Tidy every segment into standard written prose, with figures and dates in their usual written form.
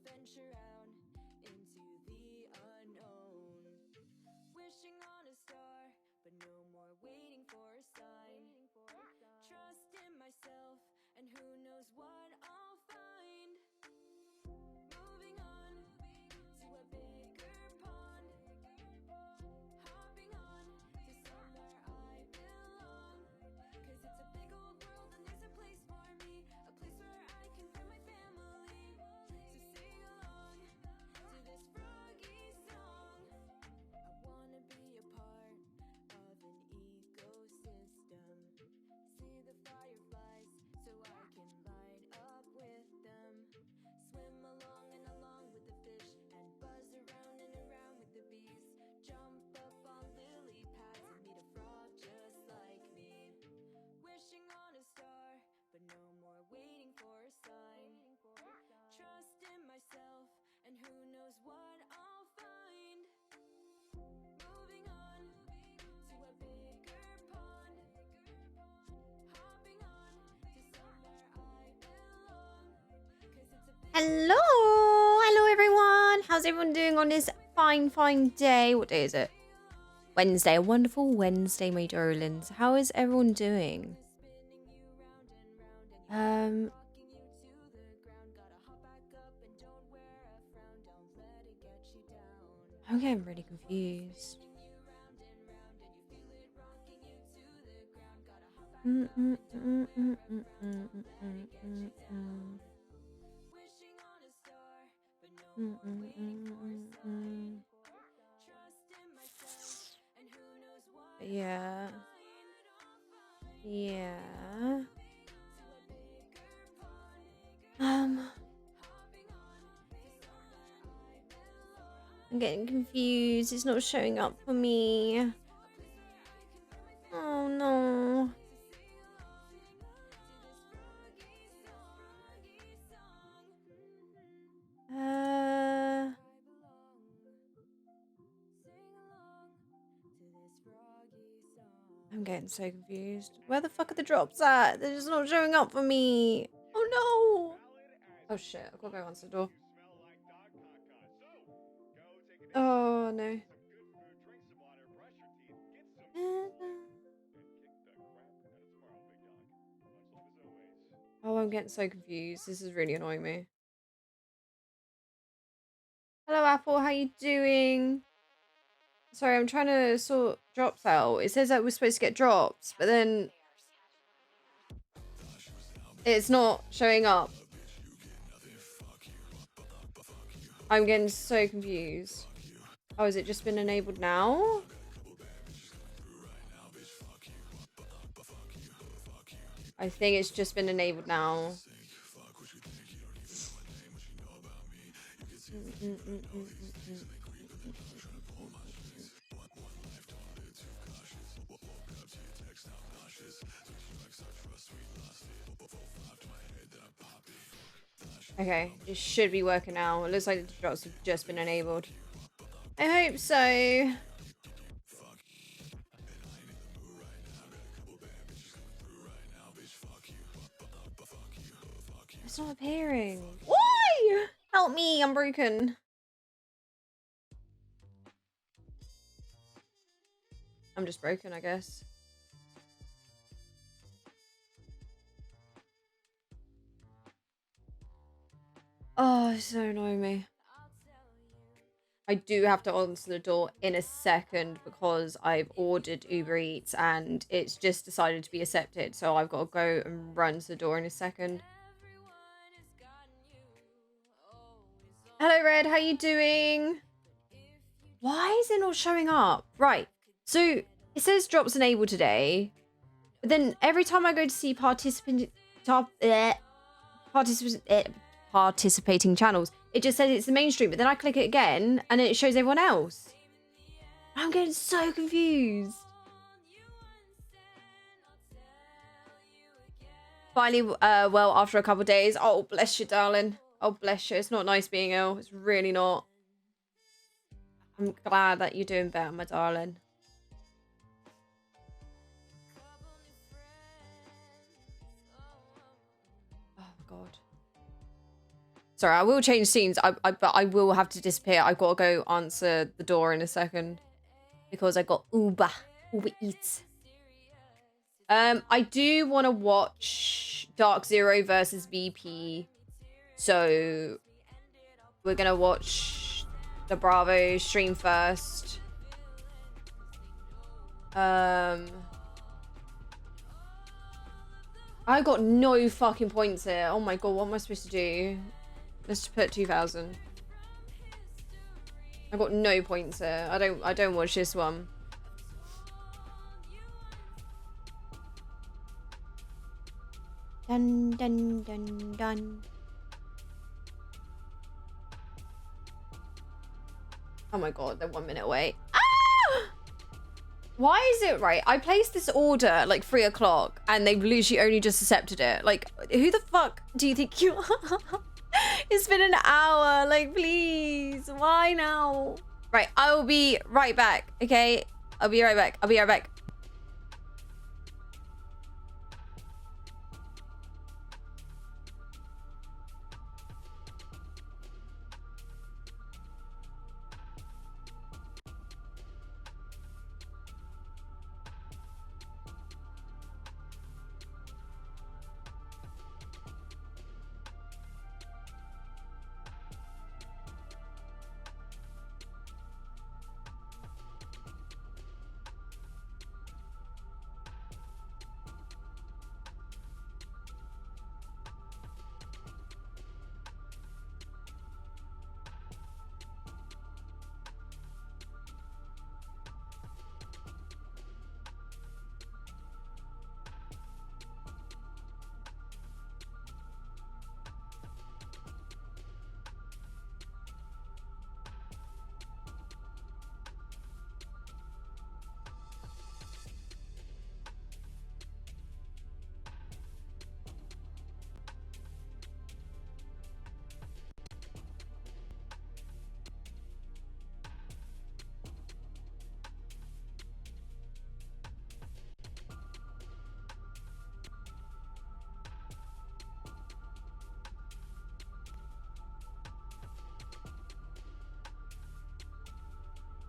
venture out into the unknown. Wishing on a star, but no more waiting for a sign. Trust in myself, and who knows what I'll find. Moving on to a bigger pond. Hopping on to somewhere I belong. 'Cause it's a big old world and there's a place for me. A place where I can find my family. So sing along to this froggy song. I wanna be a part of an ecosystem. See the fireflies so I can light up with them. Swim along and along with the fish and buzz around and around with the bees. Jump up on lily pads and meet a frog just like me. Wishing on a star, but no more waiting for a sign. Trust in myself, and who knows what I'll find. Moving on to a bigger pond. Hopping on to somewhere I belong. 'Cause it's a big Hello everyone. How's everyone doing on this fine day? What day is it? Wednesday. A wonderful Wednesday, my darlings. How is everyone doing? I'm getting really confused. Yeah. I'm getting confused. It's not showing up for me. Oh no. I'm getting so confused. Where the fuck are the drops at? They're just not showing up for me. Oh no. Oh shit, I've got to go answer the door. Oh no. Oh, I'm getting so confused. This is really annoying me. Hello, Apple. How you doing? Sorry, I'm trying to sort drops out. It says that we're supposed to get drops, but then it's not showing up. I'm getting so confused. Oh, has it just been enabled now? I think it's just been enabled now. Okay, it should be working now. It looks like the drops have just been enabled. I hope so. It's not appearing. Why? Help me, I'm broken. I'm just broken, I guess. Oh, it's so annoying me. I do have to answer the door in a second because I've ordered Uber Eats and it's just decided to be accepted. So I've got to go and run to the door in a second. Hello, Red. How you doing? Why is it not showing up? Right. So it says drops enabled today. But then every time I go to see participating channels, it just says it's the mainstream. But then I click it again and it shows everyone else. I'm getting so confused. Finally, well, after a couple of days. Oh, bless you, darling. Oh, bless you. It's not nice being ill. It's really not. I'm glad that you're doing better, my darling. Oh, God. Sorry, I will change scenes. But I will have to disappear. I've got to go answer the door in a second because I got Uber Eats. I do want to watch Dark Zero versus VP, so we're gonna watch the Bravo stream first. I got no fucking points here. Oh my god, what am I supposed to do? Let's just put 2,000. I got no points here. I don't watch this one. Dun dun dun dun. Oh my god, they're 1 minute away. Ah! Why is it right? I placed this order at like 3 o'clock and they've literally only just accepted it. Like, who the fuck do you think you are? It's been an hour. Like, please. Why now? Right, I will be right back. Okay? I'll be right back. I'll be right back.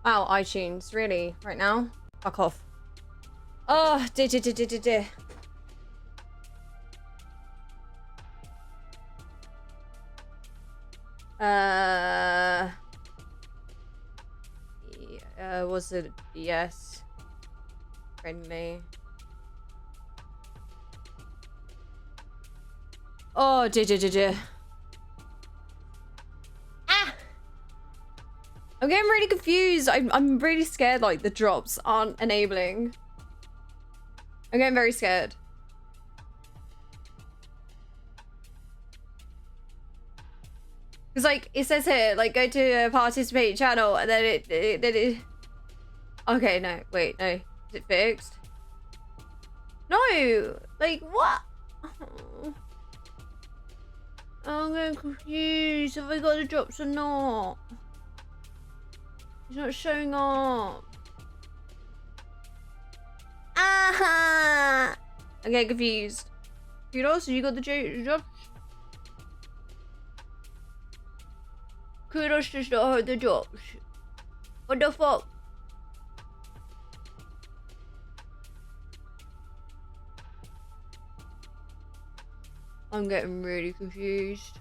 Wow, iTunes, really? Right now? Fuck off. Oh, dear. Was it yes? Friendly. Oh, dear. I'm getting really confused. I'm really scared like the drops aren't enabling. I'm getting very scared. Because like it says here, like go to a participate channel and then it okay, no, wait, no. Is it fixed? No! Like what? Oh. I'm getting confused. Have I got the drops or not? It's not showing up. Ah! I'm getting confused. Kudos, you got the drops? Kudos just not heard the drops. What the fuck? I'm getting really confused.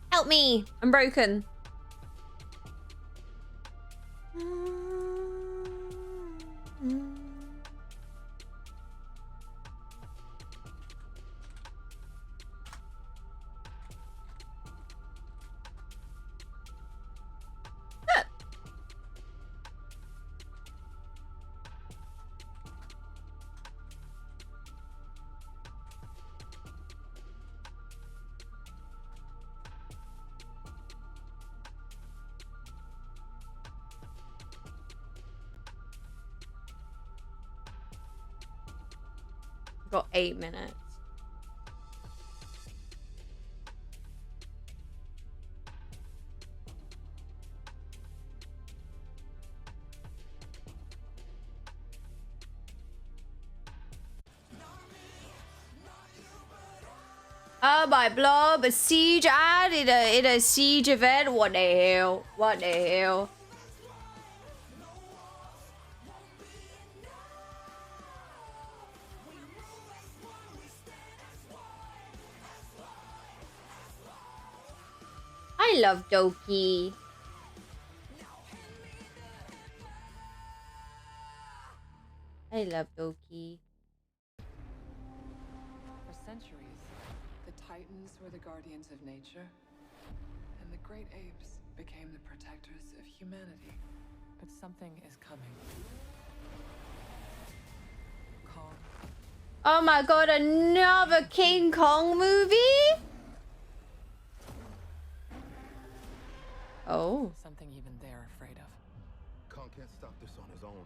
Help me! I'm broken. Got 8 minutes. Oh my blob, a siege ad in a siege event? What the hell? What the hell? I love Doki. I love Doki. For centuries, the Titans were the guardians of nature, and the great apes became the protectors of humanity. But something is coming. Kong. Oh my god, another King Kong movie? Oh. Something even they're afraid of. Kong can't stop this on his own.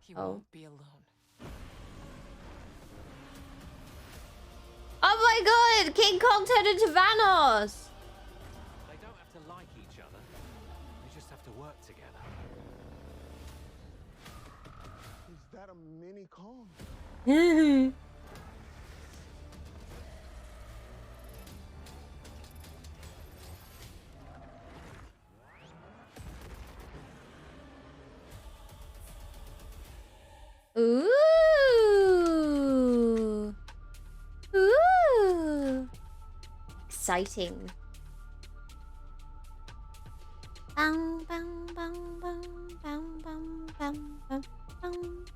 He won't be alone. Oh my god, King Kong turned into Thanos. They don't have to like each other. They just have to work together. Is that a mini Kong? Ooh. Ooh. Exciting. Bang, bang, bang, bang, bang, bang, bang, bang, bang.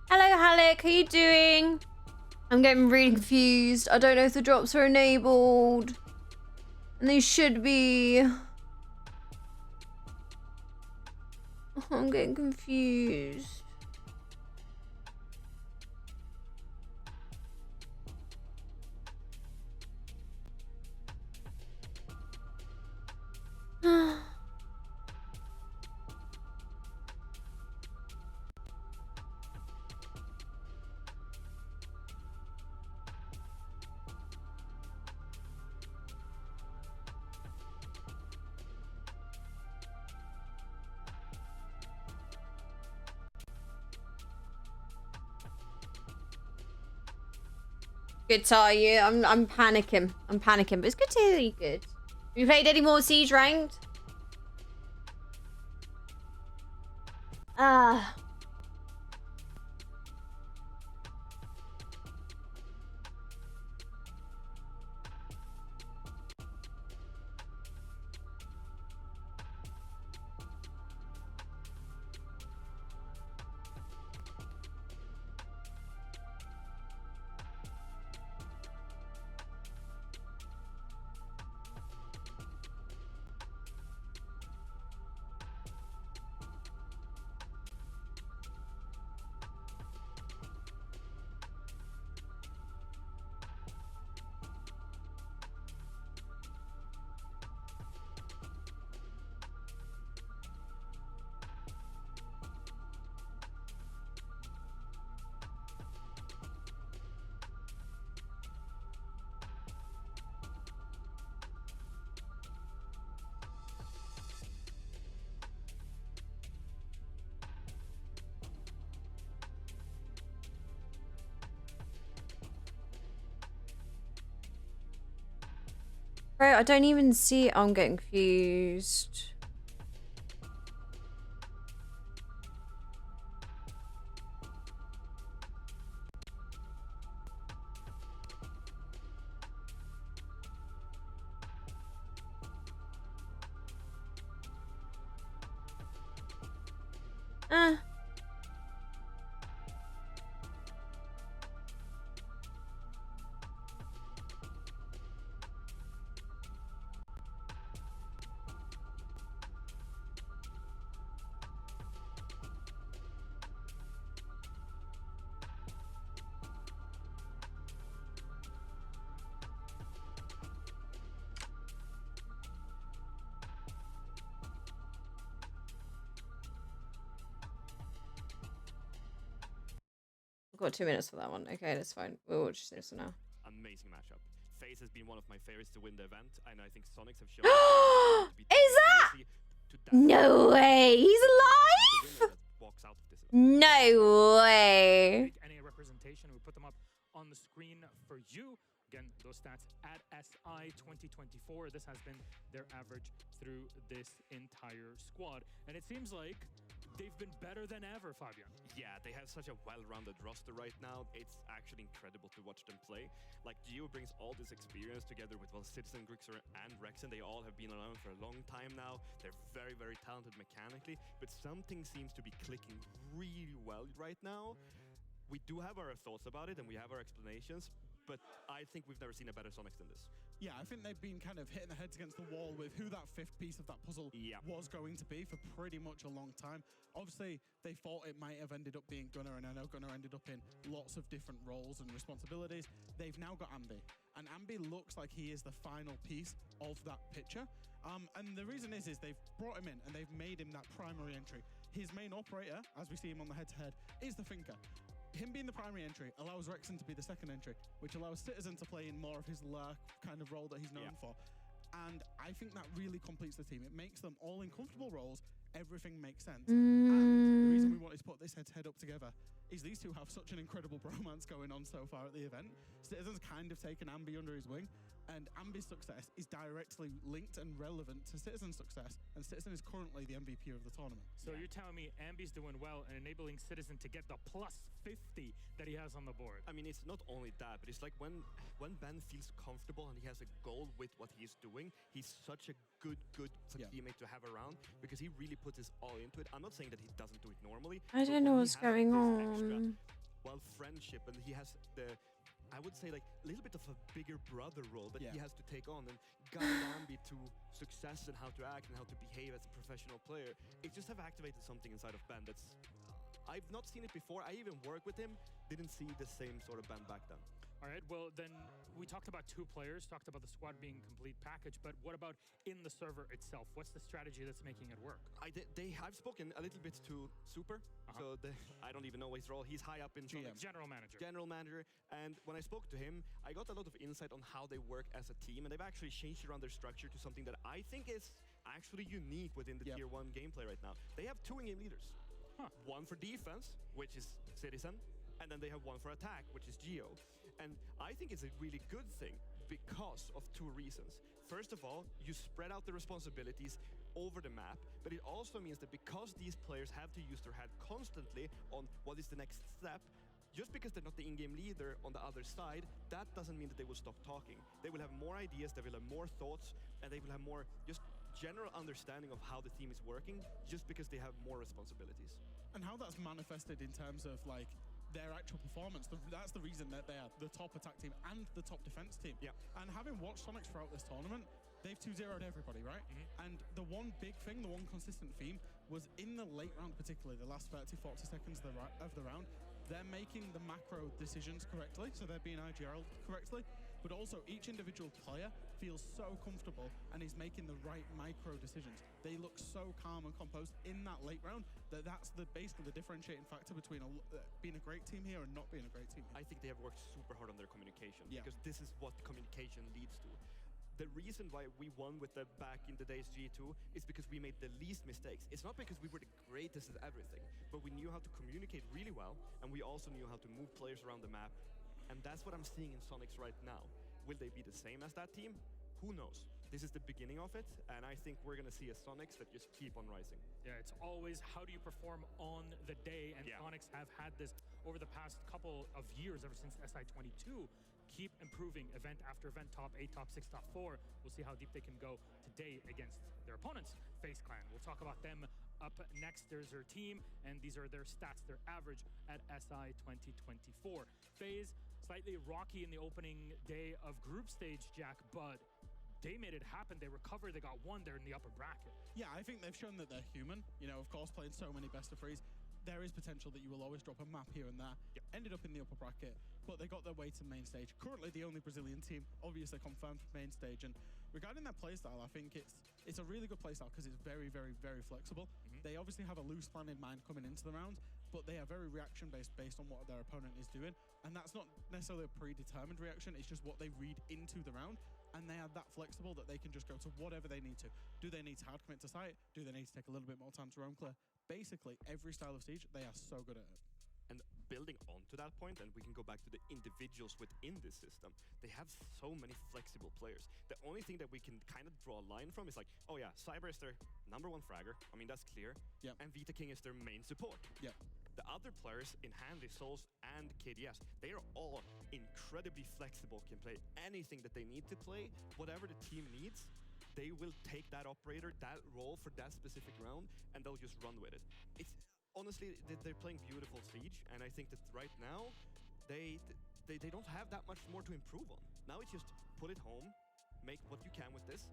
Hello, Halleck. How you doing? I'm getting really confused. I don't know if the drops are enabled. And they should be. I'm getting confused. Good to hear you. I'm panicking. I'm panicking, but it's good to hear you good. Have you played any more Siege Ranked? Ah. Bro, I don't even see. I'm getting confused. Ah. I've got 2 minutes for that one. Okay, that's fine. We'll watch this now. Amazing matchup. FaZe has been one of my favorites to win the event, and I think Sonics have shown to be Is that? seriously to that No way. He's the alive? winner that walks out of this event. No way. NA representation. We put them up on the screen for you. Again, those stats at SI 2024. This has been their average through this entire squad. And it seems like they've been better than ever, Fabian. Yeah, they have such a well-rounded roster right now. It's actually incredible to watch them play. Like, Gio brings all this experience together with, well, Citizen, Grixer, and Rexen. They all have been around for a long time now. They're very, very talented mechanically, but something seems to be clicking really well right now. We do have our thoughts about it, and we have our explanations, but I think we've never seen a better Sonics than this. Yeah, I think they've been kind of hitting their heads against the wall with who that fifth piece of that puzzle was going to be for pretty much a long time. Obviously, they thought it might have ended up being Gunnar, and I know Gunnar ended up in lots of different roles and responsibilities. They've now got Ambi, and Ambi looks like he is the final piece of that picture. And the reason is they've brought him in and they've made him that primary entry. His main operator, as we see him on the head-to-head, is the Thinker. Him being the primary entry allows Rexen to be the second entry, which allows Citizen to play in more of his lurk kind of role that he's known for. And I think that really completes the team. It makes them all in comfortable roles. Everything makes sense. And the reason we wanted to put this head-to-head up together is these two have such an incredible bromance going on so far at the event. Citizen's kind of taken Ambi under his wing, and Ambi's success is directly linked and relevant to Citizen's success, and Citizen is currently the MVP of the tournament. So you're telling me Ambi's doing well and enabling Citizen to get the plus 50 that he has on the board. I mean, it's not only that, but it's like when Ben feels comfortable and he has a goal with what he's doing, he's such a good teammate to have around, because he really puts his all into it. I'm not saying that he doesn't do it normally. I don't know what's going on. Well, friendship, and he has the, I would say, like a little bit of a bigger brother role that he has to take on and guide Ambi to success and how to act and how to behave as a professional player. It just have activated something inside of Ben that's, I've not seen it before. I even worked with him, didn't see the same sort of Ben back then. All right, well, then we talked about two players, talked about the squad being a complete package, but what about in the server itself? What's the strategy that's making it work? I've spoken a little bit to Super, so I don't even know his role. He's high up in GM. General manager. General manager, and when I spoke to him, I got a lot of insight on how they work as a team, and they've actually changed around their structure to something that I think is actually unique within the Tier 1 gameplay right now. They have two in-game leaders. One for defense, which is Citizen, and then they have one for attack, which is Geo. And I think it's a really good thing because of two reasons. First of all, you spread out the responsibilities over the map, but it also means that because these players have to use their head constantly on what is the next step, just because they're not the in-game leader on the other side, that doesn't mean that they will stop talking. They will have more ideas, they will have more thoughts, and they will have more just general understanding of how the team is working, just because they have more responsibilities. And how that's manifested in terms of like their actual performance, that's the reason that they are the top attack team and the top defense team. And having watched Sonics throughout this tournament, they've 2-0'd everybody, right? And the one big thing, the one consistent theme was in the late round, particularly the last 30-40 seconds of the round, they're making the macro decisions correctly, so they're being IGR'd correctly, but also each individual player feels so comfortable and is making the right micro decisions. They look so calm and composed in that late round that that's basically the differentiating factor between being a great team here and not being a great team here. I think they have worked super hard on their communication, because this is what communication leads to. The reason why we won with the back in the days G2 is because we made the least mistakes. It's not because we were the greatest at everything, but we knew how to communicate really well, and we also knew how to move players around the map. And that's what I'm seeing in Sonics right now. Will they be the same as that team? who knows? This is the beginning of it, and I think we're gonna see a Sonics that just keep on rising. Yeah, it's always how do you perform on the day, and Sonics have had this over the past couple of years, ever since SI22. Keep improving event after event, top 8, top 6, top 4. We'll see how deep they can go today against their opponents, FaZe Clan. We'll talk about them up next. There's their team, and these are their stats, their average at SI 2024. FaZe, slightly rocky in the opening day of group stage, Jack, but they made it happen. They recovered. They got one. They're in the upper bracket. Yeah, I think they've shown that they're human. You know, of course, playing so many best of threes, there is potential that you will always drop a map here and there. Ended up in the upper bracket, but they got their way to main stage. Currently the only Brazilian team, obviously confirmed for main stage. And regarding their playstyle, I think it's a really good playstyle because it's very, very, very flexible. They obviously have a loose plan in mind coming into the round, but they are very reaction-based based on what their opponent is doing. And that's not necessarily a predetermined reaction, it's just what they read into the round. And they are that flexible that they can just go to whatever they need to. Do they need to hard commit to site? Do they need to take a little bit more time to roam clear? Basically, every style of siege, they are so good at it. And building on to that point, and we can go back to the individuals within this system, they have so many flexible players. The only thing that we can kind of draw a line from is like, oh yeah, Cyber is their #1 fragger. I mean, that's clear. Yep. And Vita King is their main support. Yep. The other players in Handy, Souls, and KDS, they are all incredibly flexible, can play anything that they need to play, whatever the team needs. They will take that operator, that role for that specific round, and they'll just run with it. It's honestly, they're playing beautiful Siege, and I think that right now, they don't have that much more to improve on. Now it's just put it home, make what you can with this,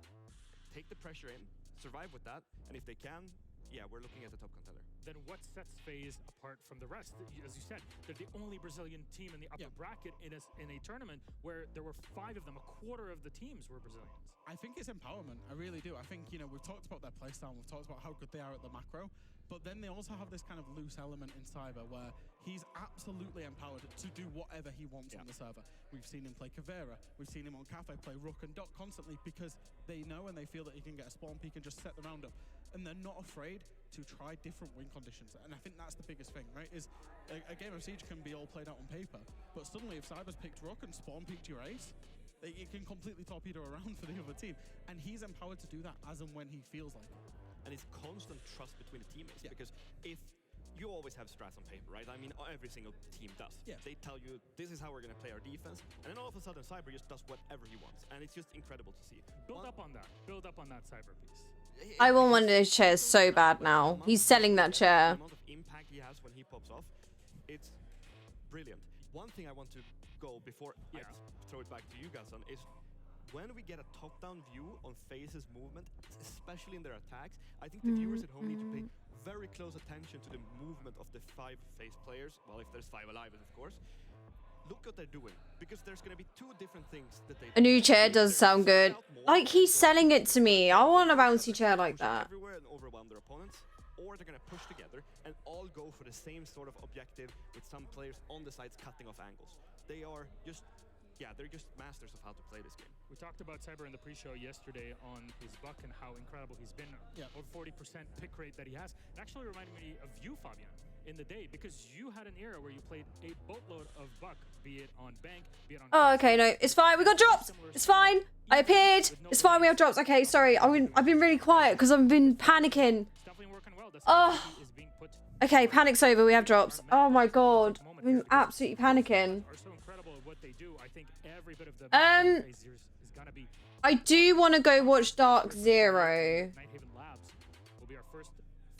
take the pressure in, survive with that, and if they can, yeah, we're looking at the top contender. Then what sets FaZe apart from the rest? As you said, they're the only Brazilian team in the upper bracket in a tournament where there were 5 of them. A quarter of the teams were Brazilians. I think it's empowerment. I really do. I think, you know, we've talked about their playstyle, we've talked about how good they are at the macro, but then they also have this kind of loose element in Cyber where he's absolutely empowered to do whatever he wants on the server. We've seen him play Caveira, we've seen him on Cafe play Rook and Doc constantly because they know and they feel that he can get a spawn peak and just set the round up. And they're not afraid to try different win conditions. And I think that's the biggest thing, right? Is a game of Siege can be all played out on paper, but suddenly if Cyber's picked Rook and spawn peaked your ace, it can completely torpedo around for the other team. And he's empowered to do that as and when he feels like it. And it's constant trust between the teammates, because if you always have strats on paper, right? I mean, every single team does. Yeah. They tell you, this is how we're going to play our defense, and then all of a sudden Cyber just does whatever he wants, and it's just incredible to see. Build up on that. Build up on that Cyber piece. I want one of those chairs so bad now. He's selling that chair. The amount of impact he has when he pops off, it's brilliant. One thing I want to go before I throw it back to you guys on is when we get a top-down view on FaZe's movement, especially in their attacks, I think the viewers at home need to pay very close attention to the movement of the 5 FaZe players. Well, if there's 5 alive, of course. Look what they're doing, because there's going to be 2 different things that they do. A new chair does sound good. Like, he's selling it to me. I want a bouncy chair like that. Everywhere and overwhelm their opponents, or they're going to push together and all go for the same sort of objective with some players on the sides cutting off angles. They are just, they're just masters of how to play this game. We talked about Cyber in the pre-show yesterday on his Buck and how incredible he's been. Over 40% pick rate that he has. It actually reminded me of you, Fabian, in the day, because you had an era where you played a boatload of Buck, be it on Bank, be it on... Oh, okay, no, it's fine. We got drops. It's fine. I appeared. It's fine. We have drops. Okay, sorry. I've been really quiet because I've been panicking. It's definitely working well. Oh. Okay, panic's over. We have drops. Oh my god. I've been absolutely panicking. Are so incredible at what they do. I think every bit of the is gonna be... I do want to go watch Dark Zero Nighthaven Labs will be our first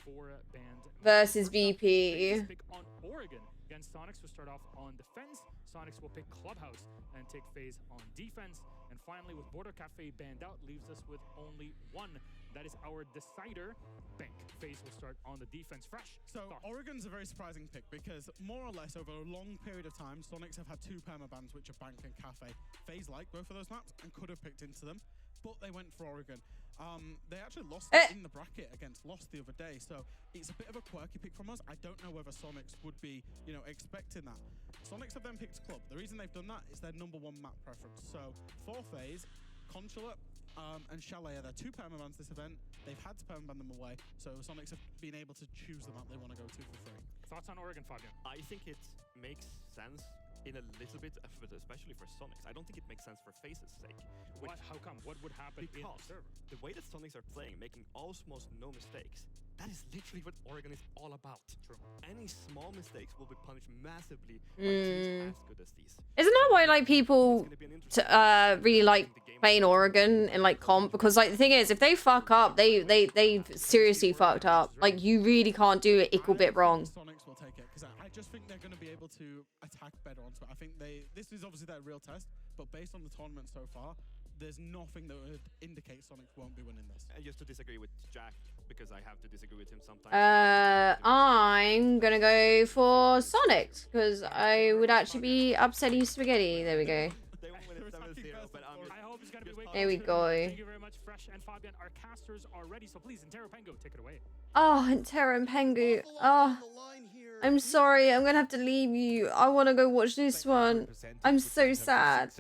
4-band versus VP. pick on Oregon against Sonics. Will start off on defense. Sonics will pick Clubhouse and take FaZe on defense. And finally, with Border Cafe banned out, leaves us with only one. That is our decider, Bank. FaZe will start on the defense. Fresh. So Oregon's a very surprising pick because more or less over a long period of time, Sonics have had 2 permabans, which are Bank and Cafe. FaZe liked both of those maps and could have picked into them, but they went for Oregon. They actually lost in the bracket against Lost the other day, so it's a bit of a quirky pick from us. I don't know whether Sonics would be, expecting that. Sonics have then picked Club. The reason they've done that is their #1 map preference. So for FaZe, Consulate and Chalet are their 2 permabans this event. They've had to permaban them away, so Sonics have been able to choose the map they want to go to for free. Thoughts on Oregon, Fabian? I think it makes sense in a little bit, but especially for Sonics. I don't think it makes sense for FaZe's sake. What? How come? What would happen in the Because server? the way that Sonics are playing, making almost no mistakes, that is literally what Oregon is all about. True. Any small mistakes will be punished massively by teams as good as these. Isn't that why like It's people gonna be an interesting really like playing Oregon in like comp? Because like the thing is, if they fuck up, they've seriously fucked up. Like you really can't do it equal bit wrong. Sonics will take it because I just think they're going to be able to attack better onto it. I think this is obviously their real test, but based on the tournament so far, there's nothing that would indicate Sonics won't be winning this. And just to disagree with Jack, because I have to disagree with him sometimes. I'm gonna go for Sonics because I would actually be upsetting spaghetti. There we go. They won't win it 7-0, but I'm I hope it's gonna be way There we closer. go. Thank you very much, Fresh and Fabian. Our casters are ready, so please, Intero Pengo, take it away. Oh, and Terra and Pengu. Oh, I'm sorry. I'm gonna have to leave you. I want to go watch this one. I'm so sad.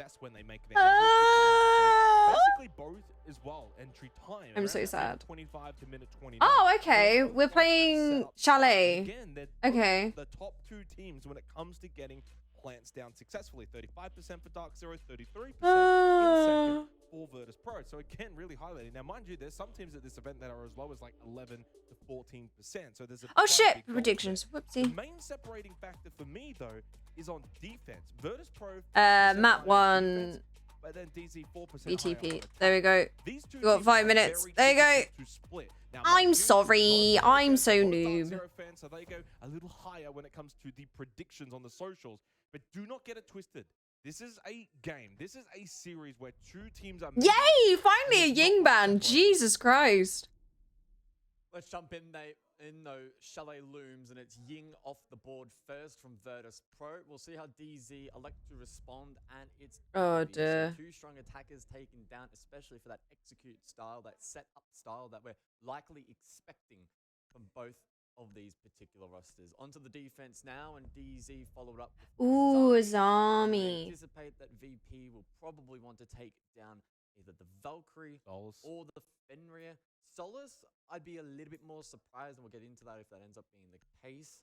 Ah! Basically both as well. Entry time. I'm around so minute sad. 25 to minute 29. Oh, okay. So We're playing setup. Chalet. Again, they're Okay. both the top two teams when it comes to getting plants down successfully. 35% for Dark Zero, 33% in second for Virtus Pro. So again, really highlighting. Now, mind you, there's some teams at this event that are as low as like 11 to 14%. So there's a Oh quite shit! big gulf Predictions. there. Whoopsie. The main separating factor for me though is on defense. Virtus Pro. Map 1 But then DZ 4% BTP. There we go. These two You got teams 5 are minutes. very There you go. difficult to split. Now, I'm mind you, sorry. both I'm fans, so both Dark noob. Zero fans, so they go a little higher when it comes to the predictions on the socials. But do not get it twisted. This is a game. This is a series where two teams are. Yay! Finally a Ying ban. Jesus Christ. Let's jump in, though. Chalet looms, and it's Ying off the board first from Virtus Pro. We'll see how DZ elect to respond, and it's Oh, obvious. dear. Two strong attackers taken down, especially for that execute style, that set-up style that we're likely expecting from both of these particular rosters. Onto the defense now, and DZ followed up with Ooh, Zami. I Zami. anticipate that VP will probably want to take down either the Valkyrie Solace. or the Fenrir. Solace, I'd be a little bit more surprised, and we'll get into that if that ends up being the case.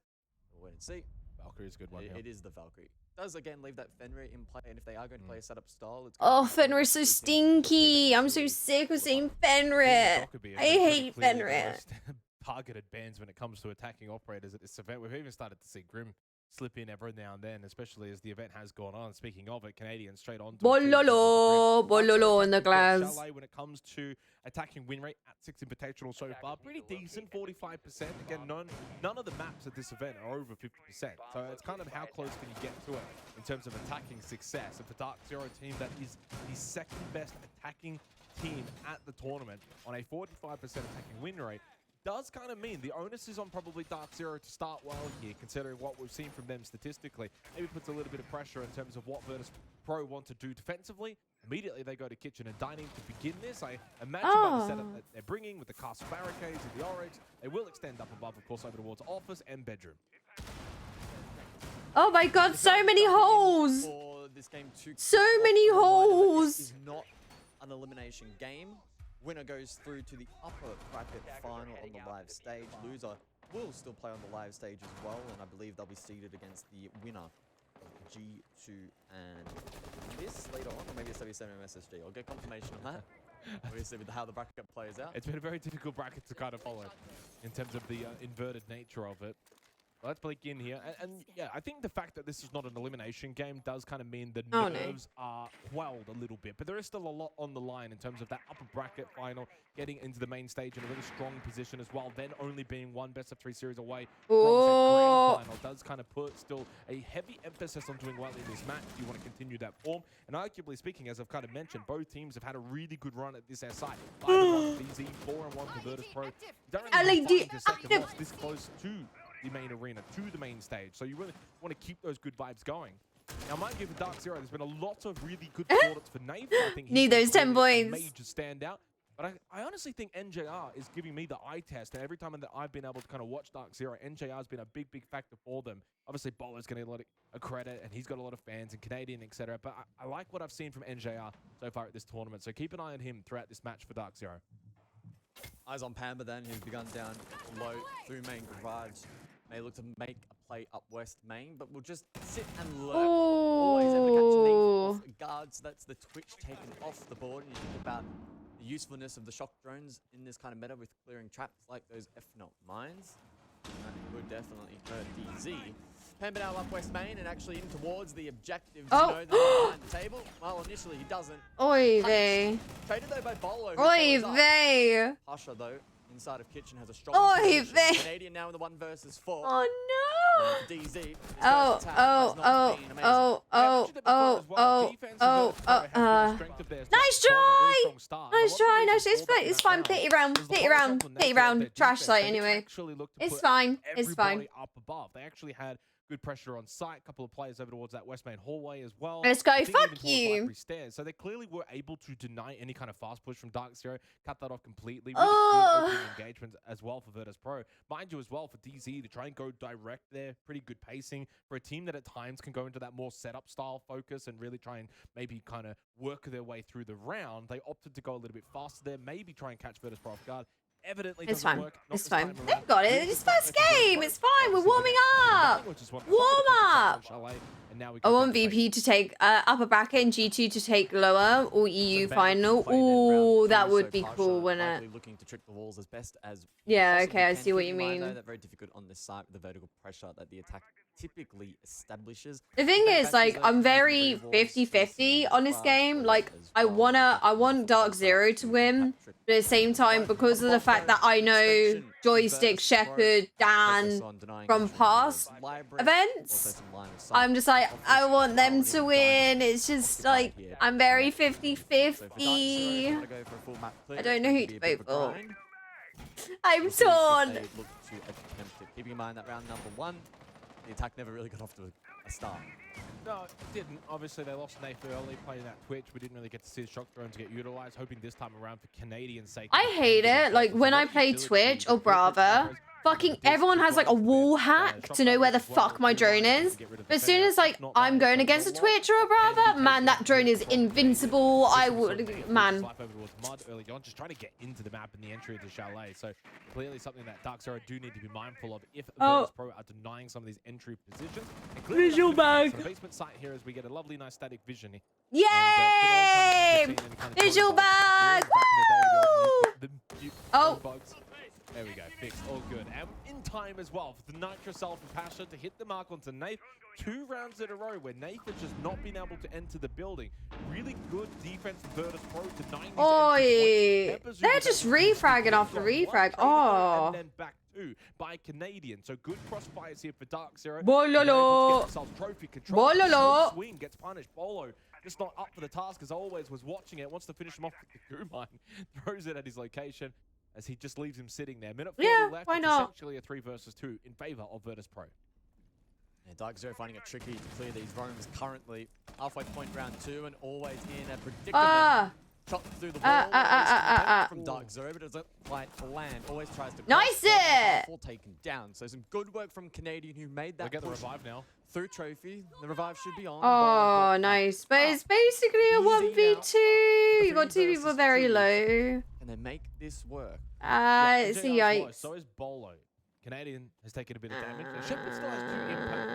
We'll wait and see. Valkyrie's a good one. It is the Valkyrie. Does again leave that Fenrir in play, and if they are going to play a setup style, it's Oh, Fenrir's so stinky. I'm so sick of seeing Fenrir. I hate Fenrir. Targeted bans when it comes to attacking operators at this event. We've even started to see Grim slip in every now and then, especially as the event has gone on. Speaking of it, Canadian straight on. Bololo, bololo in the glass. Chalet, when it comes to attacking win rate at 6 Invitational so far, pretty decent, 45%. Again, none of the maps at this event are over 50%. So it's kind of how close can you get to it in terms of attacking success. And for Dark Zero team, that is the second best attacking team at the tournament on a 45% attacking win rate. Does kind of mean the onus is on probably Dark Zero to start well here, considering what we've seen from them statistically. Maybe puts a little bit of pressure in terms of what Virtus Pro want to do defensively. Immediately they go to kitchen and dining to begin this. I imagine by the setup that they're bringing with the castle barricades and the Oryx, they will extend up above, of course, over towards office and bedroom. Oh my god, so many holes. For this game to So many holes. This is not an elimination game. Winner goes through to the upper bracket final on the live stage. Loser will still play on the live stage as well, and I believe they'll be seeded against the winner of G2 and this later on, or maybe it's W7 MSSG. I'll get confirmation on that. Obviously, with how the bracket plays out. It's been a very difficult bracket to kind of follow in terms of the inverted nature of it. Let's blink in here. And yeah, I think the fact that this is not an elimination game does kind of mean the nerves are quelled a little bit. But there is still a lot on the line in terms of that upper bracket final, getting into the main stage in a really strong position as well, then only being one best of 3 series away from the grand final does kind of put still a heavy emphasis on doing well in this match if you want to continue that form. And arguably speaking, as I've kind of mentioned, both teams have had a really good run at this SI. 5-1 DZ, 4-1 for Virtus Pro. You don't really find your second loss this close to the main arena, to the main stage. So you really want to keep those good vibes going. Now, mind you, for Dark Zero, there's been a lot of really good plaudits for Nave. I think Need those 10 points. Major standout. But I honestly think NJR is giving me the eye test. And every time that I've been able to kind of watch Dark Zero, NJR has been a big, big factor for them. Obviously, Bowler's going to get a lot of credit, and he's got a lot of fans and Canadian, etc. But I like what I've seen from NJR so far at this tournament. So keep an eye on him throughout this match for Dark Zero. Eyes on Pamba then, who's begun down low through main garage. may look to make a play up west main, but will just sit and lurk. Always able to catch Nate off guard, so that's the Twitch taken off the board. And you think about the usefulness of the shock drones in this kind of meta with clearing traps like those F-Not mines. That would definitely hurt DZ. Pembinal up west main and actually in towards the objective. You know that behind the table. Well, initially he doesn't. Oy vey. Traded though by Bolo. Oy vey. Pasha though, inside of Kitchen has a strong Oy vey. Canadian now in the 1 versus 4. Oh no. DZ. Nice try. Nice try. Nice. It's fine. Pity round. Trash site anyway. It's fine. It's fine. Up above. They actually had good pressure on site. A couple of players over towards that west main hallway as well. Let's go. Fuck you. Stairs. So they clearly were able to deny any kind of fast push from Dark Zero. Cut that off completely. Really good opening engagement as well for Virtus Pro. Mind you as well for DZ to try and go direct there. Pretty good pacing for a team that at times can go into that more setup style focus and really try and maybe kind of work their way through the round. They opted to go a little bit faster there. Maybe try and catch Virtus Pro off guard. Evidently it's doesn't fine. work. It's fine. They've got it. It's first game. It's fine. We're warming up. Warm up. I want VP to take upper bracket and G2 to take lower or EU final. Ooh, that would be cool, wouldn't it? Looking to trick the walls as best as yeah, okay, I see what you mean. That's very difficult on this side with the vertical pressure that the attack typically establishes. The thing is, like, I'm very 50-50 on this game. Like, I want Dark Zero to win, but at the same time, because of the fact that I know Joystick, Shepherd, Dan from past events, I'm just like, I want them to win. It's just like, I'm very 50-50. I don't know who to vote for. I'm torn. Keeping in mind that round number 1, the attack never really got off to a start. No, it didn't. Obviously, they lost Nath early playing that Twitch. We didn't really get to see the shock drones get utilized. Hoping this time around for Canadian sake. I hate it. Like, when I play Twitch or Brava, fucking everyone has like a wall hack to know where the fuck my drone is. But as soon as like I'm going against a Twitch or a Brava, man, that drone is invincible. I would, man. Mud early on, just trying to get into the map in the entry of the chalet. So clearly something that Dark Zero do need to be mindful of if Virtus Pro are denying some of these entry positions. Visual bag. The basement site here as we get a lovely, nice static vision. Yay! Visual bag. Woo! Oh. There we go, fixed, all good. And in time as well for the Nitro Self and Pasha to hit the mark onto Nath. 2 rounds in a row where Nath has just not been able to enter the building. Really good defense for Virtus Pro denying these they're just refragging after refrag. Oh. And then back 2 by Canadian. So good crossfires here for Dark Zero. Bololo. Trophy control. Bololo. Swing gets punished. Bolo just not up for the task as always, was watching it, wants to finish him off with the goo mine. Throws it at his location. As he just leaves him sitting there. Minute 40 left. Why not? It's essentially a 3 versus 2 in favor of Virtus Pro. Yeah, Dark Zero finding it tricky to clear these roams currently. Halfway point round 2 and always in a predicament. Shot through the wall from Dark Zero, but it doesn't quite land. Always tries to nice it! Before taken down. So some good work from Canadian who made that. They get the revive now. Through trophy, the revive should be on. Oh, nice. But it's basically a 1v2. You got 2 people very low. And then make this work. It's a yikes. So is Bolo. Canadian has taken a bit of damage. Shepherd still has 2 impacts.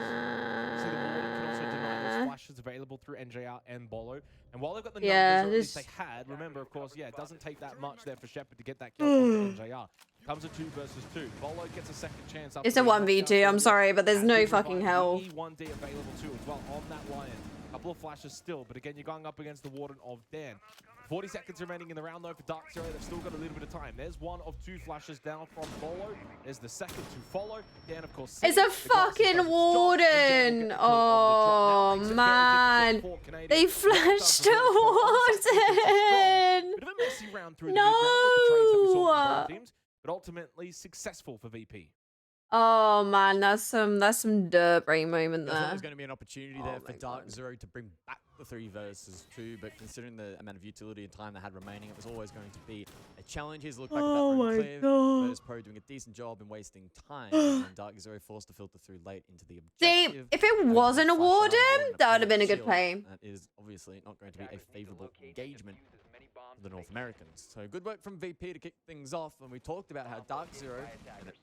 So the Warden can also deny those flashes available through NJR and Bolo. And while they've got the numbers, or at least they had, remember, of course, it doesn't take that much there for Shepherd to get that kill from NJR. Comes a 2 versus 2. Bolo gets a second chance. It's a 1v2, I'm sorry, but there's no fucking hell. E1D available too as well on that Lion. Couple of flashes still, but again, you're going up against the Warden of Dan. 40 seconds remaining in the round though for Dark Zero. They've still got a little bit of time. There's 1 of 2 flashes down from Bolo. There's the second to follow. Dan, of course. It's a fucking Warden. Oh man, they flashed a Warden. Bit of a messy round through no. the teams, but ultimately successful for VP. Oh man, that's some dirt brain moment there. There's going to be an opportunity there for Dark Zero to bring back the 3 versus 2, but considering the amount of utility and time they had remaining, it was always going to be a challenge. He's looked back at that room clear. Virtus Pro doing a decent job in wasting time, and Dark Zero forced to filter through late into the objective. See, if it wasn't a Warden, that would have been a good play. That is obviously not going to be a favorable engagement. for the North Americans. So good work from VP to kick things off. And we talked about how Dark Zero,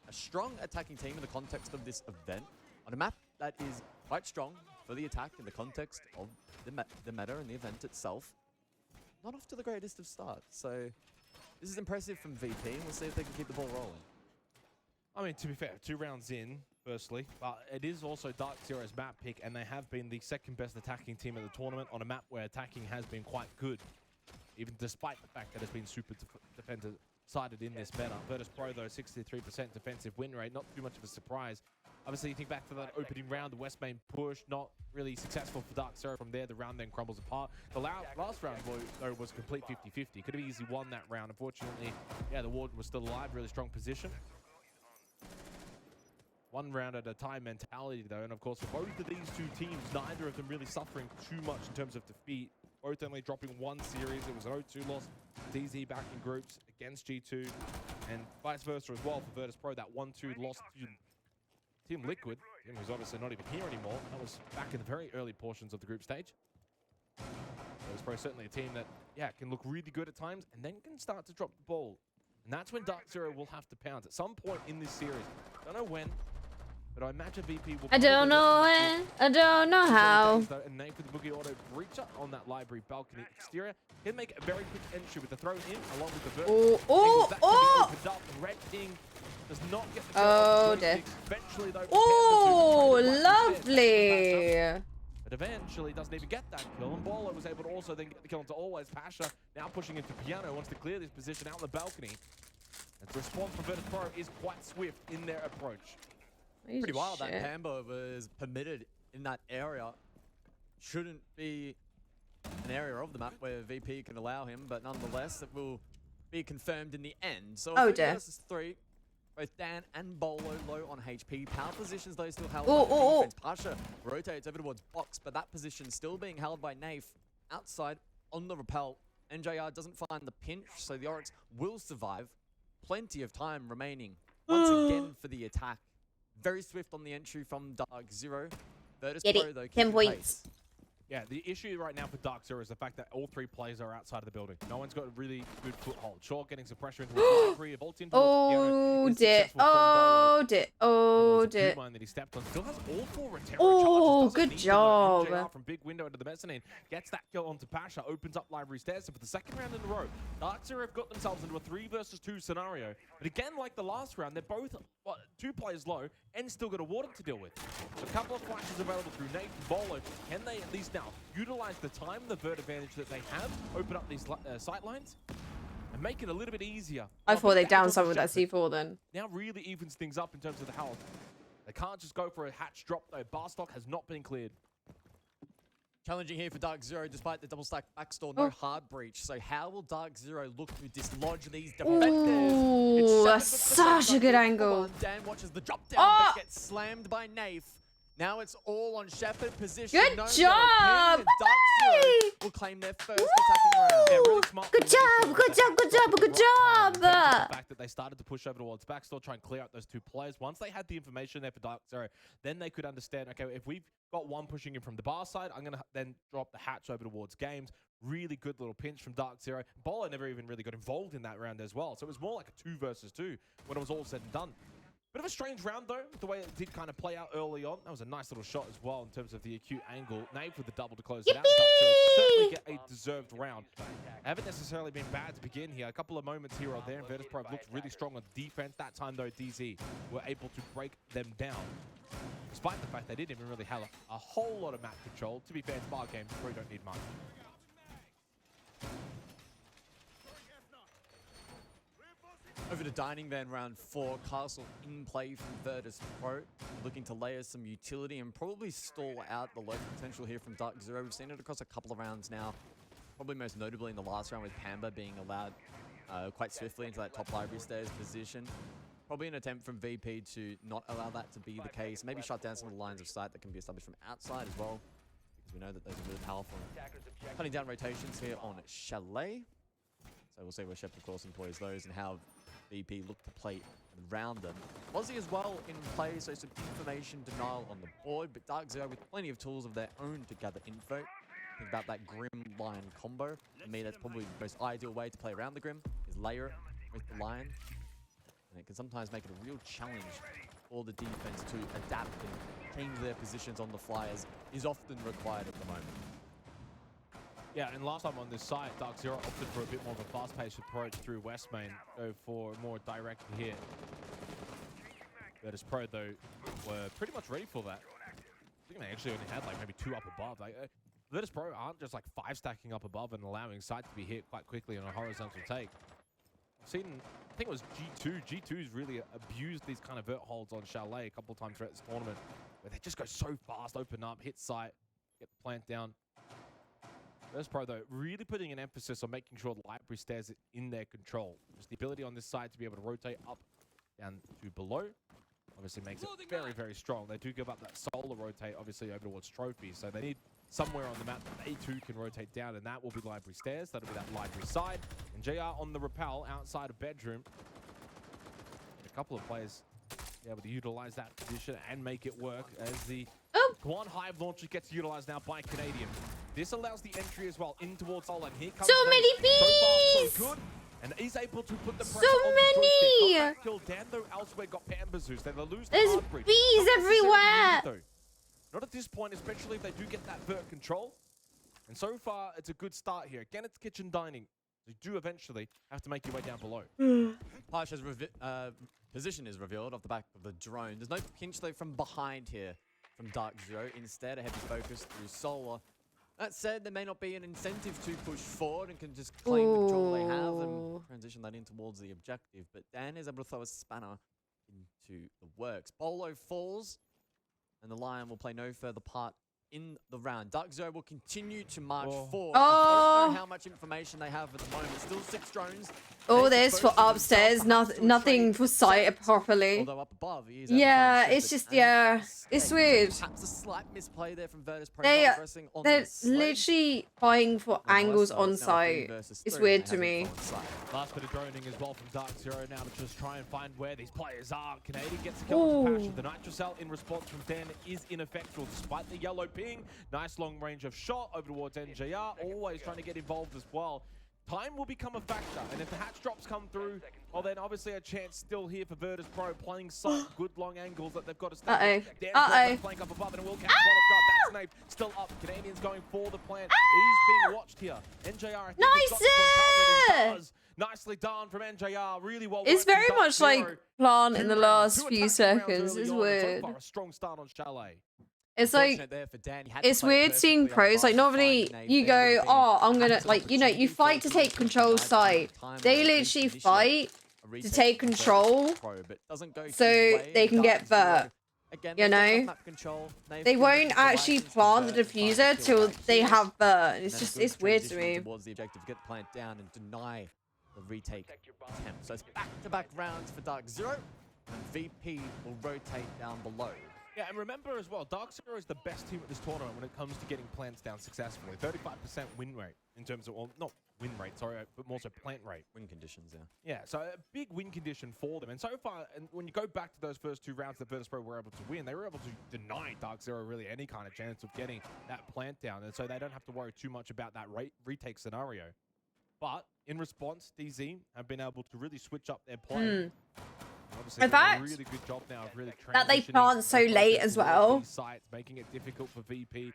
a strong attacking team in the context of this event, on a map that is quite strong for the attack in the context of the meta and the event itself. Not off to the greatest of starts. So this is impressive from VP, and we'll see if they can keep the ball rolling. I mean, to be fair, 2 rounds in, firstly, but it is also Dark Zero's map pick, and they have been the second best attacking team at the tournament on a map where attacking has been quite good, even despite the fact that it's been super defender-sided in this meta. Virtus Pro, though, 63% defensive win rate, not too much of a surprise. Obviously, you think back to that opening round, the West main push, not really successful for Dark Zero. From there, the round then crumbles apart. The last round, though, was complete 50-50. Could have easily won that round. Unfortunately, yeah, the Warden was still alive, really strong position. 1 round at a time mentality, though, and of course, for both of these two teams, neither of them really suffering too much in terms of defeat. Both only dropping 1 series. It was an 0-2 loss. DZ back in groups against G2, and vice versa as well for Virtus Pro. That 1-2 loss to Team Liquid, who's obviously not even here anymore. That was back in the very early portions of the group stage. Virtus Pro certainly a team that, yeah, can look really good at times and then can start to drop the ball. And that's when Dark Zero will have to pounce at some point in this series. Don't know when, but I imagine VP will... I don't know when, I don't know how. And Nate with the Boogie Auto breacher on that library balcony exterior. He'll make a very quick entry with the throw in, along with the vertical. Red King does not get the oh, dear. Eventually, though, lovely. But eventually doesn't even get that kill. And Bolo was able to also then get the kill onto Always. Pasha now pushing into Piano, wants to clear this position out on the balcony. And the response from Virtus Pro is quite swift in their approach. Pretty wild that Pambo was permitted in that area. Shouldn't be an area of the map where VP can allow him, but nonetheless, it will be confirmed in the end. So 3 versus 3. Both Dan and Bolo low on HP. Power positions, though, still held by defense. Pasha rotates over towards box, but that position still being held by Nafe outside on the rappel. NJR doesn't find the pinch, so the Oryx will survive. Plenty of time remaining once again for the attack. Very swift on the entry from Dark Zero. Virtus Pro, though, 10 points. Yeah, the issue right now for Dark Zero is the fact that all 3 players are outside of the building. No one's got a really good foothold. Shaw getting some pressure into the library, vault into oh dear, oh dear, oh dear. That he stepped on. Still has all 4 Rotero oh, charges. good job. NJR from big window into the mezzanine. Gets that kill onto Pasha, opens up library stairs. So for the 2nd round in a row, Dark Zero have got themselves into a 3 versus 2 scenario. But again, like the last round, they're both 2 players low and still got a Warden to deal with. So a couple of flashes available through Nate and Bolo. Can they at least now utilize the time, the vert advantage that they have, open up these sight lines, and make it a little bit easier? I thought they downed some with that C4 then. Now really evens things up in terms of the health. They can't just go for a hatch drop though. Barstock has not been cleared. Challenging here for Dark Zero, despite the double stack backstore, no hard breach. So how will Dark Zero look to dislodge these defenders? Ooh, that's such a good angle. Dan watches the drop down, but gets slammed by Nafe. Now it's all on Shepherd position. Good job! Dark Zero will claim their first attacking round. Yeah, really smart. Good job, good job, good job, good job! The fact that they started to push over towards backstore, try and clear out those 2 players. Once they had the information there for Dark Zero, then they could understand, okay, if we've got one pushing in from the bar side, I'm going to then drop the hatch over towards Games. Really good little pinch from Dark Zero. Bolo never even really got involved in that round as well. So it was more like a 2 versus 2 when it was all said and done. Bit of a strange round, though, the way it did kind of play out early on. That was a nice little shot as well in terms of the acute angle. Nave with the double to close it out. So certainly get a deserved round. Haven't necessarily been bad to begin here. A couple of moments here or there, and Virtus Pro looked really strong on defense. That time, though, DZ were able to break them down. Despite the fact they didn't even really have a whole lot of map control. To be fair, Spa games probably don't need much. Over to Dining Van round 4, Castle in play from Virtus Pro, looking to layer some utility and probably stall out the low potential here from Dark Zero. We've seen it across a couple of rounds now, probably most notably in the last round with Pamba being allowed quite swiftly into that top library stairs position. Probably an attempt from VP to not allow that to be the case. Maybe shut down some of the lines of sight that can be established from outside as well, because we know that those are really powerful. Cutting down rotations here on Chalet. So we'll see where Shepherd, of course, employs those and how VP look to play around them. Aussie as well in play, so some information denial on the board, but Dark Zero with plenty of tools of their own to gather info. Think about that Grim Lion combo. For me, that's probably the most ideal way to play around the Grim, is layer it with the Lion. And it can sometimes make it a real challenge for the defense to adapt and change their positions on the fly, as is often required at the moment. Yeah, and last time on this side, Dark Zero opted for a bit more of a fast-paced approach through West Main, go for a more direct hit. Virtus Pro, though, were pretty much ready for that. I think they actually only had like maybe 2 up above. Like, Virtus Pro aren't just like 5 stacking up above and allowing Sight to be hit quite quickly on a horizontal take. I've seen, I think it was G2. G2's really abused these kind of vert holds on Chalet a couple of times throughout this tournament, where they just go so fast, open up, hit Sight, get the plant down. Virtus Pro, though, really putting an emphasis on making sure the library stays in their control. Just the ability on this side to be able to rotate up, down to below, obviously makes it very, very strong. They do give up that solar rotate, obviously, over towards Trophy, so they need somewhere on the map that they too can rotate down, and that will be library stairs. That'll be that library side. And JR on the rappel outside of bedroom. And a couple of players be able to utilize that position and make it work as the Guan Hive launcher gets utilized now by Canadian. This allows the entry as well in towards Sol, and here comes so many bees! So far, so good. And he's able to put the pressure on many! the joystick. Kill Dan, though, elsewhere got Pambazoos. They lose the There's hard bridge. bees everywhere! Not at this point, especially if they do get that vert control. And so far, it's a good start here. Again, it's kitchen dining. You do eventually have to make your way down below. Pasha's position is revealed off the back of the drone. There's no pinch, though, from behind here from Dark Zero. Instead, a heavy focus through Solar. That said, there may not be an incentive to push forward and can just claim the control they have and transition that in towards the objective. But Dan is able to throw a spanner into the works. Bolo falls, and the Lion will play no further part in the round. Dark Zero will continue to march forward. I don't know how much information they have at the moment. Still 6 drones. All this for upstairs, nothing for sight properly. Although up above, he is yeah, it's just, yeah, it's weird. Perhaps a slight misplay there from Virtus Pro. They're the literally buying for angles on site. It's weird to me. Last bit of droning as well from Dark Zero now to just try and find where these players are. Canadian gets a kill with Pasha. The Nitrocell in response from Dan is ineffectual despite the yellow ping. Nice long range of shot over towards NJR. Always trying to get involved as well. Time will become a factor, and if the hatch drops come through, well then obviously a chance still here for Virtus Pro, playing Sight, good long angles that they've got to stay. Flank up above, and it will catch one of God. That's Snape still up. Canadians going for the plant. He's being watched here. NJR, I think he's got this one covered. Nicely done from NJR. Really well. It's very much like Plant in the last few seconds. It's weird. So far, a strong start on Chalet. It's like, it's weird seeing pros, like normally you go, oh, I'm gonna, like, you know, you fight to take control side. They literally fight to take control so they can get vert, you know? They won't actually plant the diffuser till they have vert. It's just, it's weird to me. Towards the objective, get the plant down and deny the retake attempt. So it's back-to-back rounds for Dark Zero, and VP will rotate down below. Yeah, and remember as well, Dark Zero is the best team at this tournament when it comes to getting plants down successfully. 35% win rate in terms of, well, not win rate, sorry, but more so plant rate. Win conditions, yeah. Yeah, so a big win condition for them. And so far, and when you go back to those first 2 rounds that Virtus Pro were able to win, they were able to deny Dark Zero really any kind of chance of getting that plant down. And so they don't have to worry too much about that retake scenario. But in response, DZ have been able to really switch up their play. In fact, a really good job now of really that they plant so late as well. Sites, making it difficult for VP.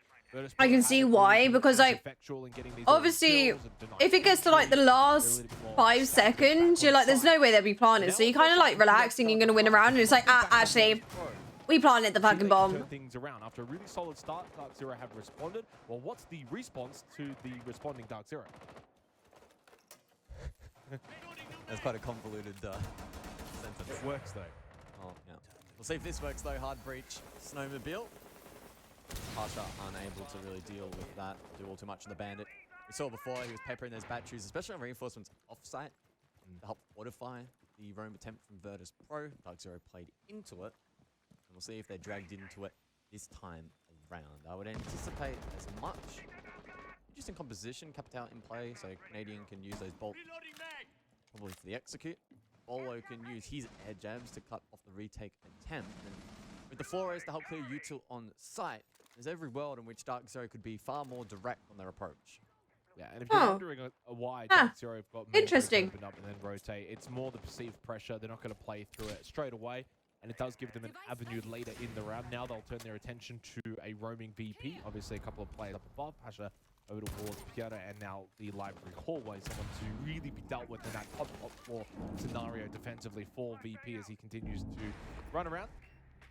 I can see why, because like, obviously, if it gets to like the last 5 seconds, you're like, there's no way they'll be planted. So you kind of like relaxing, you're gonna win around, and it's like, actually, we planted the fucking bomb. Things around after a really solid start. Dark Zero have responded. Well, what's the response to the responding Dark Zero? That's quite a convoluted sentence. It works though. Oh, yeah. We'll see if this works though. Hard breach, Snowmobile. Pasha unable to really deal with that, do all too much in the bandit. We saw before he was peppering those batteries, especially on reinforcements off-site, to help fortify the roam attempt from Virtus Pro. Dark Zero played into it, and we'll see if they're dragged into it this time around. I would anticipate as much. Just in composition, Capital in play, so Canadian can use those bolt probably for the execute. Bolo can use his air jabs to cut off the retake attempt. And with the Flores to help clear util on site, There's every world in which Dark Zero could be far more direct on their approach. Yeah, and if you're wondering why Dark Zero have got Interesting. open up and then rotate, it's more the perceived pressure. They're not going to play through it straight away, and it does give them an avenue later in the round. Now they'll turn their attention to a roaming VP. Obviously, a couple of players up above. Pasha over towards Pieta, and now the library hallway. Someone to really be dealt with in that top floor scenario defensively for VP as he continues to run around.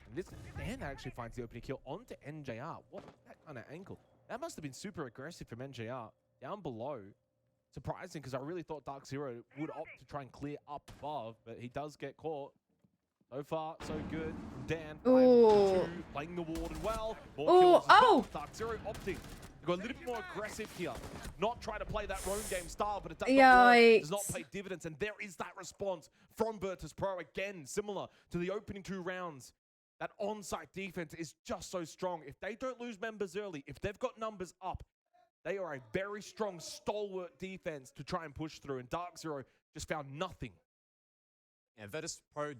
And this Dan actually finds the opening kill onto NJR. What that kind of angle? That must have been super aggressive from NJR. Down below, surprising because I really thought Dark Zero would opt to try and clear up above, but he does get caught. So far, so good from Dan. 5-2, playing the Warden well. More kills as well. Dark Zero opting to go a little bit more aggressive here. Not trying to play that roam game style, but it does not work. Does not pay dividends, and there is that response from Virtus.pro. Again, similar to the opening 2 rounds. That on-site defense is just so strong. If they don't lose members early, if they've got numbers up, they are a very strong, stalwart defense to try and push through, and Dark Zero just found nothing. Yeah, Virtus.pro.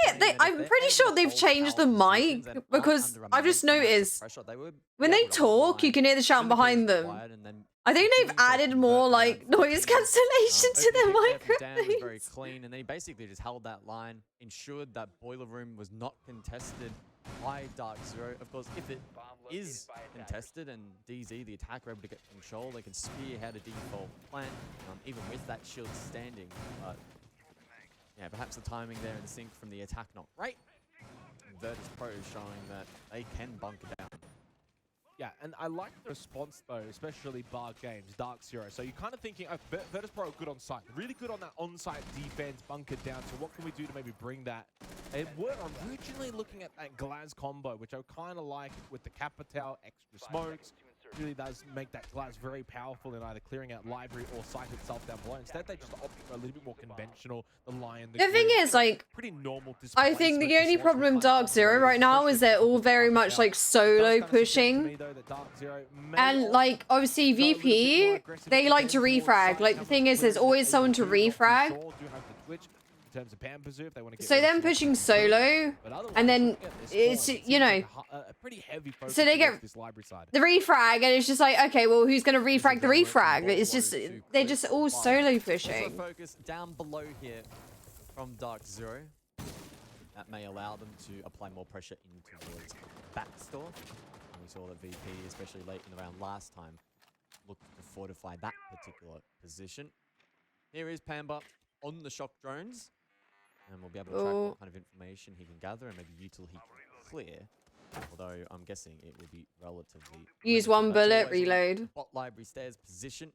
Have they? I'm pretty sure they've changed the mic because I've just noticed when they talk, you can hear the shout behind them. I think they've added more like noise cancellation to their microphones. Dan was very clean, and then he basically just held that line, ensured that boiler room was not contested by Dark Zero. Of course, if it is contested and DZ, the attacker, able to get control, they can spearhead a default plant, even with that shield standing. But yeah, perhaps the timing there and the sync from the attack not great. Virtus.pro showing that they can bunker down. Yeah, and I like the response though, especially bar games, Dark Zero. So you're kind of thinking, oh, Virtus.pro are good on site, really good on that on-site defense, bunkered down. So what can we do to maybe bring that? And we're originally looking at that Glaz combo, which I kind of like with the Capital, extra smokes. Really does make that Glaz very powerful in either clearing out library or site itself down below. Instead, they just opt for a little bit more conventional. The Lion, the thing is, like, pretty normal. I think the only problem with Dark Zero right now is they're all very much like solo pushing. And like, obviously VP, they like to refrag. Like, the thing is, there's always someone to refrag. In terms of Pampazoo, if they want to get So them pushing solo, and then it's, you know, pretty heavy focus so they get this library side. the refrag, and it's just like, okay, well, who's gonna refrag the refrag? It's just, they're just all solo pushing. Also focus down below here from Dark Zero. That may allow them to apply more pressure in towards backstore. And we saw that VP, especially late in the round last time, looked to fortify that particular position. Here is Pamba on the shock drones. And we'll be able to track what kind of information he can gather and maybe util he can clear. Although I'm guessing it will be relatively... Use one bullet, reload. Bot library stairs position.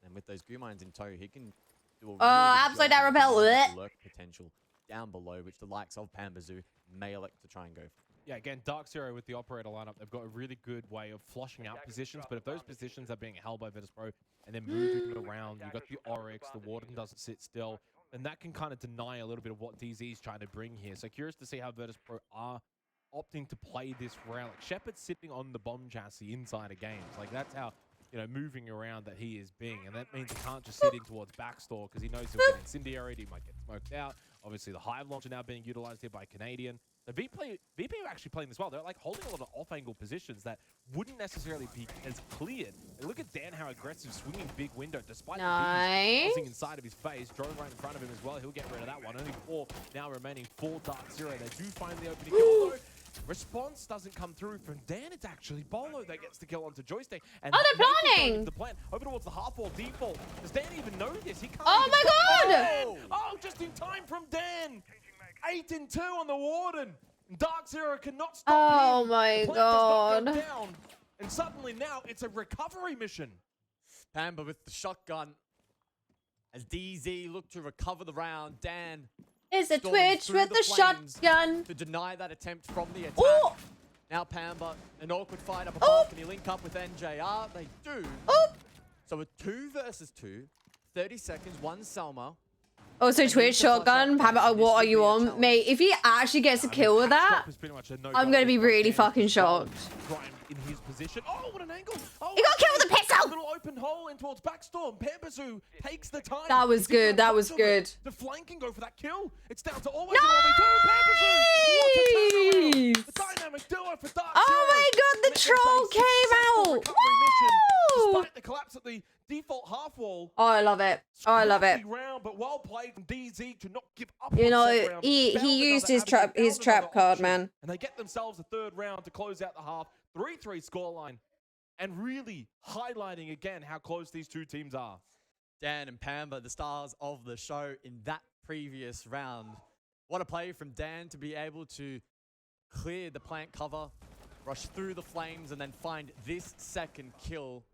And with those goo mines in tow, he can do a really upside down repel. lurk potential down below, which the likes of Pampazoo may elect to try and go for. Yeah, again, Dark Zero with the operator lineup, they've got a really good way of flushing out positions, but if those positions are being held by Virtus.pro and then moving around, you've got the Oryx, the Warden doesn't sit still, and that can kind of deny a little bit of what DZ is trying to bring here. So curious to see how Virtus.pro are opting to play this round. Like, Shepard's sitting on the bomb chassis inside of games. Like, that's how, you know, moving around that he is being, and that means he can't just sit in towards backstore because he knows he'll get incendiaried, he might get smoked out. Obviously, the Hive launcher now being utilized here by Canadian. So VP are actually playing this well. They're like holding a lot of off-angle positions that wouldn't necessarily be as cleared. And look at Dan, how aggressive, swinging big window, despite the buzzing inside of his face. Drone right in front of him as well. He'll get rid of that one. Only 4 now remaining for Dark Zero. They do find the opening kill, though. Response doesn't come through from Dan. It's actually Bolo that gets the kill onto Joystick. And they're planning! The plan over towards the half-wall default. Does Dan even know this? He can't. Oh my god! Oh, just in time from Dan. 8-2 on the Warden. Dark Zero cannot stop him. Oh my god. Down. And suddenly now it's a recovery mission. Pamba with the shotgun. As DZ look to recover the round, Dan is a Twitch with the shotgun to deny that attempt from the attack. Ooh. Now Pamba, an awkward fight up above. Can he link up with NJR? They do. So a 2 versus 2, 30 seconds, 1 Selma. Also, Twitch shotgun. What are you on, mate? If he actually gets a kill with that, I'm gonna be really fucking shocked. In his position. Oh, what an angle! Oh, He got killed with a pistol. A little open hole in towards Backstorm. Pampersu takes the time. That was good. That was good. The flank can go for that kill. It's down to always Pampersu. What a turnaround! The dynamic duo for Dark Zero. Oh my god, the troll came out. Woo! Despite the collapse at the default half wall. Oh, I love it. Oh, I love it. Round, but well played from DZ to not give up. You know, he used his trap card, man. And they get themselves a third round to close out the half. 3-3 scoreline. And really highlighting again how close these two teams are. Dan and Pamba, the stars of the show in that previous round. What a play from Dan to be able to clear the plant cover, rush through the flames, and then find this second kill.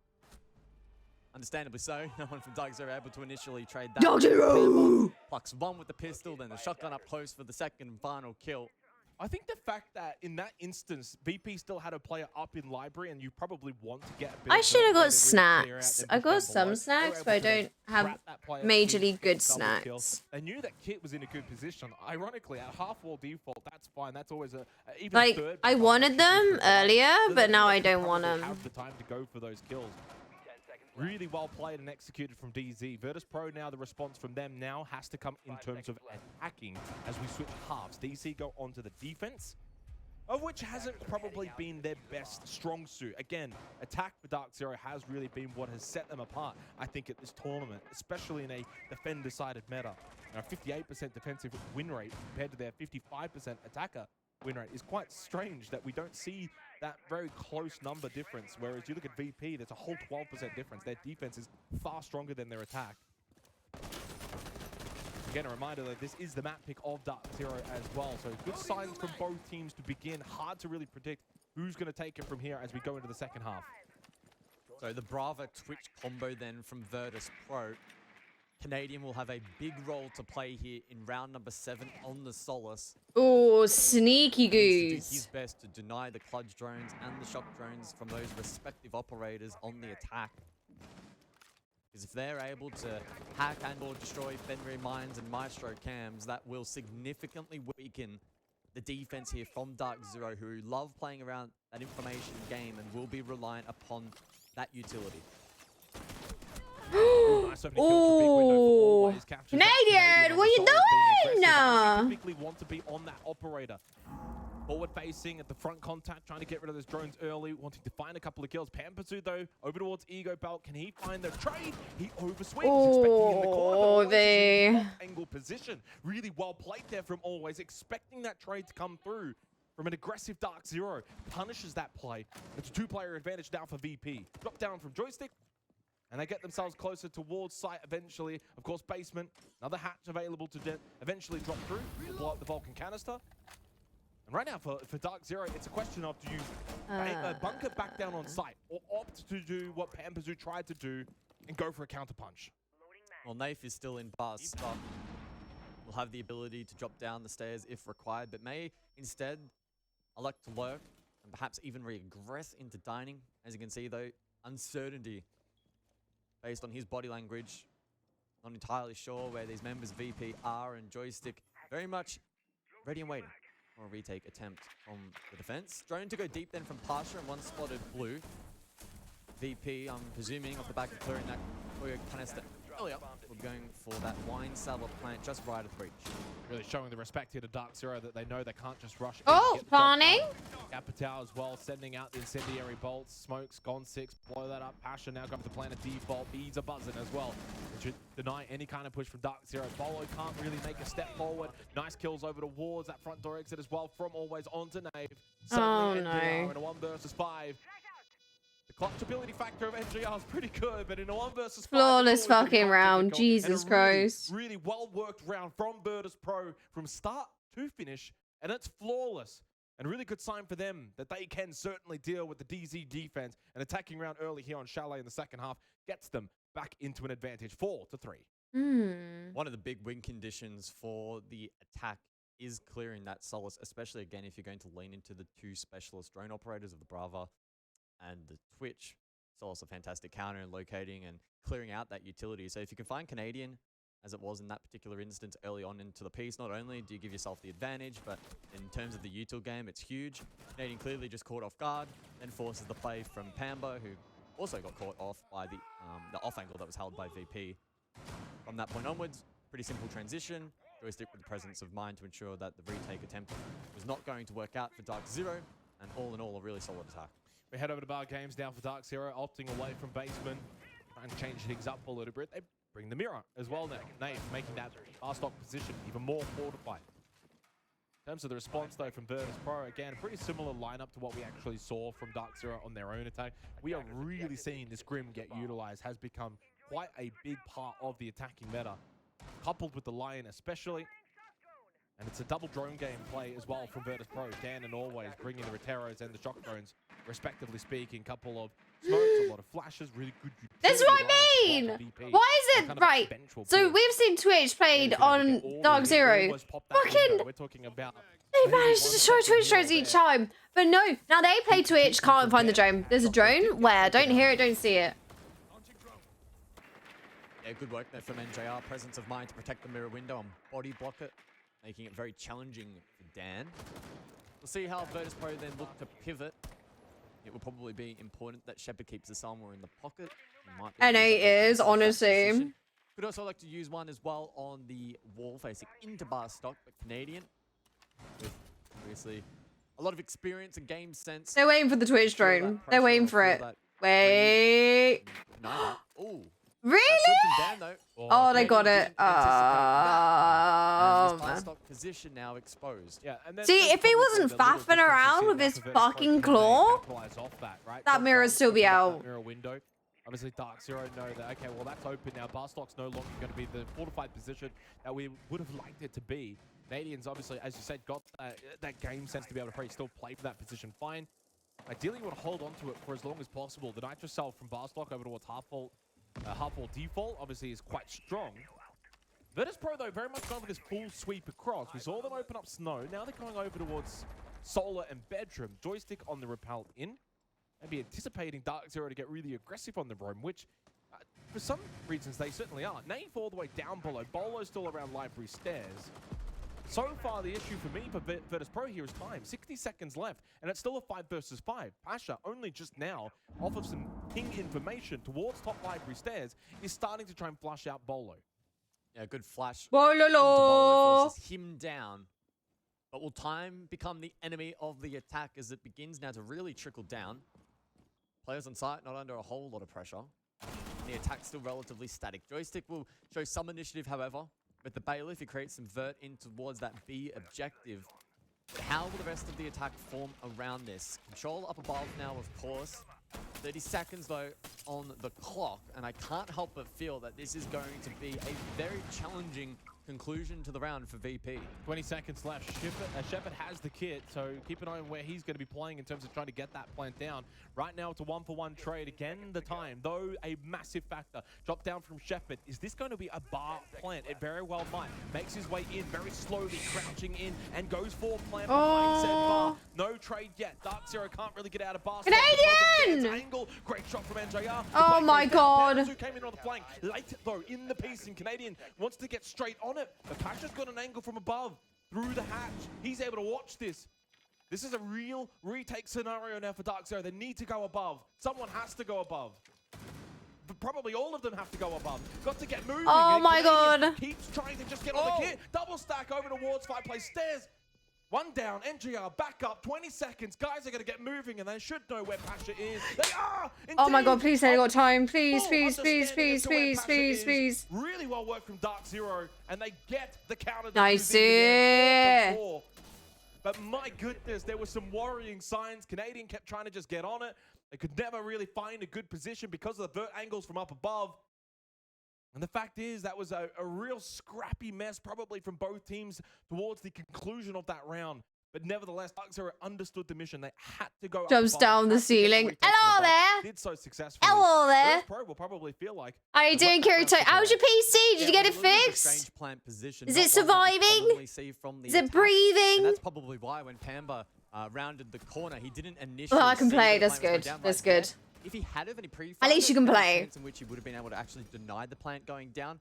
Understandably so, no one from Dark Zero able to initially trade that. Dark Zero! Plucks one with the pistol, then the shotgun up close for the second and final kill. I think the fact that in that instance, VP still had a player up in library and you probably want to get a bit I should have got snacks. I got some snacks, but I don't have majorly good snacks. They knew that Kit was in a good position. Ironically, at half-wall default, that's fine. That's always a even like, third. I wanted them earlier, but now I don't want them. Have the time to go for those kills. Really well played and executed from DZ. Virtus Pro now, the response from them now has to come in terms of attacking as we switch halves. DC go onto the defense, of which hasn't probably been their best strong suit. Again, attack for Dark Zero has really been what has set them apart, I think, at this tournament, especially in a defender-sided meta. Now, 58% defensive win rate compared to their 55% attacker win rate is quite strange that we don't see that very close number difference, whereas you look at VP, there's a whole 12% difference. Their defense is far stronger than their attack. Again, a reminder that this is the map pick of Dark Zero as well, so good signs from both teams to begin. Hard to really predict who's going to take it from here as we go into the second half. So the Brava Twitch combo then from Virtus Pro. Canadian will have a big role to play here in round number 7 on the Solace. Oh, sneaky goose. To do his best to deny the Kludge drones and the shock drones from those respective operators on the attack. Because if they're able to hack and or destroy Fenrir Mines and Maestro Cams, that will significantly weaken the defense here from Dark Zero, who love playing around that information game and will be reliant upon that utility. Oh, Canadian, what are you doing? Typically want to be on that operator. Forward facing at the front contact, trying to get rid of those drones early, wanting to find a couple of kills. Pampersu, though, over towards Ego Belt. Can he find the trade? He overswings, expecting in the corner. The angle position. Really well played there from Always, expecting that trade to come through from an aggressive Dark Zero. Punishes that play. It's a two-player advantage now for VP. Drop down from Joystick. And they get themselves closer towards site eventually. Of course, basement, another hatch available to eventually drop through. Blow up the Vulcan canister. And right now, for Dark Zero, it's a question of do you bunker back down on site or opt to do what Pampersu tried to do and go for a counterpunch? Well, Naif is still in bus, but will have the ability to drop down the stairs if required, but may instead elect to lurk and perhaps even regress into dining. As you can see, though, uncertainty based on his body language. Not entirely sure where these members VP are, and Joystick very much ready and waiting for a retake attempt from the defense. Drone to go deep then from Pasha, and one spotted blue. VP, I'm presuming, off the back of clearing that Koyo canister earlier, we're going for that wine cellar plant just right at the breach. Really showing the respect here to Dark Zero that they know they can't just rush. Oh, planning. Apatow as well, sending out the incendiary bolts. Smokes, gone 6, blow that up. Pasha now going for the plan of default. Bees are buzzing as well. It should deny any kind of push from Dark Zero. Bolo can't really make a step forward. Nice kills over towards that front door exit as well from Always onto Nave. Suddenly, NGR in a 1 versus 5. The clutchability factor of NGR is pretty good, but in a 1 versus 5, flawless fucking round, Jesus Christ. Really well-worked round from Virtus Pro from start to finish, and it's flawless. And a really good sign for them that they can certainly deal with the DZ defense, and attacking round early here on Chalet in the second half gets them back into an advantage, 4-3. One of the big win conditions for the attack is clearing that Solace, especially again if you're going to lean into the 2 specialist drone operators of the Brava and the Twitch. Solace a fantastic counter in locating and clearing out that utility. So if you can find Canadian as it was in that particular instance early on into the piece. Not only do you give yourself the advantage, but in terms of the util game, it's huge. Canadian clearly just caught off guard, then forces the play from Pamba, who also got caught off by the off angle that was held by VP. From that point onwards, pretty simple transition. Joystick with the presence of mind to ensure that the retake attempt was not going to work out for Dark Zero, and all in all, a really solid attack. We head over to Bar Games now for Dark Zero, opting away from Baseman, and change things up a little bit. They bring the mirror as well now. Nate making that R-stock position even more fortified. In terms of the response, though, from Virtus Pro, again, a pretty similar lineup to what we actually saw from Dark Zero on their own attack. We are really seeing this Grim get utilized, has become quite a big part of the attacking meta, coupled with the Lion especially. And it's a double drone game play as well from Virtus Pro. Dan and always bringing the Roteros and the shock drones, respectively speaking. Couple of smokes, a lot of flashes, really good. That's what I mean. Why is it right? So we've seen Twitch played on Dark Zero. Fucking, we're talking about they managed to destroy Twitch drones each time. But no, now they play Twitch, can't find the drone. There's a drone where don't hear it, don't see it. Yeah, good work there from NJR. Presence of mind to protect the mirror window and body block it, making it very challenging for Dan. We'll see how Virtus Pro then look to pivot. It will probably be important that Shepard keeps the somewhere in the pocket. And he is, honestly. Could also like to use one as well on the wall facing into bar stock, but Canadian with obviously a lot of experience and game sense. They're waiting for the Twitch drone. They're waiting for it. Wait. Ooh. Really? Dan, oh, they got it. Position now exposed. Yeah, and then see, if he wasn't faffing around with his fucking claw, that mirror'd still be out. Mirror window. Obviously, Dark Zero know that, okay, well, that's open now. Barstock's no longer going to be the fortified position that we would have liked it to be. Canadians, obviously, as you said, got that game sense to be able to still play for that position fine. Ideally, you want to hold on to it for as long as possible. The Nitro Cell from Barstock over towards Half-Wall default, obviously, is quite strong. Virtus Pro, though, very much going for this full sweep across. We saw them open up Snow. Now they're going over towards Solar and Bedroom. Joystick on the Repel in. Maybe anticipating Dark Zero to get really aggressive on the roam, which, for some reasons, they certainly are. Nave all the way down below. Bolo's still around Library Stairs. So far, the issue for me for Virtus Pro here is time. 60 seconds left, and it's still a 5 versus 5. Pasha, only just now, off of some ping information towards top Library Stairs, is starting to try and flush out Bolo. Yeah, good flash. Bolo forces him down. But will time become the enemy of the attack as it begins now to really trickle down? Players on site not under a whole lot of pressure. The attack's still relatively static. Joystick will show some initiative, however. With the Bailiff, he creates some vert in towards that B objective. But how will the rest of the attack form around this? Control up above now, of course. 30 seconds, though, on the clock. And I can't help but feel that this is going to be a very challenging conclusion to the round for VP. 20 seconds left. Shepard has the kit, so keep an eye on where he's going to be playing in terms of trying to get that plant down. Right now, it's a 1-for-1 trade. Again, the time, though, a massive factor. Drop down from Shepard. Is this going to be a bar plant? It very well might. Makes his way in very slowly, crouching in, and goes for plant behind said bar. No trade yet. Dark Zero can't really get out of bar. Canadian! Angle. Great shot from NJR. Oh my god. Who came in on the flank. Late, though, in the piece, and Canadian wants to get straight on it. But Pasha's got an angle from above, through the hatch. He's able to watch this. This is a real retake scenario now for Dark Zero. They need to go above. Someone has to go above. But probably all of them have to go above. Got to get moving. Oh my god. Keeps trying to just get on the kit. Double stack over towards Fireplace Stairs. One down, NGR back up, 20 seconds. Guys are going to get moving, and they should know where Pasha is. They are! Indeed. Oh my god, please say they got time. Please, please, please, please, please, please, please. Really well worked from Dark Zero, and they get the counter. Nice. But my goodness, there were some worrying signs. Canadian kept trying to just get on it. They could never really find a good position because of the vert angles from up above. And the fact is, that was a real scrappy mess, probably from both teams towards the conclusion of that round. But nevertheless, Dark Zero understood the mission. They had to go jumps down the ceiling. Hello there. Did so successfully. Hello there. Pro will probably feel like. How you doing, Kirito? How's your PC? Did you get it fixed? Is it surviving? Is it breathing? And that's probably why when Pamba rounded the corner, he didn't initially. Well, I can play. That's good. That's good. If he had any pre-fire, at least you can play. In which he would have been able to actually deny the plant going down.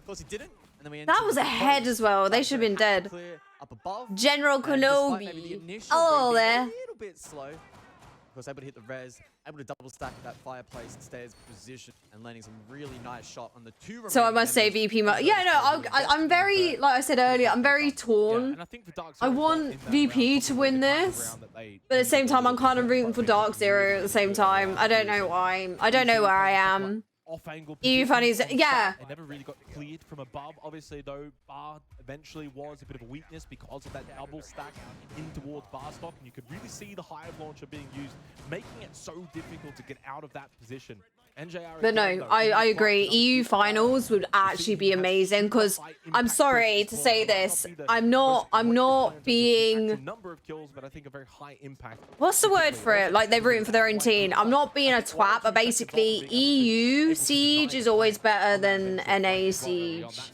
course, he didn't. And then we That was a head as well. They should have been dead. Clear up above. General And despite maybe the Kenobi. initial Oh, rate being there. a little bit slow. Of course, able to hit the res, able to double stack that fireplace stairs position, and landing some really nice shot on the two. So I must say members VP. of the Yeah, no, Virtus I'm very, like I said earlier, I'm very torn. And I think for Dark I Zero, want in that VP round, to probably win the kind of this, round that they but at the same needed time, a I'm little kind of bit rooting for Dark Zero at the same time. I don't know why. I don't know where I am. Off-angle EU funnies, positions on yeah. site. They never really got cleared from above. Obviously, though, Bar eventually was a bit of a weakness because of that double stack in towards Barstock, and you could really see the Hive launcher being used, making it so difficult to get out of that position. NJR But no, again, though, I in agree. another EU two finals would actually be amazing because I'm sorry to say this. I'm not being, number of kills, but I think a very high impact. what's the word for it? Like they're rooting for their own team. I'm not being a twat, but basically EU Siege is always better than NA Siege.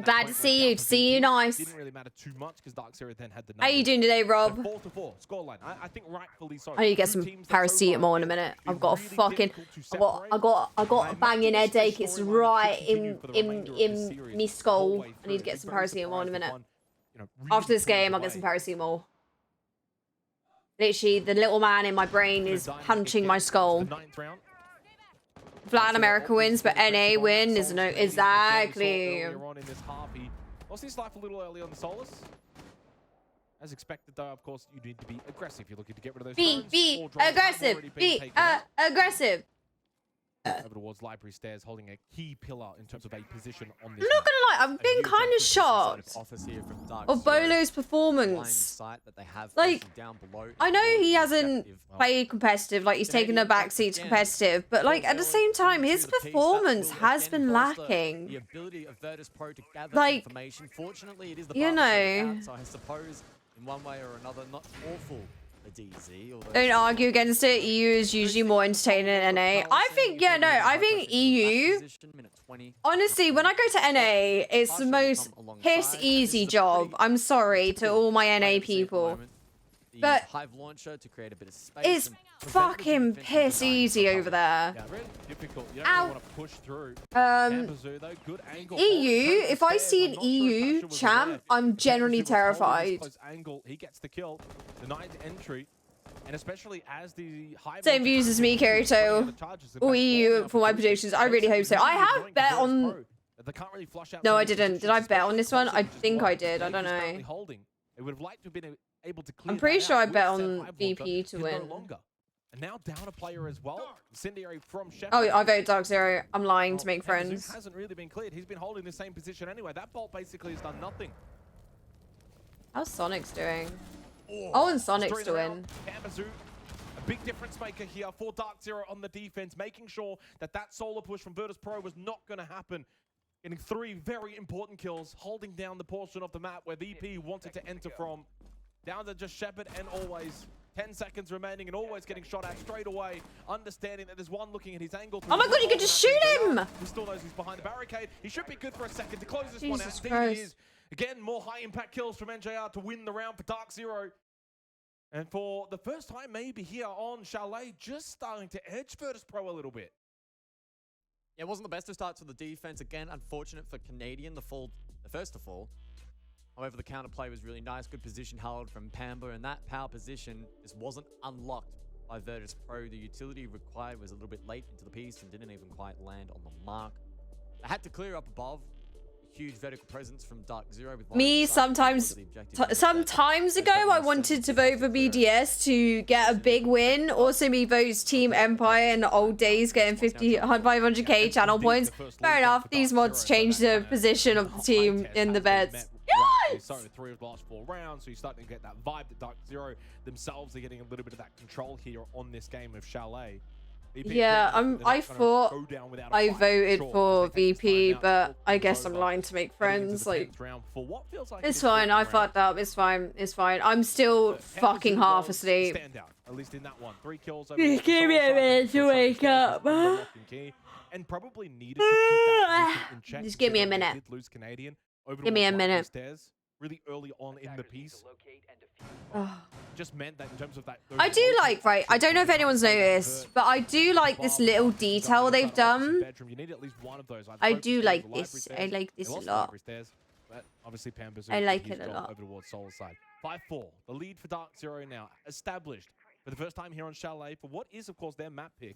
Glad to see you. See you nice. Didn't really matter too much because Dark Zero then had the How you doing today, Rob? 4-4 scoreline. I think rightfully so. I need to get some paracetamol in a minute. I've got a fucking, I got a banging headache. It's right in me skull. I need to get some paracetamol in a minute. After this game, I'll get some paracetamol. Literally, the little man in my brain is punching my skull. Flat America wins, but NA win is no exactly. Lost his life a little early on the Solus. As expected, though, of course, you need to be aggressive. You're looking to get rid of those. Be aggressive. Be aggressive. Over towards Library Stairs, holding a key pillar in terms of a position on this. I'm not gonna lie, I've been kind of shocked of Bolo's performance. Like, I know he hasn't played competitive, like he's taken a backseat to competitive, but like at the same time, his performance has been lacking. Like, you know, so I suppose in one way or another, not awful. DZ, don't argue against it. EU is usually more entertaining than NA. I think, yeah, no, I think EU, honestly, when I go to NA, it's the most piss easy job. I'm sorry to all my NA people, but it's fucking piss easy over there. Ow. EU, if I see an EU champ, I'm generally terrified. He gets the kill, denied entry, and especially as the same views as me, Kirito. Or EU for my predictions. I really hope so. I have bet on. No, I didn't. Did I bet on this one? I think I did. I don't know. I'm pretty sure I bet on VP to win. And now down a player as well. Incendiary from Shepard. Oh, I voted Dark Zero. I'm lying to make friends. Hasn't really been cleared. He's been holding the same position anyway. That bolt basically has done nothing. How's Sonic's doing? Oh, and Sonic's to win. Camazoo, a big difference maker here for Dark Zero on the defense, making sure that that solo push from Virtus Pro was not going to happen. Getting 3 very important kills, holding down the portion of the map where VP wanted to enter from. Down to just Shepard and always 10 seconds remaining and always getting shot at straight away, understanding that there's one looking at his angle. Oh my god, you could just shoot him! He still knows he's behind the barricade. He should be good for a second to close this one out. Jesus There he Christ. is. Again, more high impact kills from NJR to win the round for Dark Zero. And for the first time maybe here on Chalet, just starting to edge Virtus Pro a little bit. Yeah, it wasn't the best of starts for the defense. Again, unfortunate for Canadian, the first to fall. However, the counterplay was really nice. Good position held from Pamba, and that power position just wasn't unlocked by Virtus Pro. The utility required was a little bit late into the piece and didn't even quite land on the mark. They had to clear up above. Huge vertical presence from Dark Zero. With Me, sometimes ago, I wanted to vote for BDS to get a big win. Also, me votes Team Empire in the old days, getting 500k channel points. Fair enough, these mods changed the position of the team in the beds. Yes! So 3 of the last 4 rounds, so you're starting to get that vibe that Dark Zero themselves are getting a little bit of that control here on this game of Chalet. Yeah, I thought I voted for VP, but I guess I'm lying to make friends. Like, it's fine. I fucked up. It's fine. It's fine. I'm still fucking half asleep. At least in that one, 3 kills. Give me a minute to wake up. And probably needed to keep that in check. Just give me a minute. Lose Canadian. Give me a minute. really early on in the piece. Just meant that in terms of that. I do like, right, I don't know if anyone's noticed, but I do like this little detail they've done. You need at least one of those. I do like this. I like this a lot. But obviously, Pambazu, I like it a lot. Over towards Soul's side. 5-4. The lead for Dark Zero now established for the first time here on Chalet for what is, of course, their map pick.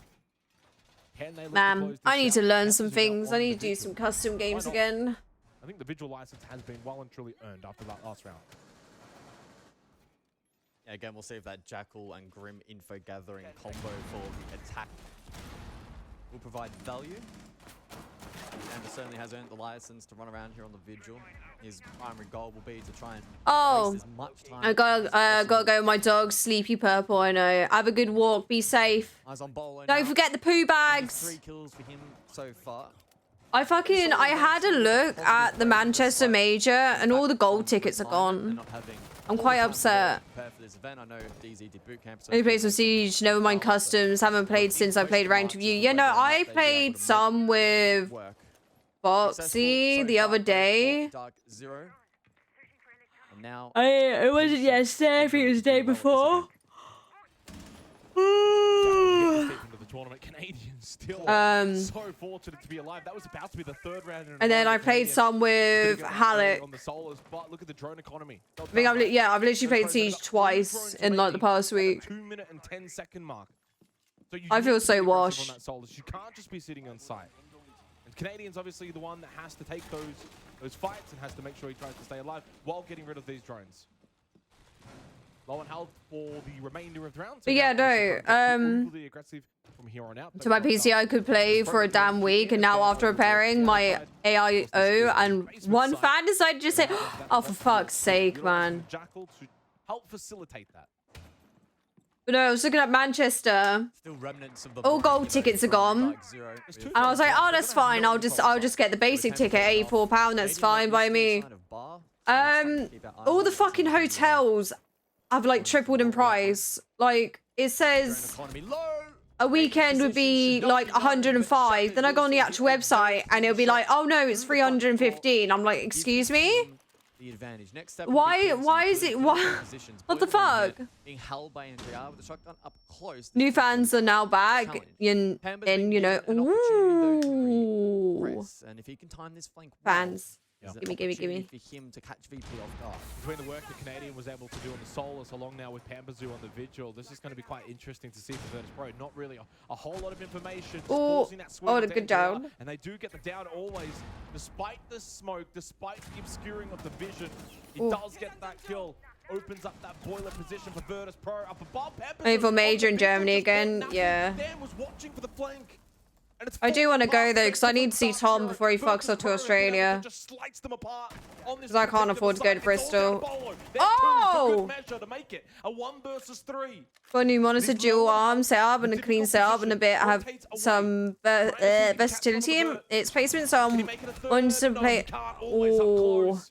Can they look to close Man, this I need out? to learn Pambazu some now things. on I the need to do Vigil. some custom games Why not? again. I think the Vigil license has been well and truly earned after that last round. Yeah, again, we'll see if that Jackal and Grim info gathering combo for the attack will provide value. And certainly has earned the license to run around here on the Vigil. His primary goal will be to try and waste as much time. I gotta go with my dog, Sleepy Purple. I know. Have a good walk. Be safe. Eyes on Bolo Don't now. forget the poo bags. 3 kills for him so far. I had a look at the Manchester Major and all the gold tickets are gone. I'm quite upset. Only played some Siege, never mind customs. Haven't played since I played ranked with you. Yeah, no, I played some with Boxy the other day. It wasn't yesterday, I think it was the day before. Tournament. Canadians still so fortunate to be alive. That was about to be the 3rd round. And then I played some with Halleck. On the Solas, but look at the drone economy. I think I've literally played Siege twice in like the past week. 2 minute and 10-second mark. So I feel so washed. On that Solas. You can't just be sitting on site. And Canadians obviously the one that has to take those fights and has to make sure he tries to stay alive while getting rid of these drones. Low on health for the remainder of the round. So but yeah, no. From here on out, to my PC, I could play for a damn week, and now after repairing my AIO, and one fan decided to just say, "Oh, for fuck's sake, man!" Jackal to help facilitate that. But no, I was looking at Manchester. Still remnants of the all gold tickets are gone, and I was like, "Oh, that's fine. I'll just get the basic ticket, £84. That's fine by me." All the fucking hotels have like tripled in price. Like it says a weekend would be like 105. Then I go on the actual website and it'll be like, oh no, it's 315. I'm like, excuse me? Why is it? What the fuck? New fans are now back in you know. Ooh. And if he can time this flank fans. Yeah. Gimme. For him to catch VP off guard. Between the work the Canadian was able to do on the Solas, along now with Pambazu on the Vigil, this is going to be quite interesting to see for Virtus Pro. Not really a whole lot of information. Good down. And they do get the down always, despite the smoke, despite the obscuring of the vision. He does get that kill. Opens up that boiler position for Virtus Pro up above. Only for Major in Germany again. Yeah. Dan was watching for the flank. I do want to go though, because I need to see Tom before he fucks off to Australia. Because I can't afford to go to Bristol. Oh! Got a new monitor, dual arm setup, and a clean setup, and a bit have some versatility in its placement. So I'm wanting to play. Oh.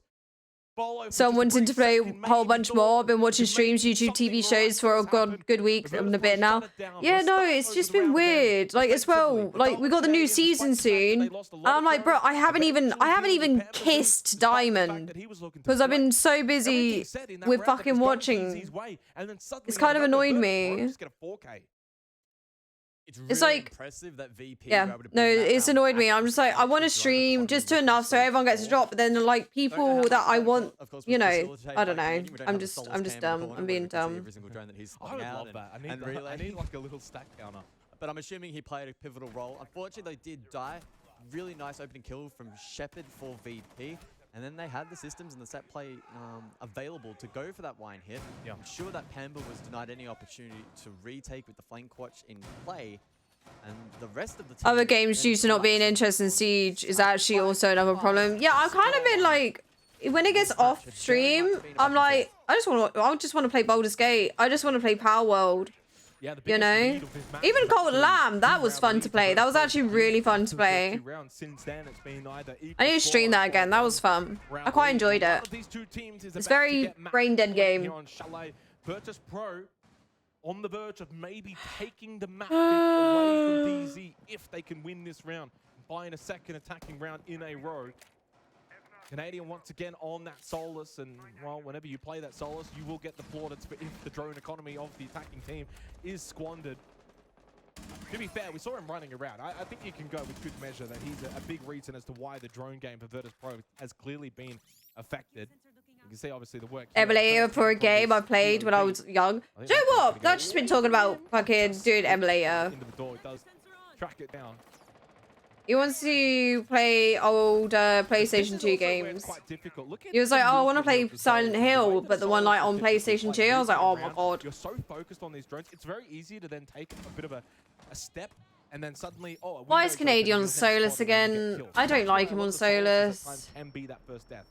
So I'm wanting to play a whole bunch more. I've been watching streams, YouTube, TV shows for a good week and a bit now. Yeah, no, it's just been weird. Like as well, like we got the new season soon. And I'm like, bro, I haven't even kissed Diamond because I've been so busy with fucking watching. It's kind of annoyed me. It's like impressive that VP it's annoyed me. I'm just like, I want to stream just to enough so everyone gets a drop, but then like people that I want, you know, I don't know. I'm just dumb. I'm being dumb. I would love that. I need like a little stack counter. But I'm assuming he played a pivotal role. Unfortunately, they did die. Really nice opening kill from Shepard for VP. And then they had the systems and the set play available to go for that wine hit. Yeah. I'm sure that Pamba was denied any opportunity to retake with the flank watch in play. And the rest of the team other games due to not being interested in Siege is actually also another problem. Yeah, I've kind of been like, when it gets off stream, I'm like, I just want to play Baldur's Gate. I just want to play Power World. Yeah, you know, even Cold Lamb, that was fun to play. That was actually really fun to play. I need to stream that again. That was fun. I quite enjoyed it. It's very brain dead game. Virtus Pro on the verge of maybe taking the map away from DZ if they can win this round, buying a second attacking round in a row. Canadian once again on that Solus, and well, whenever you play that Solus, you will get the plaudits for if the drone economy of the attacking team is squandered. To be fair, we saw him running around. I think you can go with good measure that he's a big reason as to why the drone game for Virtus Pro has clearly been affected. You can see obviously the work. Emulator for a game I played when I was young. Do you know what? Dutch has been talking about fucking doing emulator. Into the door, it does track it down. He wants to play old PlayStation 2 games. He was like, oh, I want to play Silent Hill, but the one like on PlayStation 2. I was like, oh my god. You're so focused on these drones, it's very easy to then take a bit of a step, and then suddenly, oh. Why is Canadian on Solus again? I don't like him on Solus. Can be that first death.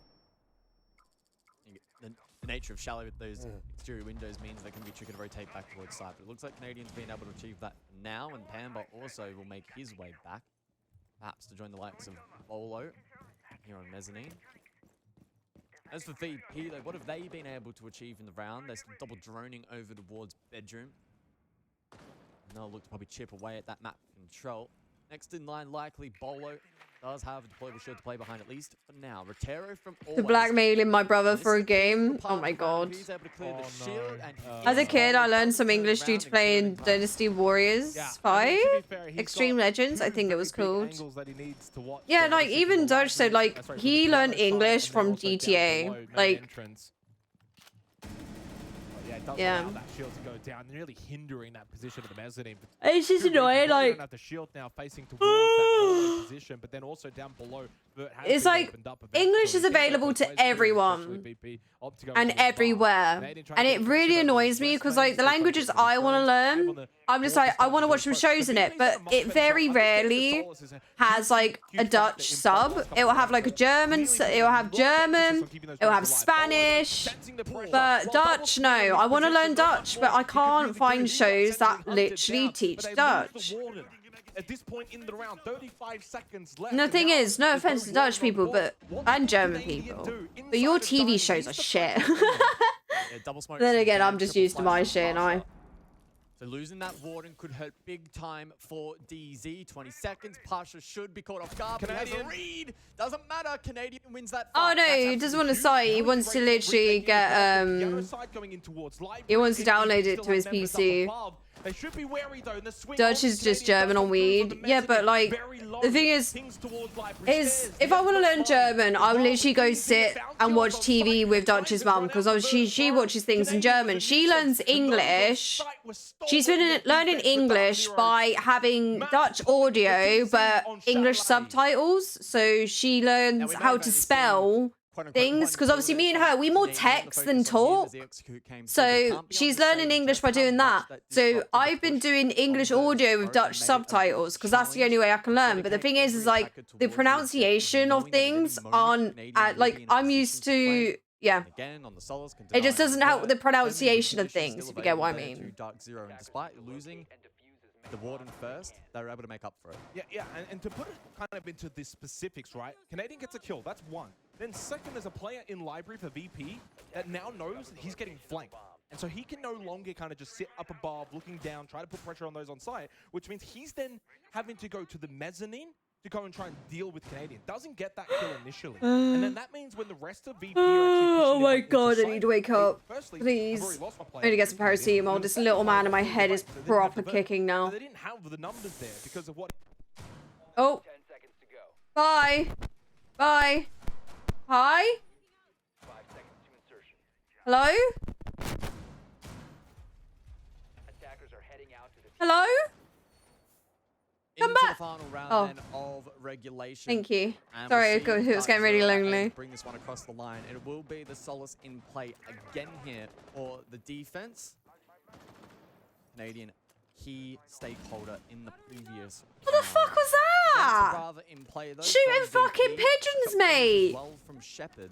The nature of Shallow with those exterior windows means they can be tricky to rotate back towards side. But it looks like Canadian's been able to achieve that now, and Pamba also will make his way back. Perhaps to join the likes of Bolo here on Mezzanine. As for VP, though, what have they been able to achieve in the round? They're still double droning over towards bedroom. And they'll look to probably chip away at that map control. Next in line, likely Bolo does have a deployable shield to play behind, at least for now. Rotero from The blackmailing my brother for a game. Oh my god. As a kid, I learned some English due to playing Dynasty Warriors 5. Extreme Legends, I think it was called. Yeah, like even Dutch said, like he learned English from GTA. Like, yeah. That shield to go down, really hindering that position of the Mezzanine. It's just annoying, like. The shield now facing towards that position, but then also down below. It's like English is available to everyone and everywhere, and it really annoys me because like the languages I want to learn, I'm just like I want to watch some shows in it, but it very rarely has like a Dutch sub. It will have like a German, it will have German, it will have Spanish, but Dutch no. I want to learn Dutch, but I can't find shows that literally teach Dutch. At this point in the round, 35 seconds left. And the thing is, no offense to Dutch people, but and German people, but your TV shows are shit. Then again, I'm just used to my shit, and I. So losing that Warden could hurt big time for DZ. 20 seconds. Pasha should be caught off guard. But he has a read. Doesn't matter. Canadian wins that fight. Oh no, he doesn't want to site. He wants to literally get he wants to download it to his PC. They should be wary though. Dutch is just German on weed. Yeah, but like the thing is if I want to learn German, I'll literally go sit and watch TV with Dutch's mum because obviously she watches things in German. She learns English. She's been learning English by having Dutch audio but English subtitles. So she learns how to spell things because obviously me and her, we more text than talk, so she's learning English by doing that. So I've been doing English audio with Dutch subtitles because that's the only way I can learn. But the thing is like the pronunciation of things aren't like I'm used to. Yeah, it just doesn't help with the pronunciation of things, if you get what I mean. Despite losing the Warden first, they were able to make up for it. Yeah, and to put it kind of into the specifics, right? Canadian gets a kill, that's one. Then second, there's a player in library for VP that now knows that he's getting flanked. And so he can no longer kind of just sit up above, looking down, try to put pressure on those on site, which means he's then having to go to the mezzanine to go and try and deal with Canadian. Doesn't get that kill initially. And then that means when the rest of VP oh my god, I need to wake up. Please. I need to get some paracetamol. This little man in my head is proper kicking now. They didn't have the numbers there because of what... Oh. Bye. Bye. Hi? Hello? Hello? Come back. The final round then of regulation. Thank you. Sorry, it was getting really lonely. Bring this one across the line. It will be the Solus in play again here for the defense. Canadian key stakeholder in the previous. What the fuck was that? Shooting fucking pigeons, mate. Well from Shepherd.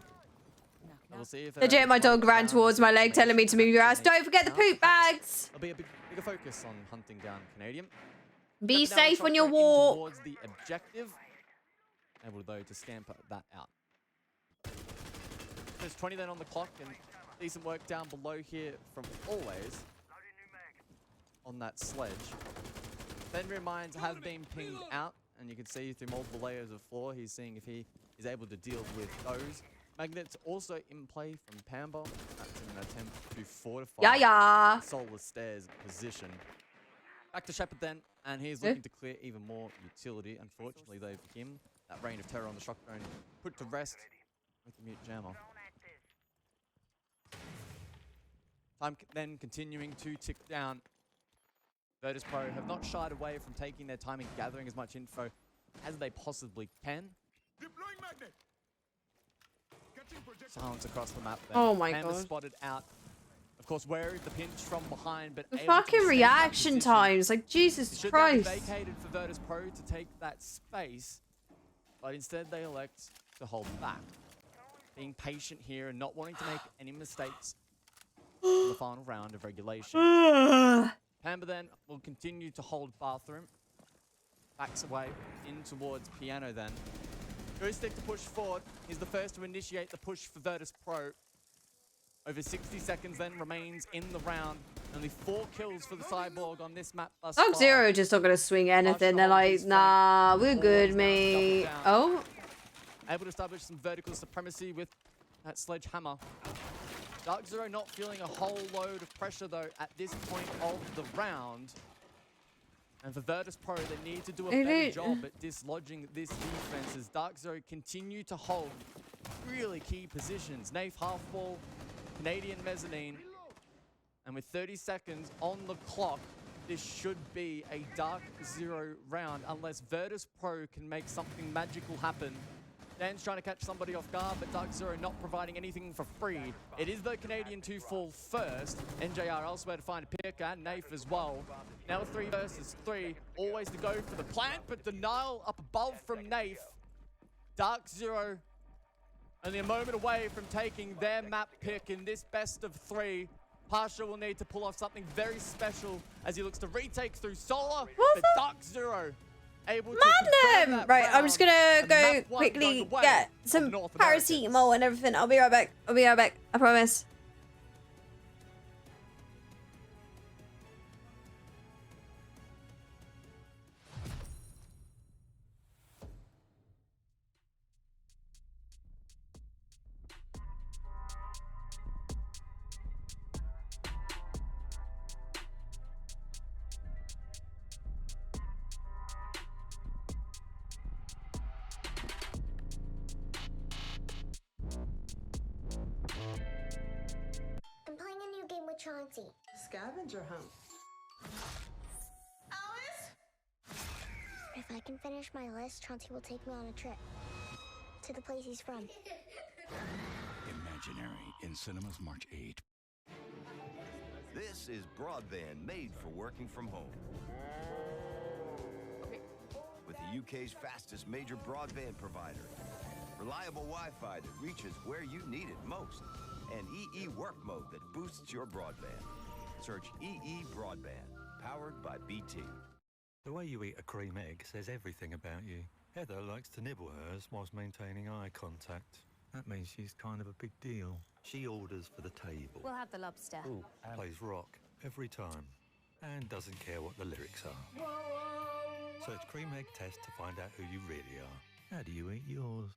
We'll see if legit, my dog ran towards my leg, telling me to move your ass. Don't forget the poop bags. There'll be a bigger focus on hunting down Canadian. Be safe on your walk. Towards the objective. Able though to stamp that out. There's 20 then on the clock and decent work down below here from Always on that sledge. Fenrir mines have been pinged out and you can see through multiple layers of floor he's seeing if he is able to deal with those. Magnets also in play from Pamba. That's in an attempt to fortify the Solar Stairs position. Back to Shepard then, and he's looking to clear even more utility. Unfortunately, though, for him, that Reign of Terror on the shotgun put to rest with the mute jammer. Time then continuing to tick down. Virtus.pro have not shied away from taking their time and gathering as much info as they possibly can. Silence across the map then. Oh my Panda god. spotted out. Of course, wary of the pinch from behind, but The able to fucking escape that reaction position. times, like Jesus Should Christ. now be vacated for Virtus.pro to take that space, but instead they elect to hold back. Being patient here and not wanting to make any mistakes in the final round of regulation. Pamba then will continue to hold bathroom. Backs away in towards Piano then. Goes stick to push forward. He's the first to initiate the push for Virtus.pro. Over 60 seconds then remains in the round. Only 4 kills for the Cyborg on this map thus far. Zero just not gonna swing anything. They're like, nah, we're good, mate. Oh. Able to establish some vertical supremacy with that sledgehammer. Dark Zero not feeling a whole load of pressure though at this point of the round. And for Virtus.pro, they need to do a better job at dislodging this defense as Dark Zero continue to hold really key positions. Nafe half-ball, Canadian mezzanine. And with 30 seconds on the clock, this should be a Dark Zero round unless Virtus.pro can make something magical happen. Dan's trying to catch somebody off guard, but Dark Zero not providing anything for free. It is the Canadian to fall first. NJR elsewhere to find a pick, and Nafe as well. Now 3 versus 3. Always to go for the plant, but denial up above from Nafe. Dark Zero only a moment away from taking their map pick in this best of 3. Pasha will need to pull off something very special as he looks to retake through Solar, but Dark Zero able to confirm that Right, I'm just gonna round, go and map 1 quickly going away get of some North Americans. paracetamol and everything. I'll be right back. I'll be right back. I promise. I'm playing a new game with Chauncey. Scavenger hunt. If I can finish my list, Chauncey will take me on a trip to the place he's from. Imaginary in cinemas March 8. This is broadband made for working from home. With the UK's fastest major broadband provider. Reliable Wi-Fi that reaches where you need it most. And EE Work Mode that boosts your broadband. Search EE Broadband, powered by BT. The way you eat a cream egg says everything about you. Heather likes to nibble hers whilst maintaining eye contact. That means she's kind of a big deal. She orders for the table. We'll have the lobster. Ooh, plays rock every time. And doesn't care what the lyrics are. Search Cream Egg Test to find out who you really are. How do you eat yours?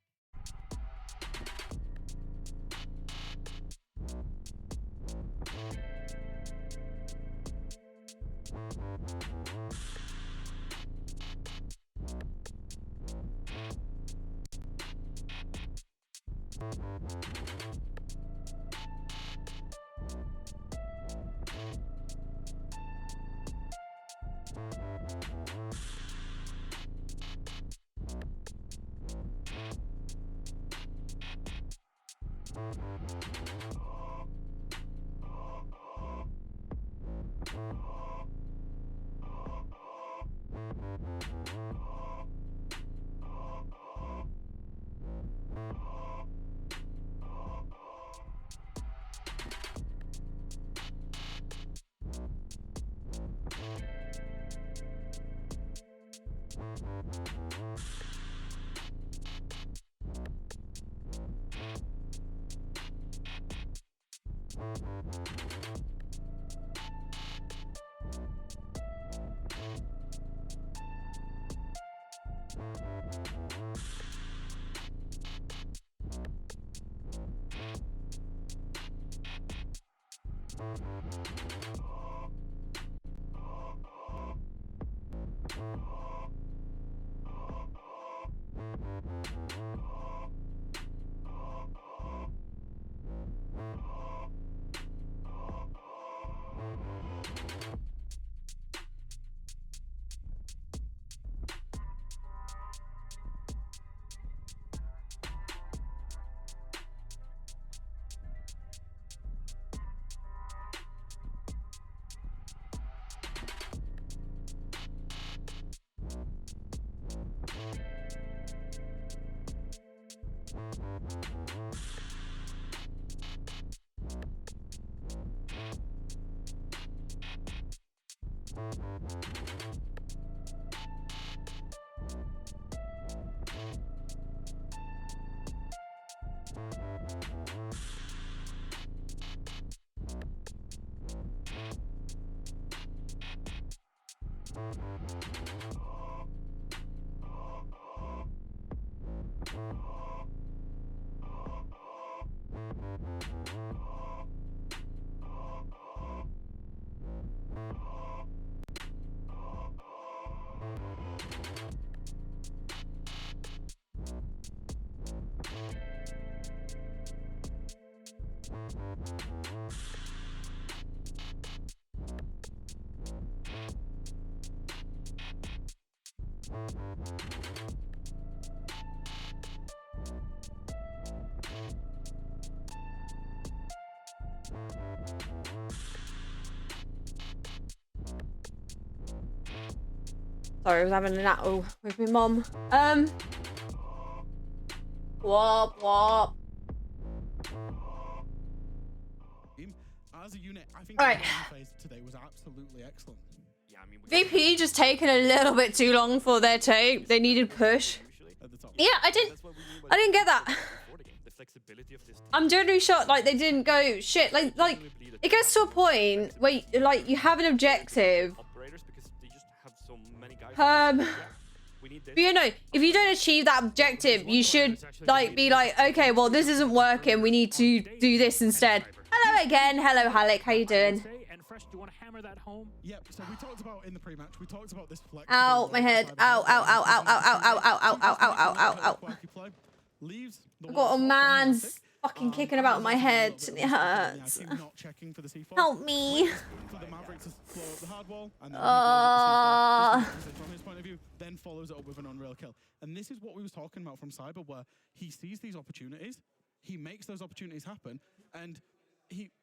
Sorry, I was having a nattle with my mom. Wop. As a unit, I think Right. the phase today was absolutely excellent. Yeah, I mean, VP just taking a little bit too long for their tape. They needed push. Yeah, I didn't get that. I'm generally shocked like they didn't go shit. Like it gets to a point where like you have an objective. But you know, if you don't achieve that objective, you should like be like, okay, well this isn't working. We need to do this instead. Hello again. Hello, Halleck. How you doing? Yep, so we talked about in the pre-match, we talked about this flex. Ow, my head. Ow, ow, ow, ow, ow, ow, ow, ow, ow, ow, ow, ow, ow. I've got a man's fucking kicking about my head and it hurts. Help me. From his point of view, then follows it up with an unreal kill. And this is what we was talking about from Cyber, where he sees these opportunities, he makes those opportunities happen, and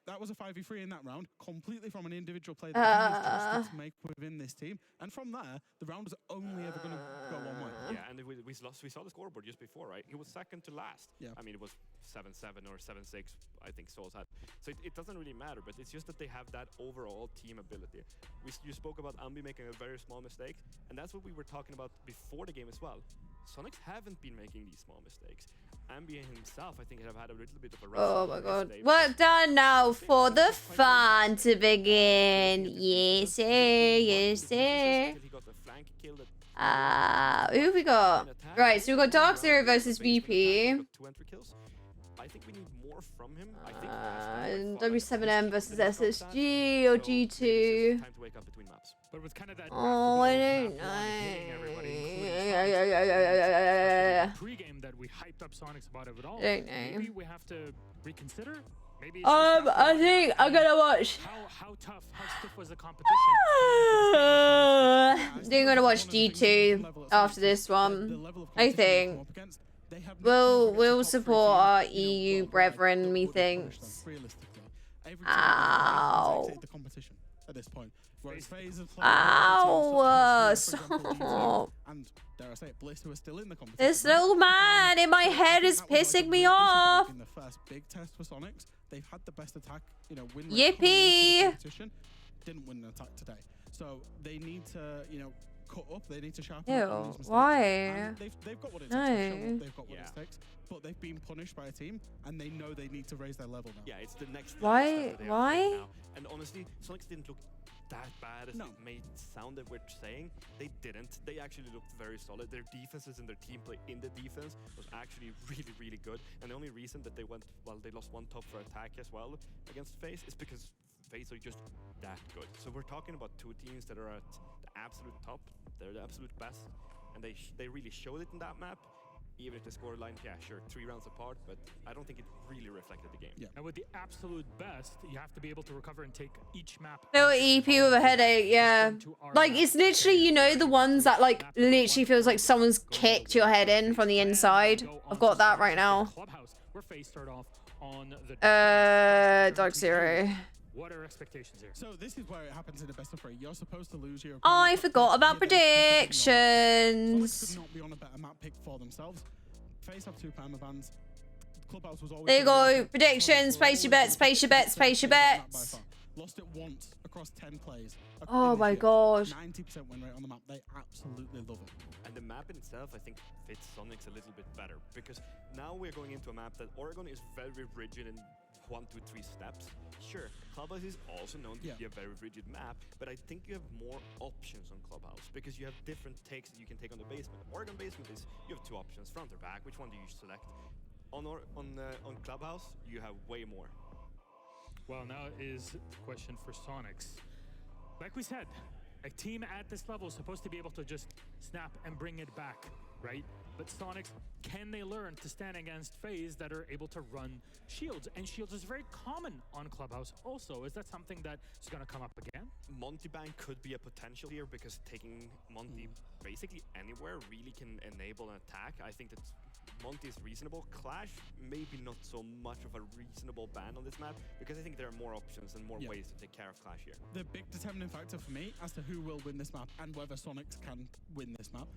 that was a 5v3 in that round, completely from an individual play that he was trusted to make within this team. And from there, the round was only ever going to go one way. Yeah, and we saw the scoreboard just before, right? He was second to last. Yeah. I mean, it was 7-7 or 7-6, I think Souls had. So it doesn't really matter, but it's just that they have that overall team ability. You spoke about Ambi making a very small mistake, and that's what we were talking about before the game as well. Sonics haven't been making these small mistakes. Ambi himself, I think, have had a little bit of a rough Oh my god. day. Work done now for the fun to begin. Yes, sir. Yes, sir. Who have we got? Right, so we've got Dark Zero versus VP. I think we need more from him. I think W7M versus SSG or G2. time to wake up between maps. But with kind of that Oh, I don't know. Pre-game that we hyped up Sonics about it all. Don't know. Maybe we have to reconsider. Maybe I think I'm gonna watch. How tough, how stiff was the competition? I think I'm gonna watch G2 after this one. I think we'll support our EU brethren, methinks. Ow. The competition at this point. Ow! Stop. And dare I say it, Bliss, who are still in the competition. This little man in my head is pissing me off. In the first big test for Sonics, they've had the best attack, win rate Yippee! competition. Didn't win an attack today. So they need to, cut up, they need to sharpen up on these mistakes. Why? And they've got what it takes. They've got what it takes. But they've been punished by a team, and they know they need to raise their level now. Yeah, it's the next Why? level step that they Why? have to take now. And honestly, Sonics didn't look that bad as it made sound that we're saying. They didn't. They actually looked very solid. Their defenses and their team play in the defense was actually really, really good. And the only reason that they lost one top for attack as well against FaZe is because FaZe are just that good. So we're talking about two teams that are at the absolute top. They're the absolute best, and they really showed it in that map. Even if the scoreline, yeah, sure, 3 rounds apart, but I don't think it really reflected the game. Yeah. And with the absolute best, you have to be able to recover and take each map. No EP with a headache, yeah. Like, it's literally, you know, the ones that, like, literally feels like someone's kicked your head in from the inside. I've got that right now. Clubhouse, where FaZe start off on the Dark Zero. What are expectations here? So this is where it happens in the best of 3. You're supposed to lose your I forgot about predictions. Could not be on a better map pick for themselves. FaZe have 2 permabans. Clubhouse was always There you go. Predictions. Place your bets. Place your bets. Place your bets. Lost it once across 10 plays. Oh my god. 90% win rate on the map. They absolutely love it. And the map in itself, I think, fits Sonic's a little bit better, because now we're going into a map that Oregon is very rigid in 1, 2, 3 steps. Sure, Clubhouse is also known to be a very rigid map, but I think you have more options on Clubhouse because you have different takes that you can take on the basement. Oregon basement is you have 2 options, front or back. Which one do you select? On Clubhouse, you have way more. Well, now is the question for Sonics. Like we said, a team at this level is supposed to be able to just snap and bring it back, right? But Sonics, can they learn to stand against FaZe that are able to run shields? And shields is very common on Clubhouse also. Is that something that is going to come up again? Monty Bank could be a potential here, because taking Monty basically anywhere really can enable an attack. I think that Monty is reasonable. Clash, maybe not so much of a reasonable ban on this map, because I think there are more options and more ways to take care of Clash here. The big determining factor for me as to who will win this map and whether Sonics can win this map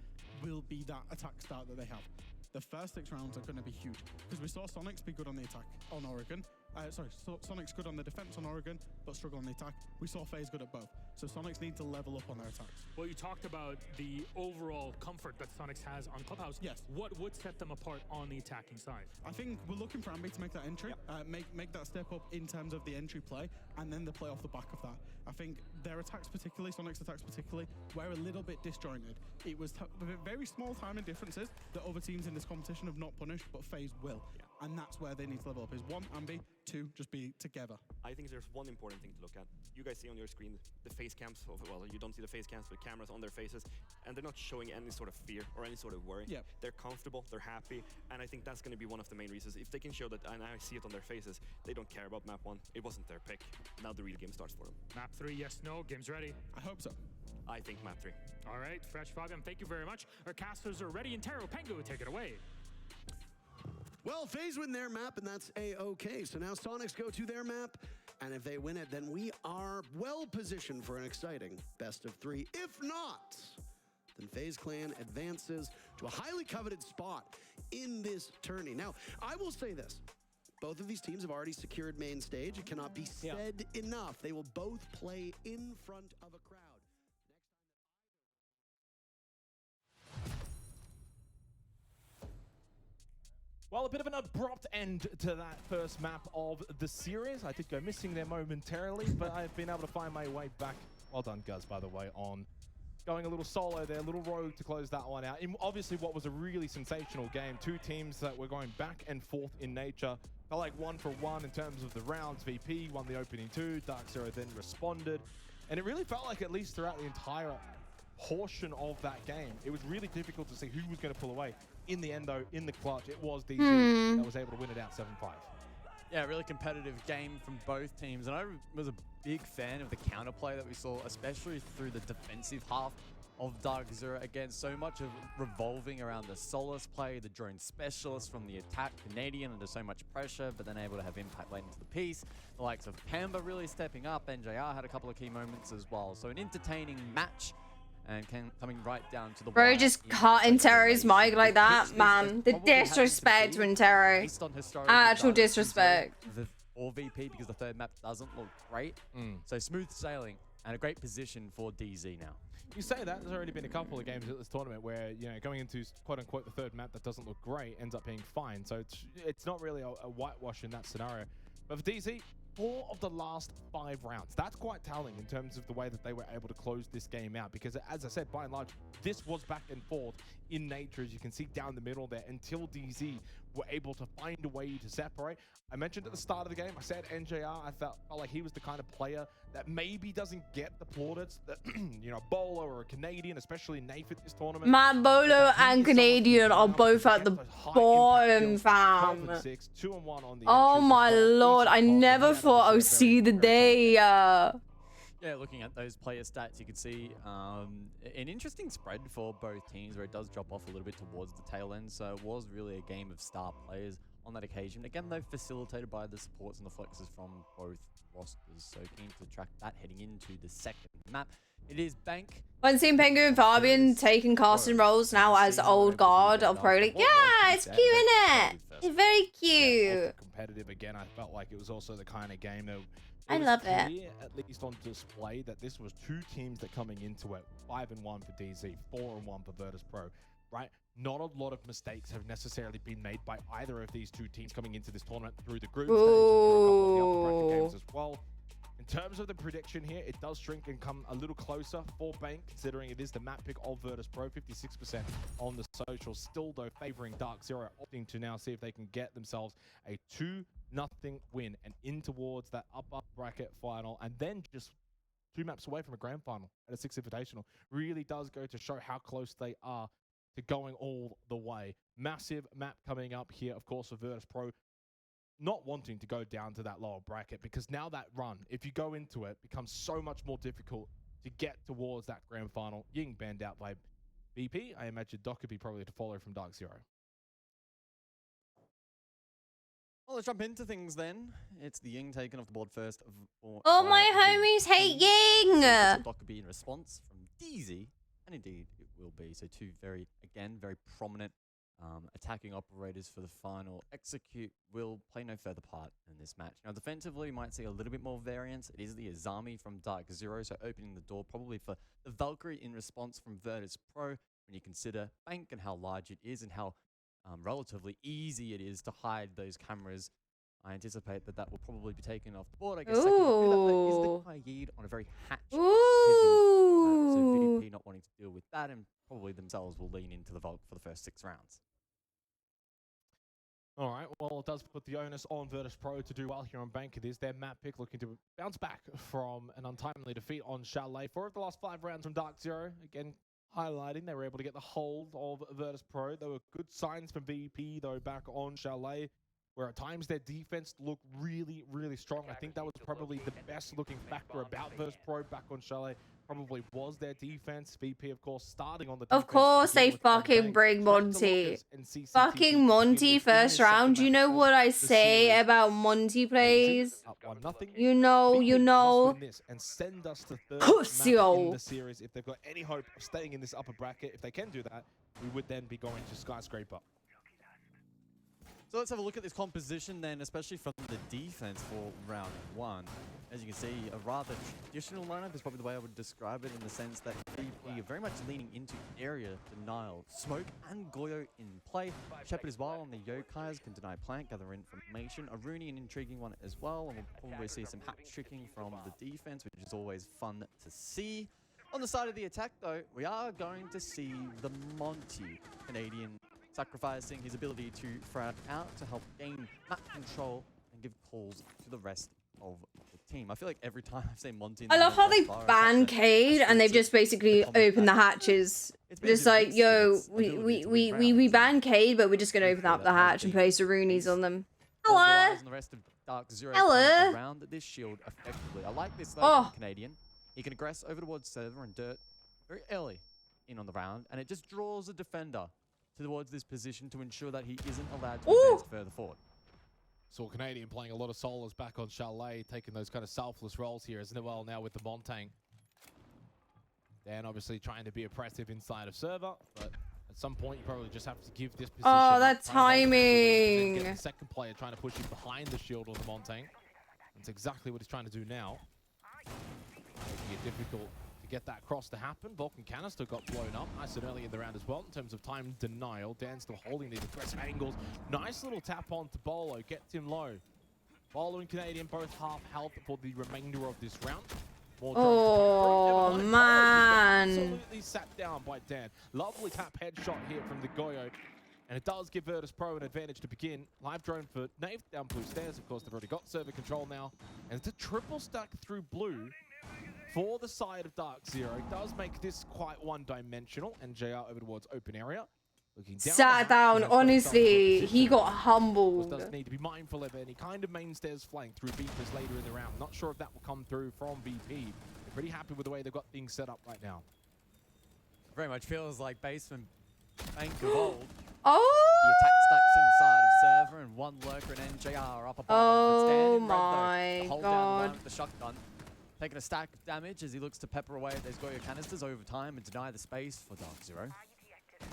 will be that attack start that they have. The first 6 rounds are going to be huge, because we saw Sonics be good on the attack on Oregon. Sonics good on the defense on Oregon, but struggle on the attack. We saw FaZe good at both. So Sonics need to level up on their attacks. Well, you talked about the overall comfort that Sonics has on Clubhouse. Yes. What would set them apart on the attacking side? I think we're looking for Ambi to make that entry, make that step up in terms of the entry play, and then the play off the back of that. I think their attacks particularly, Sonic's attacks particularly, were a little bit disjointed. It was very small timing differences that other teams in this competition have not punished, but FaZe will. And that's where they need to level up, is 1, Ambi, 2, just be together. I think there's one important thing to look at. You guys see on your screen the face cams of, well, you don't see the face cams, but cameras on their faces, and they're not showing any sort of fear or any sort of worry. Yep. They're comfortable, they're happy, and I think that's going to be one of the main reasons. If they can show that, and I see it on their faces, they don't care about map 1. It wasn't their pick. Now the real game starts for them. Map 3, yes, no, game's ready. I hope so. I think map 3. All right, Fresh Fabian, thank you very much. Our casters are ready, and Taro Pengu, take it away. Well, FaZe win their map, and that's A-OK. So now Sonics go to their map, and if they win it, then we are well positioned for an exciting best of 3. If not, then FaZe Clan advances to a highly coveted spot in this tourney. Now, I will say this. Both of these teams have already secured main stage. It cannot be said enough. They will both play in front of a crowd. Well, a bit of an abrupt end to that first map of the series. I did go missing there momentarily, but I've been able to find my way back. Well done, Guz, by the way, on going a little solo there, a little rogue to close that one out. In obviously what was a really sensational game. 2 teams that were going back and forth in nature. Felt like 1 for 1 in terms of the rounds. VP won the opening 2. Dark Zero then responded. And it really felt like, at least throughout the entire portion of that game, it was really difficult to see who was going to pull away. In the end, though, in the clutch, it was DZ that was able to win it out 7-5. Yeah, really competitive game from both teams. And I was a big fan of the counterplay that we saw, especially through the defensive half of Dark Zero. Again, so much of revolving around the Solace play, the drone specialist from the attack, Canadian under so much pressure, but then able to have impact late into the piece. The likes of Pamba really stepping up. NJR had a couple of key moments as well. So an entertaining match. And coming right down to the bro, just cutting Tero's mic like that, man. The disrespect when Tero. Actual disrespect. Or VP, because the third map doesn't look great. So smooth sailing and a great position for DZ now. You say that, there's already been a couple of games at this tournament where, you know, going into quote-unquote the third map that doesn't look great ends up being fine. So it's not really a whitewash in that scenario. But for DZ, 4 of the last 5 rounds. That's quite telling in terms of the way that they were able to close this game out, because as I said, by and large, this was back and forth in nature, as you can see down the middle there, until DZ were able to find a way to separate. I mentioned at the start of the game, I said NJR, I felt like he was the kind of player that maybe doesn't get the plaudits that, you know, Bolo or a Canadian, especially Nafe at this tournament. Man, Bolo and Canadian are both at the bottom, fam. 6, 2-1 on the Oh my lord, I never thought I would see the day. Yeah, looking at those player stats, you can see an interesting spread for both teams where it does drop off a little bit towards the tail end. So it was really a game of star players on that occasion. Again, though, facilitated by the supports and the flexes from both rosters. So keen to track that heading into the second map. It is Bank. When seeing Pengu and Fabian taking casting roles now as old guard of Pro League. Yeah, it's cute, isn't it? It's very cute. Competitive again. I felt like it was also the kind of game that I love it. Clear, at least on display, that this was two teams that coming into it, 5-1 for DZ, 4-1 for Virtus Pro, right? Not a lot of mistakes have necessarily been made by either of these two teams coming into this tournament through the group stage and through a couple of the upper bracket games as well. In terms of the prediction here, it does shrink and come a little closer for Bank, considering it is the map pick of Virtus Pro, 56% on the social. Still, though, favoring Dark Zero, opting to now see if they can get themselves a 2-0 win and in towards that upper bracket final, and then just 2 maps away from a grand final at a 6 Invitational. Really does go to show how close they are to going all the way. Massive map coming up here, of course, for Virtus Pro. Not wanting to go down to that lower bracket, because now that run, if you go into it, becomes so much more difficult to get towards that grand final. Ying banned out by BP. I imagine Doc could be probably to follow from Dark Zero. Well, let's jump into things then. It's the Ying taken off the board first. Oh, my homies hate Ying! Doc could be in response from DZ, and indeed it will be. So two very prominent attacking operators for the final. Execute will play no further part in this match. Now, defensively, you might see a little bit more variance. It is the Azami from Dark Zero, so opening the door probably for the Valkyrie in response from Virtus Pro. When you consider Bank and how large it is and how relatively easy it is to hide those cameras, I anticipate that will probably be taken off the board. I guess second is the Qaid on a very hatch heavy. So VDP not wanting to deal with that, and probably themselves will lean into the Valk for the first 6 rounds. All right, well, it does put the onus on Virtus Pro to do well here on Bank. It is their map pick, looking to bounce back from an untimely defeat on Chalet. 4 of the last 5 rounds from Dark Zero. Again, highlighting they were able to get the hold of Virtus Pro. There were good signs from VP, though, back on Chalet, where at times their defense looked really, really strong. I think that was probably the best looking factor about Virtus Pro back on Chalet. Probably was their defense. VP, of course, starting on the defense. Of course they fucking bring Monty. Fucking Monty first round. You know what I say about Monty plays? You know. And send us to third Pussyo. in the series. If they've got any hope of staying in this upper bracket, if they can do that, we would then be going to Skyscraper. So let's have a look at this composition then, especially from the defense for round 1. As you can see, a rather traditional lineup is probably the way I would describe it, in the sense that VP are very much leaning into area denial. Smoke and Goyo in play. Shepard as well on the Yokais can deny plant, gather information. Aruni, an intriguing one as well, and we'll probably see some hat tricking from the defense, which is always fun to see. On the side of the attack, though, we are going to see the Monty Canadian sacrificing his ability to frag out to help gain map control and give calls to the rest of the team. I feel like every time I've seen Monty... I love how they ban Cade and they've just basically opened the hatches. Just like, yo, we ban Cade, but we're just going to open up the hatch and place the Roonies on them. Hello! Hello! Around this shield effectively. I like this though from Canadian. He can aggress over towards Server and Dirt very early in on the round, and it just draws a defender towards this position to ensure that he isn't allowed to advance further forward. Saw Canadian playing a lot of solos back on Chalet, taking those kind of selfless roles here as Noel now with the Montang. Dan obviously trying to be oppressive inside of Server, but at some point you probably just have to give this position. Oh, that timing! Get the second player trying to push you behind the shield on the Montang. That's exactly what he's trying to do now. Making it difficult to get that cross to happen. Vulcan Canister got blown up nice and early in the round as well in terms of time denial. Dan still holding these aggressive angles. Nice little tap on to Bolo, gets him low. Bolo and Canadian both half health for the remainder of this round. Oh, man. Absolutely sat down by Dan. Lovely tap headshot here from the Goyo. And it does give Virtus Pro an advantage to begin. Live drone for Nave down blue stairs. Of course, they've already got server control now. And it's a triple stack through blue for the side of Dark Zero. It does make this quite one-dimensional. And JR over towards open area. Looking down Sat down, honestly, he got humbled. Does need to be mindful of any kind of main stairs flank through Beepers later in the round. Not sure if that will come through from VP. They're pretty happy with the way they've got things set up right now. Very much feels like basement bank of old. Oh! The attack stacks inside of server and one lurker and NJR up above. Oh It's my hold god. down with the shotgun. Taking a stack of damage as he looks to pepper away at those Goyo canisters over time and deny the space for Dark Zero,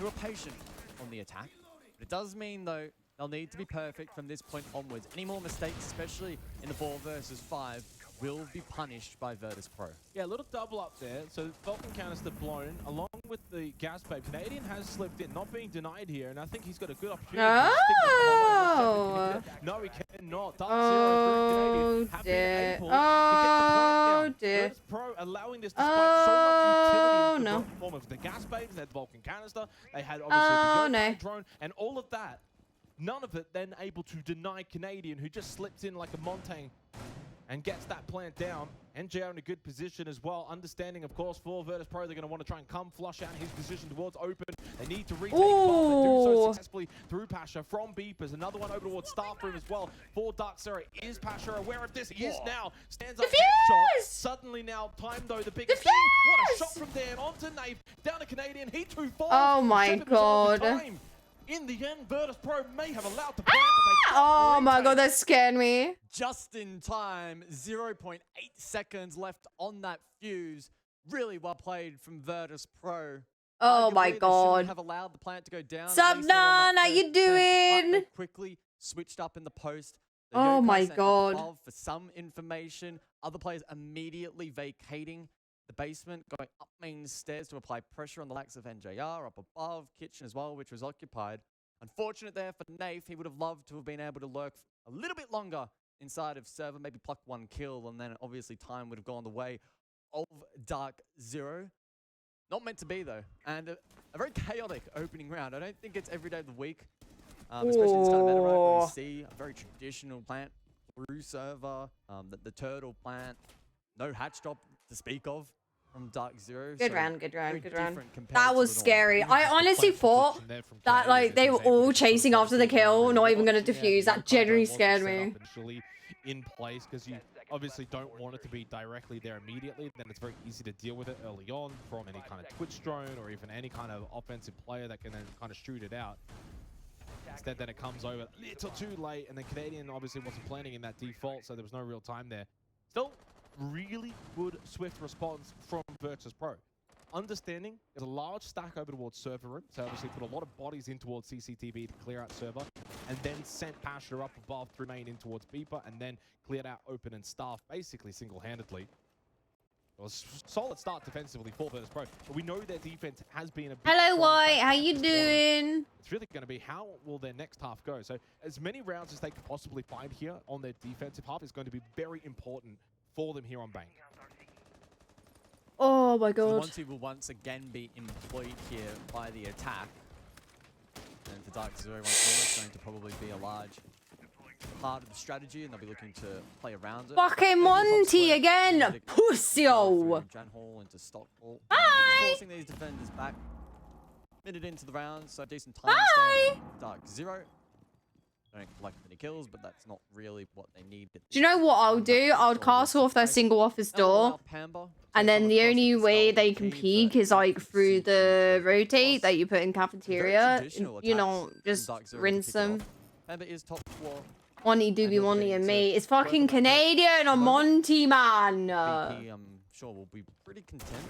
who are patient on the attack. But it does mean, though, they'll need to be perfect from this point onwards. Any more mistakes, especially in the 4 versus 5, will be punished by Virtus Pro. Yeah, a little double up there. So Falcon canister blown along with the gas pipe. Canadian has slipped in, not being denied here, and I think he's got a good opportunity. Oh! No, he cannot. Dark Zero through Canadian have been able to get the plant down. Virtus Pro allowing this despite so much utility in the form of the gas babes. They had Vulcan canister. They had obviously the drone and all of that. None of it then able to deny Canadian, who just slips in like a Montang and gets that plant down. NJR in a good position as well. Understanding, of course, for Virtus Pro, they're going to want to try and come flush out his position towards open. They need to retake bomb. They do so successfully through Pasha from Beepers. Another one over towards Staff Room as well for Dark Zero. Is Pasha aware of this? He is now. Stands up headshot. Suddenly now, time though, the biggest thing. What a shot from Dan onto Nave. Down to Canadian. He too falls. Oh my god. In the end, Virtus Pro may have allowed the Oh my god, that scared me. Just in time, 0.8 seconds left on that fuse. Really well played from Virtus Pro. Oh my god. Have allowed the plant to go down. Sup, Nan? How you doing? Quickly switched up in the post. Oh my god. For some information, other players immediately vacating the basement, going up main stairs to apply pressure on the likes of NJR, up above, kitchen as well, which was occupied. Unfortunate there for Nath. He would have loved to have been able to lurk a little bit longer inside of server, maybe pluck one kill, and then obviously time would have gone the way of Dark Zero. Not meant to be, though. And a very chaotic opening round. I don't think it's every day of the week, especially this kind of meta round where we see a very traditional plant through server, the turtle plant, no hatch drop to speak of from Dark Zero. Good round, good round, good round. That was scary. I honestly thought that like they were all chasing after the kill, not even going to defuse. That genuinely scared me. In place because you obviously don't want it to be directly there immediately. Then it's very easy to deal with it early on from any kind of Twitch drone or even any kind of offensive player that can then kind of shoot it out. Instead, then it comes over a little too late, and then Canadian obviously wasn't planning in that default, so there was no real time there. Still, really good swift response from Virtus Pro. Understanding there's a large stack over towards server room, so obviously put a lot of bodies in towards CCTV to clear out server, and then sent Pasha up above through main in towards Beeper, and then cleared out open and staff basically single-handedly. It was a solid start defensively for Virtus Pro, but we know their defense has been a bit Hello, White. How you doing? It's really going to be how will their next half go. So as many rounds as they could possibly find here on their defensive half is going to be very important for them here on Bank. Oh my god. So the 1-2 will once again be employed here by the attack. And for Dark Zero once more, it's going to probably be a large part of the strategy, and they'll be looking to play around it. Fucking Monty again! Pussy-o! Jan Hall into Stockport. Hi! Forcing these defenders back. Minute into the round, so decent time stand. Dark Zero. Don't collect many kills, but that's not really what they need. Do you know what I'll do? I'll castle off their single office door, and then the only way they can peek is like through the rotate that you put in cafeteria. You know, just rinse them. Pemba is top floor. Monty, Doobie, Monty, and me. It's fucking Canadian or Monty, man. VP, I'm sure will be pretty content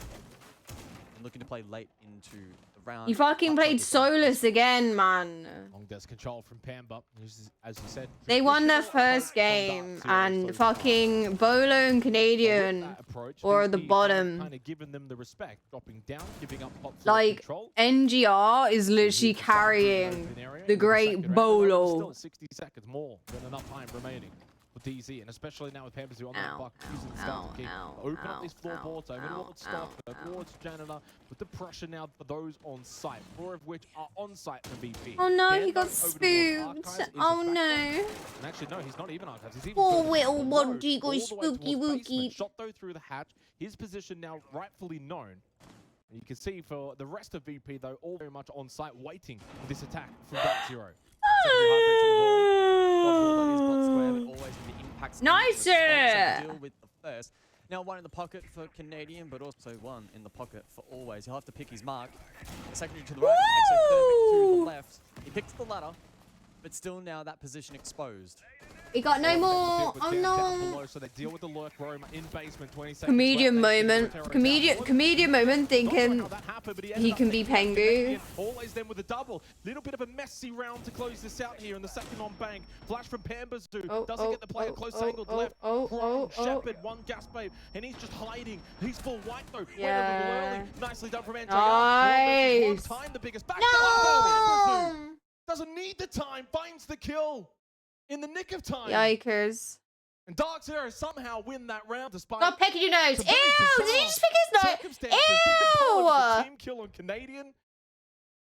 and looking to play late into the round. You fucking played Solus again, man. Long desk control from Pamba, as you said. They won their first game, and fucking Bolo and Canadian were at the bottom. Kind of giving them the respect, dropping down, giving up top like control. NGR is literally carrying the great Bolo. Still 60 seconds more than enough time remaining for for DZ, and especially now with Pamperzoo on that buck, using the stealth kick to open up these floorboards over towards Stock, towards Janitor, with the pressure now for those on site, 4 of which are on site for VP. Oh no, Bando he got over towards spooked. Archives is a Oh factor. no. And actually, no, he's not even Archives. He's even Poor further little below, Monty all goes the way spooky towards wooky. basement. Shot though through the hatch. His position now rightfully known. And you can see for the rest of VP, though, all very much on site, waiting for this attack from Dark Zero. Nicer! Deal with the first. Now, one in the pocket for Canadian, but also one in the pocket for Always. He'll have to pick his mark. Secondary to the right, exothermic to the left. He picks the ladder, but still now that position exposed. He got no more. Oh no. So they deal with the lurk roam in basement. 20 seconds Comedian left. moment. Comedian moment thinking he can be Pengu. Always then with a double. Little bit of a messy round to close this out here in the second on Bang. Flash from Pamperzoo. Doesn't get the player close angled left. Shepard, one gas babe, and he's just hiding. He's full white though. Went a little early. Nicely done from NJR. Nice. Time the biggest back. No. Doesn't need the time. Finds the kill in the nick of time. Yikers. And Dark Zero somehow win that round despite. Stop pecking your nose. Ew! Did he just pick his nose? Ew! Ew! Team kill on Canadian.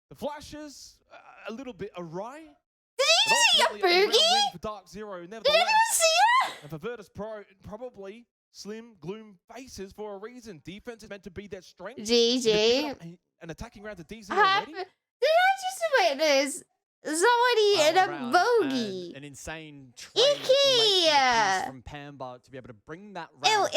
The flashes a little bit awry. Did he just see a boogie? For Dark Zero, Did nevertheless. anyone see it? And for Virtus Pro, probably slim gloom faces for a reason. Defense is meant to be their strength. GG. An attacking round to DZ Did already. I just witness somebody in a bogey? An insane trade late from Pamba to be able to bring that round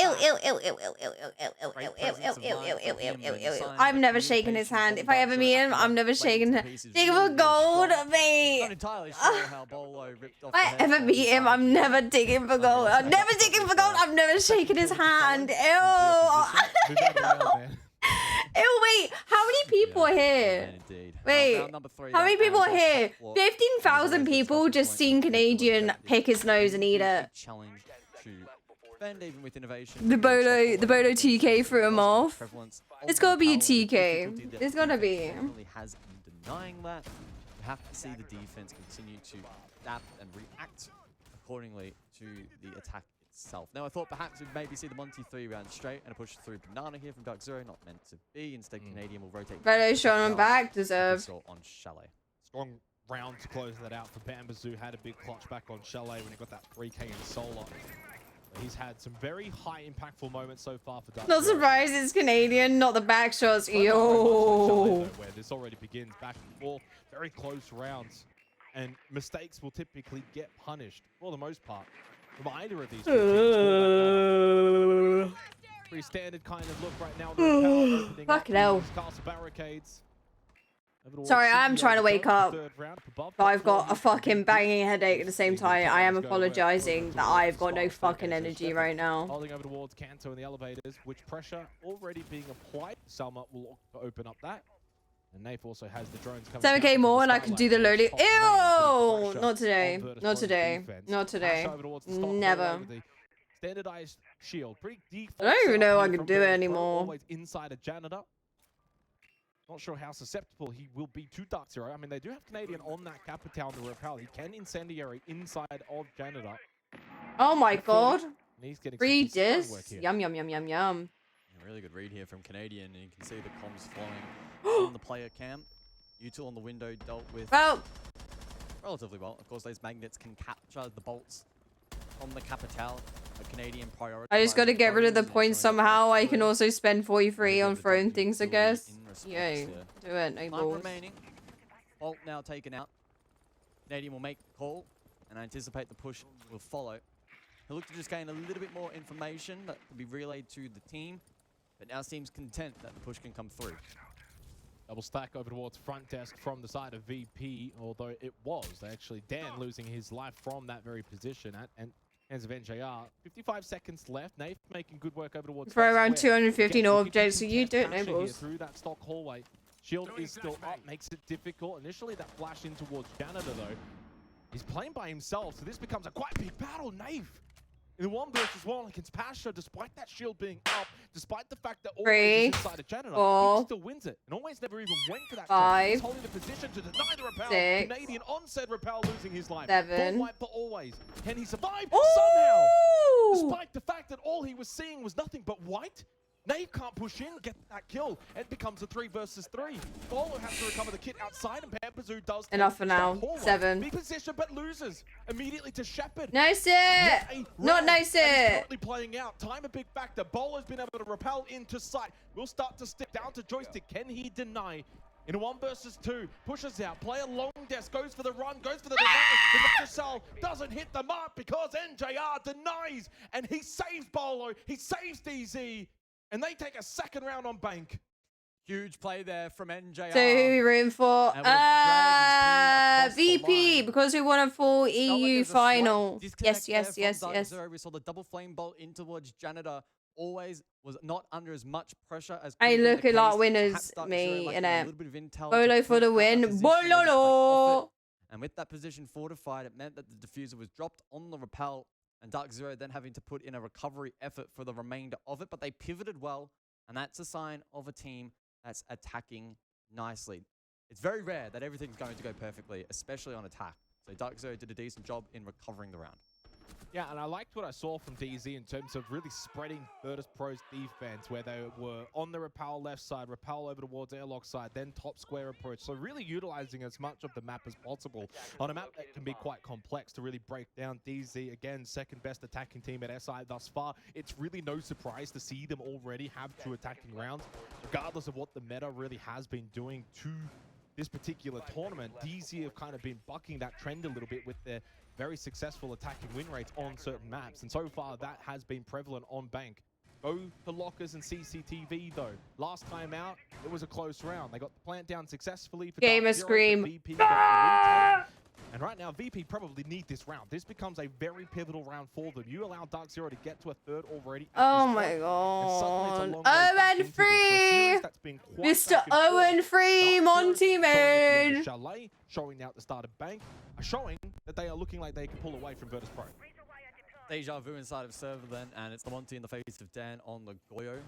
I've never shaken his hand. If I ever meet him, I'm never shaking him. Dig for gold, mate. Not entirely sure how Bolo ripped off If I ever meet him, I'm never digging for gold. I'm never digging for gold. I'm never shaking his hand. Ew. Ew, wait. How many people are here? Wait. How many people are here? 15,000 people just seen Canadian pick his nose and eat it. Challenge to defend even with innovation. The Bodo TK threw him off. It's gotta be a TK. It's gotta be. Has been denying that. You have to see the defense continue to adapt and react accordingly to the attack itself. Now, I thought perhaps we'd maybe see the Monty 3 round straight and a push through Banana here from Dark Zero. Not meant to be. Instead, Canadian will rotate. Bodo showing him back. Deserved. On Chalet. Strong round to close that out for Pamperzoo. Had a big clutch back on Chalet when he got that 3K in Solar. But he's had some very high impactful moments so far for Dark Not Zero. surprised it's Canadian, not the back shots. Yo. Where this already begins back and forth. Very close rounds. And mistakes will typically get punished for the most part from either of these two teams. Pretty standard kind of look right now. Fucking hell. Castle barricades. Sorry, I'm trying to wake up, but I've got a fucking banging headache at the same time. I am apologizing that I've got no fucking energy right now. Holding over towards Kanto in the elevators, which pressure already being applied. Selma will open up that. And Nafe also has the drones coming 7k more and I can do the lowly. Ew! Not today. Not today. Not today. Never. Standardized shield. Pretty default. I don't even know I can from do it Virtus Pro, anymore. Always inside a janitor. Not sure how susceptible he will be to Dark Zero. I mean, they do have Canadian on that Capital to repel. He can incendiary inside of janitor. Oh my god. And he's getting Free some decent work dis. here. Yum, yum, yum, yum, yum. A really good read here from Canadian, and you can see the comms flowing on the player cam. Util on the window dealt with relatively well. Of course, those magnets can capture the bolts on the Capital. A Canadian priority. I just gotta get rid of the points somehow. I can also spend 43 on throwing things, I guess. Yay. Do it, no Time balls. remaining. Bolt now taken out. Canadian will make the call, and I anticipate the push will follow. He'll look to just gain a little bit more information that can be relayed to the team, but now seems content that the push can come through. Double stack over towards front desk from the side of VP, although it was actually Dan losing his life from that very position and hands of NJR. 55 seconds left. Nafe making good work over towards For around square. 215 Again, objects, so you don't know, Asher here balls. through that stock hallway. Shield is still up, makes it difficult. Initially, that flash in towards Janitor, though. He's playing by himself, so this becomes a quite big battle. Nafe in 1 versus 1 against Pasha, despite that shield being up, despite the fact that always 3, is inside a janitor, 4, he still wins it. And always never even went for that 5, kill. He's holding the position to deny the repel. 6, Canadian on said repel, losing his life. 7. Full wipe for always. Can he survive? Ooh! Somehow! Despite the fact that all he was seeing was nothing but white, Nave can't push in, get that kill. It becomes a 3 versus 3. Bolo has to recover the kit outside, and Pampazoo does. Enough for now. 7. Big position, but loses immediately to Shepard. Nice it! Not nice it! Currently playing out. Time a big factor. Bolo's been able to repel into sight. Will start to stick down to joystick. Can he deny? In a 1 versus 2, pushes out. Player long desk goes for the run, goes for the deny. The cell doesn't hit the mark because NJR denies, and he saves Bolo. He saves DZ. And they take a 2nd round on Bank. Huge play there from NJR. So who are we rooting for? VP, because we won a full EU final. Yes. We saw the double flame bolt in towards Janitor. Always was not under as much pressure as. I look a lot winners, me, in a Bolo for the win. Bolo! And with that position fortified, it meant that the diffuser was dropped on the repel. And Dark Zero then having to put in a recovery effort for the remainder of it. But they pivoted well, and that's a sign of a team that's attacking nicely. It's very rare that everything's going to go perfectly, especially on attack. So Dark Zero did a decent job in recovering the round. Yeah, and I liked what I saw from DZ in terms of really spreading Virtus.pro's defense, where they were on the repel left side, repel over towards airlock side, then top square approach. So really utilizing as much of the map as possible on a map that can be quite complex to really break down. DZ, again, 2nd best attacking team at SI thus far. It's really no surprise to see them already have 2 attacking rounds, regardless of what the meta really has been doing to this particular tournament. DZ have kind of been bucking that trend a little bit with their very successful attacking win rates on certain maps, and so far that has been prevalent on Bank. Go to lockers and CCTV though. Last time out, it was a close round. They got the plant down successfully for Gamer Dark Zero, Scream. VP got the and right now, VP probably need this round. This becomes a very pivotal round for them. You allow Dark Zero to get to a 3rd already. Oh my god. Owen Free! Mr. Owen Free, Monty Main! Chalet, showing out the start of Bank, showing that they are looking like they can pull away from Virtus.pro. Deja vu inside of server then, and it's the Monty in the face of Dan on the Goyo.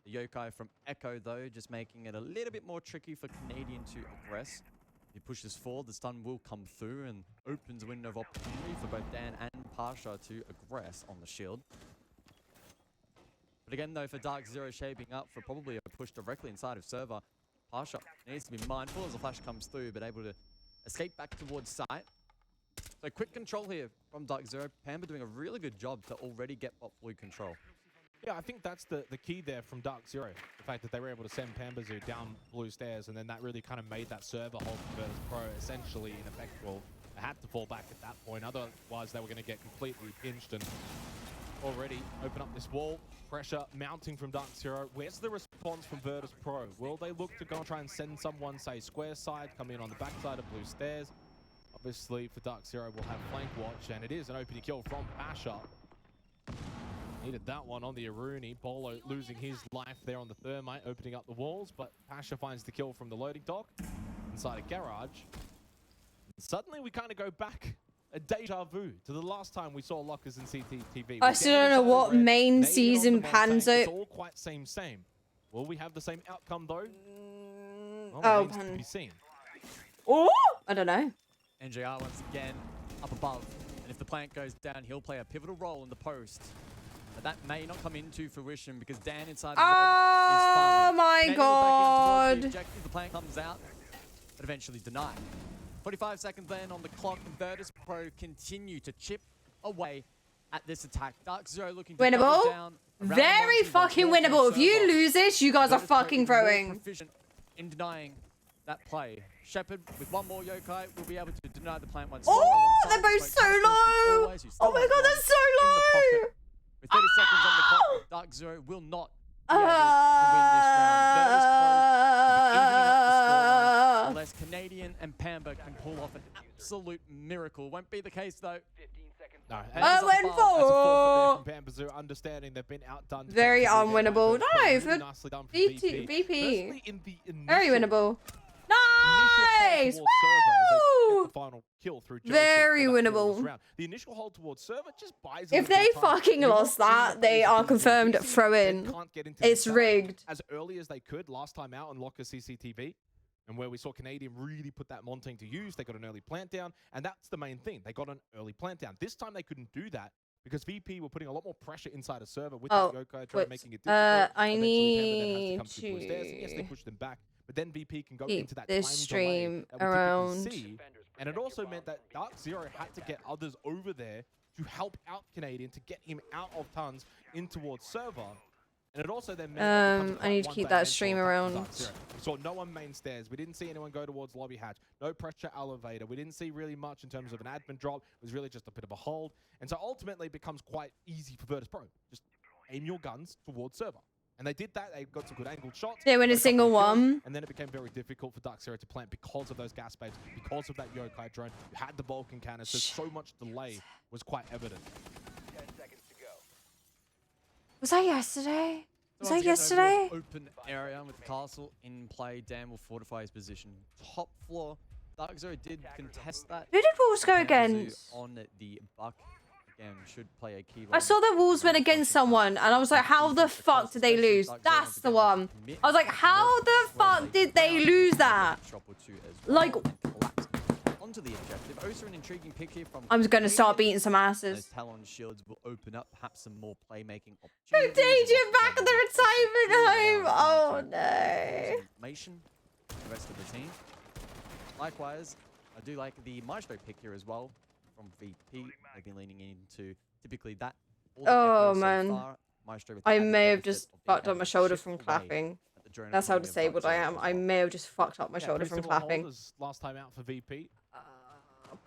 The Yokai from Echo though, just making it a little bit more tricky for Canadian to aggress. He pushes forward, the stun will come through and opens a window of opportunity for both Dan and Pasha to aggress on the shield. But again though, for Dark Zero shaping up for probably a push directly inside of server, Pasha needs to be mindful as the flash comes through, but able to escape back towards site. So quick control here from Dark Zero. Pamba doing a really good job to already get bot blue control. Yeah, I think that's the key there from Dark Zero. The fact that they were able to send Pampazoo down blue stairs, and then that really kind of made that server hold for Virtus.pro essentially ineffectual. They had to fall back at that point, otherwise they were going to get completely pinched and already open up this wall. Pressure mounting from Dark Zero. Where's the response from Virtus.pro? Will they look to go and try and send someone, say, square side, come in on the backside of blue stairs? Obviously, for Dark Zero, we'll have flank watch, and it is an opening kill from Pasha. Needed that one on the Aruni. Bolo losing his life there on the Thermite, opening up the walls, but Pasha finds the kill from the loading dock inside a garage. And suddenly, we kind of go back a deja vu to the last time we saw lockers in CCTV. I still don't know what main season pans out. It's all quite same. Will we have the same outcome, though? Well, Oh, remains to be seen. Oh, I don't know. NJR once again up above, and if the plant goes down, he'll play a pivotal role in the post. But that may not come into fruition because Dan inside the red is farming. Oh my god. The plant comes out, but eventually denied. 45 seconds then on the clock, and Virtus.pro continue to chip away at this attack. Dark Zero looking to double down. Very fucking winnable. If you lose this, you guys are fucking throwing. In denying that play. Shepard with one more Yokai will be able to deny the plant once. Oh, they're both so low. Oh my god, they're so low. With 30 seconds on the clock, Dark Zero will not be able to win this round. Virtus.pro will be evening up the scoreline unless Canadian and Pamba can pull off an absolute miracle. Won't be the case though. No, I went for Pampazoo, understanding they've been outdone. Very unwinnable. No, really for nicely done from VP. In the Very winnable. No! Nice! Towards server as they Woo! get the final kill through Joseph Very for that winnable. Flawless round. The initial hold towards server just buys If a little they bit of time. fucking You're not lost in the that, they phase are of confirmed VP. throw They in. can't get into It's the rigged. as early as they could last time out on Locker CCTV. And where we saw Canadian really put that Montaigne to use, they got an early plant down, and that's the main thing. They got an early plant down. This time they couldn't do that because VP were putting a lot more pressure inside a server with the Yokai Drone, making it difficult. I Eventually, Panda then has need come through towards theirs. Yes, they pushed them back, but then VP can go keep into that this time stream delay that we around. typically see. And it also meant that Dark Zero had to get others over there to help out Canadian to get him out of tons in towards server. And it also then meant I need to keep that stream around. We saw no one main stairs. We didn't see anyone go towards lobby hatch. No pressure elevator. We didn't see really much in terms of an admin drop. It was really just a bit of a hold. And so ultimately it becomes quite easy for Virtus Pro. Just aim your guns towards server. And they did that. They got some good angled shots. They win a single one. And then it became very difficult for Dark Zero to plant because of those gas babes, because of that Yokai drone. You had the Vulcan cannon, so much delay was quite evident. Was that yesterday? Was So that once again, yesterday? overall Open area with the castle in play. Dan will fortify his position. Top floor. Dark Zero did contest that. Who did Wolves go Pambazu against? On the buck. Again, should play a key role. I saw that Wolves went against someone, and I was like, how the fuck did they lose? That's the one. I was like, how the fuck did they lose that? Like, Onto the objective. Osa, an intriguing pick here from I'm gonna start beating some Those asses. Talon shields will open up perhaps some more playmaking Contagion opportunities. back at the retirement home. Oh no. Mation, the rest of the team. Likewise, I do like the Maestro pick here as well from VP. They've been leaning into typically that. All the Oh echoes so man. far. Maestro with I the added may have benefit just of being fucked able up my to shoulder shift from away clapping. at the drone That's how economy of disabled I Dark am. Zero I as well. may have just fucked up my Yeah, shoulder pretty from similar clapping. holders last time out for VP.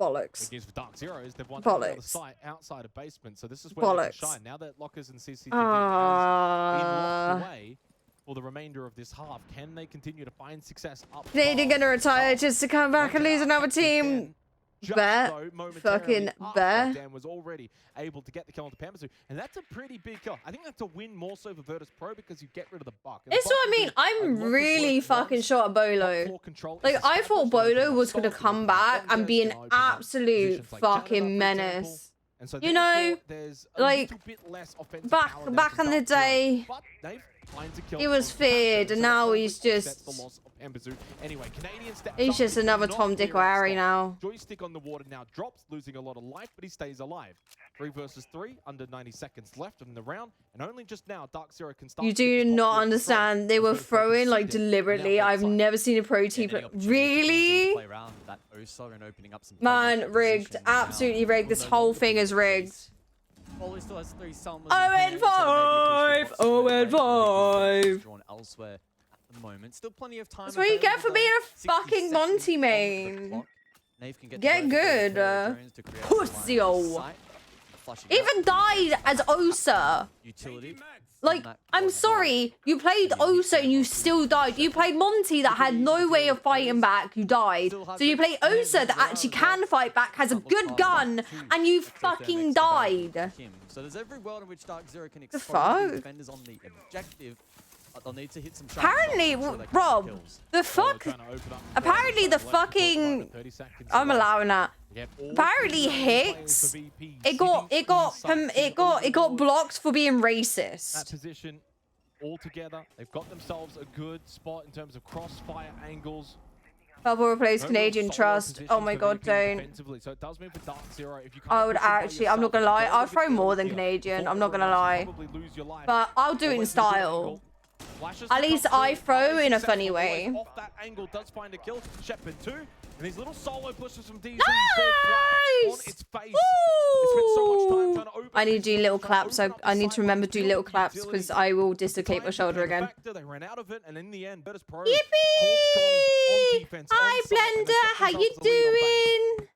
Bollocks. Against for Dark Zeros, they've won another Bollocks. site outside of basement, so this is where they Bollocks. can shine. Now that Lockers and CCTV has been locked Ah. away for the remainder of this half, can they continue to find success up Canadian top? gonna retire just to come back and lose another team. Just Bet. though, momentarily Fucking after bet. Dan was already able to get the kill onto Pambazu, and that's a pretty big kill. I think that's a win more so for Virtus Pro because you get rid of the buck. And the It's buck what I will mean. do a I'm lot of really work fucking once short at top Bolo. floor control is Like, I established, thought and they Bolo can was gonna solve come the back and be an Gonzalez can open up absolute positions like Canada, fucking for example. menace. And so You know, therefore, there's a like, little bit less offensive back power now back from in the Dark Zero. day, But they've finds a kill he was on feared, Pambazu, and so now that he's probably offsets just... the loss of Pambazu. Anyway, Canadian steps He's up, just but another not Tom, Dick, or clear at Harry stop. now. Joystick on the water now drops, losing a lot of life, but he stays alive. 3 versus 3, under 90 seconds left in the round, and only just now Dark Zero can start. You to do get this top not floor understand. They control. were Virtus Pro throwing like conceded. deliberately. Now I've outside. never seen a pro team. Really? Play around with that Osa and opening up some Man, playmaking rigged. positions now. Absolutely rigged. This Although whole longer thing is rigged. Bolo still has 3 summons. 0-5! 0-5! Drawn elsewhere at the moment. Still plenty of time. That's what you get for available, being though. a 60 fucking seconds Monty on the main. clock. Nave can Get to good. drones to create a line of Pussy-o. sight. Flushing out. Even died as Osa. Utility. Like, I'm sorry, you played Osa and you still died. You played Monty that had no way of fighting back, you died. So you play Osa that actually can fight back, has a good gun, and you fucking died. So there's every world in which Dark Zero can The expose fuck? the defenders on the objective. But they'll need to hit some shots Apparently, so they can get Rob, kills. the fuck? Apparently the fucking... I'm allowing that. Apparently Hicks, it got blocked for being That racist. position all together. They've got themselves a good spot in terms of crossfire angles. Balboa replays No Canadian real solo Trust. position Oh my for god, VP don't. defensively, so it does mean for Dark Zero, if you I can't would push it by actually, I'm not gonna yourself, lie, you go I'll with throw the more than kill. Canadian, I'm Before not gonna rounds, lie. you probably lose your life. But I'll do it in Always with a good style. angle. Flashes At to least come I through. throw Always in a successful, funny always way. Off that angle does find a kill. Shepard 2. And these little solo pushes from DZ. Nice! On its face. They spent so much time trying to open I need to these do little doors, trying to claps. open up I the need to site remember to with do little the claps utility. because I will dislocate my Time shoulder became a again. factor. They ran out of it, and in the end, Virtus Pro Yippee! Hi, Blender. How you doing?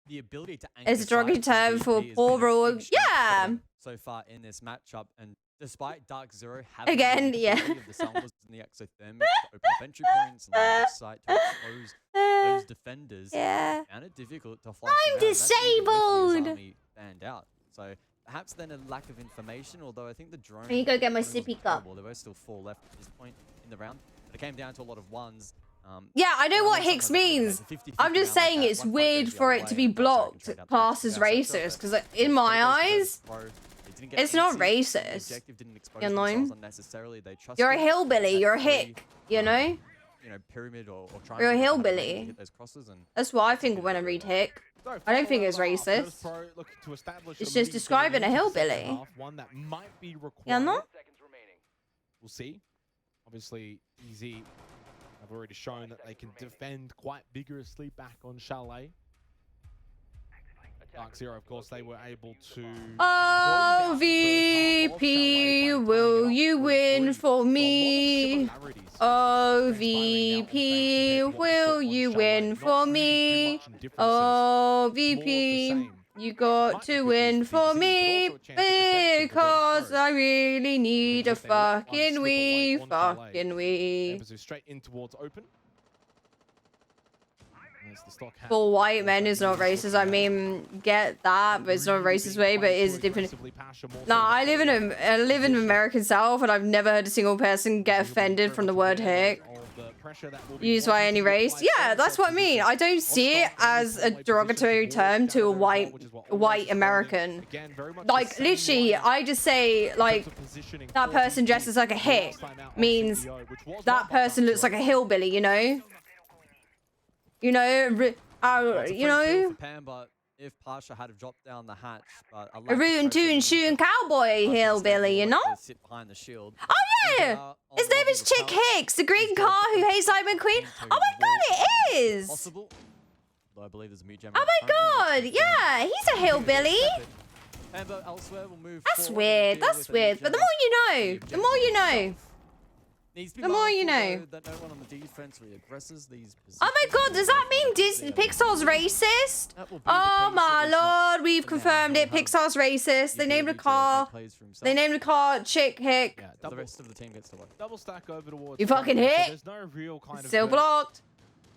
The ability to It's a derogatory term for poor rule. Yeah. So far in this matchup, and despite Dark Zero having Again, the yeah. ability of the Sunwolves and the exothermic to open up entry points and line of sight to expose those defenders, Yeah. and it's difficult to flush I'm them out. That's even with his disabled. army banned out. So perhaps then a lack of information, although I think the drone... Let me go get my wasn't sippy cup. terrible. There were still 4 left at this point in the round. But it came down to a lot of ones. Yeah, I know what Hicks means. I'm just saying it's weird for it to be blocked, classed as racist, because in my eyes, it's not racist. You know? You're a hillbilly. You're a hick. You know? Pyramid or You're a hillbilly. That's what I think when I read hick. I don't think it's racist. It's just describing a hillbilly. Yeah, no? We'll see. Obviously, Easy have already shown that they can defend quite vigorously back on Chalet. Dark Zero, of course, they were able to... Oh, VP, will you win for me? Oh, VP, will you win for me? Oh, VP, you got to win for me because I really need a fucking wee, fucking wee. Straight in towards open. For white men is not racist. I mean, get that, but it's not a racist way, but it is different. No, I live in American South, and I've never heard a single person get offended from the word hick used by any race. Yeah, that's what I mean. I don't see it as a derogatory term to a white American. Like, literally, I just say, like, that person dresses like a hick means that person looks like a hillbilly, you know? You know, But if Pasha had dropped down the hatch, but a rootin' tootin' shooting cowboy hillbilly, you know? Sit behind the shield. Oh yeah, his name is Chick Hicks, the green car who hates Simon Queen. Oh my god, it is. Possible. I believe there's a mute gem. Oh my god, yeah, he's a hillbilly. Elsewhere will move. That's weird. That's weird. But the more you know, the more you know. The more you know. Oh my god, does that mean Disney Pixar's racist? Oh my lord, we've confirmed it. Pixar's racist. They named the car. They named the car Chick Hick. The rest of the team gets to work. Double stack over towards. You fucking hit. There's no real kind of still blocked.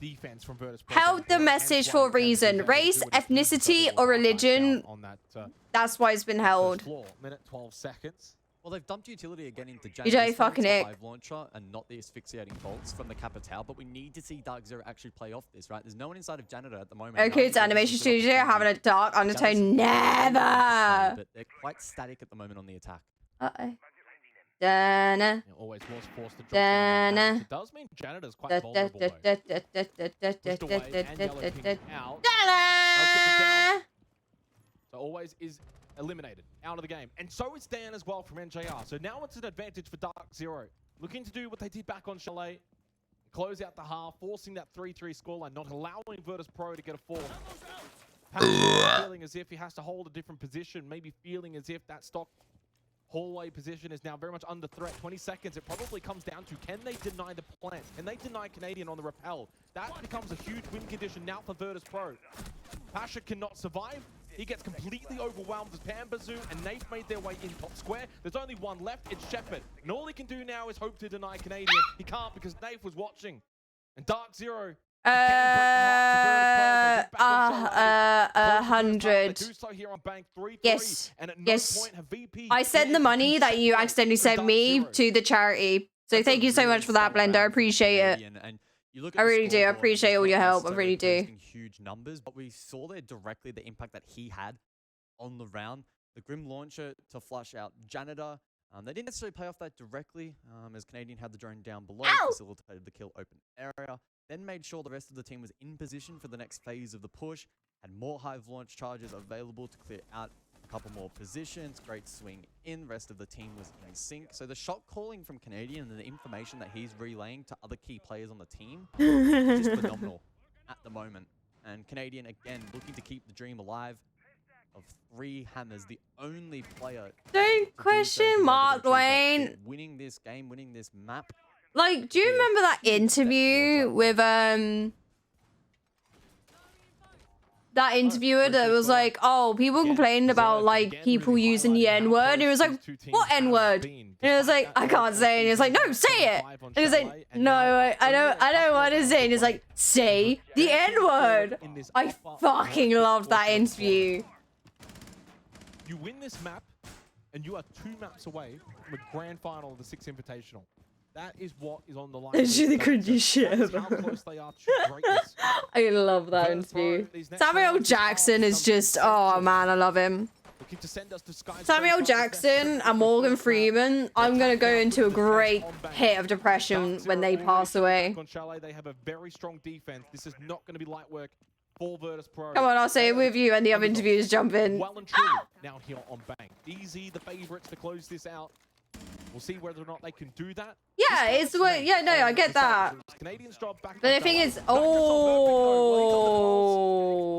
Defense from Virtus. Held the message for a reason. Race, ethnicity, or religion. That's why it's been held. Minute 12 seconds. Well, they've dumped utility again into You don't fucking hick. Launcher and not the asphyxiating bolts from the Capitale, but we need to see Dark Zero actually play off this, right? There's no one inside of Janitor at the moment. Okay, it's Animation Studio having a dark undertone. Never. But they're quite static at the moment on the attack. Uh-oh. Dana. Always was forced to drop down. It does mean Janitor's quite vulnerable, though. Pushed away and Yellow King out. Dana. So always is eliminated out of the game, and so is Dan as well from NJR. So now it's an advantage for Dark Zero, looking to do what they did back on Chalet, close out the half, forcing that 3-3 scoreline, not allowing Virtus Pro to get a fourth. Feeling as if he has to hold a different position, maybe feeling as if that stock hallway position is now very much under threat. 20 seconds, it probably comes down to, can they deny the plant? Can they deny Canadian on the rappel? That becomes a huge win condition now for Virtus Pro. Pasha cannot survive. He gets completely overwhelmed as Pambazoo and Nafe made their way in top square. There's only one left, it's Shepard. And all he can do now is hope to deny Canadian. He can't because Nafe was watching. And Dark Zero... 100. Yes. Yes. I sent the money that you accidentally sent me to the charity. So thank you so much for that, Blender. I appreciate it. I really do. I appreciate all your help. I really do. Huge numbers, but we saw there directly the impact that he had on the round. The Grim Launcher to flush out Janitor. They didn't necessarily play off that directly, as Canadian had the drone down below, facilitated the kill open area, then made sure the rest of the team was in position for the next phase of the push, had more Hive launch charges available to clear out a couple more positions, great swing in, rest of the team was in sync. So the shot calling from Canadian and the information that he's relaying to other key players on the team is just phenomenal at the moment. And Canadian, again, looking to keep the dream alive of 3 hammers, the only player... Don't question Mark Wayne. Winning this game, winning this map. Like, do you remember that interview with, that interviewer that was like, oh, people complained about, like, people using the N-word. And he was like, what N-word? And he was like, I can't say it. And he was like, no, say it. And he was like, no, I don't want to say it. And he's like, say the N-word. I fucking loved that interview. You win this map, and you are 2 maps away from a grand final of the 6 Invitational. That is what is on the line. It's the cringy shit ever. How close they are to greatness. I love that interview. Samuel Jackson is just, oh man, I love him. Looking to send us to Sky Samuel Jackson and Morgan Freeman, I'm going to go into a great hit of depression when they pass away. On Chalet, they have a very strong defense. This is not going to be light work for Virtus Pro. Come on, I'll say it with you and the other interviewers jump in. Well and truly now here on Bang. Easy, the favorites to close this out. We'll see whether or not they can do that. Yeah, it's what. Yeah, no, I get that. Canadians drop back. But the thing is, oh.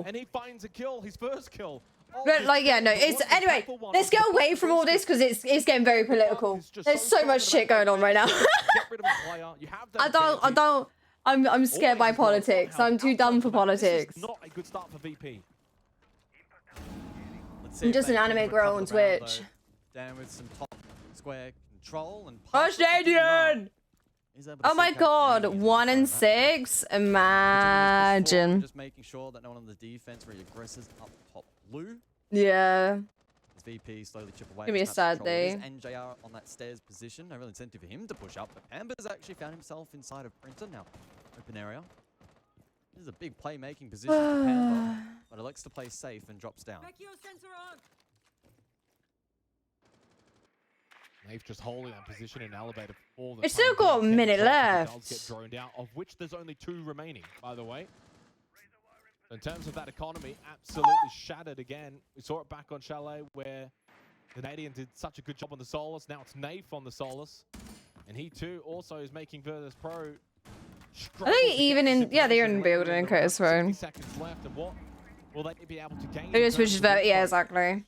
And he finds a kill, his first kill. But like, yeah, no, it's anyway. Let's get away from all this because it's getting very political. There's so much shit going on right now. I'm scared by politics. I'm too dumb for politics. Not a good start for VP. I'm just an anime girl on Twitch. Down with some top square control and Australian! Oh my god, 1 and 6? Imagine. Just making sure that no one on the defense really aggresses up top blue. Yeah. As VP slowly chip away. Give me a sad day. NJR on that stairs position. No real incentive for him to push up. But Amber's actually found himself inside of Printer now. Open area. This is a big playmaking position for Panda, but elects to play safe and drops down. They've just holding that position in elevator for the It's still got a minute left. Does get droned out, of which there's only 2 remaining, by the way. In terms of that economy, absolutely shattered again. We saw it back on Chalet where Canadian did such a good job on the Solus. Now it's Naif on the Solus. And he too also is making Virtus Pro. I think even in, yeah, they're in building in Curtis Throne. Seconds left, and what will they be able to gain? They just switches vote, yeah, exactly.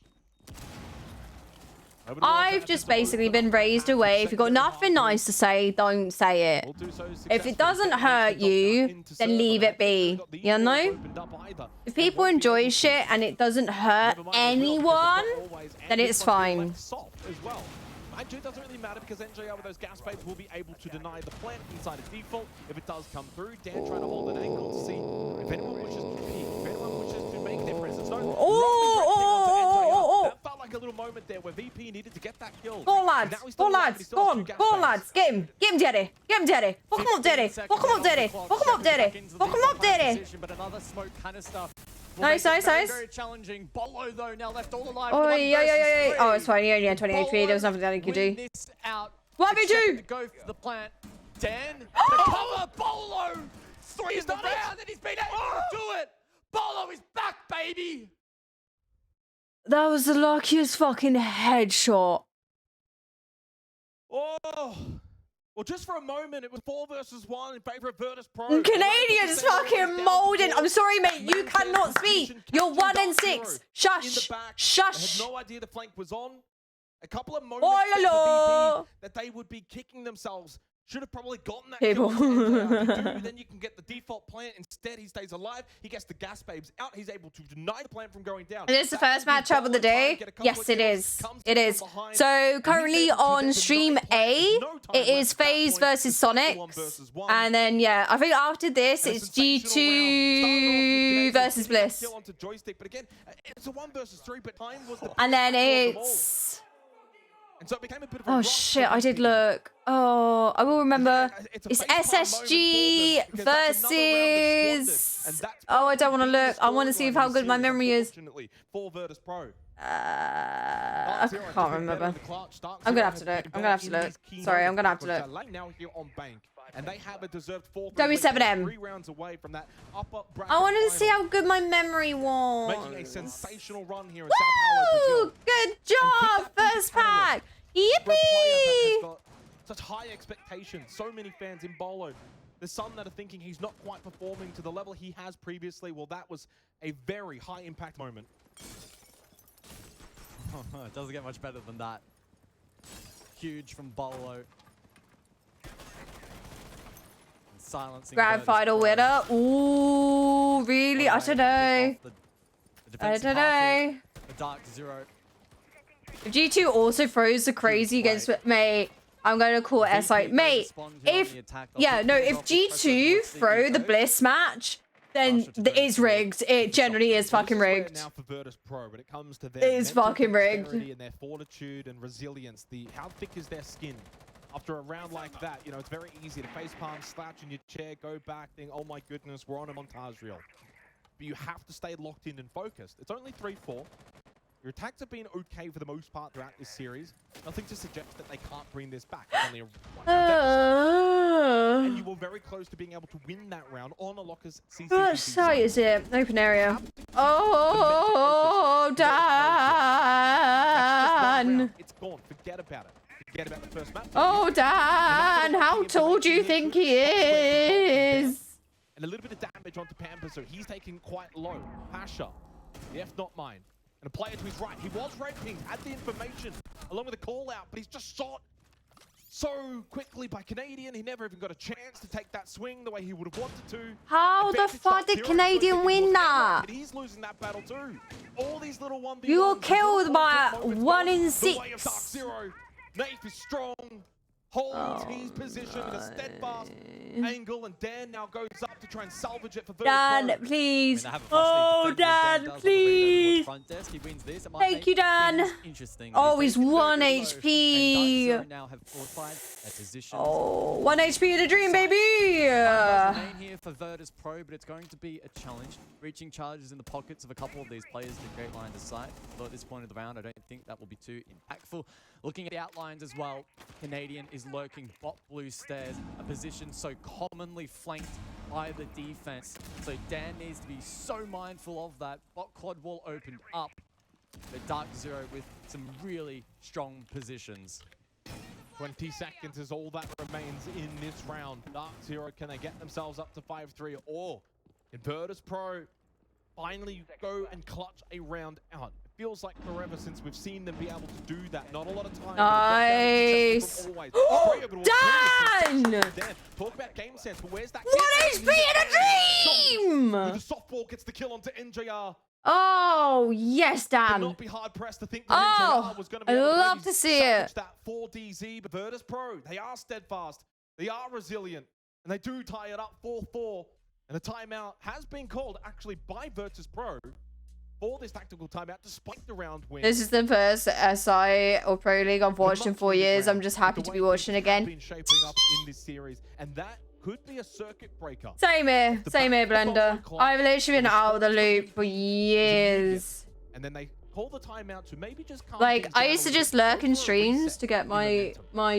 I've just basically been raised away. If you've got nothing nice to say, don't say it. If it doesn't hurt you, then leave it be. You know? If people enjoy shit and it doesn't hurt anyone, then it's fine. It doesn't really matter because NJR with those gas babes will be able to deny the plant inside of default if it does come through. Dan trying to hold an angle to see if anyone wishes to peek, if anyone wishes to make their presence known. That felt like a little moment there where VP needed to get that kill. Go on, lads. Go on, lads. Go on. Go on, lads. Get him. Get him, Daddy. Get him, Daddy. Fuck him up, Daddy. Fuck him up, Daddy. Fuck him up, Daddy. Fuck him up, Daddy. But another smoke canister. Nice, nice, nice. Very challenging. Bolo though now left all alive. Oh, yeah. Oh, it's fine. He only had 28 HP. There was nothing that he could do. 1v2. Go for the plant. Dan, the cover. Bolo. 3 in the round, and he's been able to do it. Bolo is back, baby. That was the luckiest fucking headshot. Oh. Well, just for a moment, it was 4 versus 1 in favor of Virtus Pro. Canadians fucking molding. I'm sorry, mate. You cannot speak. You're 1 and 6. Shush. Shush. I had no idea the flank was on. A couple of moments for VP that they would be kicking themselves. Should have probably gotten that people. Then you can get the default plant. Instead, he stays alive. He gets the gas babes out. He's able to deny the plant from going down. Is this the first matchup of the day? Yes, it is. It is. So currently on stream A, it is FaZe versus Sonic. And then, yeah, I think after this, it's G2 versus Bliss. And then it's... And so it became a bit of a oh shit, I did look. Oh, I will remember. It's SSG versus... Oh, I don't want to look. I want to see how good my memory is. I can't remember. I'm gonna have to look. I'm gonna have to look. Sorry, I'm gonna have to look. And they have a deserved 4 W7M. 3 rounds away from that upper bracket I wanted to see final. how good my memory was. Making a sensational run here in Sao Paulo, Brazil. Good job, first pack. Yippee! Got such high expectations. So many fans in Bolo. There's some that are thinking he's not quite performing to the level he has previously. Well, that was a very high impact moment. It doesn't get much better than that. Huge from Bolo. Silencing Grand final winner. Ooh, really? I don't know. I don't know. The Dark Zero. If G2 also throws the crazy against mate, I'm going to call it SI. Mate, if if G2 throw the Bliss match, then it's rigged. It generally is fucking rigged. Now for Virtus Pro, but it comes to it is fucking rigged. And their fortitude and resilience. How thick is their skin? After a round like that, you know, it's very easy to facepalm, slouch in your chair, go back, think, oh my goodness, we're on a montage reel. But you have to stay locked in and focused. It's only 3-4. Your attacks have been okay for the most part throughout this series. Nothing to suggest that they can't bring this back. It's only a one and you were very close to being able to win that round on a Locker's CCTV. What site is it? Open area. Oh, Dan! It's gone. Forget about it. Forget about the first map. Oh, Dan! How tall do you think he is? And a little bit of damage onto Pamper, so he's taking quite low. Pasha, the F not mine. And a player to his right. He was red pinged, had the information along with the call out, but he's just shot so quickly by Canadian. He never even got a chance to take that swing the way he would have wanted to. How the fuck did Canadian win that? And he's losing that battle too. All these little 1v1s. You got killed by 1 in 6. Naif is strong. Holds his position in a steadfast angle, and Dan now goes up to try and salvage it for Virtus. Dan, please. Oh, Dan, please. Thank you, Dan. Oh, he's 1 HP. Oh, 1 HP in a dream, baby. Main here for Virtus Pro, but it's going to be a challenge. Reaching charges in the pockets of a couple of these players to create line of sight. Although at this point of the round, I don't think that will be too impactful. Looking at the outlines as well, Canadian is lurking bot blue stairs, a position so commonly flanked by the defense. So Dan needs to be so mindful of that. Bot quad wall opened up, but Dark Zero with some really strong positions. 20 seconds is all that remains in this round. Dark Zero, can they get themselves up to 5-3, or can Virtus Pro finally go and clutch a round out? It feels like forever since we've seen them be able to do that. Not a lot of time. Nice. Dan! Talk about game sense, but where's that? 1 HP in a dream! The softball gets the kill onto NJR. Oh, yes, Dan. Not be hard pressed to think that NJR was going to be able love to see it. That 4DZ, but Virtus Pro, they are steadfast, they are resilient, and they do tie it up 4-4. And a timeout has been called actually by Virtus Pro for this tactical timeout, despite the round win. This is the first SI or Pro League I've watched in 4 years. I'm just happy to be watching again. Been shaping up in this series, and that could be a circuit breaker. Same here, Blender. I've literally been out of the loop for years. And then they call the timeout to maybe just like I used to just lurk in streams to get my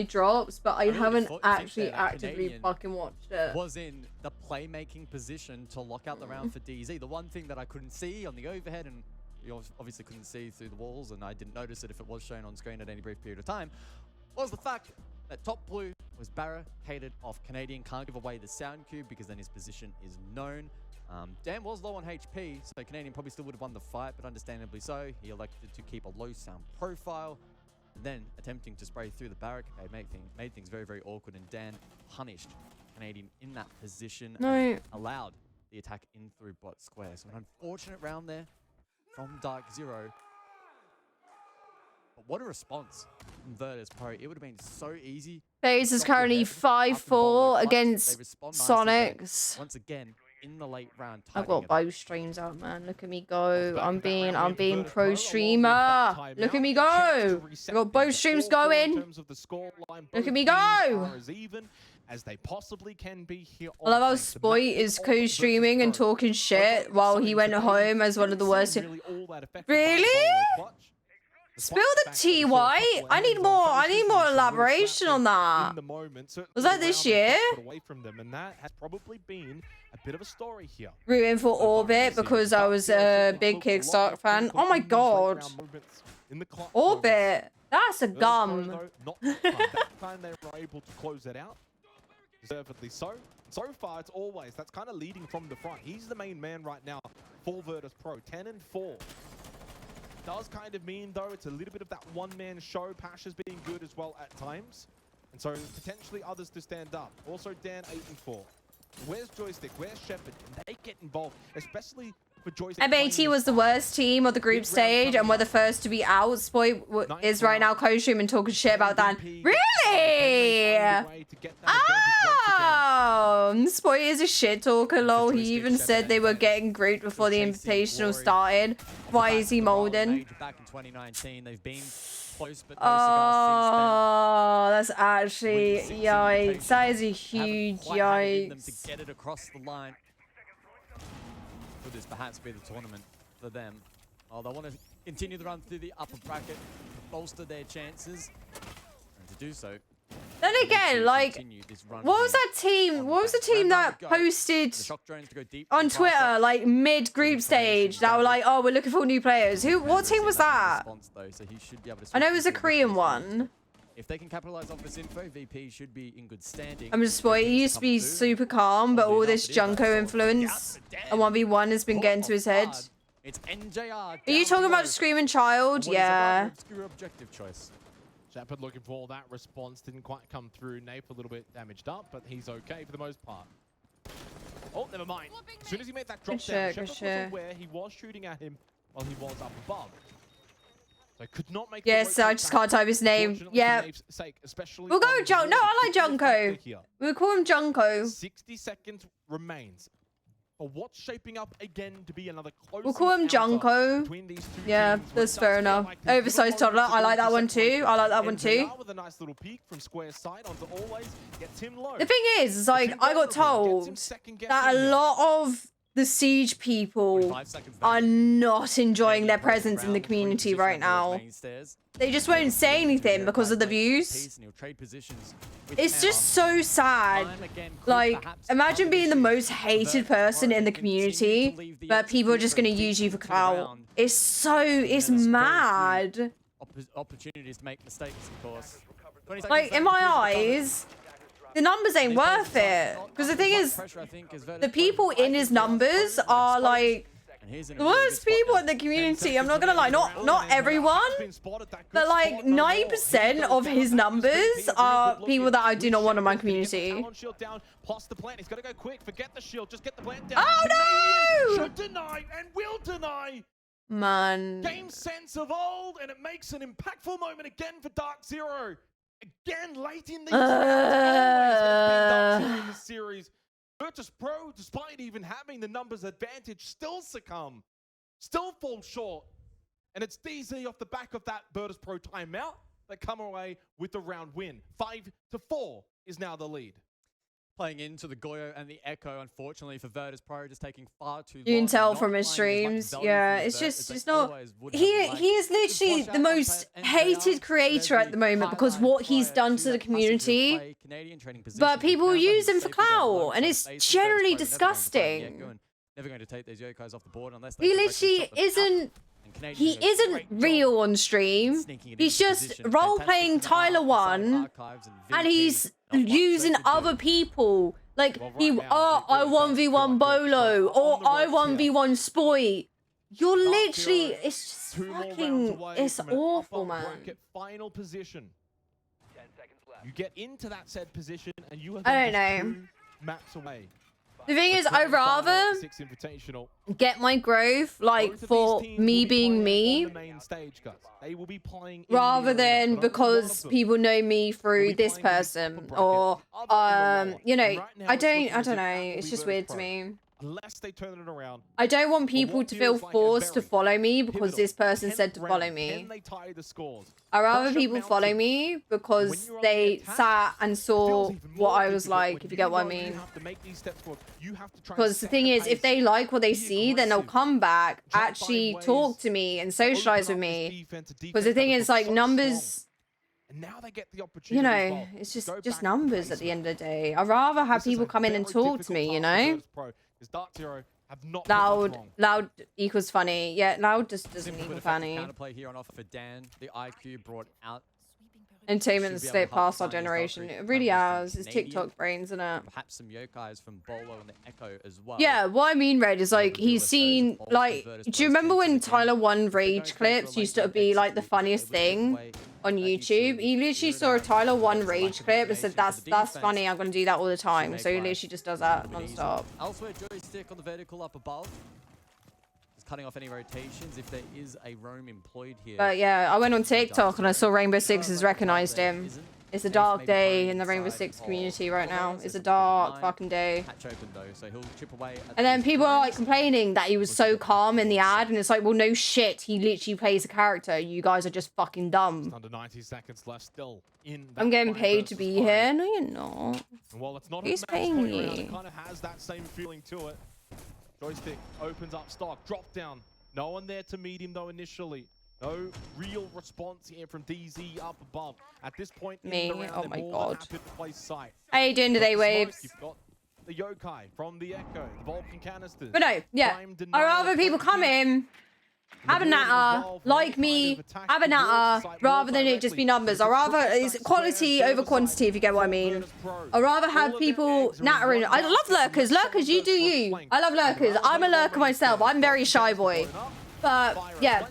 drops, but I haven't actually actively fucking watched it. Was in the playmaking position to lock out the round for DZ. The one thing that I couldn't see on the overhead, and you obviously couldn't see through the walls, and I didn't notice it if it was shown on screen at any brief period of time, was the fact that top blue was barricaded off. Canadian can't give away the sound cube because then his position is known. Dan was low on HP, so Canadian probably still would have won the fight, but understandably so, he elected to keep a low sound profile. Then attempting to spray through the barricade made things very, very awkward, and Dan punished Canadian in that position and allowed the attack in through bot square. So an unfortunate round there from Dark Zero. But what a response from Virtus Pro. It would have been so easy. FaZe is currently 5-4 against Sonics. Once again, in the late round. I've got both streams out, man. Look at me go. I'm being pro streamer. Look at me go. I've got both streams going. Look at me go. As they possibly can be here. I love how Spoit is co-streaming and talking shit while he went home as one of the worst. Really? Spill the tea, White. I need more elaboration on that. Was that this year? Away from them, and that has probably been a bit of a story here. Rooting for Orbit because I was a big Kickstarter fan. Oh my god. Orbit. That's a gum. That time they were able to close it out. Deservedly so. So far, it's always that's kind of leading from the front. He's the main man right now for Virtus Pro. 10-4. Does kind of mean, though, it's a little bit of that one-man show. Pasha's being good as well at times. And so potentially others to stand up. Also, Dan 8-4. Where's Joystick? Where's Shepard? Can they get involved? Especially for Joystick. MAT was the worst team of the group stage and were the first to be out. Spoit is right now co-streaming talking shit about that. Really? Oh! Spoit is a shit talker, lol. He even said they were getting grouped before the Invitational started. Why is he molding? Back in 2019, they've been close, but no cigar Oh, that's actually yikes. That is a huge yikes. them to get it across the line. Could this perhaps be the tournament for them? Oh, they want to continue the run through the upper bracket, bolster their chances, and to do so. Then again, like, what was that team? What was the team that posted on Twitter, like mid-group stage, that were like, "Oh, we're looking for new players"? What team was that? I know it was a Korean one. If they can capitalize off this info, VP should be in good standing. I'm just spoiled. He used to be super calm, but all this Junko influence and 1v1 has been getting to his head. It's NJR. Are you talking about Screaming Child? Yeah. Objective choice. Shepard looking for all that response. Didn't quite come through. Nape a little bit damaged up, but he's okay for the most part. Oh, never mind. As soon as he made that drop down, Shepard was aware he was shooting at him while he was up above. So could not make yes, I just can't type his name. Yeah. We'll go with Junko. No, I like Junko. We'll call him Junko. 60 seconds remains. For what's shaping up again to be another close. We'll call him Junko. Yeah, that's fair enough. Oversized toddler. I like that one too. I like that one too. With a nice little peek from square side onto always gets him low. The thing is like I got told that a lot of the Siege people are not enjoying their presence in the community right now. They just won't say anything because of the views. It's just so sad. Like, imagine being the most hated person in the community, but people are just going to use you for clout. It's mad. Opportunities to make mistakes, of course. Like, in my eyes, the numbers ain't worth it. Because the thing is, the people in his numbers are like the worst people in the community. I'm not gonna lie, not everyone, but like 90% of his numbers are people that I do not want in my community. Oh no! Should deny and will deny. Man. Game sense of old, and it makes an impactful moment again for Dark Zero. Again, late in the in the series. Virtus Pro, despite even having the numbers advantage, still succumb, still fall short. And it's DZ off the back of that Virtus Pro timeout that come away with the round win. 5-4 is now the lead. Playing into the Goyo and the Echo, unfortunately for Virtus Pro, just taking far too long. You can tell from his streams. Yeah, it's not. He is literally the most hated creator at the moment because what he's done to the community. But people use him for clout, and it's generally disgusting. Never going to take these Yokais off the board unless he literally isn't. He isn't real on stream. He's just role-playing Tyler 1, and he's using other people. Like, I 1v1 Bolo, or I 1v1 Spoit. You're literally, it's just fucking, it's awful, man. Final position. You get into that said position, and you have I don't know. 2 maps away. The thing is, I'd rather get my growth, like, for me being me, rather than because people know me through this person, or, you know, I don't know, it's just weird to me. Unless they turn it around. I don't want people to feel forced to follow me because this person said to follow me. I'd rather people follow me because they sat and saw what I was like, if you get what I mean. Because the thing is, if they like what they see, then they'll come back, actually talk to me and socialize with me. Because the thing is, like, numbers, you know, it's just numbers at the end of the day. I'd rather have people come in and talk to me, you know? Loud equals funny. Yeah, loud just doesn't equal funny. Counterplay here on offer for Dan. The IQ brought out. Entertainment has slipped past our generation. It really has. It's TikTok brains, isn't it? Perhaps some Yokais from Bolo and the Echo as well. Yeah, what I mean, Red, is like he's seen, like, do you remember when Tyler 1 rage clips used to be like the funniest thing on YouTube? He literally saw a Tyler 1 rage clip and said, that's funny, I'm gonna do that all the time. So he literally just does that non-stop. Elsewhere, joystick on the vertical up above. Cutting off any rotations if there is a roam employed here. But yeah, I went on TikTok and I saw Rainbow Six has recognized him. It's a dark day in the Rainbow Six community right now. It's a dark fucking day. Hatch open though, so he'll chip away at And then these people are like drones. complaining that he was so calm in the ad, and it's like, well, no shit. He literally plays a character. You guys are just fucking dumb. Under 90 seconds left still in I'm that getting 5 paid to versus be 5. here. No, you're not. And while it's not Who's a match paying point round, you? it kind of has that same feeling to it. Joystick opens up stock, drop down. No one there to meet him though initially. No real response here from DZ up above. At this point Me? in the round, Oh they're my more than God. happy to play sight. How you doing today, Got the Waves? smoke, you've got the Yokai from the Echo, the Vulcan canisters. But no, yeah. Time I'd denial, rather people come in, have a natter, like me, have a natter, rather than it just be numbers. I'd rather, it's quality over quantity, if you get what I mean. I'd rather have people nattering. I love lurkers. Lurkers, you do you. I love lurkers. I'm a lurker myself. I'm very shy boy. But, yeah.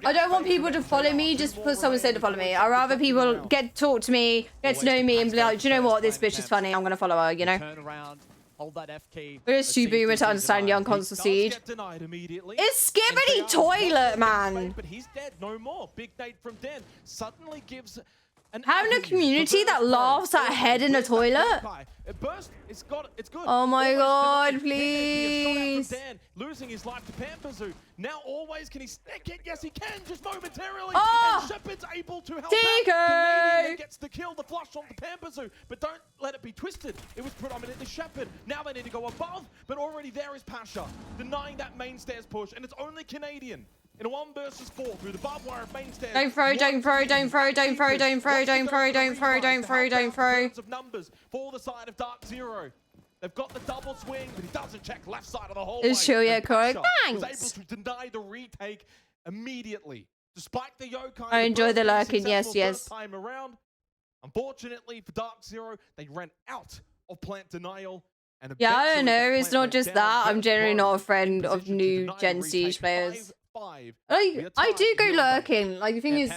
I don't want people to follow me just because someone said to follow me. I'd rather people talk to me, get to know me, and be like, do you know what? This bitch is funny. I'm going to follow her, you know? Turn around, hold that F key. We're just too boomer to understand young console siege. It's Skibbity Toilet, man. But he's dead, no more. Big Nate from Den suddenly gives an Having a community that laughs at head in a toilet. It burst. It's good. Oh my God, Dan, please. losing his life to Pampazoo. Now always can he stick it? Yes, he can, just momentarily. Oh! And Shepard's able to help DK! out. Canadian then gets the kill, the flush on the Pampazoo. But don't let it be twisted. It was predominantly Shepard. Now they need to go above, but already there is Pasha, denying that main stairs push, and it's only Canadian. In a 1 versus 4 through the barbed wire of main stairs. Don't throw, don't throw, don't throw, don't throw, don't throw, don't throw, don't throw, don't throw, don't throw. Of numbers for the side of Dark Zero. They've got the double swing, but he doesn't check left side of the hallway. It's true, yeah, And correct. Pasha was Thanks. able to deny the retake immediately. Despite the Yokai. I enjoy the burst being lurking, yes, successful yes. first time around. Unfortunately for Dark Zero, they ran out of plant denial. And Yeah, I don't eventually know. the It's plant not went just down that. I'm very generally close. not a friend of Position to new deny the Gen retake. Siege players. 5-5. I do go lurking. Like the thing is,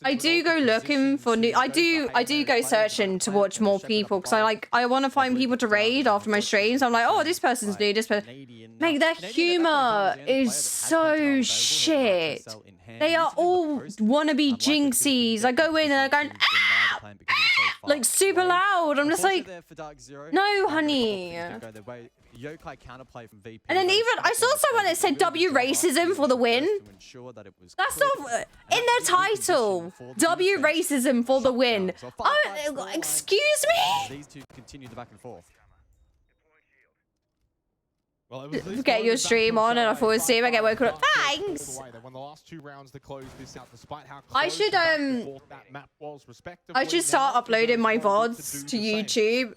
I do go looking for new. I do go searching to watch more people because I want to find people to raid after my streams. I'm like, oh, this person's new. This person, mate, their humor is so shit. They are all wannabe jinxies. I go in and I go like super loud. I'm just like, no, honey. Yokai counterplay from VP. And then even I saw someone that said W racism for the win. That's not in their title. W racism for the win. Oh, excuse me. These two continue the back and forth. Well, it was this Get your moment stream back on from and I side fall to asleep. I get Dark woken up. Zero all Thanks. the way. They won the last 2 rounds to close this out, despite how I close should the back and forth that map was, respectively. I should start Now, uploading my Deserve VODs to to do the same. YouTube,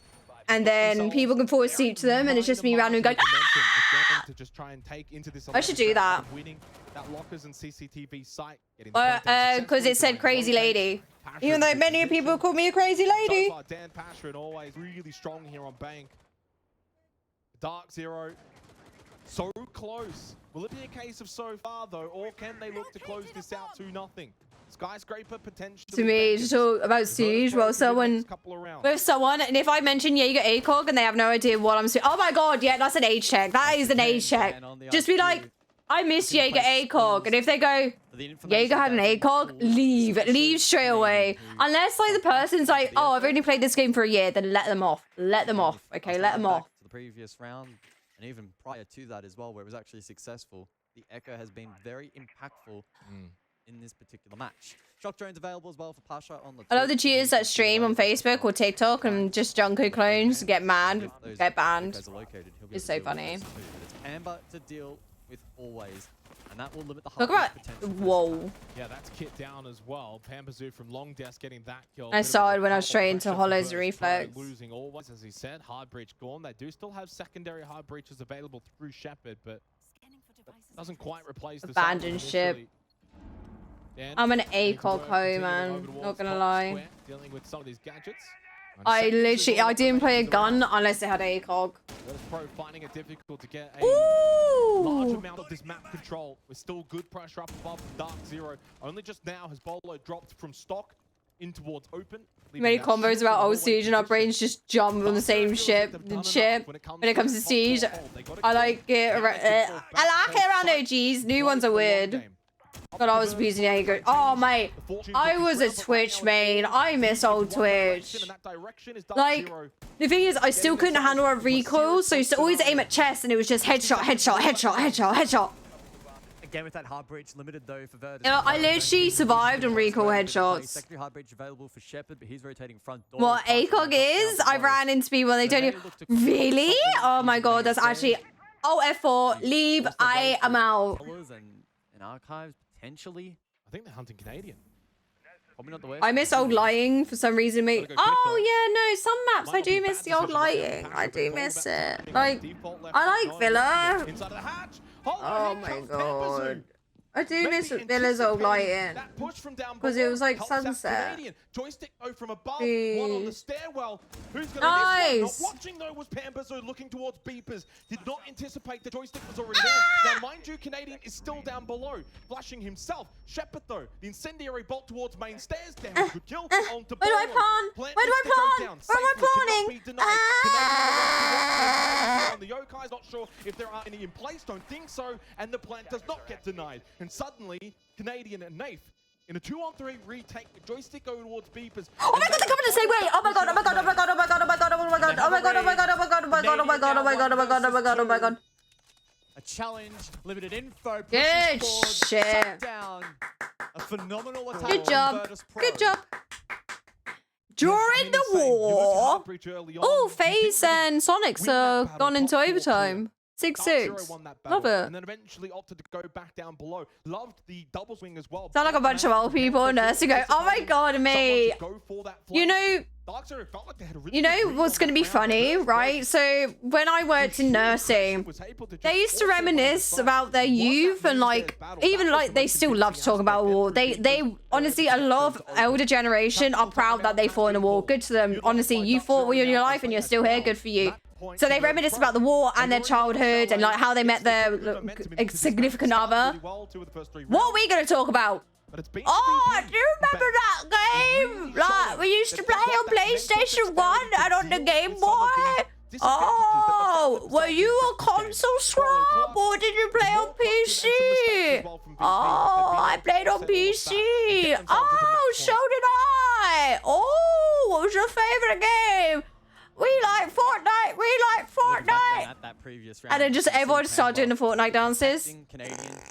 and then people can fall asleep to them, and it's just me randomly going. "Ah!" To just try and take into this I should do that. winning that lockers and CCTV site, getting the point down Because it said successfully, crazy going lady. Pasha Even though into many position. people call me a crazy So lady. far, Dan Pasha always really strong here on Bank. Dark Zero, so close. Will it be a case of so far though, or can they look to close this out 2-0? Skyscraper potential. To me, it's all about Siege. Well, someone with someone, and if I mention Jaeger ACOG and they have no idea what I'm saying, oh my god, yeah, that's an age check. That is an age check. Just be like, I miss Jaeger ACOG, and if they go, Jaeger had an ACOG, leave straight away. Unless like the person's like, oh, I've only played this game for a year, then let them off. Let them off. Okay, let them off. To the previous round, and even prior to that as well, where it was actually successful, the Echo has been very impactful in this particular match. Shock drones available as well for Pasha on the. I love the cheaters that stream on Facebook or TikTok and just Junko clones get mad, get banned. It's so funny. It's Amber to deal with always, and that will limit the Talk heart about potential. whoa. Yeah, that's Kit down as well. Pampazoo from long desk getting that kill. I started when I was straight into Hollows and Reflex. Losing always, as he said. Hard breach gone. They do still have secondary hard breaches available through Shepard, but doesn't quite replace the Abandoned ship. I'm an ACOG hoe, man. Not gonna lie. Dealing with some of these gadgets. I didn't play a gun unless it had ACOG. Pro finding it difficult to get a Ooh. large amount of this map control. With still good pressure up above from Dark Zero. Only just now has Bolo dropped from stock in towards open. Many combos about old Siege and our brains just jump on the same ship. When it comes to Siege, I like it. I like it around OGs. New ones are weird. God, I was abusing Aegis. Oh, mate. I was a Twitch main. I miss old Twitch. Like, the thing is, I still couldn't handle a recoil, so I used to always aim at chest, and it was just headshot, headshot, headshot, headshot, headshot. Again with that hard breach limited though for Virtus. You know, I literally survived on recoil headshots. Secondary hard breach available for Shepard, but he's rotating front door. What ACOG is? I ran into people they don't do. Really? Oh my god, that's actually. Oh, F4, leave. I am out. And archives potentially. I think they're hunting Canadian. Probably not the way. I miss old lighting for some reason, mate. Oh yeah, no, some maps I do miss the old lighting. I do miss it. Like, I like Villa. Oh my god. I do miss Villa's old lighting. Because it was like sunset. Joystick though from above, one on the stairwell. Who's gonna nice. miss one? Not watching though was Pamperzo looking towards Beepers. Did not anticipate the joystick was already there. Now mind you, Canadian is still down below, flashing himself. Shepard though, the incendiary bolt towards main stairs down. Good kill on to Where do I plan? Where do I plan? Where am I planning? On the Yokai's not sure if there are any in place, don't think so, and the plant does not get denied. And suddenly, Canadian and Nath in a 2-on-3 retake, the joystick go towards Beepers. Oh my god, they're coming the same way! Oh my god, oh my god, oh my god, oh my god, oh my god, oh my god, oh my god, oh my god, oh my god, oh my god, oh my god, oh my god, oh my god, oh my god, oh my god. A challenge, limited info. Good shit. Down. A phenomenal attack. Good job. Good job. During the war, oh, FaZe and Sonics are gone into overtime. 6-6. Love it. And then eventually opted to go back down below. Loved the double swing as well. Sound like a bunch of old people in nursing go, oh my god, mate. You know what's going to be funny, right? So when I worked in nursing, they used to reminisce about their youth and like, even like they still love to talk about war. They honestly, a lot of elder generation are proud that they fought in a war. Good to them. Honestly, you fought in your life and you're still here. Good for you. So they reminisce about the war and their childhood and like how they met their significant other. What are we going to talk about? Oh, do you remember that game? Like, we used to play on PlayStation 1 and on the Game Boy? Oh, were you a console scrub or did you play on PC? Oh, I played on PC. Oh, so did I. Oh, what was your favorite game? We like Fortnite. We like Fortnite. And then just everyone started doing the Fortnite dances.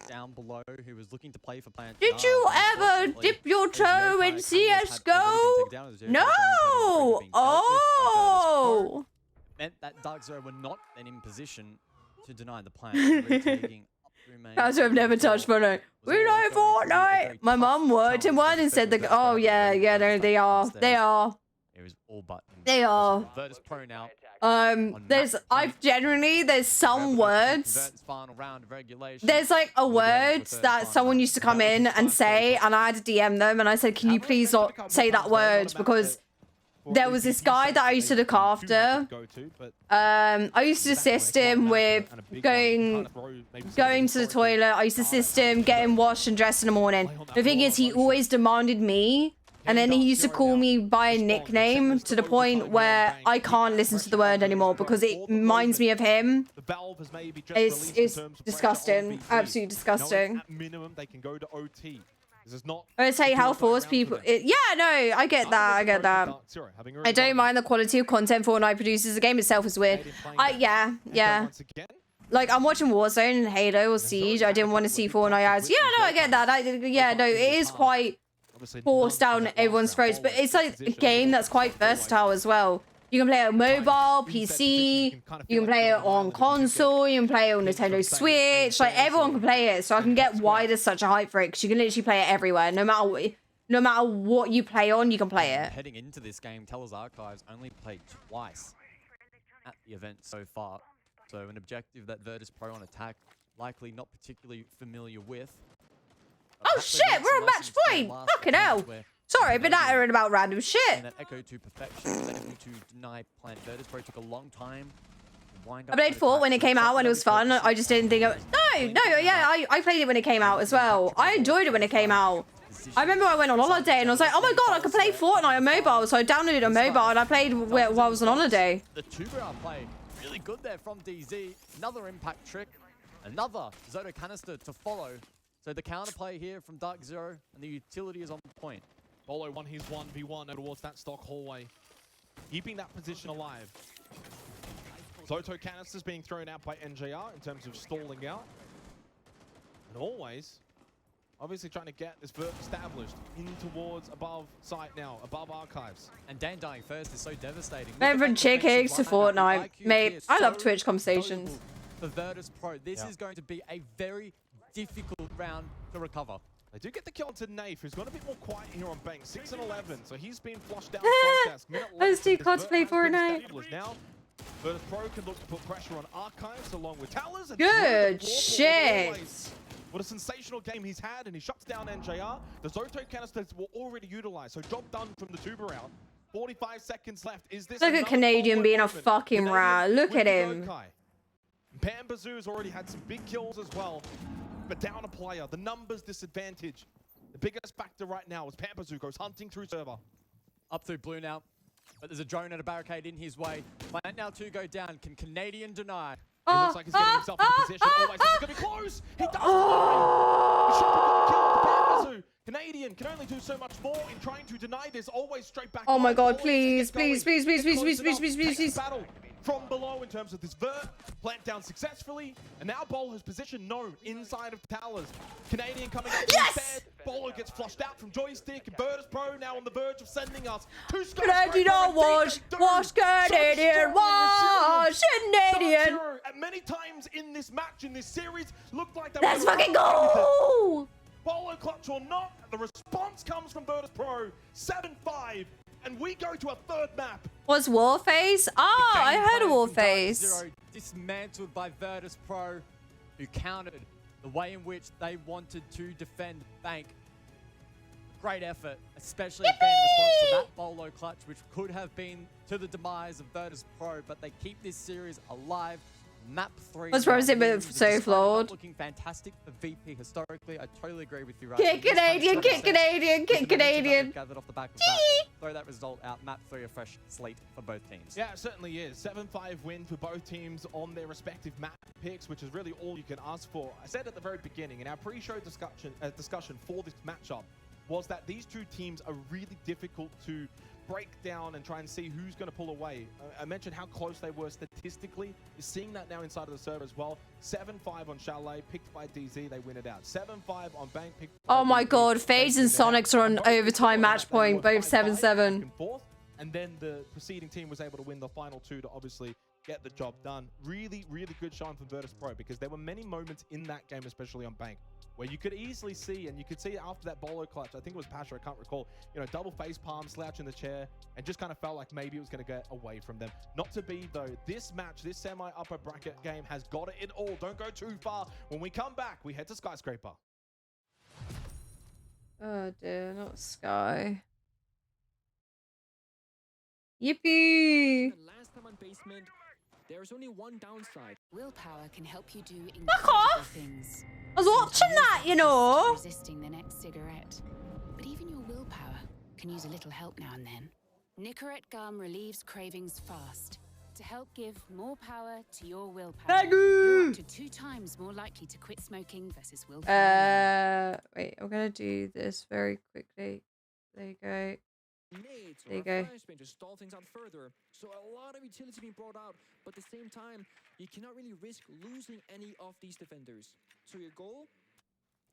Down below who was looking to play for Plant. Did you ever dip your toe in CS:GO? No. Oh. Meant that Dark Zero were not then in position to deny the plan. That's why I've never touched Fortnite. We like Fortnite. My mum worked in one and said, "Oh yeah, no, they are. They are." It was all but. They are. Virtus Pro now. There's some words. There's like a word that someone used to come in and say, and I had to DM them, and I said, "Can you please not say that word?" Because there was this guy that I used to look after. I used to assist him with going to the toilet. I used to assist him getting washed and dressed in the morning. The thing is, he always demanded me. And then he used to call me by a nickname to the point where I can't listen to the word anymore because it reminds me of him. It's disgusting. Absolutely disgusting. I say how force people. Yeah, no, I get that. I get that. I don't mind the quality of content Fortnite produces. The game itself is weird. Yeah. Like, I'm watching Warzone and Halo or Siege. I didn't want to see Fortnite ads. Yeah, no, I get that. It is quite forced down everyone's throats, but it's like a game that's quite versatile as well. You can play it on mobile, PC, you can play it on console, you can play it on Nintendo Switch, like everyone can play it, so I can get why there's such a hype for it, because you can literally play it everywhere. No matter what you play on, you can play it. Heading into this game, Teller's Archives only played twice at the event so far, so an objective that Virtus Pro on attack likely not particularly familiar with. Oh shit, we're on match point! Fucking hell! Sorry, I've been out about random shit. And that echo to perfection, to deny Plant. Virtus Pro took a long time. I played 4 when it came out and it was fun. I just didn't think I played it when it came out as well. I enjoyed it when it came out. I remember I went on holiday and I was like, oh my god, I could play Fortnite on mobile. So I downloaded it on mobile and I played while I was on holiday. The 2-bar play, really good there from DZ. Another impact trick. Another Zoto canister to follow. So the counterplay here from Dark Zero, and the utility is on point. Bolo won his 1v1 towards that stock hallway, keeping that position alive. Zoto canisters being thrown out by NJR in terms of stalling out. And always, obviously trying to get this vert established in towards above site now, above archives. And Dan dying first is so devastating. Favorite chick eggs to Fortnite. Mate, I love Twitch conversations. For Virtus Pro, this is going to be a very difficult round to recover. They do get the kill onto Nafe, who's gone a bit more quiet here on Bank. 6 and 11, so he's been flushed down front desk. Those two can't play Fortnite. Now, Virtus Pro can look to put pressure on Archives along with Talers. Good shit. What a sensational game he's had, and he shuts down NJR. The Zoto canisters were already utilized, so job done from the tuber round. 45 seconds left. Is this Look at Canadian being a fucking rat. Look at him. Pambazoo's already had some big kills as well, but down a player. The numbers disadvantage. The biggest factor right now is Pambazoo goes hunting through server. Up through blue now, but there's a drone and a barricade in his way. Plant now 2 go down. Can Canadian deny? It looks like he's getting himself in position. Always, this is going to be close. He does the shot got killed. Pambazoo. Canadian can only do so much more in trying to deny this. Always straight back. Oh my god, please, please, please, please, please, please, please, please, please, please. Battle from below in terms of this vert. Plant down successfully. And now Bolo has position known inside of Towers. Canadian coming up instead. Bolo gets flushed out from Joystick. Virtus Pro now on the verge of sending us to Canadian watch Canadian watch Canadian. And many times in this match, in this series, looked like they Let's fucking go! Bolo clutch or not, the response comes from Virtus Pro. 7-5. And we go to a third map. Was Warface? Ah, I heard of Warface. Dismantled by Virtus Pro, who countered the way in which they wanted to defend Bank. Great effort, especially again in response to that Bolo clutch, which could have been to the demise of Virtus Pro, but they keep this series alive. Map 3. What's wrong with so flawed? Looking fantastic for VP historically. I totally agree with you, right? Kick Canadian, kick Canadian, kick Canadian. Gathered off the back of that. Throw that result out. Map 3, a fresh slate for both teams. Yeah, it certainly is. 7-5 win for both teams on their respective map picks, which is really all you can ask for. I said at the very beginning in our pre-show discussion for this matchup was that these two teams are really difficult to break down and try and see who's going to pull away. I mentioned how close they were statistically. You're seeing that now inside of the server as well. 7-5 on Chalet, picked by DZ, they win it out. 7-5 on Bank, picked by Oh my god, FaZe and Sonics are on overtime match point, both 7-7. And then the preceding team was able to win the final 2 to obviously get the job done. Really, really good shine from Virtus Pro, because there were many moments in that game, especially on Bank, where you could easily see, and you could see after that Bolo clutch, I think it was Pasha, I can't recall, you know, double face palm, slouch in the chair, and just kind of felt like maybe it was going to get away from them. Not to be, though. This match, this semi-upper bracket game has got it all. Don't go too far. When we come back, we head to Skyscraper. Oh dear, not Sky. Yippee! Last time on Basement, there's only one downside. Willpower can help you do Fuck off! things. I was watching that, you know. Resisting the next cigarette. But even your willpower can use a little help now and then. Nicorette gum relieves cravings fast to help give more power to your willpower. You're up to 2 times more likely to quit smoking versus willpower. Wait, I'm gonna do this very quickly. There you go. There you go. To stall things out further. So a lot of utility being brought out, but at the same time, you cannot really risk losing any of these defenders. So your goal,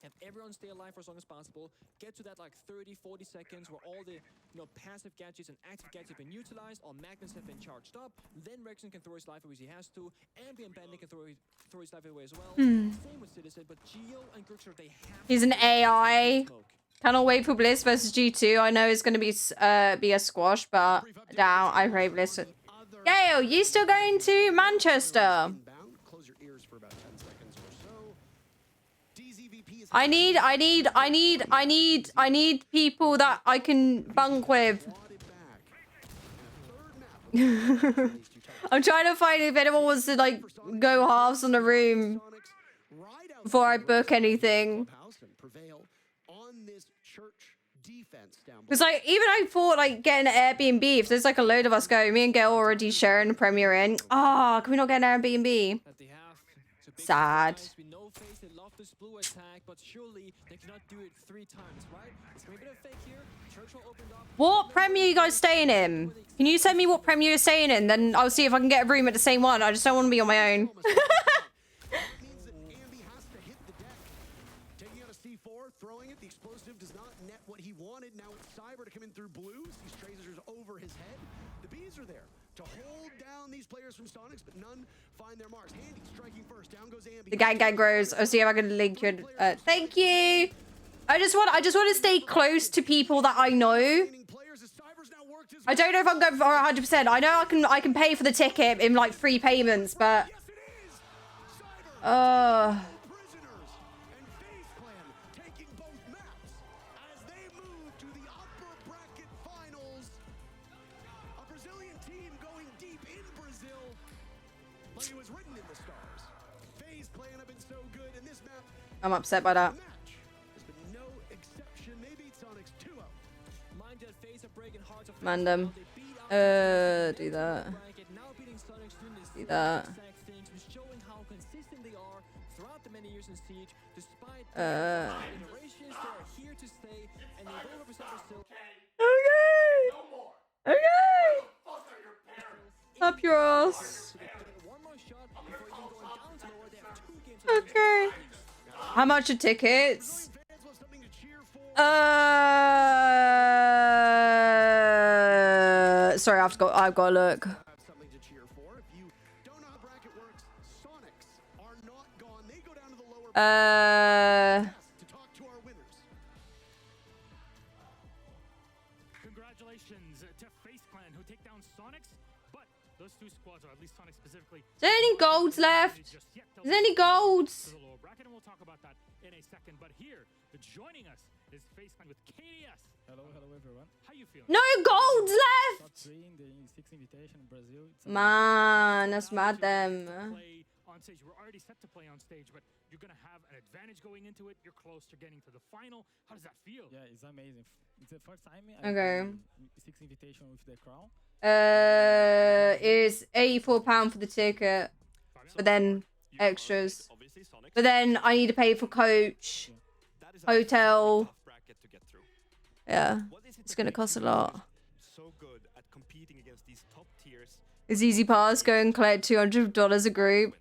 have everyone stay alive for as long as possible, get to that like 30-40 seconds where all the passive gadgets and active gadgets have been utilized, all magnets have been charged up, then Rexon can throw his life away as he has to, Ambient Bandit can throw his life away as well. Same with Citizen, but Geo and Grixer, they have He's an AI. Cannot wait for Bliss versus G2. I know it's going to be a squash, but now I pray Bliss. Gale, you still going to Manchester? I need people that I can bunk with. I'm trying to find if anyone wants to like go halves on the room before I book anything. Because like even I thought like getting an Airbnb, if there's like a load of us going, me and Gail already sharing the Premier Inn. Ah, can we not get an Airbnb? Sad. this blue attack, but surely they cannot do it 3 times, right? It's gonna be a bit of fake here. Churchill opened up. What Premier are you guys staying in? Can you send me what Premier you're staying in? Then I'll see if I can get a room at the same one. I just don't want to be on my own. Throwing it, the explosive does not net what he wanted. Now it's Cyber to come in through blues. These tracers over his head. The bees are there to hold down these players from Sonics, but none find their marks. Handy striking first. Down goes Ambi. The gang grows. I'll see if I can link you. Thank you. I just want to stay close to people that I know. I don't know if I'm going for 100%. I know I can pay for the ticket in like 3 payments, but I'm upset by that. Mandem. Do that. Do that. Okay. Okay. Up your ass. Okay. How much are tickets? Sorry, I've got to look. Congratulations to FaZe Clan who take down Sonics, but those 2 squads, or at least Sonics specifically. Is there any golds left? Is there any golds? Bracket, and we'll talk about that in a second. But here, joining us is FaZe Clan with KDS. Hello everyone. How you feel? No golds left. Top 3 in the 6th invitation in Brazil. Man, that's mad them. Play on stage. We're already set to play on stage, but you're gonna have an advantage going into it. You're close to getting to the final. How does that feel? Yeah, it's amazing. It's the first time I Okay. 6th invitation with the crown. It's £84 for the ticket, but then extras. But then I need to pay for coach, hotel. Yeah, it's gonna cost a lot. So good at competing against these top tiers. Is Easy Pass go and collect $200 a group?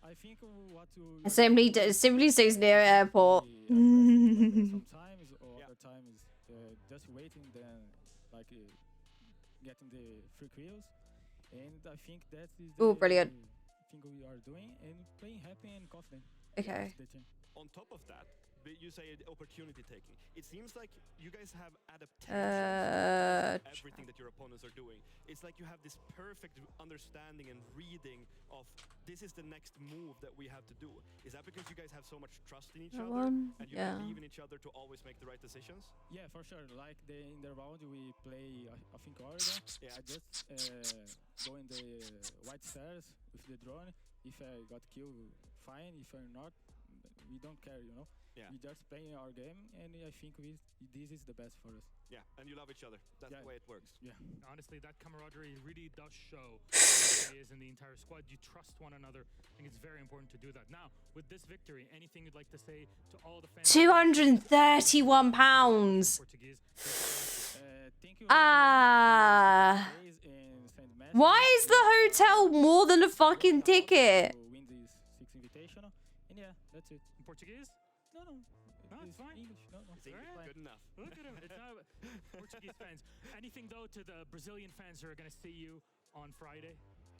I think what to Simply stays near airport. sometimes or other times just waiting then like getting the free kills, and I think that is Oh, brilliant. thing we are doing and playing happy and confident. Okay. The team. On top of that, you say opportunity taking. It seems like you guys have adaptation to everything that your opponents are doing. It's like you have this perfect understanding and reading of this is the next move that we have to do. Is that because you guys have so much trust in each other and you believe in each other to always make the right decisions? Yeah, for sure. Like in the round we play, I think Oregon. I just go in the white stairs with the drone. If I got killed, fine. If I'm not, we don't care, you know. Yeah. We just playing our game, and I think this is the best for us. Yeah, and you love each other. That's the way it works. Yeah. Honestly, that camaraderie really does show is in the entire squad. You trust one another. I think it's very important to do that. Now, with this victory, anything you'd like to say to all the fans? £231. Why is the hotel more than a fucking ticket? Win this 6th invitational, and yeah, that's it. In Portuguese? No, it's fine. English, no. It's good enough. Look at him. It's not Portuguese fans. Anything though to the Brazilian fans who are going to see you on Friday?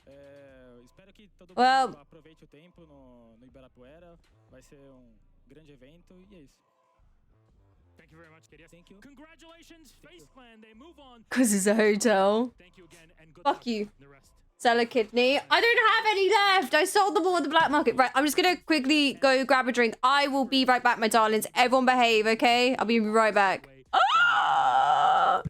Espero que todo mundo aproveite o tempo no Ibirapuera. Vai ser grande evento e é isso. Thank you very much, KDS. Thank you. Congratulations, FaZe Clan. They move on. Because it's a hotel. Thank you again and good Fuck you. Sell a kidney. I don't have any left. I sold them all at the black market. Right, I'm just going to quickly go grab a drink. I will be right back, my darlings. Everyone behave, okay? I'll be right back. Ah!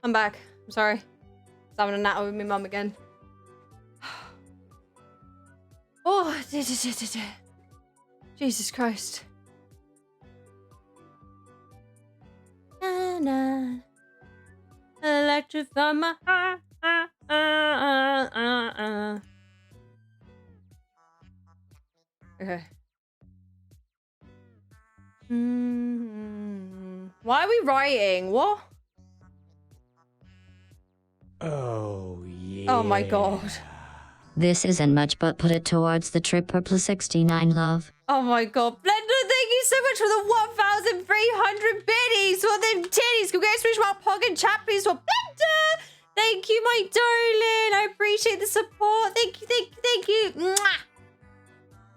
I'm back. I'm sorry. I was having a natter with my mum again. Oh, Jesus Christ. Na, na. Electrify my heart. Okay. Why are we writing? What? Oh, yeah. Oh my god. This isn't much, but put it towards the trip per plus 69, love. Oh my god. Blender, thank you so much for the 1,300 biddies for them titties. Congratulations, my pocket chat, please, for Blender. Thank you, my darling. I appreciate the support. Thank you, thank you, thank you. Mwah.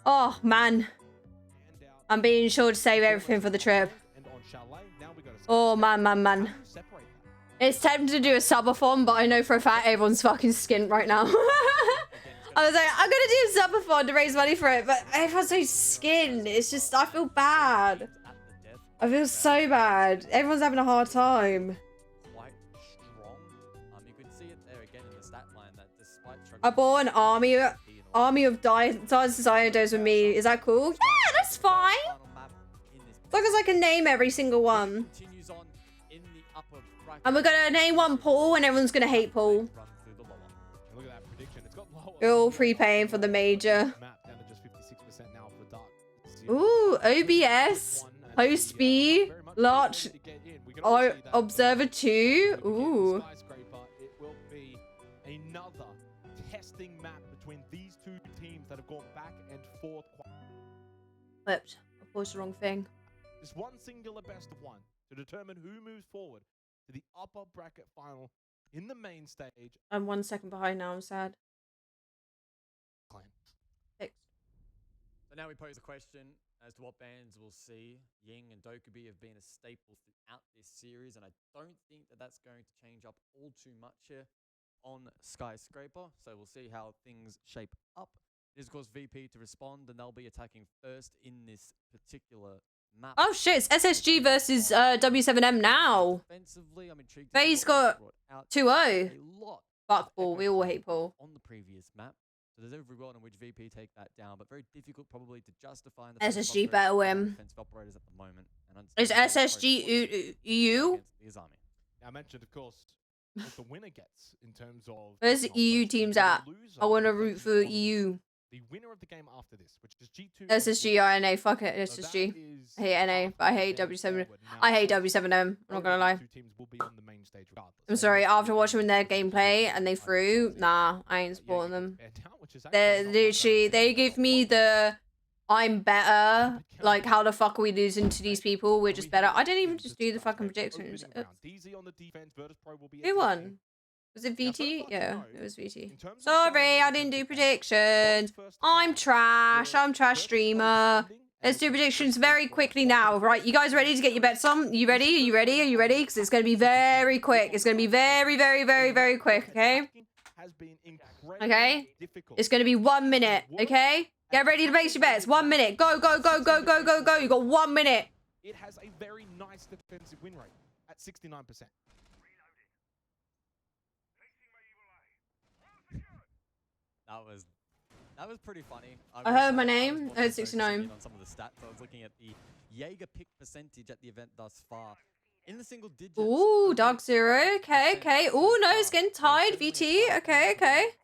Oh, man. I'm being sure to save everything for the trip. Oh, man. It's tempting to do a subathon, but I know for a fact everyone's fucking skint right now. I was like, I'm gonna do a subathon to raise money for it, but everyone's so skint. It's just, I feel bad. I feel so bad. Everyone's having a hard time. I bought an army of Diodos with me. Is that cool? Yeah, that's fine. As long as I can name every single one. And we're gonna name one Paul, and everyone's gonna hate Paul. We're all prepaying for the major. Ooh, OBS, Host B, Larch, Observer 2. Ooh. It will be another testing map between these two teams that have gone back and forth. Flipped. I paused the wrong thing. Just one singular best of one to determine who moves forward to the upper bracket final in the main stage. I'm 1 second behind now. I'm sad. Fixed. So now we pose the question as to what bans we'll see. Ying and Dokkaebi have been a staple throughout this series, and I don't think that that's going to change up all too much here on Skyscraper. So we'll see how things shape up. It is, of course, VP to respond, and they'll be attacking first in this particular map. Oh shit, it's SSG versus W7M now. FaZe got 2-0. Fuck Paul, we all hate Paul. On the previous map. So there's every world in which VP take that down, but very difficult probably to justify the SSG better win. defensive operators at the moment. Is SSG EU? I mentioned, of course, what the winner gets in terms of. Where's the EU teams at? I want to root for EU. The winner of the game after this, which is G2. SSG or NA, fuck it, SSG. I hate NA, but I hate W7. I hate W7M, I'm not gonna lie. I'm sorry, after watching their gameplay and they threw, nah, I ain't supporting them. They're literally, they give me the, I'm better, like how the fuck are we losing to these people, we're just better. I didn't even just do the fucking predictions. Who won? Was it VT? Yeah, it was VT. Sorry, I didn't do predictions. I'm trash streamer. Let's do predictions very quickly now. Right, you guys ready to get your bets on? You ready? Are you ready? Are you ready? Because it's going to be very quick. It's going to be very, very, very, very quick, okay? Okay? It's going to be 1 minute, okay? Get ready to place your bets. 1 minute. Go, go, go, go, go, go, go. You got 1 minute. It has a very nice defensive win rate at 69%. That was pretty funny. I heard my name. I heard 69. On some of the stats, I was looking at the Jaeger pick percentage at the event thus far. In the single digits. Ooh, Dark Zero. Okay, okay. Ooh, no, it's getting tied. VT. Okay, okay.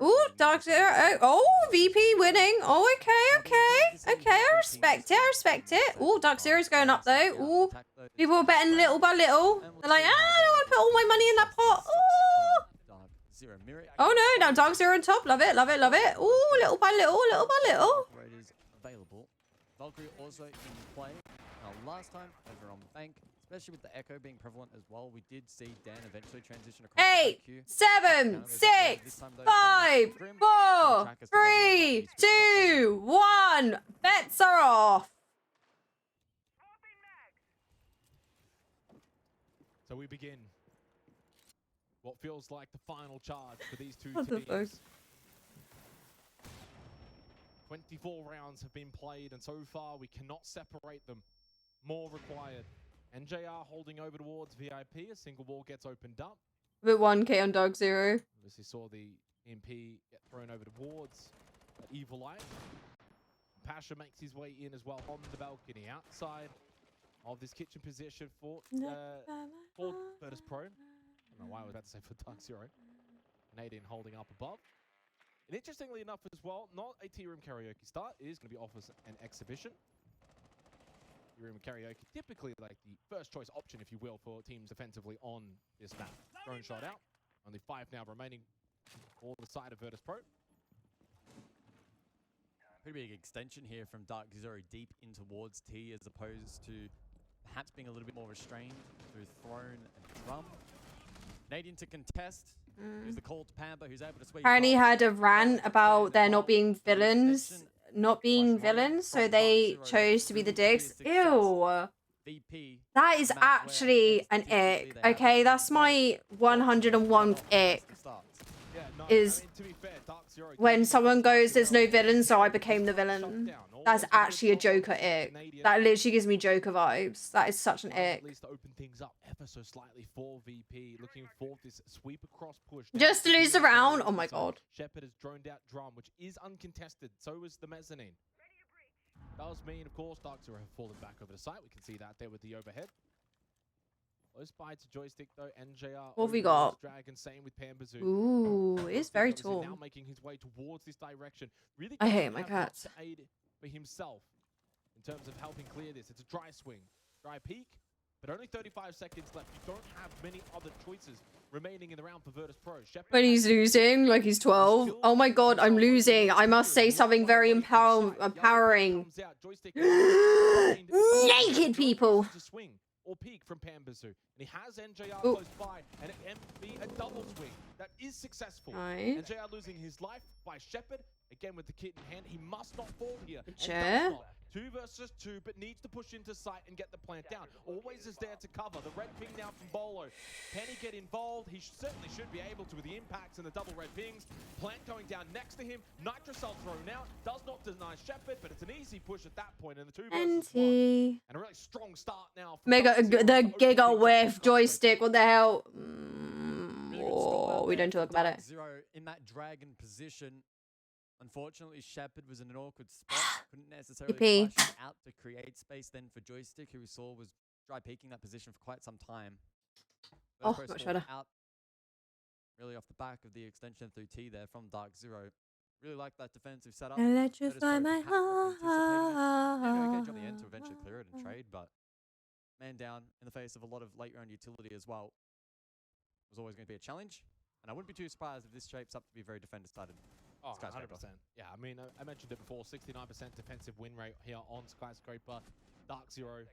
Ooh, Dark Zero. Oh, VP winning. Oh, okay, okay. Okay, I respect it. I respect it. Ooh, Dark Zero's going up, though. Ooh, people are betting little by little. They're like, I don't want to put all my money in that pot. Ooh. Oh no, now Dark Zero on top. Love it, love it, love it. Ooh, little by little, little by little. Available. Valkyrie also in play. Now, last time over on Bank, especially with the Echo being prevalent as well, we did see Dan eventually transition across 8, 7, 6, 5, 4, 3, 2, 1. Bets are off. So we begin. What feels like the final charge for these two What the teams. fuck? 24 rounds have been played, and so far we cannot separate them. More required. NJR holding over towards VIP. A single wall gets opened up. With 1k on Dark Zero. Obviously saw the MP get thrown over towards Evil Eye. Pasha makes his way in as well on the balcony outside of this kitchen position for Virtus Pro. I don't know why I was about to say for Dark Zero. Nadine holding up above. And interestingly enough as well, not a Tea Room Karaoke start. It is going to be Office and Exhibition. Tea Room Karaoke, typically like the first choice option, if you will, for teams defensively on this map. Drone shot out. Only 5 now remaining for the side of Virtus Pro. Pretty big extension here from Dark Zero deep in towards T, as opposed to perhaps being a little bit more restrained through Throne and Drum. Nadine to contest. Who's the call to Pamper, who's able to sweep. Apparently had a rant about there not being villains. So they chose to be the dicks. Ew. That is actually an ick. Okay, that's my 101th ick. Is when someone goes, there's no villain, so I became the villain. That's actually a Joker ick. That literally gives me Joker vibes. That is such an ick. At least to open things up ever so slightly for VP, looking for this sweep across push. Just to lose the round? Oh my god. Shepard has droned out Drum, which is uncontested. So is the mezzanine. Does mean, of course, Dark Zero have fallen back over the site. We can see that there with the overhead. Close by to Joystick though. NJR. What have we got? Dragon, same with Pambazoo. Ooh, it's very tall. Now making his way towards this direction. Really, I hate my cats. To aid for himself in terms of helping clear this. It's a dry swing, dry peak, but only 35 seconds left. You don't have many other choices remaining in the round for Virtus Pro. When he's losing, like he's 12. Oh my god, I'm losing. I must say something very empowering. Naked people. Or peak from Pambazoo. And he has NJR close by, and it can be a double swing. That is successful. Nice. NJR losing his life by Shepard. Again with the kit in hand. He must not fall here. Chair. 2 versus 2, but needs to push into sight and get the plant down. Always is there to cover. The red ping now from Bolo. Can he get involved? He certainly should be able to with the impacts and the double red pings. Plant going down next to him. Nitrocell thrown out. Does not deny Shepard, but it's an easy push at that point in the 2 versus 1. And a really strong start now. The Giga Whiff Joystick. What the hell? Oh, we don't talk about it. Zero in that dragon position. Unfortunately, Shepard was in an awkward spot. Couldn't necessarily flash out to create space then for Joystick, who we saw was dry peeking that position for quite some time. Oh, much better. Out really off the back of the extension through T there from Dark Zero. Really like that defensive setup. Electrify my heart. Okay job at the end to eventually clear it and trade, but man down in the face of a lot of late round utility as well was always going to be a challenge. And I wouldn't be too surprised if this shapes up to be very defender-sided. Oh, 100%. Yeah, I mean, I mentioned it before, 69% defensive win rate here on Skyscraper. Dark Zero,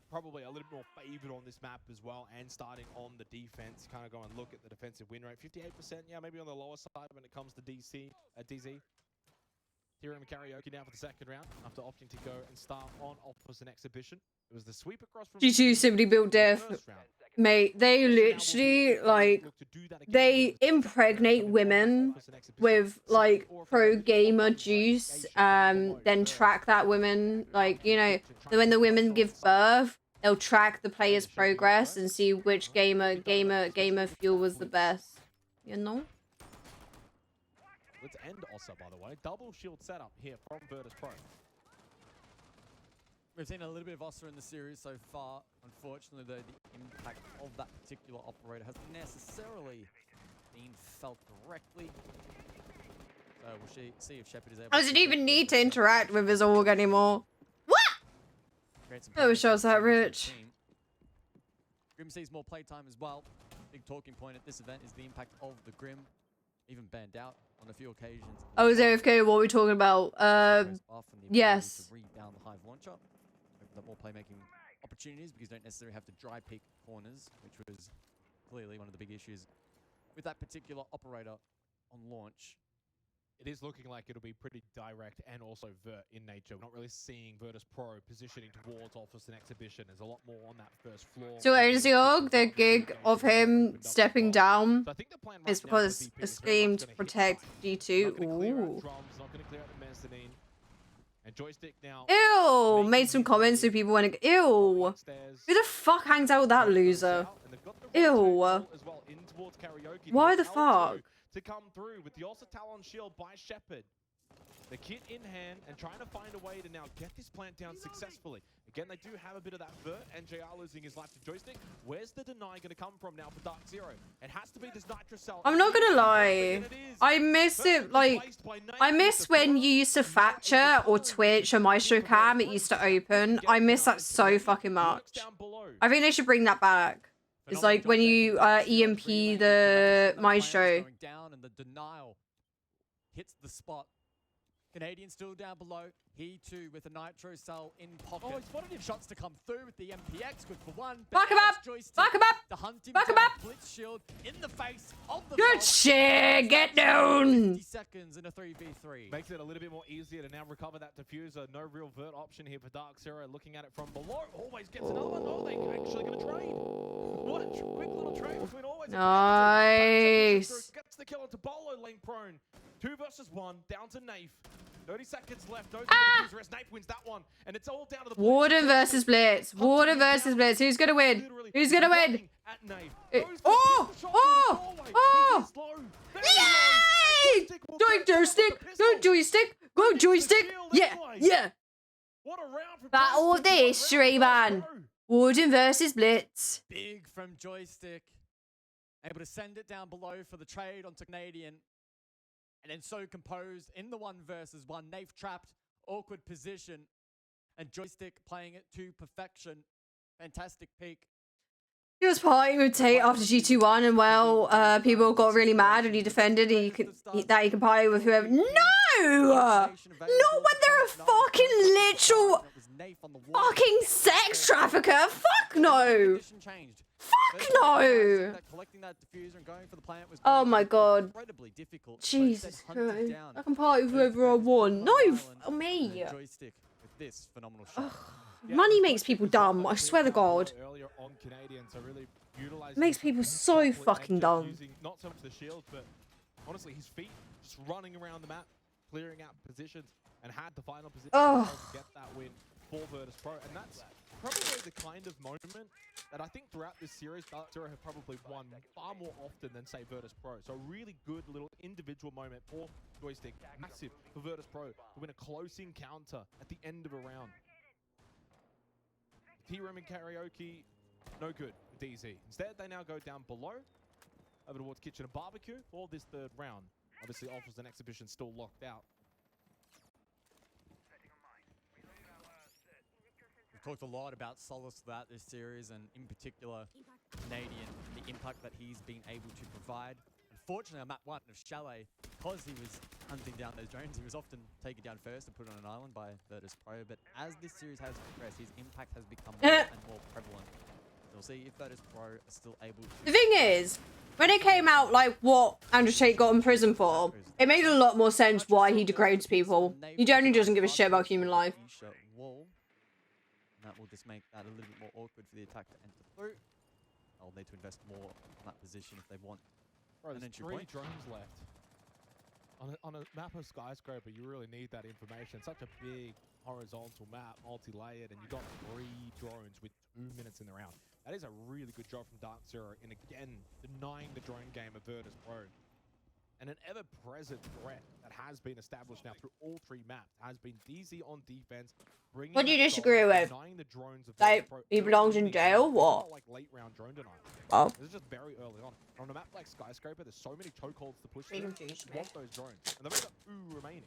probably a little more favored on this map as well, and starting on the defense. Kind of go and look at the defensive win rate. 58%, yeah, maybe on the lower side when it comes to DZ. Tea Room Karaoke now for the second round, after opting to go and start on Office and Exhibition. It was the sweep across from G2 Simply Built Death. Mate, they literally, like, they impregnate women with, like, pro gamer juice, then track that woman, like, you know, when the women give birth, they'll track the player's progress and see which gamer fuel was the best, you know? Let's end Ossa, by the way. Double shield setup here from Virtus Pro. We've seen a little bit of Ossa in the series so far. Unfortunately, though, the impact of that particular operator hasn't necessarily been felt directly. So we'll see if Shepard is able Doesn't even need to interact with his org anymore. What? Oh, it shows that rich. Grim sees more playtime as well. Big talking point at this event is the impact of the Grim. Even banned out on a few occasions. Oh, is AFK? What are we talking about? Yes. Rebound the Hive launcher. Opened up more playmaking opportunities because you don't necessarily have to dry peek corners, which was clearly one of the big issues with that particular operator on launch. It is looking like it'll be pretty direct and also vert in nature. We're not really seeing Virtus Pro positioning towards Office and Exhibition. There's a lot more on that first floor. So owns the org, the gig of him stepping down is because it's aimed to protect G2. Ooh. Not going to clear out the mezzanine. And Joystick now. Ew! Made some comments so people want to. Ew! Who the fuck hangs out with that loser? Ew! Why the fuck? To come through with the also Talon shield by Shepard. The kit in hand and trying to find a way to now get this plant down successfully. Again, they do have a bit of that vert, and JR losing his life to Joystick. Where's the deny going to come from now for Dark Zero? It has to be this Nitro Cell. I'm not gonna lie. I miss it, like, I miss when you used to Thatcher or Twitch or Maestro Cam, it used to open. I miss that so fucking much. I think they should bring that back. It's like when you EMP the Maestro. Down and the denial hits the spot. Canadian still down below. He too with a Nitro Cell in pocket. Oh, he spotted him. Shots to come through with the MPX. Good for one. Back him up! Back him up! To hunt him Back him down. up! Blitz shield in the face of the Good shit! Get down! 50 seconds in a 3v3. Makes it a little bit more easier to now recover that diffuser. No real vert option here for Dark Zero. Looking at it from below. Always gets another one. Oh, they're actually going to trade. What a quick little trade between Always. Nice. Gets the kill onto Bolo, lane prone. 2 versus 1. Down to Nafe. 30 seconds left. No diffuser. Nafe wins that one. And it's all down to the Warden versus Blitz. Warden versus Blitz. Who's gonna win? Who's gonna win? Oh! Oh! Oh! Yay! Joystick! Go Joystick! Go Joystick! Yeah! Yeah! Battle of the history, man. Warden versus Blitz. Big from Joystick. Able to send it down below for the trade onto Canadian. And then so composed in the 1 versus 1. Nafe trapped, awkward position. And Joystick playing it to perfection. Fantastic peak. He was partying with Tate after G2-1 and well, people got really mad and he defended that he can party with whoever. No! Not when they're a fucking literal fucking sex trafficker. Fuck no! Fuck no! Oh my god. Jesus Christ. I can party with whoever I want. No, me. Ugh. Money makes people dumb, I swear to God. It makes people so fucking dumb. Not so much the shield, but honestly, his feet just running around the map, clearing out positions, and had the final position to get that win for Virtus Pro. And that's probably the kind of moment that I think throughout this series, Dark Zero have probably won far more often than, say, Virtus Pro. So a really good little individual moment for Joystick. Massive for Virtus Pro to win a close encounter at the end of a round. T-Room and Karaoke, no good with DZ. Instead, they now go down below, over towards Kitchen and Barbecue for this 3rd round. Obviously, Offers and Exhibition still locked out. We've talked a lot about Solace throughout this series, and in particular, Canadian, the impact that he's been able to provide. Unfortunately, on map 1 of Chalet, because he was hunting down those drones, he was often taken down first and put on an island by Virtus Pro. But as this series has progressed, his impact has become more and more prevalent. We'll see if Virtus Pro are still able to... The thing is, when it came out, like, what Andrew Tate got in prison for, it made a lot more sense why he degrades people. He generally doesn't give a shit about human life. Wall. And that will just make that a little bit more awkward for the attack to enter through. They'll need to invest more on that position if they want. Bro, there's 3 drones left. On a map of Skyscraper, you really need that information. Such a big horizontal map, multi-layered, and you got 3 drones with 2 minutes in the round. That is a really good job from Dark Zero in, again, denying the drone game of Virtus Pro. And an ever-present threat that has been established now through all 3 maps has been DZ on defense. What do you disagree with? Like, he belongs in jail? What? Like late round drone denial. Oh. This is just very early on. On a map like Skyscraper, there's so many chokeholds to push through. You want those drones. And they've got 2 remaining.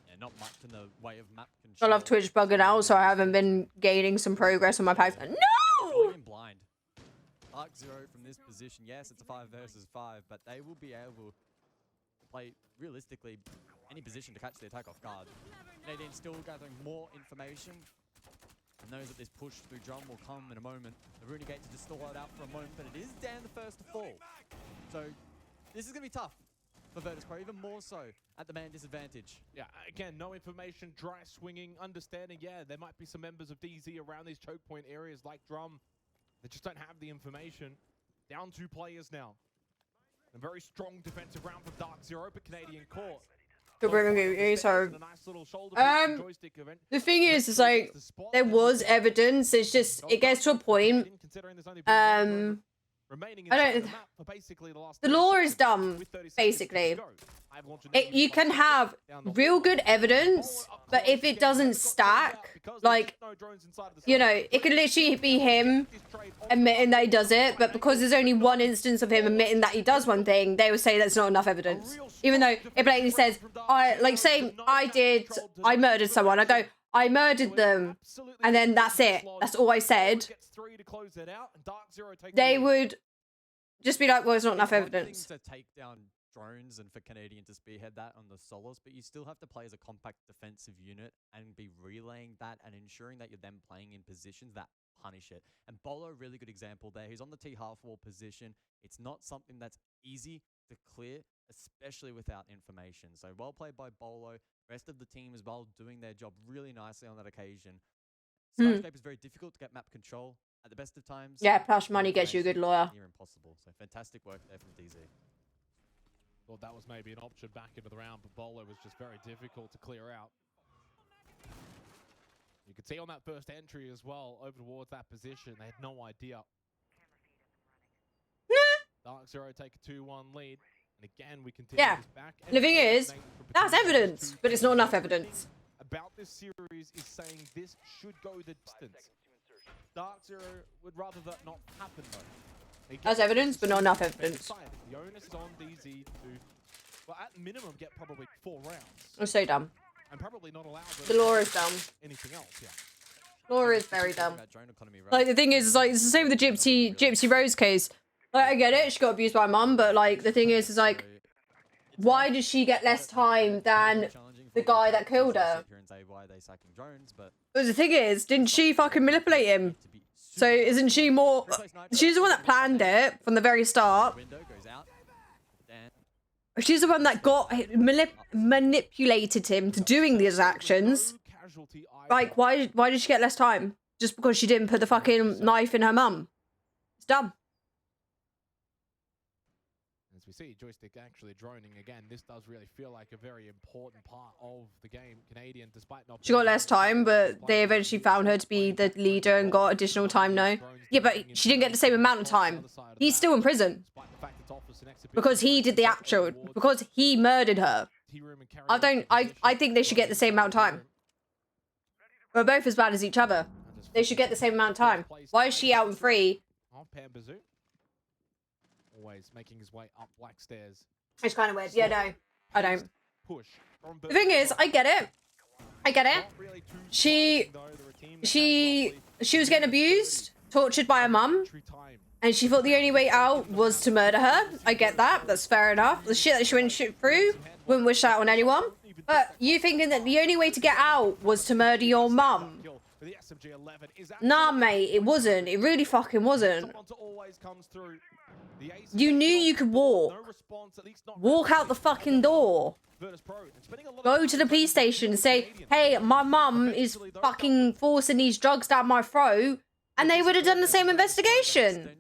Yeah, not much in the way of map I control. love Twitch bugging out, so I haven't been gaining some progress on my packs. No! Blind. Dark Zero from this position, yes, it's a 5 versus 5, but they will be able to play, realistically, any position to catch the attack off guard. Canadian still gathering more information, and knows that this push through drum will come in a moment. The Rune Gate to just stall it out for a moment, but it is Dan the first to fall. So, this is going to be tough for Virtus Pro, even more so at the man disadvantage. Yeah, again, no information, dry swinging, understanding, yeah, there might be some members of DZ around these choke point areas like Drum. They just don't have the information. Down 2 players now. A very strong defensive round from Dark Zero, but Canadian caught. The thing is like there was evidence. It's just it gets to a point. I don't. The law is dumb, basically. You can have real good evidence, but if it doesn't stack, like, you know, it could literally be him admitting that he does it, but because there's only one instance of him admitting that he does one thing, they will say that's not enough evidence. Even though it blatantly says, say I murdered someone. I go, I murdered them, and then that's it. That's all I said. They would just be like, well, it's not enough evidence. To take down drones and for Canadian to spearhead that on the solos, but you still have to play as a compact defensive unit and be relaying that and ensuring that you're then playing in positions that punish it. And Bolo, really good example there. He's on the T half wall position. It's not something that's easy to clear, especially without information. So well played by Bolo. Rest of the team as well doing their job really nicely on that occasion. Skyscape is very difficult to get map control at the best of times. Yeah, plus money gets you a good lawyer. Near impossible. So fantastic work there from DZ. Thought that was maybe an option back into the round, but Bolo was just very difficult to clear out. You could see on that first entry as well, over towards that position, they had no idea. Dark Zero take a 2-1 lead, and again we continue this back. And the thing is, that's evidence, but it's not enough evidence. About this series is saying this should go the distance. Dark Zero would rather that not happen though. That's evidence, but not enough evidence. The onus is on DZ to, well, at minimum, get probably 4 rounds. I'm so dumb. And probably not allowed the law is dumb. Anything else, yeah. Law is very dumb. Like the thing is, like it's the same with the Gypsy Rose case. Like I get it, she got abused by her mum, but like the thing is like, why does she get less time than the guy that killed her? But the thing is, didn't she fucking manipulate him? So isn't she more? She's the one that planned it from the very start. She's the one that got manipulated him to doing these actions. Like, why did she get less time? Just because she didn't put the fucking knife in her mum? It's dumb. As we see Joystick actually droning again, this does really feel like a very important part of the game. Canadian, despite not... She got less time, but they eventually found her to be the leader and got additional time now. Yeah, but she didn't get the same amount of time. He's still in prison. Because he did the actual... Because he murdered her. I think they should get the same amount of time. We're both as bad as each other. They should get the same amount of time. Why is she out and free? Pambazoo. Always making his way up black stairs. It's kind of weird. Yeah, no. I don't. The thing is, I get it. I get it. She was getting abused, tortured by her mum. And she thought the only way out was to murder her. I get that. That's fair enough. The shit that she went through, wouldn't wish that on anyone. But you thinking that the only way to get out was to murder your mum? Nah, mate, it wasn't. It really fucking wasn't. You knew you could walk. Walk out the fucking door. Go to the police station and say, hey, my mum is fucking forcing these drugs down my throat. And they would have done the same investigation.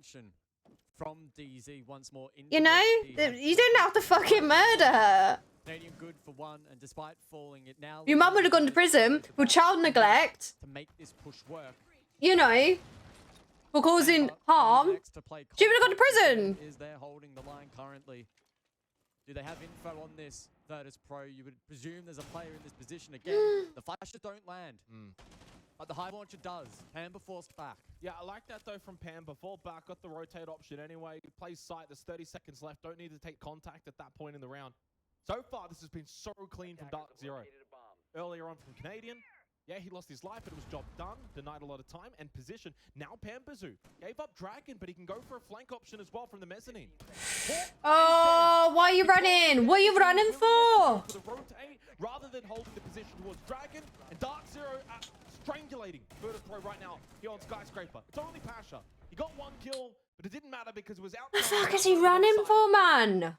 From DZ once more. You know? You didn't have to fucking murder her. Canadian good for one, and despite falling it now... Your mum would have gone to prison for child neglect. To make this push work. You know? For causing harm. She would have gone to prison. Is there holding the line currently? Do they have info on this? Virtus Pro, you would presume there's a player in this position again. The flashes don't land. But the high launcher does. Pamba forced back. Yeah, I like that though from Pamba. Fall back, got the rotate option anyway. Plays sight, there's 30 seconds left. Don't need to take contact at that point in the round. So far, this has been so clean from Dark Zero. Earlier on from Canadian. Yeah, he lost his life, but it was job done. Denied a lot of time and position. Now Pambazoo gave up Dragon, but he can go for a flank option as well from the mezzanine. Oh, why are you running? What are you running for? The rotate, rather than holding the position towards Dragon, and Dark Zero strangulating Virtus Pro right now here on Skyscraper. It's only Pasha. He got 1 kill, but it didn't matter because it was out. The fuck is he running for, man?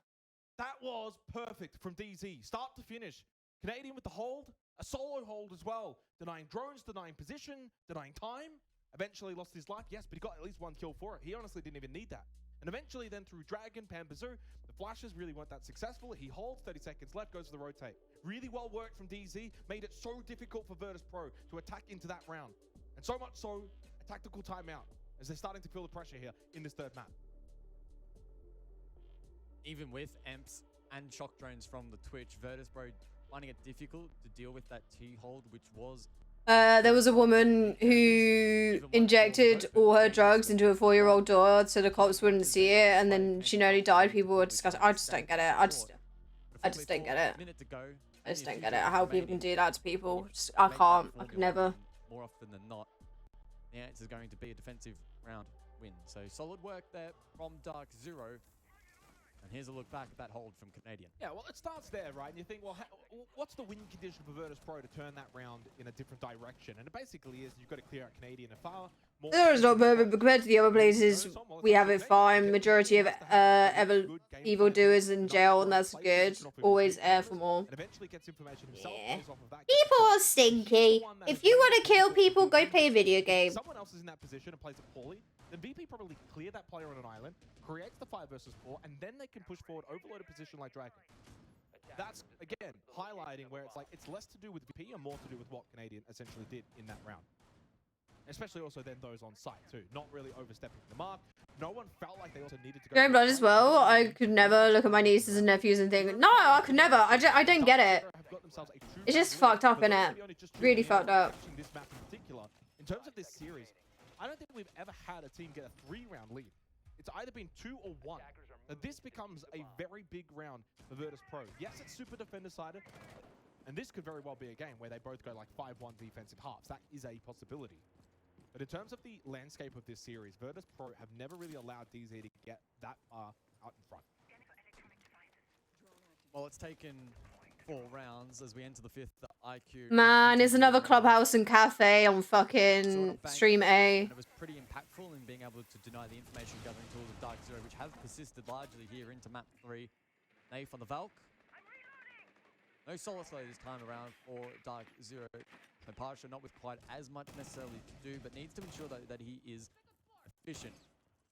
That was perfect from DZ. Start to finish. Canadian with the hold. A solo hold as well. Denying drones, denying position, denying time. Eventually lost his life, yes, but he got at least 1 kill for it. He honestly didn't even need that. And eventually then through Dragon, Pambazoo, the flashes really weren't that successful. He holds, 30 seconds left, goes to the rotate. Really well worked from DZ, made it so difficult for Virtus Pro to attack into that round. And so much so, a tactical timeout, as they're starting to feel the pressure here in this third map. Even with Emps and shock drones from the Twitch, Virtus Pro finding it difficult to deal with that T-hold, which was... There was a woman who injected all her drugs into a 4-year-old daughter so the cops wouldn't see it, and then she nearly died. People were discussing. I just don't get it. I just don't get it. I just don't get it. How people can do that to people. I can't. I could never. More often than not, the answer is going to be a defensive round win. So solid work there from Dark Zero. And here's a look back at that hold from Canadian. Yeah, well, it starts there, right? And you think, well, what's the win condition for Virtus Pro to turn that round in a different direction? And it basically is you've got to clear out Canadian and far more. It's not perfect, but compared to the other places, we have it fine. Majority of evildoers in jail, and that's good. Always air for more. And eventually gets information himself. Yeah. People are stinky. If you want to kill people, go play a video game. Someone else is in that position and plays it poorly. Then VP probably clear that player on an island, creates the 5 versus 4, and then they can push forward, overload a position like Dragon. That's, again, highlighting where it's like, it's less to do with VP and more to do with what Canadian essentially did in that round. Especially also then those on site too, not really overstepping the mark. No one felt like they also needed to go. Game blood as well. I could never look at my nieces and nephews and think, no, I could never. I don't get it. It's just fucked up, innit? Really fucked up. This map in particular, in terms of this series, I don't think we've ever had a team get a 3-round lead. It's either been 2 or 1. Now, this becomes a very big round for Virtus Pro. Yes, it's super defender-sided, and this could very well be a game where they both go like 5-1 defensive halves. That is a possibility. But in terms of the landscape of this series, Virtus Pro have never really allowed DZ to get that far out in front. Well, it's taken 4 rounds as we enter the 5th IQ. Man, there's another clubhouse and cafe on fucking Stream A. And it was pretty impactful in being able to deny the information gathering tools of Dark Zero, which have persisted largely here into map 3. Naif on the Valk. No solo slow this time around for Dark Zero. And Parsha not with quite as much necessarily to do, but needs to ensure that he is efficient.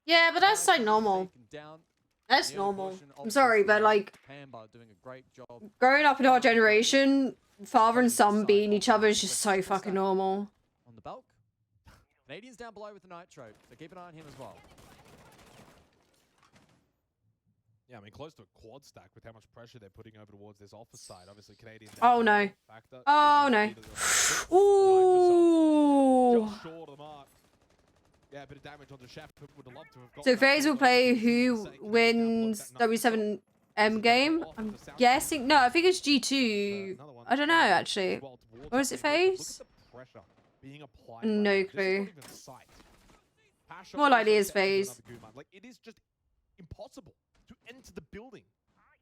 Yeah, but that's so normal. That's normal. I'm sorry, but like, Pamba doing a great job. Growing up in our generation, father and son beating each other is just so fucking normal. On the bulk. Canadians down below with the Nitro, so keep an eye on him as well. Yeah, I mean, close to a quad stack with how much pressure they're putting over towards this alpha side. Obviously, Canadian. Oh no. Oh no. Ooh. Just short of the mark. Yeah, a bit of damage on the shaft. Would have loved to have got So FaZe will play who wins W7M game? I'm guessing. No, I think it's G2. I don't know, actually. Or is it FaZe? No clue. More likely it's FaZe. Like, it is just impossible to enter the building.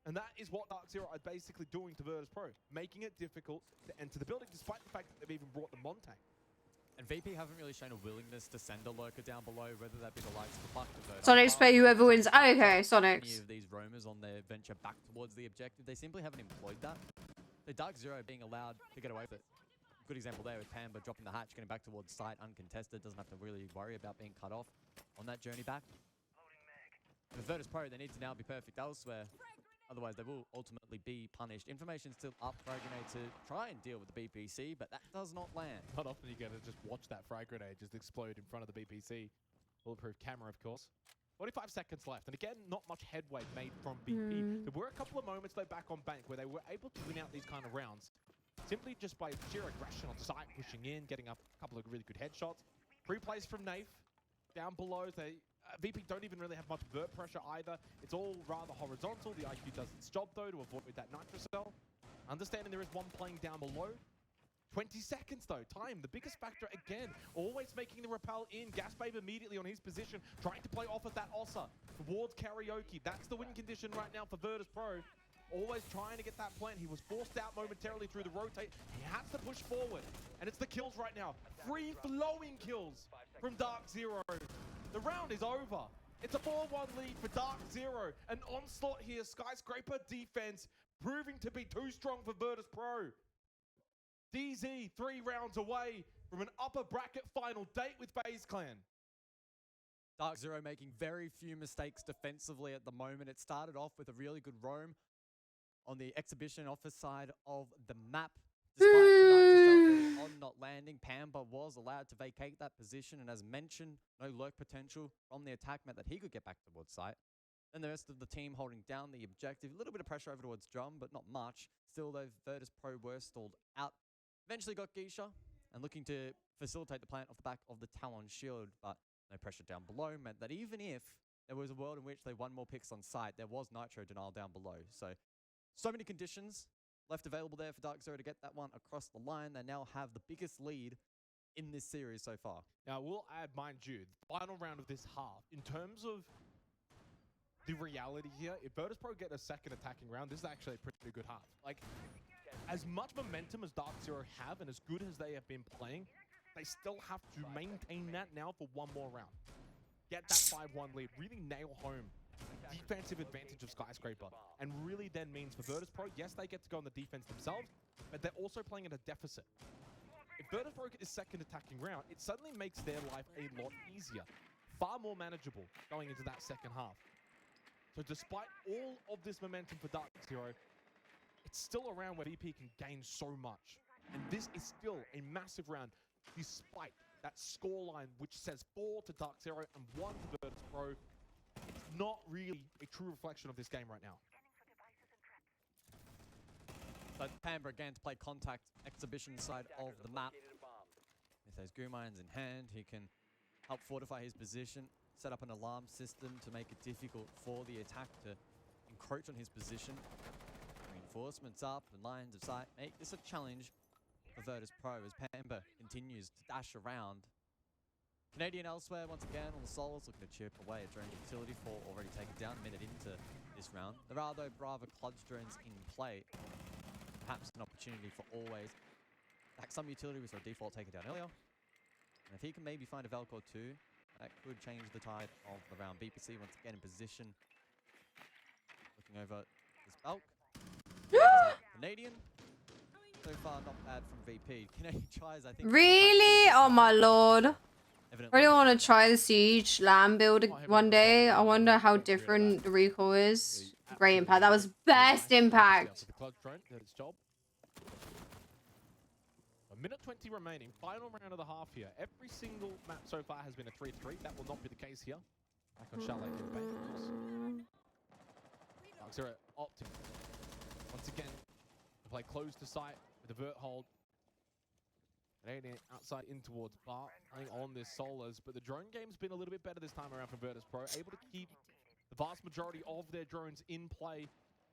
And that is what Dark Zero are basically doing to Virtus Pro, making it difficult to enter the building, despite the fact that they've even brought the Montang. And VP haven't really shown a willingness to send a lurker down below, whether that be the likes of the Buck to Virtus. Sonics play whoever wins. Oh, okay, Sonics. Any of these roamers on their venture back towards the objective, they simply haven't employed that. The Dark Zero being allowed to get away with it. Good example there with Pamba dropping the hatch, getting back towards site uncontested, doesn't have to really worry about being cut off on that journey back. For Virtus Pro, they need to now be perfect elsewhere. Otherwise, they will ultimately be punished. Information still up. Frag grenade to try and deal with the BPC, but that does not land. Not often you get to just watch that frag grenade just explode in front of the BPC. Bulletproof camera, of course. 45 seconds left, and again, not much headway made from BP. There were a couple of moments, though, back on Bank where they were able to win out these kind of rounds simply just by sheer aggression on site, pushing in, getting up a couple of really good headshots. Free plays from Naif. Down below, they VP don't even really have much vert pressure either. It's all rather horizontal. The IQ does its job, though, to avoid that Nitro Cell. Understanding there is one playing down below. 20 seconds, though. Time, the biggest factor again. Always making the rappel in. Gasbabe immediately on his position, trying to play off of that Ossa towards Karaoke. That's the win condition right now for Virtus Pro. Always trying to get that plant. He was forced out momentarily through the rotate. He has to push forward. And it's the kills right now. Free-flowing kills from Dark Zero. The round is over. It's a 4-1 lead for Dark Zero. An onslaught here. Skyscraper defense proving to be too strong for Virtus Pro. DZ 3 rounds away from an upper bracket final date with FaZe Clan. Dark Zero making very few mistakes defensively at the moment. It started off with a really good roam on the exhibition office side of the map. Despite early on not landing, Pamba was allowed to vacate that position, and as mentioned, no lurk potential from the attack meant that he could get back towards site. Then the rest of the team holding down the objective. A little bit of pressure over towards Drum, but not much. Still, though, Virtus Pro were stalled out. Eventually got Geisha, and looking to facilitate the plant off the back of the Talon shield, but no pressure down below meant that even if there was a world in which they won more picks on site, there was Nitro denial down below. So many conditions left available there for Dark Zero to get that one across the line. They now have the biggest lead in this series so far. Now, we'll add, mind you, the final round of this half, in terms of the reality here, if Virtus Pro get a second attacking round, this is actually a pretty good half. Like, as much momentum as Dark Zero have and as good as they have been playing, they still have to maintain that now for one more round. Get that 5-1 lead, really nail home defensive advantage of Skyscraper, and really then means for Virtus Pro, yes, they get to go on the defense themselves, but they're also playing at a deficit. If Virtus Pro is second attacking round, it suddenly makes their life a lot easier, far more manageable going into that second half. So despite all of this momentum for Dark Zero, it's still a round where VP can gain so much. And this is still a massive round, despite that scoreline which says 4 to Dark Zero and 1 to Virtus Pro. It's not really a true reflection of this game right now. So Pamba again to play contact exhibition side of the map. With those goo mines in hand, he can help fortify his position, set up an alarm system to make it difficult for the attack to encroach on his position. Reinforcements up and lines of sight make this a challenge for Virtus Pro as Pamba continues to dash around. Canadian elsewhere once again on the solos, looking to chip away at drone utility for already taken down a minute into this round. There are though Brava Clutch drones in play. Perhaps an opportunity for Always. Back some utility, we saw default taken down earlier. And if he can maybe find a Velcor too, that could change the tide of the round. BPC once again in position. Looking over this bulk. Canadian. So far not bad from VP. Canadian tries, I think. Really? Oh my lord. I really want to try the Siege Lamb build one day. I wonder how different the recoil is. Great impact. That was best impact. A minute 20 remaining. Final round of the half here. Every single map so far has been a 3-3. That will not be the case here. Back on Chalet in Banks. Dark Zero opting. Once again, to play close to sight with the vert hold. Canadian outside in towards Bart, playing on this solos, but the drone game's been a little bit better this time around for Virtus Pro, able to keep the vast majority of their drones in play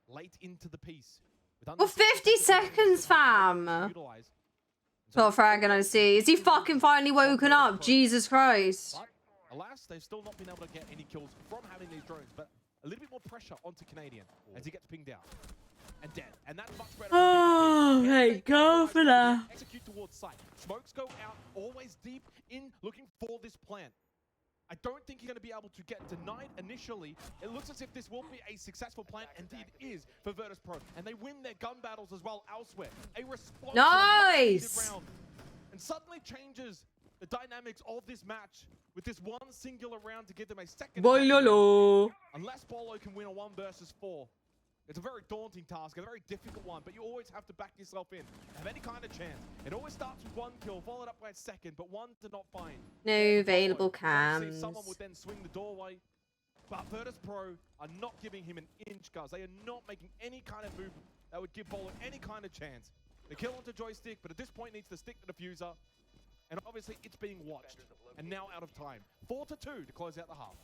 late into the piece. Well, 50 seconds, fam. Not fragging, I see. Is he fucking finally woken up? Jesus Christ. But, alas, they've still not been able to get any kills from having these drones, but a little bit more pressure onto Canadian as he gets pinged out. And dead. And that's much better. Oh, thank God for that. Execute towards sight. Smokes go out, always deep in looking for this plant. I don't think you're going to be able to get denied initially. It looks as if this will be a successful plant, indeed is for Virtus Pro. And they win their gun battles as well elsewhere. A response nice round. And suddenly changes the dynamics of this match with this one singular round to give them a second. Unless Bolo can win a 1 versus 4. It's a very daunting task, a very difficult one, but you always have to back yourself in. Have any kind of chance. It always starts with 1 kill, followed up by a second, but 1 to not find. No available cams. Someone would then swing the doorway, but Virtus Pro are not giving him an inch, guys. They are not making any kind of move that would give Bolo any kind of chance. The kill onto joystick, but at this point needs to stick the diffuser. And obviously it's being watched, and now out of time. 4-2 to close out the half.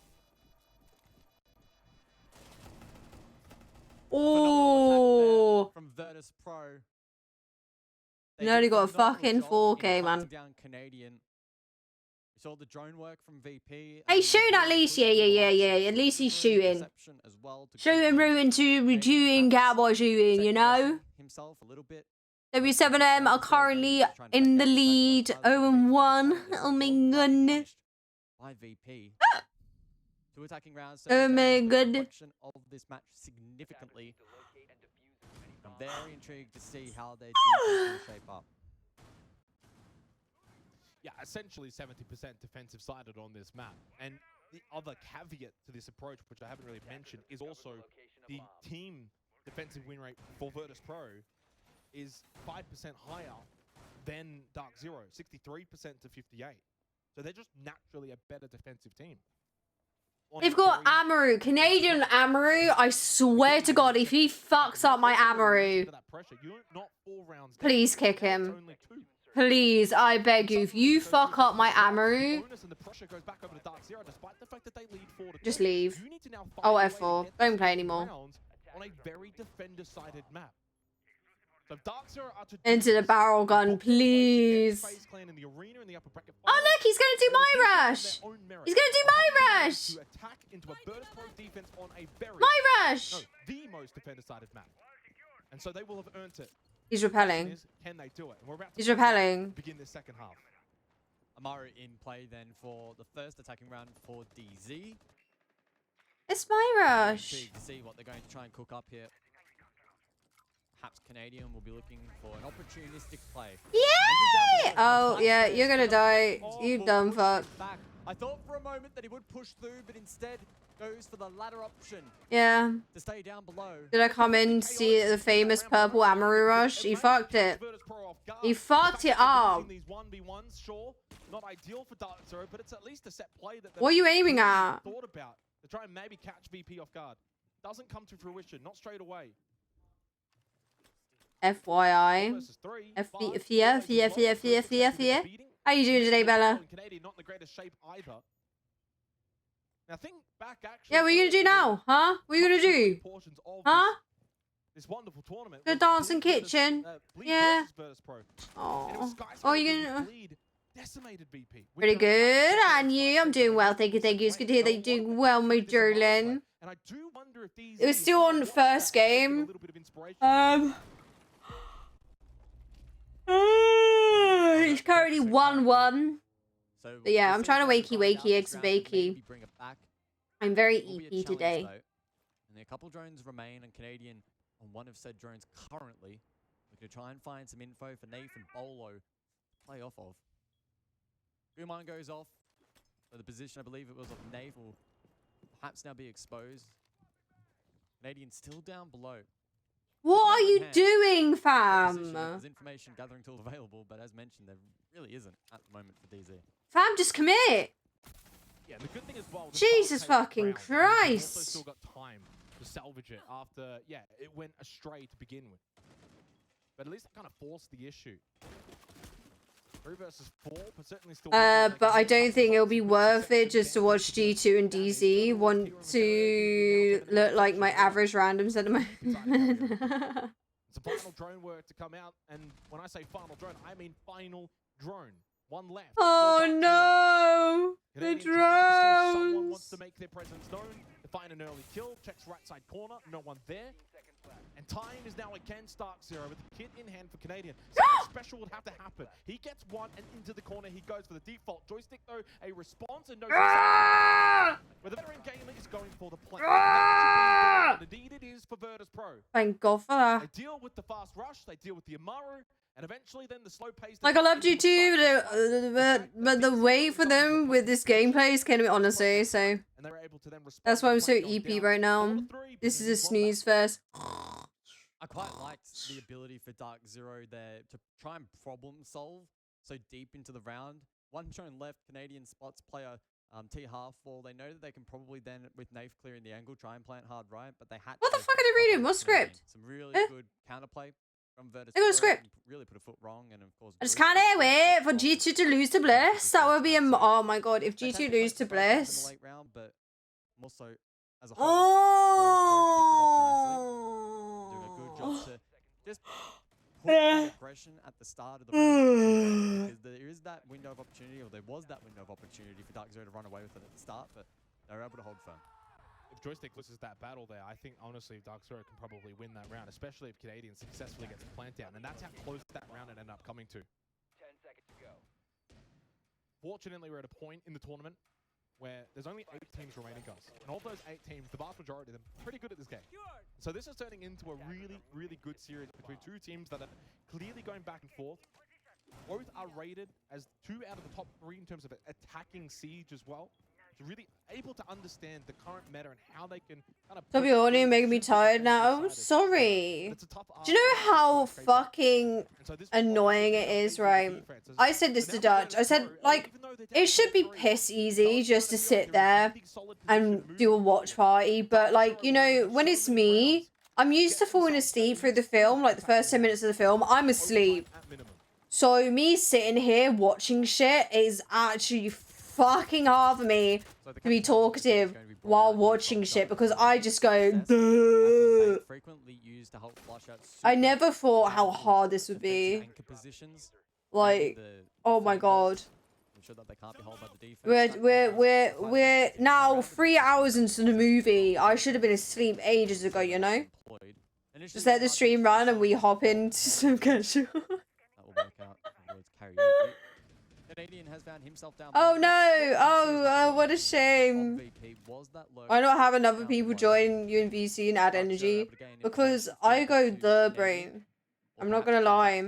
Oh, from Virtus Pro. Nearly got a fucking 4K, man. Down Canadian. We saw the drone work from VP. Hey, shoot at least, yeah. At least he's shooting. Shooting, rooting to doing cowboy shooting, you know. Himself a little bit. W7M are currently in the lead, 0-1. Oh my goodness. By VP. 2 attacking rounds. Oh my god. Of this match significantly. I'm very intrigued to see how their defense will shape up. Yeah, essentially 70% defensive sided on this map. And the other caveat to this approach, which I haven't really mentioned, is also the team defensive win rate for Virtus Pro is 5% higher than Dark Zero, 63% to 58. So they're just naturally a better defensive team. They've got Amaru, Canadian Amaru. I swear to God, if he fucks up my Amaru, please kick him. Please, I beg you, if you fuck up my Amaru, just leave. Oh, F4. Don't play anymore. On a very defender-sided map. So Dark Zero are to Into the barrel gun, please. Oh, look, he's going to do my rush. He's going to do my rush. My rush. No, the most defender-sided map. And so they will have earned it. He's repelling. Can they do it? And we're about to He's repelling. begin this second half. Amaru in play then for the first attacking round for DZ. It's my rush. To see what they're going to try and cook up here. Perhaps Canadian will be looking for an opportunistic play. Yay! Oh, yeah, you're gonna die. You dumb fuck. I thought for a moment that he would push through, but instead goes for the latter option. Yeah. To stay down below. Did I come in to see the famous purple Amaru rush? He fucked it. He fucked it up. These 1v1s, sure, not ideal for Dark Zero, but it's at least a set play that what are you aiming at? Thought about to try and maybe catch VP off guard. Doesn't come to fruition, not straight away. FYI. Fear. How you doing today, Bella? Canadian not in the greatest shape either. Now think back actually. Yeah, what are you gonna do now? Huh? What are you gonna do? Huh? This wonderful tournament. Go dance in kitchen. Yeah. Oh. Oh, you gonna? Decimated VP. Pretty good. And you? I'm doing well. Thank you. Thank you. It's good to hear that you're doing well, my darling. And I do wonder if these. It was still on the first game. He's currently 1-1. But yeah, I'm trying to wakey eggs bakey. I'm very EP today. And a couple drones remain, and Canadian on one of said drones currently. We're going to try and find some info for Nafe and Bolo to play off of. Guman goes off. So the position, I believe it was of Nafe, will perhaps now be exposed. Canadian still down below. What are you doing, fam? There's information gathering tool available, but as mentioned, there really isn't at the moment for DZ. Fam, just commit. Yeah, the good thing as well. Jesus fucking Christ. Also still got time to salvage it after, yeah, it went astray to begin with. But at least it kind of forced the issue. 3 versus 4, but certainly still. But I don't think it'll be worth it just to watch G2 and DZ want to look like my average randoms at the moment. It's a final drone work to come out, and when I say final drone, I mean final drone. One left. Oh no! The drones! Someone wants to make their presence known. To find an early kill, checks right side corner, no one there. And time is now against Dark Zero with the kit in hand for Canadian. Something special would have to happen. He gets one and into the corner he goes for the default joystick though. A response and no success. Where the veteran gamer is going for the play. Indeed it is for Virtus Pro. Thank God for that. They deal with the fast rush, they deal with the Amaru, and eventually then the slow pace. Like I loved you too, but the way for them with this gameplay is kind of honestly, so that's why I'm so EP right now. This is a snooze fest. I quite liked the ability for Dark Zero there to try and problem solve so deep into the round. One shown left, Canadian spots player T half-wall. They know that they can probably then, with Nafe clearing the angle, try and plant hard right, but they had what the fuck are they reading? What script? Some really good counterplay from Virtus. They got a script. Really put a foot wrong, and of course. I just can't wait for G2 to lose to Bliss. That would be oh my god, if G2 lose to Bliss. In the late round, but also as a whole. Job to just put the aggression at the start of the round. Because there is that window of opportunity, or there was that window of opportunity for Dark Zero to run away with it at the start, but they were able to hold firm. If Joystick loses that battle there, I think honestly Dark Zero can probably win that round, especially if Canadian successfully gets a plant down, and that's how close that round it ended up coming to. 10 seconds to go. Fortunately, we're at a point in the tournament where there's only 8 teams remaining, guys. And of those 8 teams, the vast majority of them are pretty good at this game. So this is turning into a really, really good series between 2 teams that are clearly going back and forth. Both are rated as 2 out of the top 3 in terms of attacking siege as well. really able to understand the current meta and how they can kind of. Stop yawning, making me tired now. Sorry. Do you know how fucking annoying it is, right? I said this to Dutch. I said, like, it should be piss easy just to sit there and do a watch party. But, like, you know, when it's me, I'm used to falling asleep through the film, like the first 10 minutes of the film. I'm asleep. So me sitting here watching shit is actually fucking hard for me to be talkative while watching shit because I just go, duh. I never thought how hard this would be. Like, oh my god. We're now 3 hours into the movie. I should have been asleep ages ago, you know? Just let the stream run and we hop into some casual. Oh no! Oh, what a shame. Why not have another people join UNVC and add energy? Because I go the brain. I'm not gonna lie.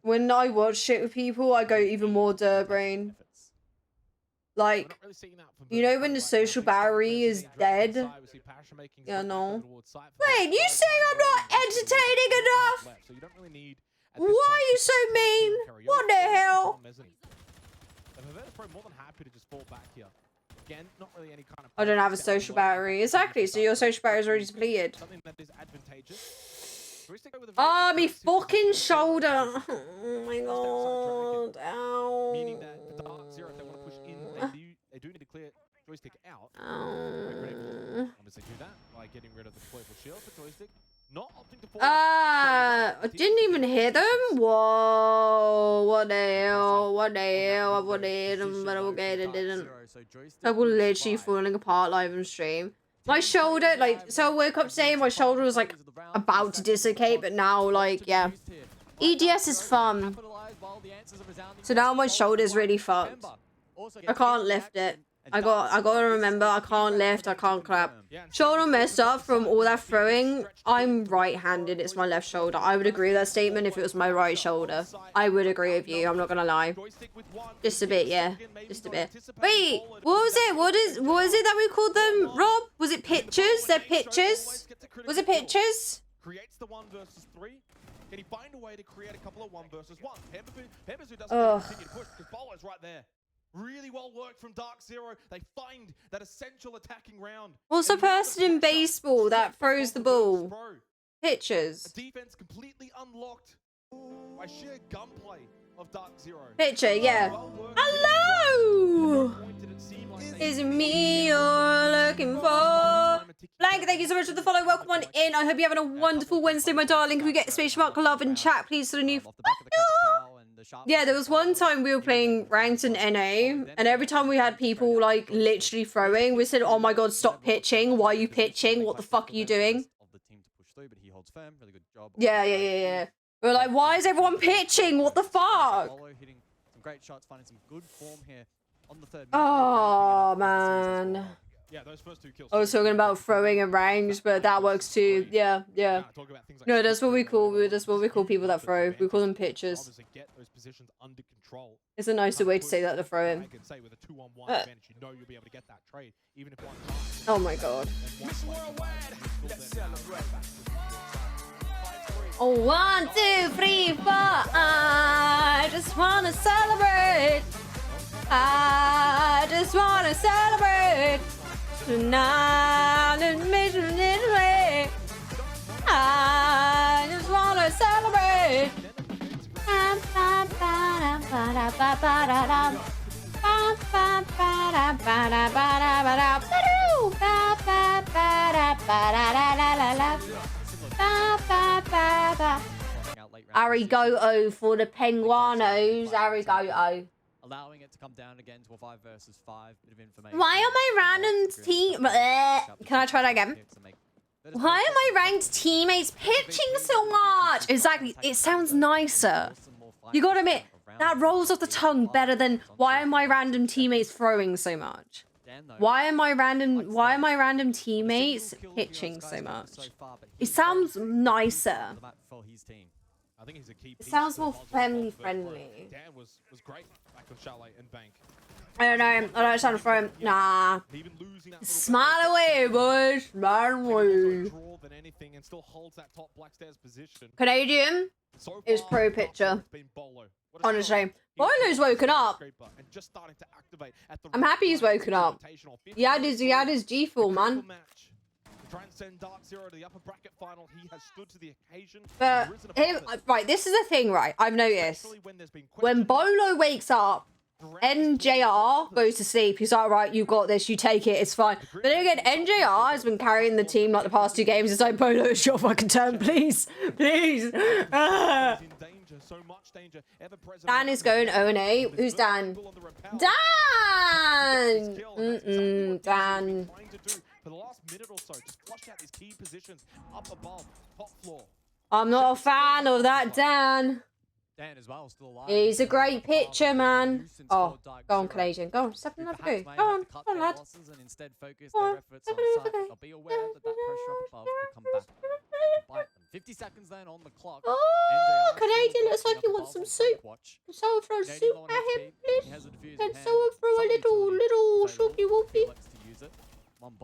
When I watch shit with people, I go even more the brain. Like, you know when the social battery is dead? Yeah, no. Wait, you say I'm not entertaining enough? Why are you so mean? What the hell? I don't have a social battery. Exactly, so your social battery is already depleted. Oh, me fucking shoulder. Oh my god. Ow. Meaning that the Dark Zero, if they want to push in, they do need to clear Joystick out. Obviously do that by getting rid of the deployable shield for Joystick. Not opting to fall. I didn't even hear them. Whoa, what the hell? What the hell? I would have hit them, but okay, they didn't. I was literally falling apart live on stream. My shoulder, like, so I woke up today and my shoulder was like about to dislocate, but now, like, yeah. EDS is fun. So now my shoulder's really fucked. I can't lift it. I gotta remember, I can't lift, I can't clap. Shoulder messed up from all that throwing. I'm right-handed, it's my left shoulder. I would agree with that statement if it was my right shoulder. I would agree with you, I'm not gonna lie. Just a bit, yeah. Just a bit. Wait, what was it? What is it that we called them, Rob? Was it pitchers? They're pitchers? Was it pitchers? Creates the 1 versus 3. Can he find a way to create a couple of 1 versus 1? Pembersu doesn't continue to push because Bolo's right there. Really well worked from Dark Zero. They find that essential attacking round. What's the person in baseball that throws the ball? Pitchers. Defense completely unlocked by sheer gunplay of Dark Zero. Pitcher, yeah. Hello! Is it me you're looking for? Blank, thank you so much for the follow. Welcome on in. I hope you're having a wonderful Wednesday, my darling. Can we get a space mark love and chat, please, for the new... Yeah, there was one time we were playing ranked in NA, and every time we had people, like, literally throwing, we said, oh my god, stop pitching. Why are you pitching? What the fuck are you doing? Yeah. We're like, why is everyone pitching? What the fuck? Oh, man. Yeah, those first 2 kills. I was talking about throwing and range, but that works too. Yeah. No, that's what we call people that throw. We call them pitchers. It's a nicer way to say that to throw in. Oh my god. Oh, 1, 2, 3, 4. I just wanna celebrate. I just wanna celebrate. Tonight, I just wanna celebrate. Arigato for the Penguinos. Arigato. Allowing it to come down again to a 5 versus 5. Bit of information. Why are my random team... Can I try that again? Why are my ranked teammates pitching so much? Exactly. It sounds nicer. You gotta admit, that rolls off the tongue better than why are my random teammates throwing so much? Why are my random teammates pitching so much? It sounds nicer. I think he's a key piece. It sounds more family friendly. Dan was great back on Charlotte and Bank. I don't know. I don't trying to throw him. Nah. Smile away, boys. Smile away. Than anything and still holds that top black stairs position. Canadian is pro pitcher. Honestly, Bolo's woken up. I'm happy he's woken up. He had his G full, man. Transcend Dark Zero to the upper bracket final. He has stood to the occasion. But right, this is the thing, right? I've noticed when Bolo wakes up, NJR goes to sleep. He's like, right, you got this, you take it, it's fine. But then again, NJR has been carrying the team like the past 2 games. It's like, Bolo, it's your fucking turn, please. Please. Dan is going 0-8. Who's Dan? Dan! Dan. For the last minute or so, just flush out these key positions up above, top floor. I'm not a fan of that Dan. Dan as well, still alive. He's a great pitcher, man. Oh, go on, Canadian. Go on, step another go. Go on, lad. And instead focus their efforts on site. They'll be aware that pressure up above will come back and bite them. 50 seconds then on the clock. Oh, Canadian looks like he wants some soup. Can someone throw soup at him, please? Can someone throw a little soupy whoopy?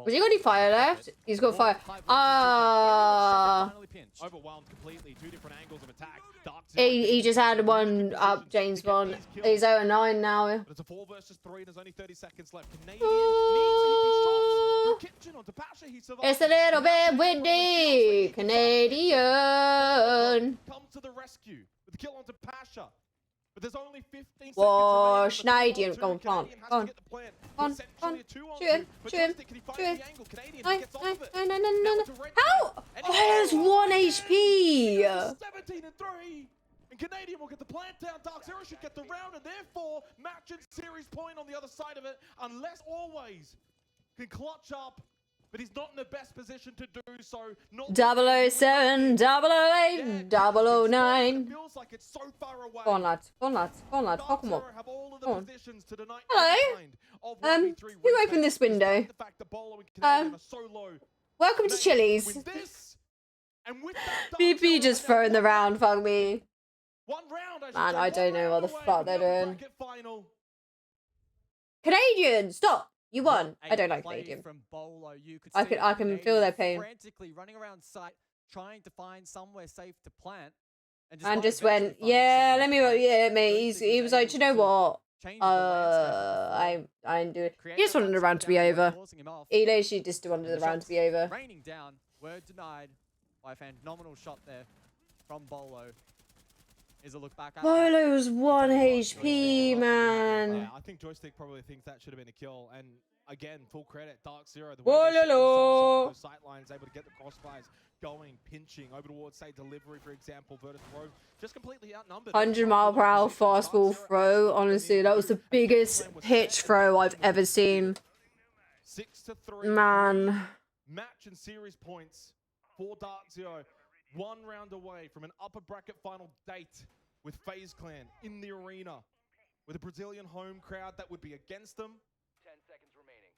Has he got any fire left? He's got fire. Overwhelmed completely. 2 different angles of attack. He just had one up, James Bond. He's 0-9 now. But it's a 4 versus 3. There's only 30 seconds left. Canadian needs shots. Kitchen onto Pasha. He survived. It's a little bit windy. Canadian. Come to the rescue with the kill onto Pasha. But there's only 15 seconds. Whoa, Canadian. Go on, plant. Go on. Go on. Shoot him. Shoot him. Shoot him. No. How? Oh, there's 1 HP. 17 and 3. And Canadian will get the plant down. Dark Zero should get the round, and therefore match and series point on the other side of it, unless always can clutch up. But he's not in the best position to do so. 007, 008, 009. Feels like it's so far away. Go on, lads. Go on, lads. Go on, lads. Fuck them up. Go on. Hello. Who opened this window? Welcome to Chili's. BP just throwing the round. Fuck me. Man, I don't know what the fuck they're doing. Canadian, stop. You won. I don't like Canadian. I can feel their pain. Frantically running around site, trying to find somewhere safe to plant, and just went, yeah, let me, yeah, mate. He was like, do you know what? I didn't do it. He just wanted the round to be over. He literally just wanted the round to be over. Raining down, word denied by a phenomenal shot there from Bolo. Is a look back at Bolo was 1 HP, man. Yeah, I think Joystick probably thinks that should have been a kill. And again, full credit, Dark Zero. The way those sight lines, able to get the crossfires going, pinching over towards, say, delivery, for example, Virtus Pro, just completely outnumbered. 100-mile-per-hour fastball throw. Honestly, that was the biggest pitch throw I've ever seen. 6-3. Man. Match and series points for Dark Zero. 1 round away from an upper bracket final date with FaZe Clan in the arena with a Brazilian home crowd that would be against them. 10 seconds remaining.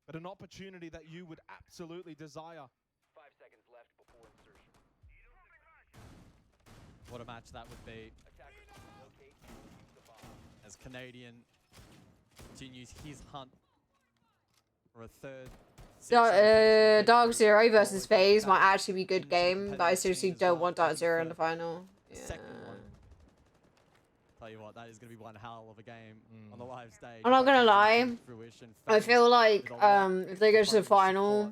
But an opportunity that you would absolutely desire. 5 seconds left before insertion. What a match that would be. As Canadian continues his hunt for a third. Dark Zero versus FaZe might actually be a good game, but I seriously don't want Dark Zero in the final. Yeah. Second one. Tell you what, that is going to be one hell of a game on the live stage. I'm not gonna lie. I feel like if they go to the final,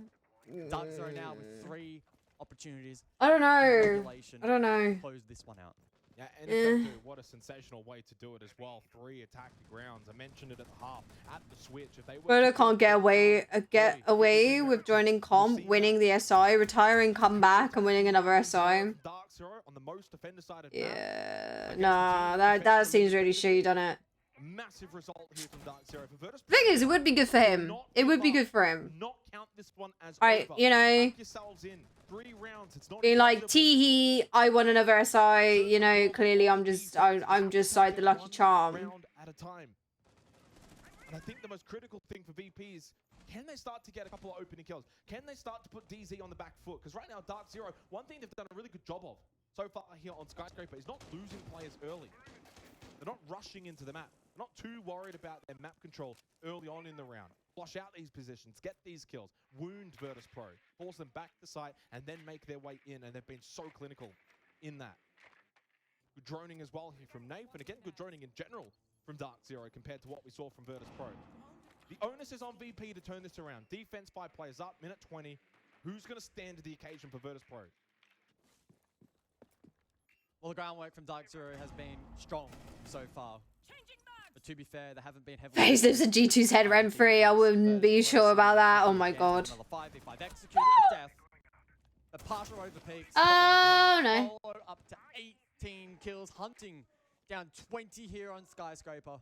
Dark Zero now with 3 opportunities. I don't know. I don't know. Close this one out. Yeah, and what a sensational way to do it as well. 3 attacking grounds. I mentioned it at the half. At the switch, if they Bolo can't get away with joining comp, winning the SI, retiring, come back, and winning another SI. Dark Zero on the most defender side of yeah, nah, that seems really shitty, doesn't it? Massive result here from Dark Zero. For Virtus the thing is, it would be good for him. It would be good for him. Not count this one as Alright, you know, 3 rounds. It's not being like, teehee, I won another SI, you know, clearly I'm just like the lucky charm. Round at a time. And I think the most critical thing for VP is, can they start to get a couple of opening kills? Can they start to put DZ on the back foot? Because right now, Dark Zero, one thing they've done a really good job of so far here on Skyscraper is not losing players early. They're not rushing into the map. Not too worried about their map control early on in the round. Flush out these positions, get these kills, wound Virtus Pro, force them back to site, and then make their way in, and they've been so clinical in that. Good droning as well here from Nafe, and again, good droning in general from Dark Zero compared to what we saw from Virtus Pro. The onus is on VP to turn this around. Defense 5 players up, minute 20. Who's going to stand to the occasion for Virtus Pro? Well, the groundwork from Dark Zero has been strong so far. But to be fair, they haven't been heavily... Face lives at G2's head rent free. I wouldn't be sure about that. Oh my god. Another 5v5 executed to death. The partial over peaks. Oh no. Follow up to 18 kills, hunting down 20 here on Skyscraper.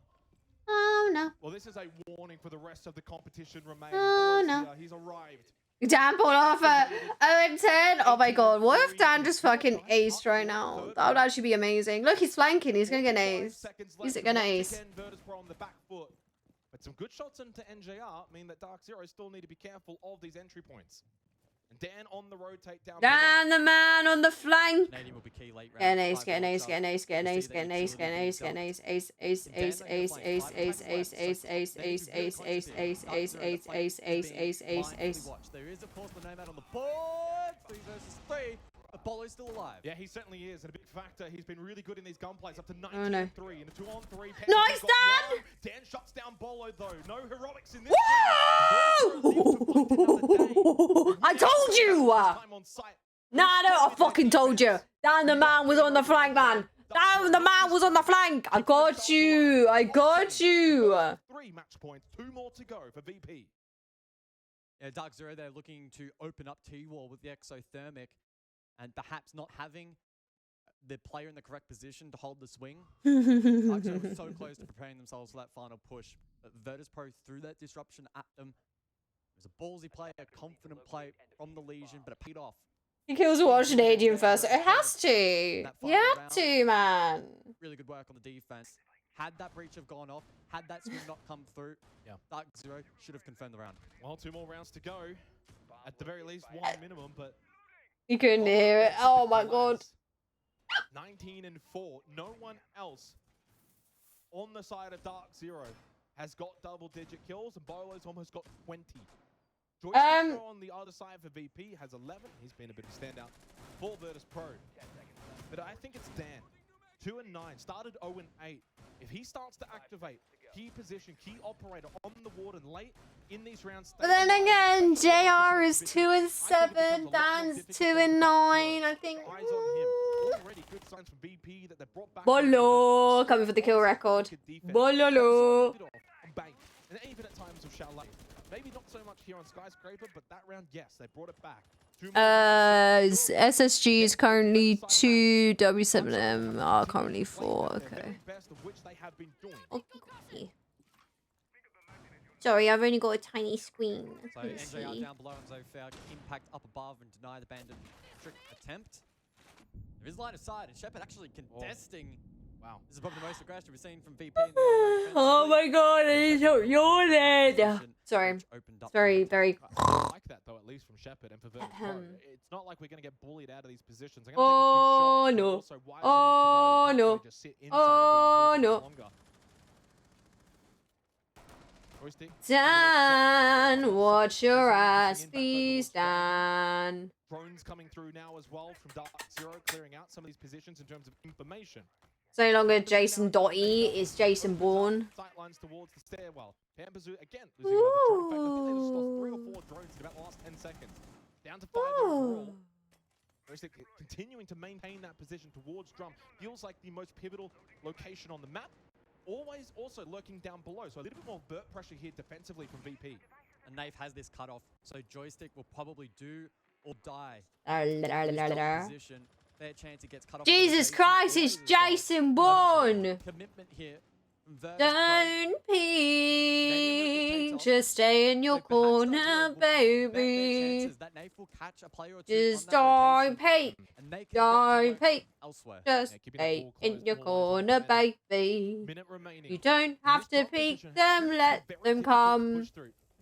Oh no. Well, this is a warning for the rest of the competition remaining. Oh no. He's arrived. Dan pulled off at 0-10. Oh my god. What if Dan just fucking aced right now? That would actually be amazing. Look, he's flanking. He's gonna get an ace. He's gonna ace. Virtus Pro on the back foot. But some good shots into NJR mean that Dark Zero still need to be careful of these entry points. And Dan on the rotate down. Dan, the man on the flank. Canadian will be key late round. Get an ace, get an ace, get an ace, get an ace, get an ace, get an ace, get an ace, ace, ace, ace, ace, ace, ace, ace, ace, ace, ace, ace, ace, ace, ace, ace, ace, ace, ace, ace. There is, of course, the nomad on the board. 3 versus 3. Apollo's still alive. Yeah, he certainly is, and a big factor. He's been really good in these gunplays, up to 93 Oh, no. in a 2-on-3. Nice, Dan! Dan shuts down Bolo, though. No heroics in this Woo! I told you! Nah, no, I fucking told you. Dan the man was on the flank, man. Dan the man was on the flank. I got you. I got you. 3 match points, 2 more to go for VP. Yeah, Dark Zero, they're looking to open up T-Wall with the Exothermic and perhaps not having the player in the correct position to hold the swing. Dark Zero was so close to preparing themselves for that final push. But Virtus Pro threw that disruption at them. It was a ballsy play, a confident play from the Legion, but it paid off. He kills Canadian first. It has to. You have to, man. Really good work on the defense. Had that breach have gone off, had that swing not come through, Dark Zero should have confirmed the round. Well, 2 more rounds to go. At the very least, 1 minimum, but... You couldn't hear it. Oh my god. 19 and 4. No one else on the side of Dark Zero has got double-digit kills, and Bolo's almost got 20. Joystick on the other side for VP has 11. He's been a bit of a standout for Virtus Pro. But I think it's Dan. 2 and 9. Started 0 and 8. If he starts to activate key position, key operator on the Warden late in these rounds. But then again, JR is 2 and 7. Dan's 2 and 9. I think. Already good signs from VP that they brought back. Bolo coming for the kill record. Bololo. And even at times of Chalet. Maybe not so much here on Skyscraper, but that round, yes, they brought it back. SSG is currently 2, W7M are currently 4. Okay. Okay. Sorry, I've only got a tiny screen. So NJR down below and Zofia impact up above and deny the bandit trick attempt. There is line of sight and Shepard actually contesting. Wow. This is probably the most aggressive we've seen from VP. Oh my god, he's so yawning. Sorry. It's very, very... I like that though, at least from Shepard and for Virtus Pro. It's not like we're going to get bullied out of these positions. Oh no. Oh no. Oh no. Dan, watch your ass, please, Dan. Drones coming through now as well from Dark Zero, clearing out some of these positions in terms of information. It's no longer Jason Dotty, it's Jason Bourne. Sightlines towards the stairwell. Pamperzoo again losing another drone. In fact, I think they just lost 3 or 4 drones in about the last 10 seconds. Down to 5 overall. Continuing to maintain that position towards Drum. Feels like the most pivotal location on the map. Always also lurking down below. So a little bit more burp pressure here defensively from VP. And Nafe has this cut off. So Joystick will probably do or die. Position. Fair chance he gets cut off. Jesus Christ, it's Jason Bourne. Commitment here. Don't peek, just stay in your corner, baby. Just don't peek, don't peek, just stay in your corner, baby. You don't have to peek them, let them come.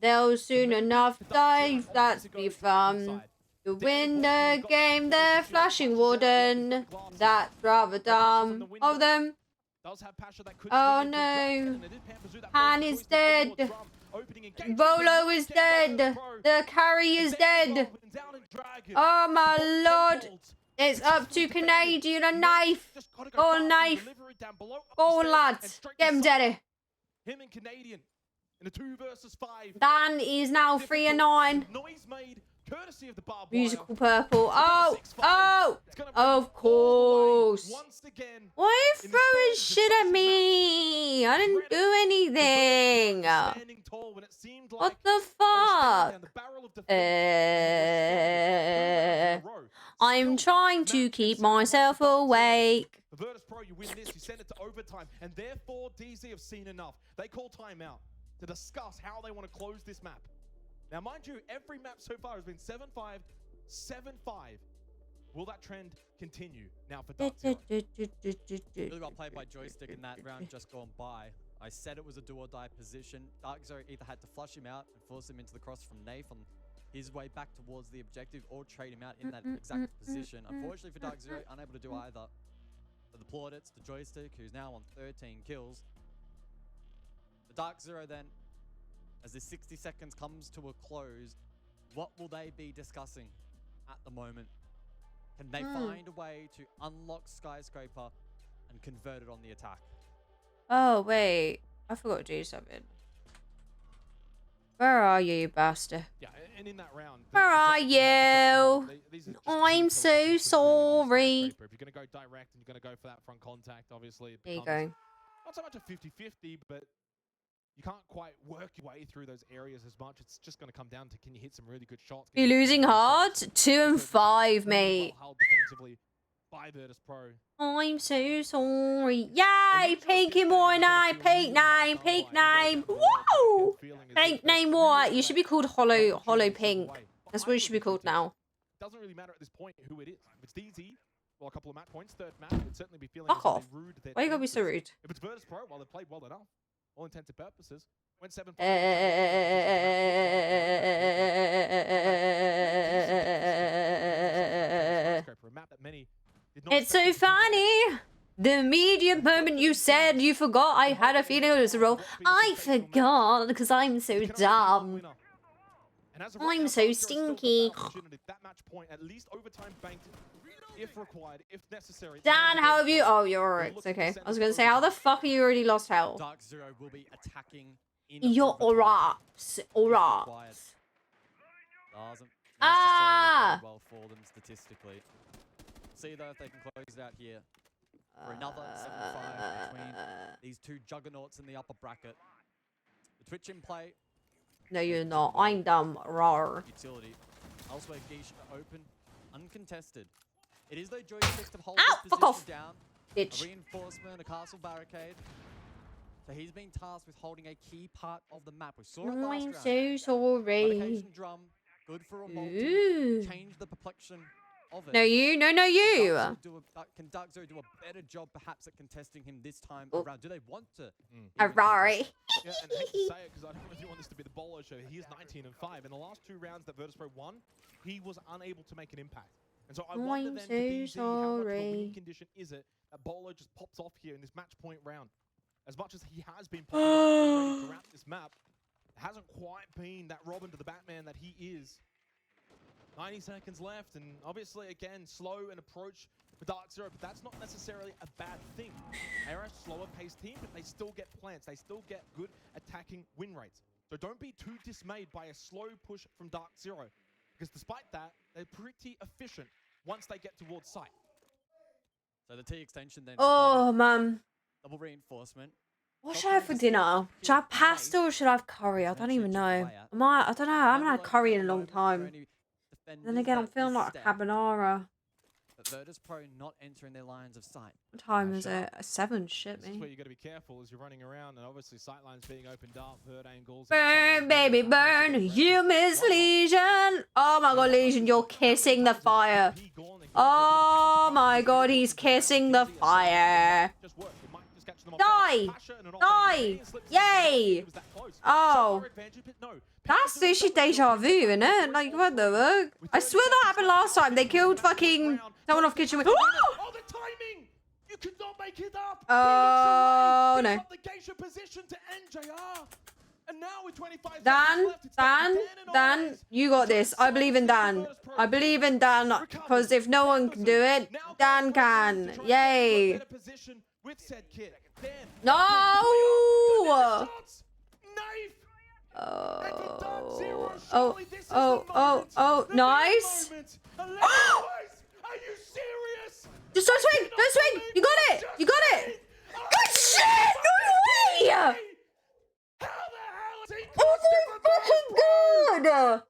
They'll soon enough die, that's be fun. To win the game, they're flashing Warden. That's rather dumb of them. Does have Pasha that could Oh swing in no. and it is Pamperzoo that Han first is choice to dead. Drum, opening engagement. Volo is dead. The carry is dead. Oh my lord. It's up to Canadian. A knife. Go on, knife. Go on, lads. Get him, Daddy. Him and Canadian in a 2 versus 5. Dan is now 3 and 9. Noise made, courtesy of the barbed wire. Musical purple. Oh, oh, of course. Once again, Why are you throwing shit at me? I didn't do anything. What the fuck? I'm trying to keep myself awake. The Virtus Pro, you win this, you send it to overtime, and therefore DZ have seen enough. They call timeout to discuss how they want to close this map. Now, mind you, every map so far has been 7-5, 7-5. Will that trend continue now for Dark Zero? Really well played by Joystick in that round just gone by. I said it was a do or die position. Dark Zero either had to flush him out and force him into the cross from Nath on his way back towards the objective, or trade him out in that exact position. Unfortunately for Dark Zero, unable to do either. For the plaudits, the Joystick, who's now on 13 kills. The Dark Zero then, as the 60 seconds comes to a close, what will they be discussing at the moment? Can they find a way to unlock Skyscraper and convert it on the attack? Oh, wait. I forgot to do something. Where are you, bastard? Yeah, and in that round... Where are you? I'm so sorry. If you're going to go direct and you're going to go for that front contact, obviously... There you go. Not so much a 50-50, but you can't quite work your way through those areas as much. It's just going to come down to, can you hit some really good shots? You're losing hard? 2 and 5, mate. Held defensively by Virtus Pro. I'm so sorry. Yay! Peak in more name. Peak name. Peak name. Woo! Peak name what? You should be called Hollow Pink. That's what you should be called now. Doesn't really matter at this point who it is. If it's DZ, well, a couple of match points, third map, it'd certainly be feeling Fuck off. rude. Why you gotta be so rude? If it's Virtus Pro, well, they played well enough. All intents and purposes. Went 7-5. It's so funny. The immediate moment you said you forgot, I had a feeling it was a roll. I forgot because I'm so dumb. I'm so stinky. That match point, at least overtime banked, if required, if necessary. Dan, how have you? Oh, you're alright. It's okay. I was gonna say, how the fuck are you already lost health? Dark Zero will be attacking in You're alright. Alright. Doesn't Ah! necessarily go well for them statistically. See though if they can close it out here for another 7-5 between these two juggernauts in the upper bracket. The Twitch in play. No, you're not. I'm dumb. Rawr. Utility. Elsewhere, Geisha open, uncontested. It is though Joystick to hold Ow, this fuck position off. down. Bitch. A reinforcement, a castle barricade. So he's been tasked with holding a key part of the map. We saw it last I'm round. so sorry. Revocation drum, good for a multi. Ooh. Change the perplexion of it. No, you. No, no, you. Can Dark Zero do a better job perhaps at contesting him this time around? Do they want to? A Rari. Yeah, and I hate to say it because I don't really want this to be the Bolo show. He is 19 and 5. In the last 2 rounds that Virtus Pro won, he was unable to make an impact. And so I wonder then for DZ, how much of a winning condition is it that Bolo just pops off here in this match point round? As much as he has been popping off throughout this map, it hasn't quite been that Robin to the Batman that he is. 90 seconds left, and obviously, again, slow and approach for Dark Zero, but that's not necessarily a bad thing. They're a slower paced team, but they still get plants. They still get good attacking win rates. So don't be too dismayed by a slow push from Dark Zero, because despite that, they're pretty efficient once they get towards site. So the T extension then. Oh, man. Double reinforcement. What should I have for dinner? Should I have pasta or should I have curry? I don't even know. I don't know. I haven't had curry in a long time. Then again, I'm feeling like a carbonara. But Virtus Pro not entering their lines of sight. What time is it? 7, shit This is me. where you got to be careful as you're running around, and obviously sightlines being opened up, herd angles. Burn, baby, burn. You miss Legion. Oh my god, Legion, you're kissing the fire. Oh my god, he's kissing the fire. Die! Die! Yay! Oh. That's literally deja vu, isn't it? Like, what the fuck? I swear that happened last time. They killed fucking someone off Kitchen. Oh, the timing! You could not make it up. Oh, he no. looks away, gives up the geisha position to NJR. And now with 25 seconds left, it's down to and Dan, Always. you got this. I believe in Dan. I believe in Dan because if no one can do it, Dan can. Yay. Better position with said kid. Dan, No. shots. Knife. Oh, nice. Are you serious? Just don't swing. Don't swing. You got it. You got it. Good shit. No way. How the hell is he Oh my fucking god.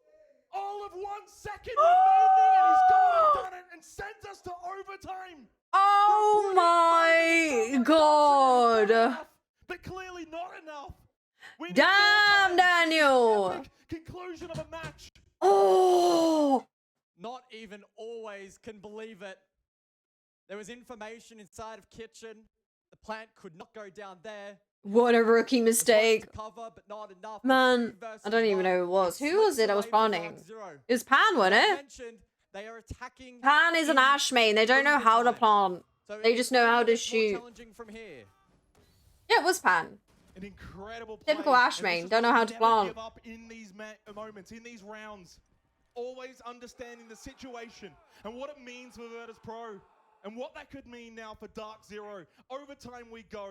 all of 1 second remaining and he's gone and done it and sends us to overtime. Oh my god. But clearly not enough. We need Damn, more time. Daniel. Epic conclusion of a match. Oh. Not even Always can believe it. There was information inside of Kitchen. The plant could not go down there. What a rookie mistake. Cover, but not enough. Man, I don't even know who it was. Who was it I was planning? It was Pan, wasn't it? Mentioned, they are attacking Pan is an Ash main. They don't know how to plant. They just know how to shoot. challenging from here. Yeah, it was Pan. An incredible play. Typical Ash And this main. is Don't know why how we to never plant. give up in these moments, in these rounds. Always understanding the situation and what it means for Virtus Pro and what that could mean now for Dark Zero. Overtime we go.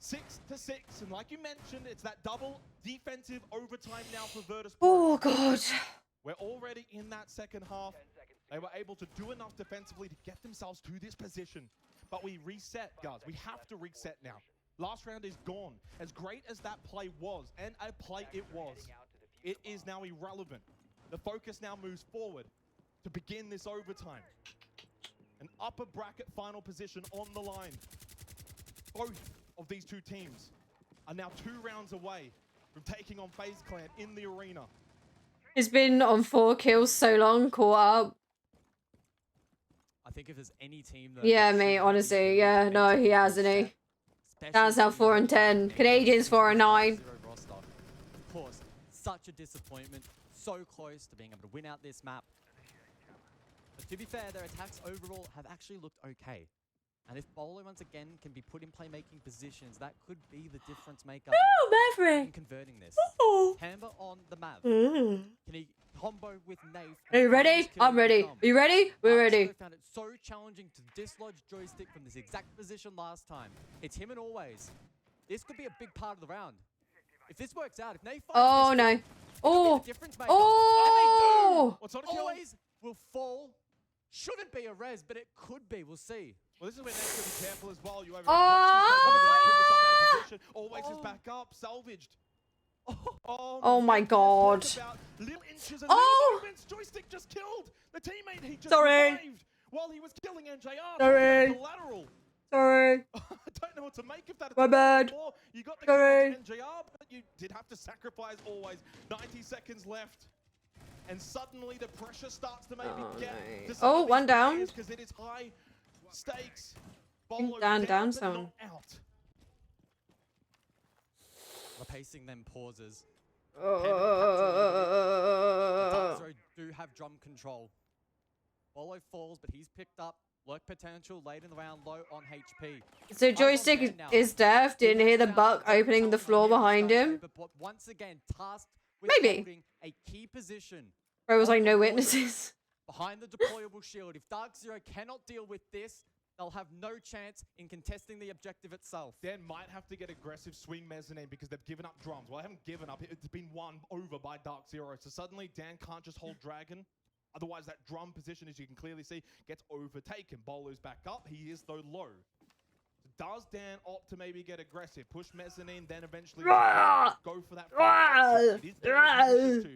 6-6, and like you mentioned, it's that double defensive overtime now for Virtus Pro. Oh, God. We're already in that second half. They were able to do enough defensively to get themselves to this position. But we reset, guys. We have to reset now. Last round is gone. As great as that play was, and a play it was, it is now irrelevant. The focus now moves forward to begin this overtime. An upper bracket final position on the line. Both of these two teams are now 2 rounds away from taking on FaZe Clan in the arena. He's been on 4 kills so long, caught up. I think if there's any team that... Yeah, mate, honestly. Yeah, no, he hasn't, he? Dan's now 4 and 10. Canadians 4 and 9. Roster. Of course, such a disappointment. So close to being able to win out this map. But to be fair, their attacks overall have actually looked okay. And if Bolo once again can be put in playmaking positions, that could be the difference maker in converting this. Hamber on the map. Can he combo with Nafe? Are you ready? I'm ready. Are you ready? We're ready. I found it so challenging to dislodge joystick from this exact position last time. It's him and Always. This could be a big part of the round. If this works out, if Nafe finds Oh, this, no. it could Oh. be the difference maker. Oh. What's on a kill? Always will fall. Shouldn't be a res, but it could be. We'll see. Well, this is where Nate's got to be careful as well. You Always is back up, salvaged. Oh my god. Little inches and Oh! little movements. Joystick just killed the teammate he just Sorry. revived while he was killing NJR. Sorry. Collateral. Sorry. I don't know what to make of that. My bad. You got the Sorry. kill on NJR, but you did have to sacrifice Always. 90 seconds left. And suddenly the pressure starts to maybe get to some Oh, of one these down. players 'cause it is high stakes. think Bolo Dan down but zone. not out. We're pacing them pauses. Uh, Darkzero do have drum control. Bolo falls, but he's picked up lurk potential late in the round, low on HP. So joystick is deaf. Didn't hear the buck opening the floor behind him. But once again, tasked with Maybe. holding a key position. Bro was like no witnesses. Behind the deployable shield. If Darkzero cannot deal with this, they'll have no chance in contesting the objective itself. Dan might have to get aggressive swing mezzanine because they've given up drums. Well, they haven't given up. It's been won over by Dark Zero. So suddenly Dan can't just hold Dragon. Otherwise, that drum position, as you can clearly see, gets overtaken. Bolo's back up. He is, though, low. Does Dan opt to maybe get aggressive? Push mezzanine, then eventually go for that. It is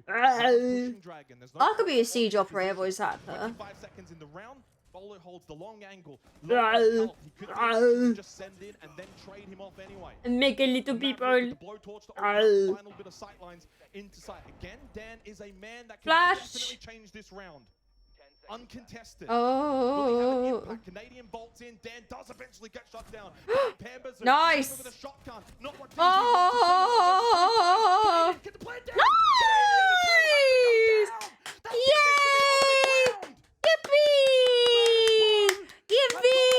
pushing Dragon. There's no I could be a siege operator voice actor. 25 seconds in the round. Bolo holds the long angle. He could just send in and then trade him off anyway. And make a little people. The blowtorch to open up final bit of sightlines into sight. Again, Dan is a man that can definitely change this round. Uncontested. Oh. Canadian bolts in. Dan does eventually get shut down. Pamba's Nice. with a shotgun. Not what Oh. Get the plan down. Nice. Yay. Yippee. Yippee.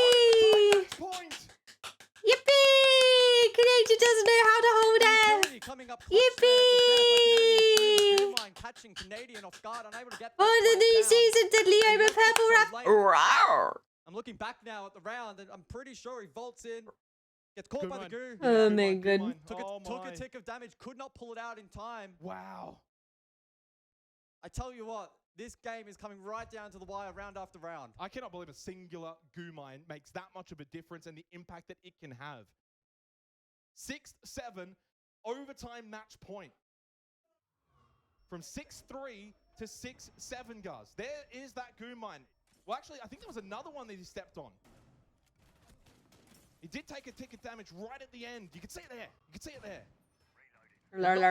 guard, unable to get that Oh, the plant new down. season deadly And over makes it purple so wrap. late. Rawr. I'm looking back now at the round, and I'm pretty sure he vaults in, gets caught by the goo. Oh my god. Took a tick of damage, could not pull it out in time. Wow. I tell you what, this game is coming right down to the wire round after round. I cannot believe a singular goo mine makes that much of a difference and the impact that it can have. 6-7 overtime match point. From 6-3 to 6-7, guys. There is that goo mine. Well, actually, I think there was another one that he stepped on. He did take a tick of damage right at the end. You can see it there. You can see it there. Not being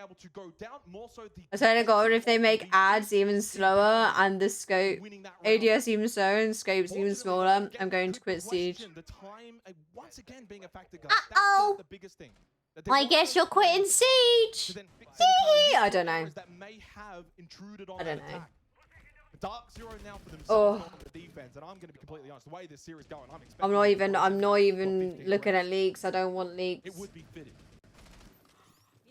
able to go down, more so the I swear to God, if they make ads even slower and the scope, ADS even slower and scopes even smaller, I'm going to quit Siege. the time once again being a factor, guys. Uh-oh. That's the biggest thing. I guess you're quitting Siege. I don't know. That may have intruded on I don't that know. attack. Dark Zero now for themselves Oh. on the defense, and I'm going to be completely honest. The way this series going, I'm expecting. I'm not even looking at leaks. I don't want leaks. It would be fitting.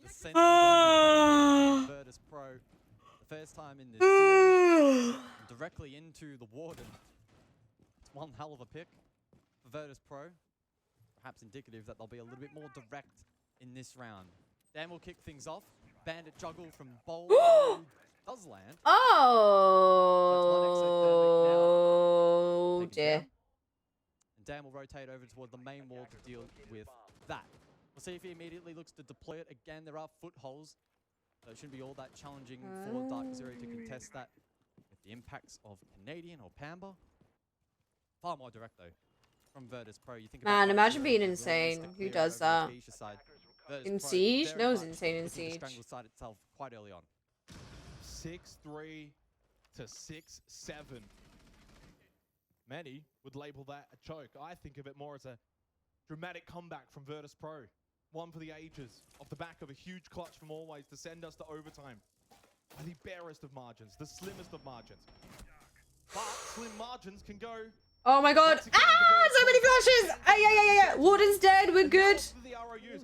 The sentiment Virtus Pro, the first time in this series, directly into the Warden. It's one hell of a pick for Virtus Pro. Perhaps indicative that they'll be a little bit more direct in this round. Dan will kick things off. Bandit juggle from Bowl does land. Oh dear. And Dan will rotate over toward the main wall to deal with that. We'll see if he immediately looks to deploy it. Again, there are footholes, so it shouldn't be all that challenging for Dark Zero to contest that with the impacts of Canadian or Pamba. Far more direct though from Virtus Pro. You think about Man, Dark imagine Zero being being insane. realistic Who here does over that? the Asia side. Virtus In Pro Siege? very No one's much insane in looking to Siege. strangle side itself quite early on. 6-3 to 6-7. Many would label that a choke. I think of it more as a dramatic comeback from Virtus Pro. One for the ages, off the back of a huge clutch from Always to send us to overtime. By the barest of margins, the slimmest of margins. But slim margins can go. Oh my God! Ah, so many flashes! Yeah. Warden's dead. We're good.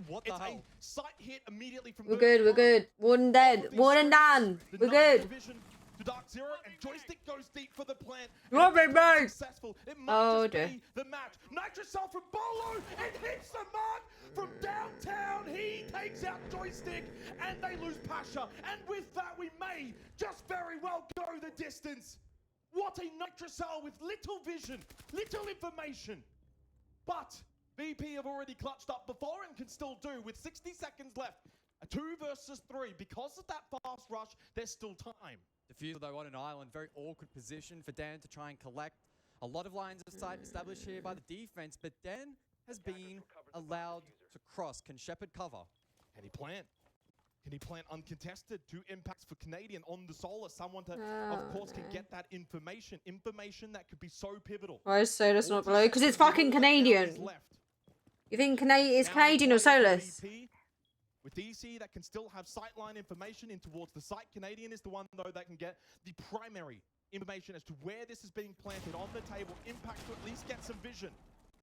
What the hell? Sight hit immediately from We're good. We're good. Warden dead. Warden done. We're good. To Dark Zero, and Joystick goes deep for the plant. Love it, man. Successful. It might Oh just dear. be the match. Nitrocell from Bolo and hits the mark from downtown. He takes out Joystick, and they lose Pasha. And with that, we may just very well go the distance. What a Nitrocell with little vision, little information. But VP have already clutched up before and can still do with 60 seconds left. A 2 versus 3. Because of that fast rush, there's still time. Diffuser though on an island, very awkward position for Dan to try and collect. A lot of lines of sight established here by the defense, but Dan has been allowed to cross. Can Shepard cover? Can he plant? Can he plant uncontested? 2 impacts for Canadian on the Solar. Someone to, of course, can get that information. Information that could be so pivotal. Why is Solus not below? Because it's fucking Canadian. You think it's Canadian or Solus? With DC, that can still have sightline information in towards the site. Canadian is the one, though, that can get the primary information as to where this is being planted on the table. Impact to at least get some vision.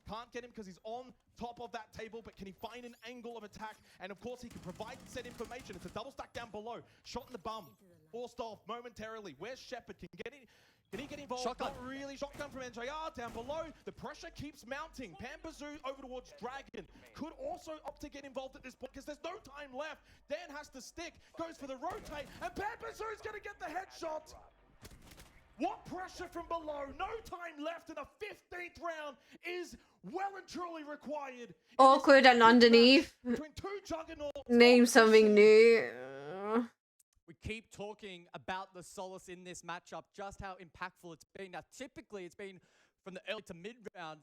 Can't get him because he's on top of that table, but can he find an angle of attack? And of course, he can provide said information. It's a double stack down below. Shot in the bum. Forced off momentarily. Where's Shepard? Can he get involved? Shotgun. Not really. Shotgun from NJR down below. The pressure keeps mounting. Pampazoo over towards Dragon. Could also opt to get involved at this point because there's no time left. Dan has to stick. Goes for the rotate. And Pampazoo's going to get the headshot. What pressure from below? No time left, and a 15th round is well and truly required. Awkward and underneath. Between 2 juggernauts. Name something new. We keep talking about the Solace in this matchup, just how impactful it's been. Now, typically, it's been from the early to mid-round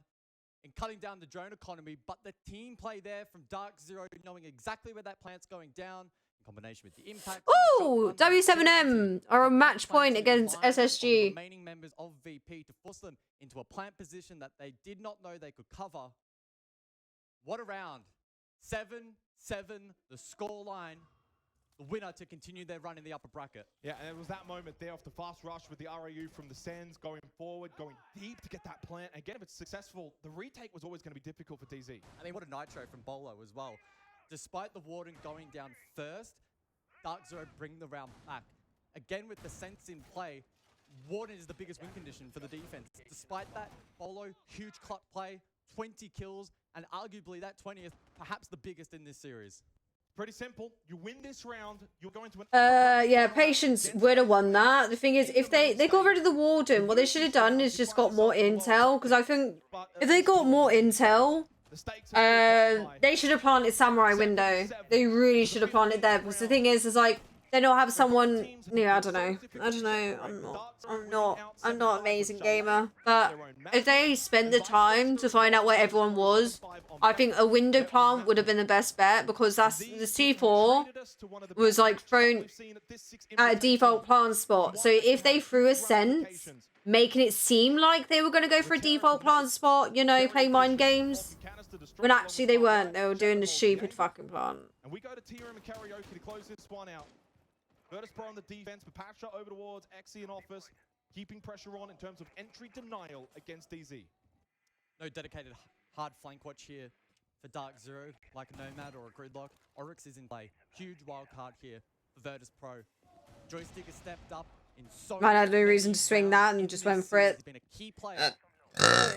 in cutting down the drone economy, but the team play there from Dark Zero, knowing exactly where that plant's going down, in combination with the impact. Ooh, W7M are a match point against SSG. Remaining members of VP to force them into a plant position that they did not know they could cover. What a round. 7-7, the scoreline. The winner to continue their run in the upper bracket. Yeah, and it was that moment there off the fast rush with the RAU from the Sands going forward, going deep to get that plant. Again, if it's successful, the retake was always going to be difficult for DZ. I mean, what a nitro from Bolo as well. Despite the Warden going down first, Dark Zero bring the round back. Again, with the sense in play, Warden is the biggest win condition for the defense. Despite that, Bolo, huge clutch play, 20 kills, and arguably that 20th, perhaps the biggest in this series. Pretty simple. You win this round, you're going to Yeah, Patience would have won that. The thing is, if they got rid of the Warden, what they should have done is just got more intel. Because I think if they got more intel, they should have planted Samurai Window. They really should have planted there. Because the thing is like, they don't have someone. Yeah, I don't know. I'm not amazing gamer. But if they spent the time to find out where everyone was, I think a window plant would have been the best bet, because that's the C4 was like thrown at a default plant spot. So if they threw a sense, making it seem like they were going to go for a default plant spot, you know, play mind games, when actually they weren't. They were doing the stupid fucking plant. And we go to T-Room and Karaoke to close this one out. Virtus Pro on the defense, but Pacha over towards Exi and Office, keeping pressure on in terms of entry denial against DZ. No dedicated hard flank watch here for Dark Zero, like a Nomad or a Gridlock. Oryx is in play. Huge wild card here for Virtus Pro. Joystick has stepped up in so Man had no reason to swing that and just went for it. He's been a key player.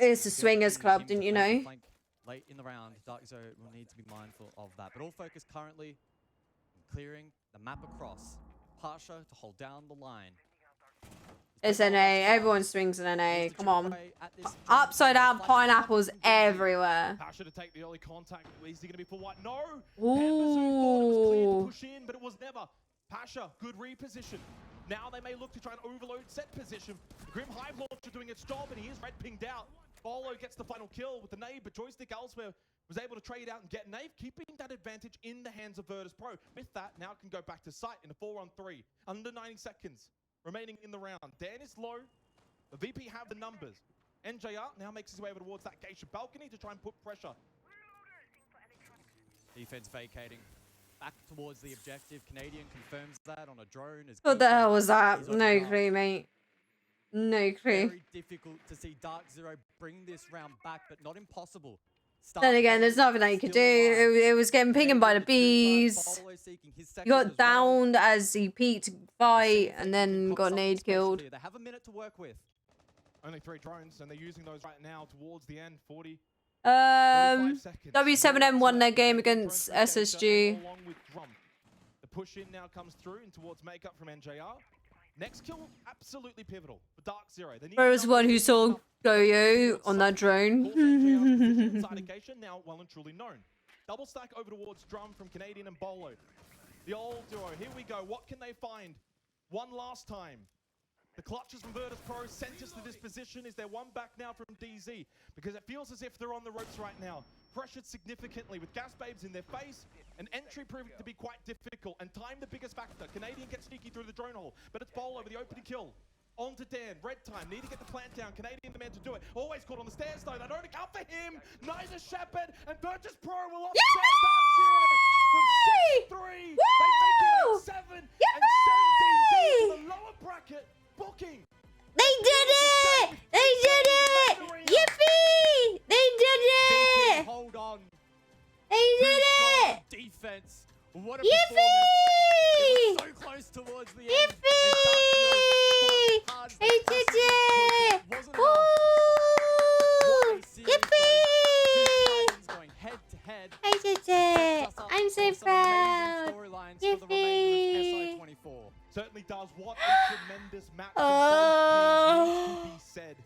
It's a swingers club, didn't you know? Late in the round, Dark Zero will need to be mindful of that. But all focus currently on clearing the map across. Pasha to hold down the line. It's NA. Everyone swings an NA. Come on. Upside down pineapples everywhere. Pasha to take the early contact. Is he going to be for white? No. Ooh. Push in, but it was never. Pasha, good reposition. Now they may look to try and overload set position. Grim Hive Launcher doing its job, and he is red pinged out. Bolo gets the final kill with the nade, but Joystick elsewhere was able to trade out and get Nave, keeping that advantage in the hands of Virtus Pro. With that, now can go back to site in a 4-on-3. Under 90 seconds remaining in the round. Dan is low. The VP have the numbers. NJR now makes his way over towards that Geisha balcony to try and put pressure. Defense vacating. Back towards the objective. Canadian confirms that on a drone. What the hell was that? No clue, mate. No clue. Very difficult to see Dark Zero bring this round back, but not impossible. Then again, there's nothing that you could do. It was getting pinged by the bees. He got downed as he peeked to fight and then got nade killed. They have a minute to work with. Only 3 drones, and they're using those right now towards the end. 45 seconds. W7M won their game against SSG. Along with Drum. The push in now comes through and towards makeup from NJR. Next kill, absolutely pivotal for Dark Zero. There was one who saw Goyo on that drone. Now well and truly known. Double stack over towards Drum from Canadian and Bolo. The old duo. Here we go. What can they find? One last time. The clutches from Virtus Pro sent us to this position. Is there one back now from DZ? Because it feels as if they're on the ropes right now. Pressured significantly with gas babes in their face. And entry proving to be quite difficult. And time the biggest factor. Canadian gets sneaky through the drone hole. But it's Bolo with the opening kill. On to Dan. Red time. Need to get the plant down. Canadian the man to do it. Always caught on the stairs though. They don't look out for him. Neither Shepard. And Virtus Pro will offset Dark Zero from 6-3. They make it 7 and send DZ to the lower bracket. Booking. They did it! They did it! Yippee! They did it! Hold on. They did it! Defense. What a Yippee! performance. It was so close towards the end. Yippee! They did it! Woo! Yippee! Going head to head. I did it! I'm so proud! Yippee! Certainly does. What a tremendous match from both teams needs to be said.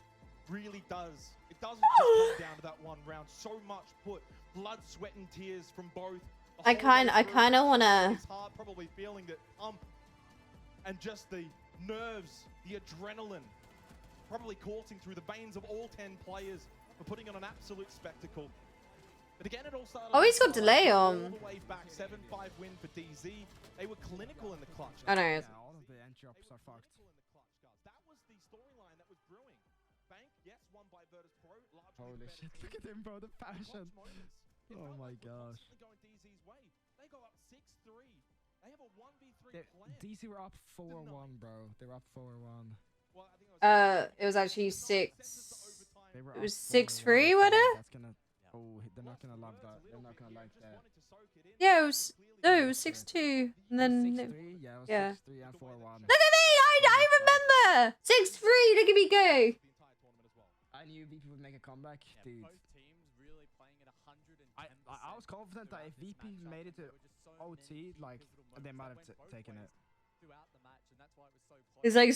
Really does. It doesn't just come down to that one round. So much put blood, sweat, and tears from both. I kind of wanna. His heart probably feeling that and just the nerves, the adrenaline, probably coursing through the veins of all 10 players for putting on an absolute spectacle. But again, it all started. Oh, he's got delay on. All the way back, 7-5 win for DZ. They were clinical in the clutch. I know. All of the entry ups are fucked. That was the storyline that was brewing. Bank, yes, won by Virtus Pro. Holy shit! Look at him, bro. The passion. Oh my gosh. Going DZ's way. They go up 6-3. They have a 1v3 plan. DC were up 4-1, bro. They were up 4-1. Well, I think It was actually 6. They were It was up 6-3, wasn't it? That's gonna. Oh, the not gonna love that. They're not gonna like that. Yeah, it was 6-2, and then 6-3, yeah, it was yeah. 6-3 and 4-1. Look at me! I remember 6-3. Look at me go. I knew VP would make a comeback, dude. Both teams really playing at 110%. I was confident that if VP made it to OT, like they might have taken it. Throughout the match, and that's why it was so close. It's like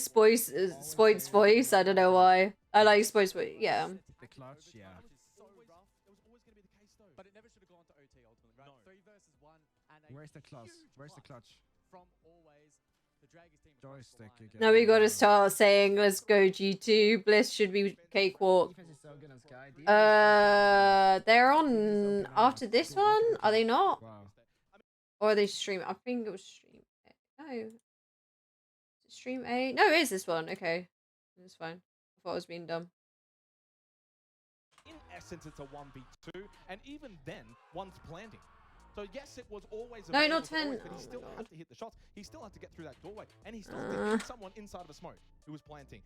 Spoit's voice. I don't know why. I like Spoit's voice. Yeah. The clutch, yeah. But it never should have gone to OT ultimately, right? 3 versus 1 and a Where's the clutch? Where's the clutch? From always the Dragons team. Joystick again. Now we gotta start saying, let's go G2. Bliss should be cakewalk. Defense is so good on Sky. They're on after this one? Are they not? Wow. Or are they stream? I think it was stream. No. Stream 8? No, it is this one. Okay. It's fine. I thought I was being dumb. In essence, it's a 1v2, and even then, one's planting. So yes, it was always a No, not battle 10. always, but he still had to hit the shots. He still had to get through that doorway, and he still did hit someone inside of a smoke who was planting.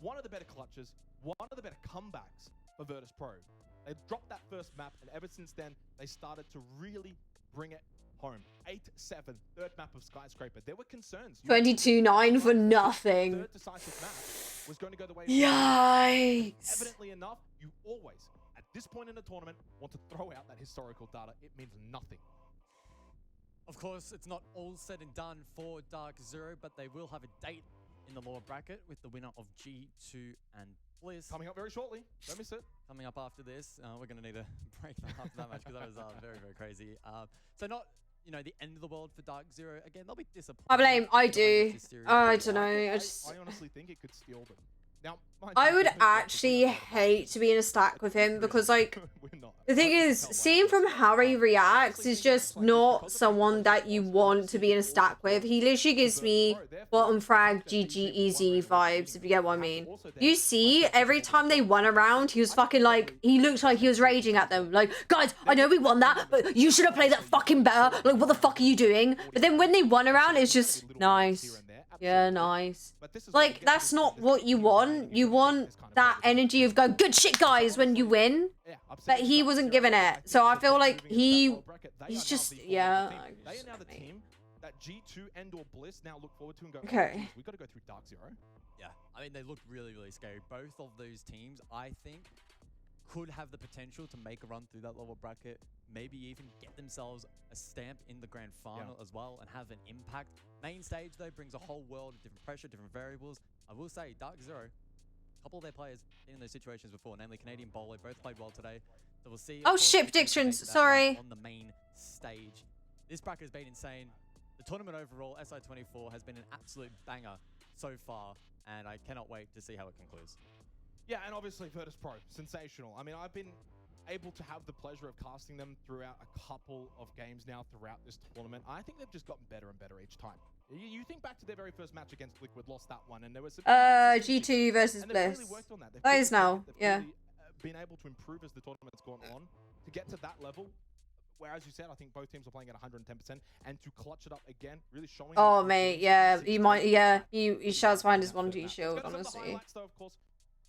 One of the better clutches, one of the better comebacks for Virtus Pro. They dropped that first map, and ever since then, they started to really bring it home. 8-7, third map of Skyscraper. There were concerns. 22-9 for nothing. Third decisive match was going to go the way. Yikes. Evidently enough, you always, at this point in the tournament, want to throw out that historical data. It means nothing. Of course, it's not all said and done for Dark Zero, but they will have a date in the lower bracket with the winner of G2 and Bliss. Coming up very shortly. Don't miss it. Coming up after this. We're going to need a break after that match because that was very, very crazy. So not, you know, the end of the world for Dark Zero. Again, they'll be disappointed. I do. I don't know. I honestly think it could steal them. Now, I would actually hate to be in a stack with him because, like, the thing is, seeing from how he reacts is just not someone that you want to be in a stack with. He literally gives me bottom frag GG easy vibes, if you get what I mean. You see, every time they won a round, he was fucking like, he looked like he was raging at them. Like, guys, I know we won that, but you should have played that fucking better. Like, what the fuck are you doing? But then when they won a round, it's just nice. Yeah, nice. Like, that's not what you want. You want that energy of go, good shit, guys, when you win. But he wasn't given it. So I feel like he's just, yeah. They are now the team that G2 and or Bliss now look forward to and go, okay. We've got to go through Dark Zero. Yeah, I mean, they look really, really scary. Both of those teams, I think, could have the potential to make a run through that lower bracket, maybe even get themselves a stamp in the grand final as well and have an impact. Main stage, though, brings a whole world of different pressure, different variables. I will say, Dark Zero, a couple of their players been in those situations before, namely Canadian Bolo, both played well today. So we'll see. Oh, shit, predictions. Sorry. On the main stage. This bracket has been insane. The tournament overall, SI24, has been an absolute banger so far, and I cannot wait to see how it concludes. Yeah, and obviously Virtus Pro, sensational. I mean, I've been able to have the pleasure of casting them throughout a couple of games now throughout this tournament. I think they've just gotten better and better each time. You think back to their very first match against Liquid, lost that one, and there was some G2 versus Bliss. Really worked on that. That is now, yeah. Really, been able to improve as the tournament's gone on to get to that level. Where, as you said, I think both teams are playing at 110%, and to clutch it up again, really showing. Oh mate, yeah, he might, yeah, he shouts behind his 1-2 shield, honestly. The highlights, though, of course,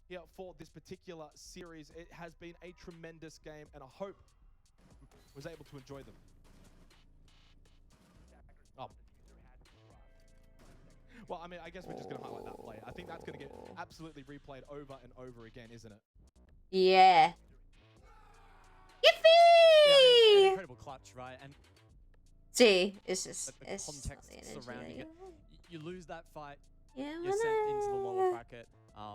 here for this particular series, it has been a tremendous game, and I hope was able to enjoy them. Oh. Well, I mean, I guess we're just going to highlight that play. I think that's going to get absolutely replayed over and over again, isn't it? Yeah. Yippee! Yeah, incredible clutch, right? And see, it's just it's context surrounding it. You lose that fight, yeah, you're sent into the lower bracket.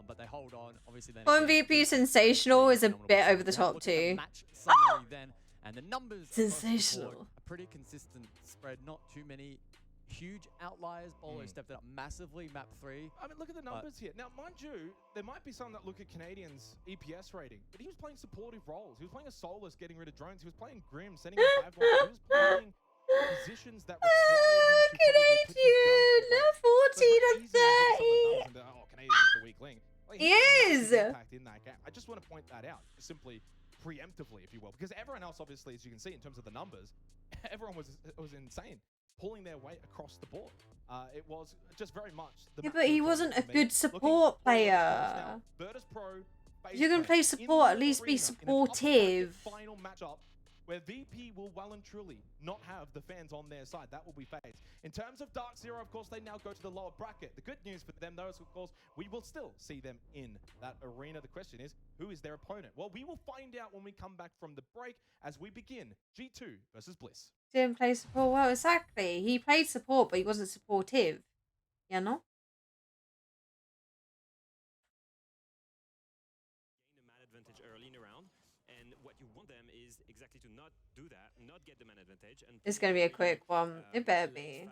But they hold on. Obviously, then MVP sensational is a bit over the top too. Match summary then, and the numbers sensational. A pretty consistent spread. Not too many huge outliers. Bolo stepped it up massively. Map 3. I mean, look at the numbers here. Now, mind you, there might be some that look at Canadian's EPS rating, but he was playing supportive roles. He was playing a Solus, getting rid of drones. He was playing Grim, sending a 5 line. He was playing positions that Canadian 14 of 30. Oh, Canadian's the weak link. Like, he is. Impact in that game. I just want to point that out, simply preemptively, if you will, because everyone else, obviously, as you can see in terms of the numbers, everyone was insane, pulling their weight across the board. It was just very much. Yeah, but he wasn't a good support player. Virtus Pro If you're gonna play support, at least be supportive. Final matchup where VP will well and truly not have the fans on their side. That will be FaZe. In terms of Dark Zero, of course, they now go to the lower bracket. The good news for them, though, is, of course, we will still see them in that arena. The question is, who is their opponent? Well, we will find out when we come back from the break as we begin G2 versus Bliss. Didn't play support well, exactly. He played support, but he wasn't supportive. You know? Gain the man advantage early in the round, and what you want them is exactly to not do that, not get the man advantage. And It's gonna be a quick one. It better be.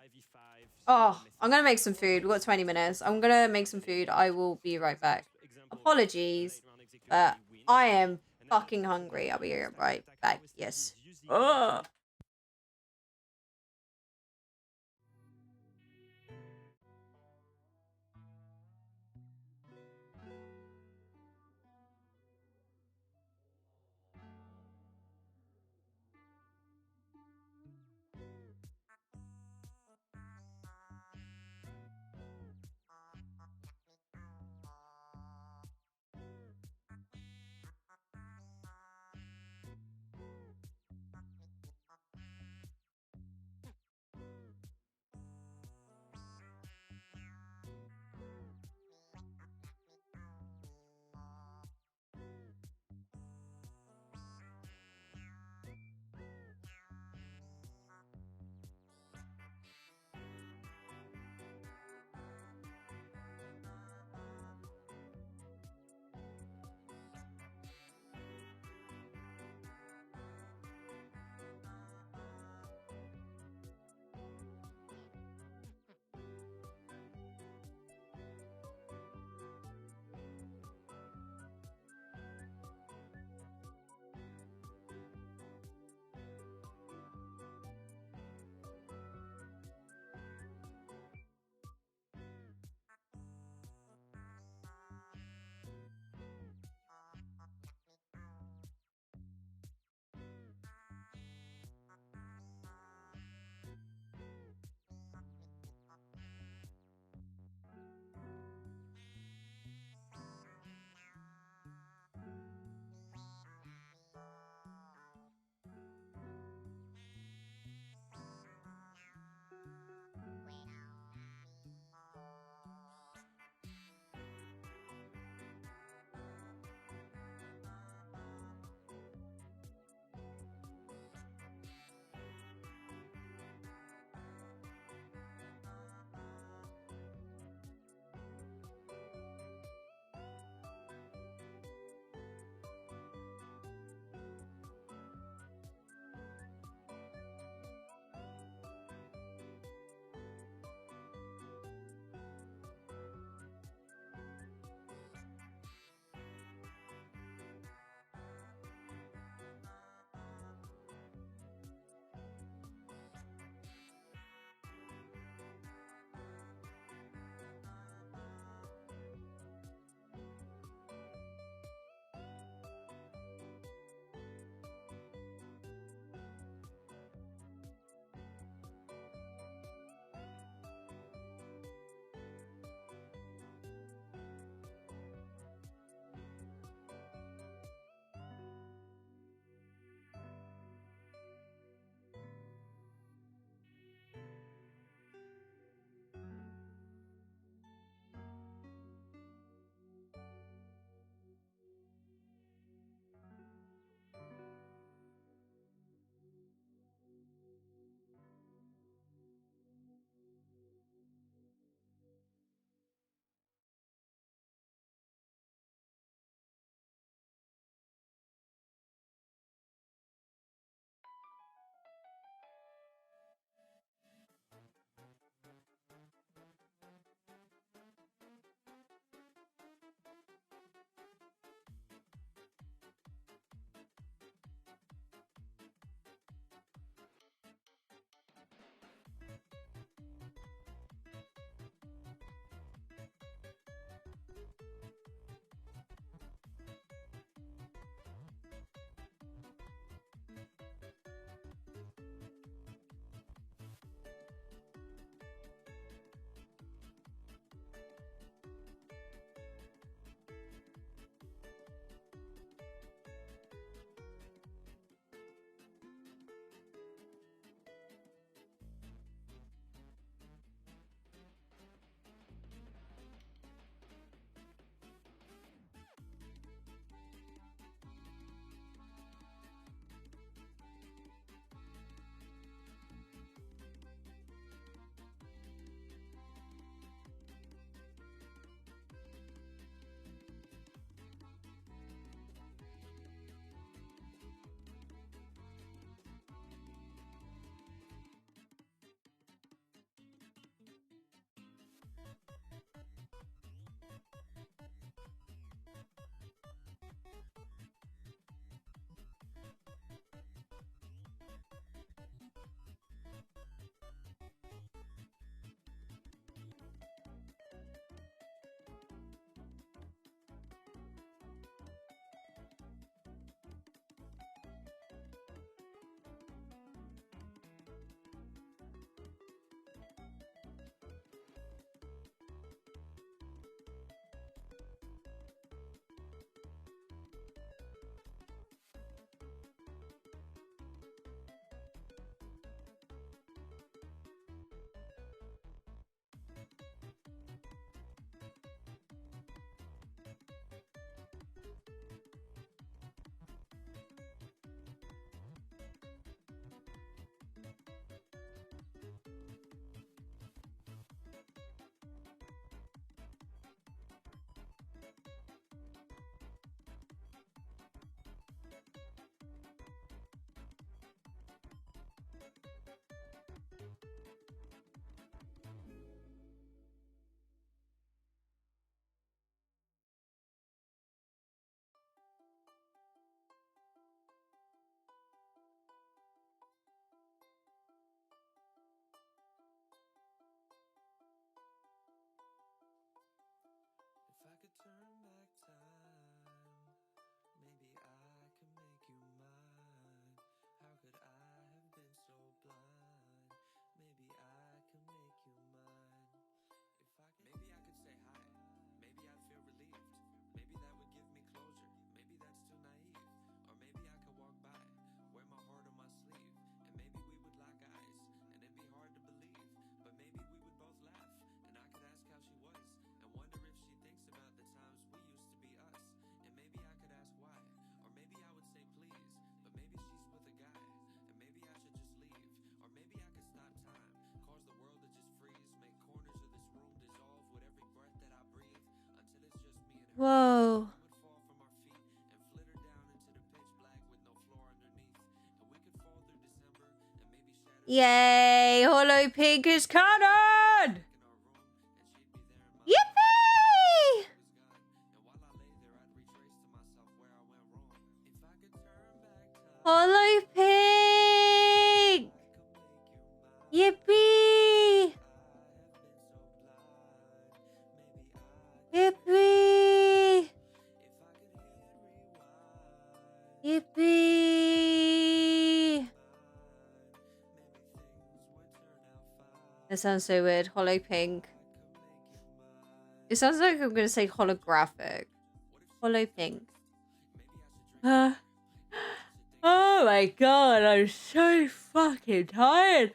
Oh, I'm gonna make some food. We've got 20 minutes. I'm gonna make some food. I will be right back. Apologies, but I am fucking hungry. I'll be right back. Yes. Ugh. Yay! Hollow Pink is canon! Yippee! Hollow Pink! Yippee! Yippee! Yippee! That sounds so weird. Hollow Pink. It sounds like I'm gonna say holographic. Hollow Pink. Oh my god, I'm so fucking tired.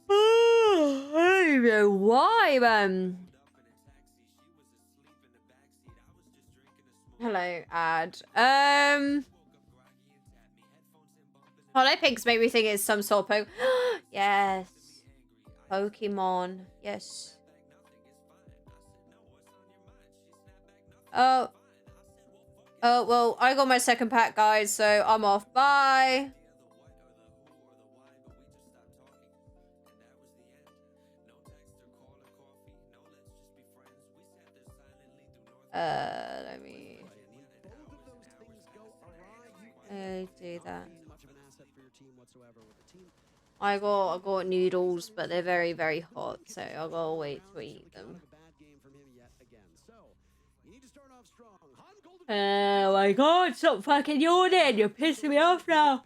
I don't even know why, man. Hello, ad. Hollow Pinks make me think it's some sort of yes. Pokemon. Yes. Oh. Oh, well, I got my second pack, guys, so I'm off. Bye. Let me do that. I got noodles, but they're very, very hot, so I gotta wait to eat them. Oh my god, stop fucking yawning! You're pissing me off now.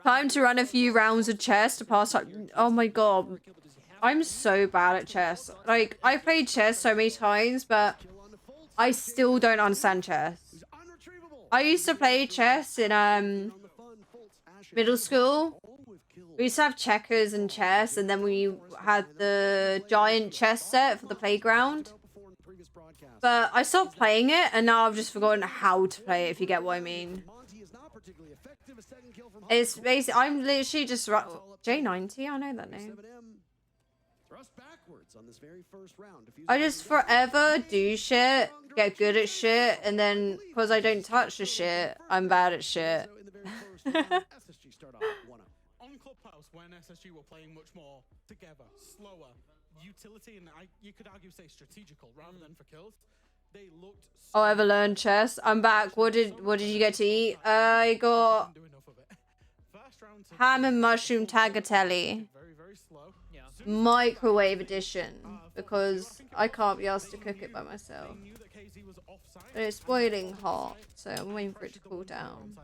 Time to run a few rounds of chess to pass time. Oh my god. I'm so bad at chess. Like, I played chess so many times, but I still don't understand chess. I used to play chess in middle school. We used to have checkers and chess, and then we had the giant chess set for the playground. But I stopped playing it, and now I've just forgotten how to play it, if you get what I mean. It's basically, I'm literally just... J90, I know that name. I just forever do shit, get good at shit, and then, because I don't touch the shit, I'm bad at shit. When SSG were playing much more together, slower, utility, and you could argue say strategical rather than for kills. They looked. Oh, ever learned chess? I'm back. What did you get to eat? I got ham and mushroom tagliatelle, microwave edition, because I can't be asked to cook it by myself. But it's boiling hot, so I'm waiting for it to cool down.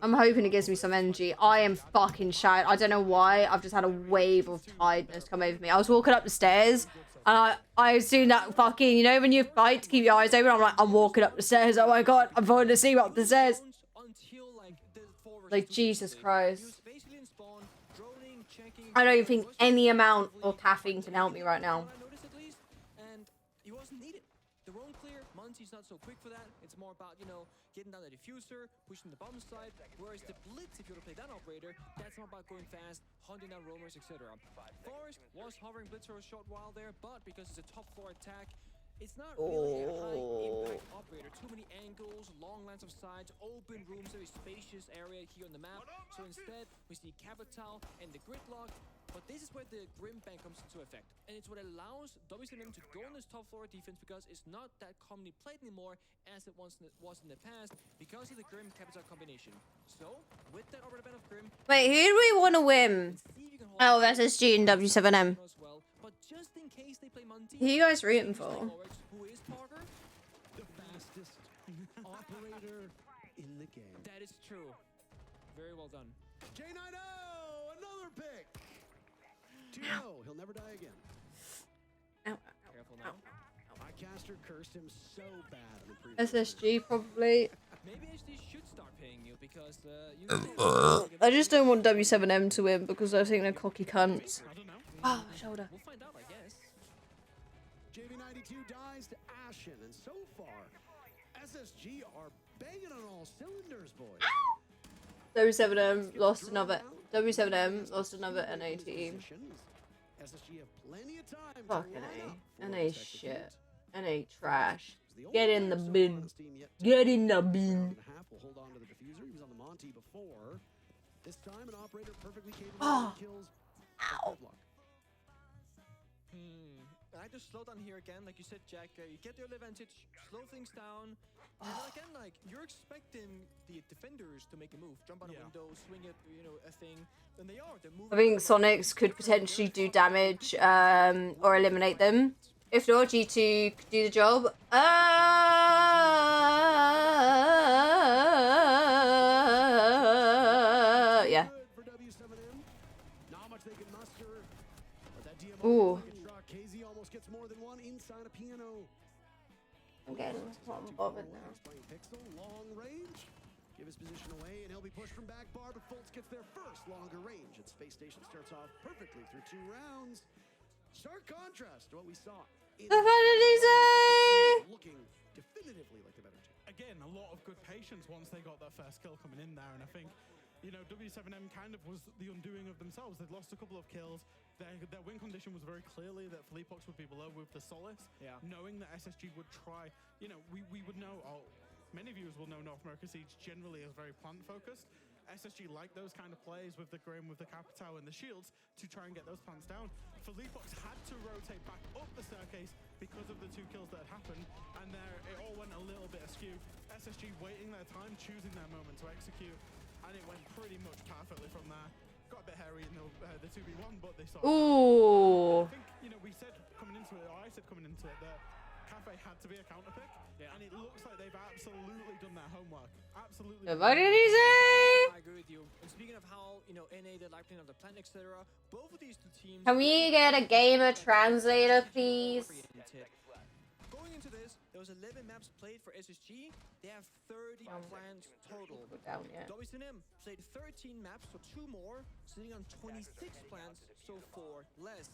I'm hoping it gives me some energy. I am fucking shy. I don't know why. I've just had a wave of tiredness come over me. I was walking up the stairs, and I was doing that fucking, you know, when you fight to keep your eyes open, I'm like, I'm walking up the stairs. Oh my god, I'm falling asleep up the stairs. Like, Jesus Christ. I don't even think any amount of caffeine can help me right now. Monty's not so quick for that. It's more about, you know, getting down the diffuser, pushing the bomb side, whereas the Blitz, if you were to play that operator, that's more about going fast, hunting down roamers, etc. Forest was hovering Blitz for a short while there, but because it's a top floor attack, it's not really a high impact operator. Too many angles, long lines of sides, open rooms, very spacious area here on the map. So instead, we see Capital and the Gridlock. But this is where the Grim Bank comes into effect. And it's what allows WCM to go on this top floor defense because it's not that commonly played anymore as it once was in the past because of the Grim Capital combination. So, with that operator band of Grim... Wait, who do we want to win? Oh, SSG and W7M. But just in case they play Monty, who are you guys rooting for? Who is Parker? The fastest operator in the game. That is true. Very well done. J90, another pick. Tino, he'll never die again. Ow, Careful now. Icaster cursed him so bad in the previous SSG probably. Maybe HD should start paying you because I just don't want W7M to win because I think they're cocky cunts. Oh, my shoulder. We'll find out, I guess. JV92 dies to Ashen, and so far, SSG are banging on all cylinders, boys. W7M lost another. W7M lost another NA team. SSG have plenty of time. Fucking A. NA shit. NA trash. Get in the bin. Get in the bin. Will hold on to the diffuser. He was on the Monty before. This time, an operator perfectly capable Oh. of kills. Ow. I just slow down here again, like you said, Jack. You get the early advantage, slow things down. And then again, like you're expecting the defenders to make a move, jump on a window, swing it, you know, a thing. And they are. They're moving. I think Sonics could potentially do damage or eliminate them. If not, G2 could do the job. Yeah. Ooh. KZ almost gets more than one inside a piano. I'm getting bothered now. Playing Pixel, long range. Give his position away, and he'll be pushed from back bar, but Fultz gets their first longer range. And Space Station starts off perfectly through 2 rounds. Stark contrast to what we saw. Looking definitively like the better team. Again, a lot of good patience once they got that first kill coming in there, and I think, you know, W7M kind of was the undoing of themselves. They'd lost a couple of kills. Their win condition was very clearly that Fleapox would be below with the Solace. Yeah. Knowing that SSG would try, you know, we would know, many viewers will know North America Siege generally is very plant focused. SSG like those kind of plays with the Grim, with the Capitao and the shields to try and get those plants down. Fleapox had to rotate back up the staircase because of the 2 kills that had happened, and there it all went a little bit askew. SSG waiting their time, choosing their moment to execute, and it went pretty much perfectly from there. Got a bit hairy in the 2v1, but they saw. Ooh. I think, you know, we said coming into it, or I said coming into it, that Cafe had to be a counter pick, and it looks like they've absolutely done their homework. Absolutely. What did he say? I agree with you. And speaking of how, you know, NA, the live playing of the plan, etc., both of these 2 teams. Can we get a gamer translator, please? Going into this, there was 11 maps played for SSG. They have 30 plans total. WCNM played 13 maps, so 2 more, sitting on 26 plans, so 4 less.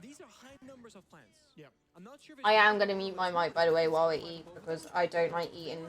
These are high numbers of plans. Yeah. I'm not sure if I am going to mute my mic, by the way, while I eat, because I don't like eating.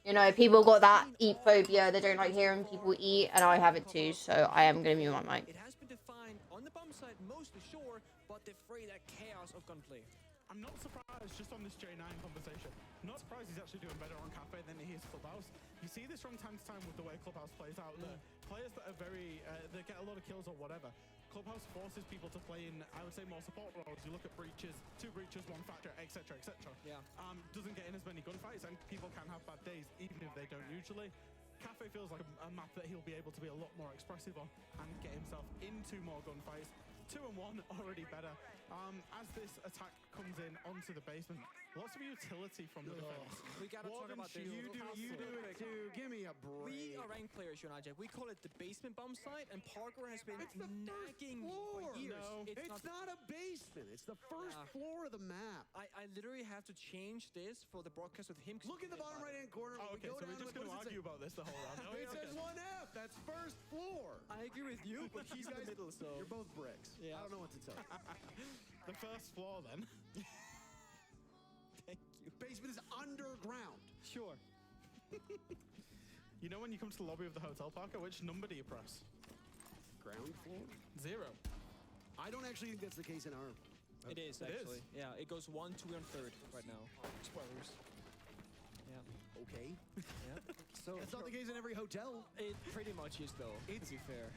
You know, people got that eat phobia. They don't like hearing people eat, and I have it too, so I am going to mute my mic. It has been defined on the bomb side, mostly sure, but they're afraid that chaos of gunplay. I'm not surprised, just on this J9 conversation, not surprised he's actually doing better on Cafe than he is Clubhouse. You see this from time to time with the way Clubhouse plays out. The players that are very, they get a lot of kills or whatever, Clubhouse forces people to play in, I would say, more support roles. You look at breaches, 2 breaches, 1 factor, etc., etc. Yeah. Doesn't get in as many gunfights, and people can have bad days, even if they don't usually. Cafe feels like a map that he'll be able to be a lot more expressive on and get himself into more gunfights. 2 and 1, already better. As this attack comes in onto the basement, lots of utility from the defense. We gotta talk about this. You do it too. Give me a break. We are ranked players, Jonajek. We call it the basement bomb site, and Parker has been nagging for years. No, it's not a basement. It's the first floor of the map. I literally have to change this for the broadcast with him. Look in the bottom right-hand corner. Oh, okay, so we're just going to argue about this the whole round. It says 1F. That's first floor. I agree with you, but he's in the middle, so you're both bricks. Yeah. I don't know what to tell you. The first floor, then. Thank you. Basement is underground. Sure. You know when you come to the lobby of the hotel, Parker, which number do you press? Ground floor? 0. I don't actually think that's the case in our... It is, actually. Yeah, it goes 1, 2, and 3rd right now. Spoilers. Yeah. Okay. Yeah. So it's not the case in every hotel. It pretty much is, though, to be fair.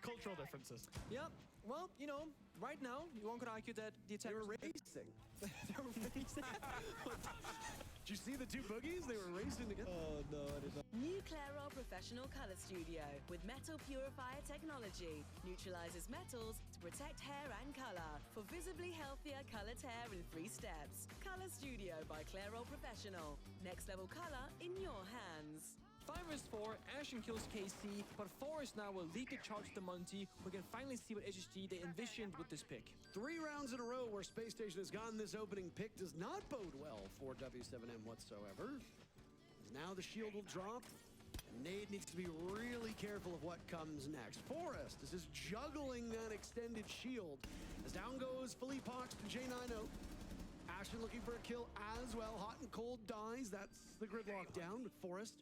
Cultural differences. Yeah. Well, you know, right now, one could argue that the attackers... They were racing. They were racing. Did you see the 2 boogies? They were racing together. Oh, no, I did not. New Clairol Professional Color Studio with Metal Purifier technology. Neutralizes metals to protect hair and color for visibly healthier colored hair in 3 steps. Color Studio by Clairol Professional. Next level color in your hands. 5 vs 4, Ashen kills KC, but Forest now will lead the charge to Monty. We can finally see what SSG they envisioned with this pick. 3 rounds in a row where Space Station has gotten this opening pick does not bode well for W7M whatsoever. Now the shield will drop, and Nade needs to be really careful of what comes next. Forest is juggling that extended shield as down goes Fleapox to J90. Ashen looking for a kill as well. Hot and cold dies. That's the gridlock down with Forest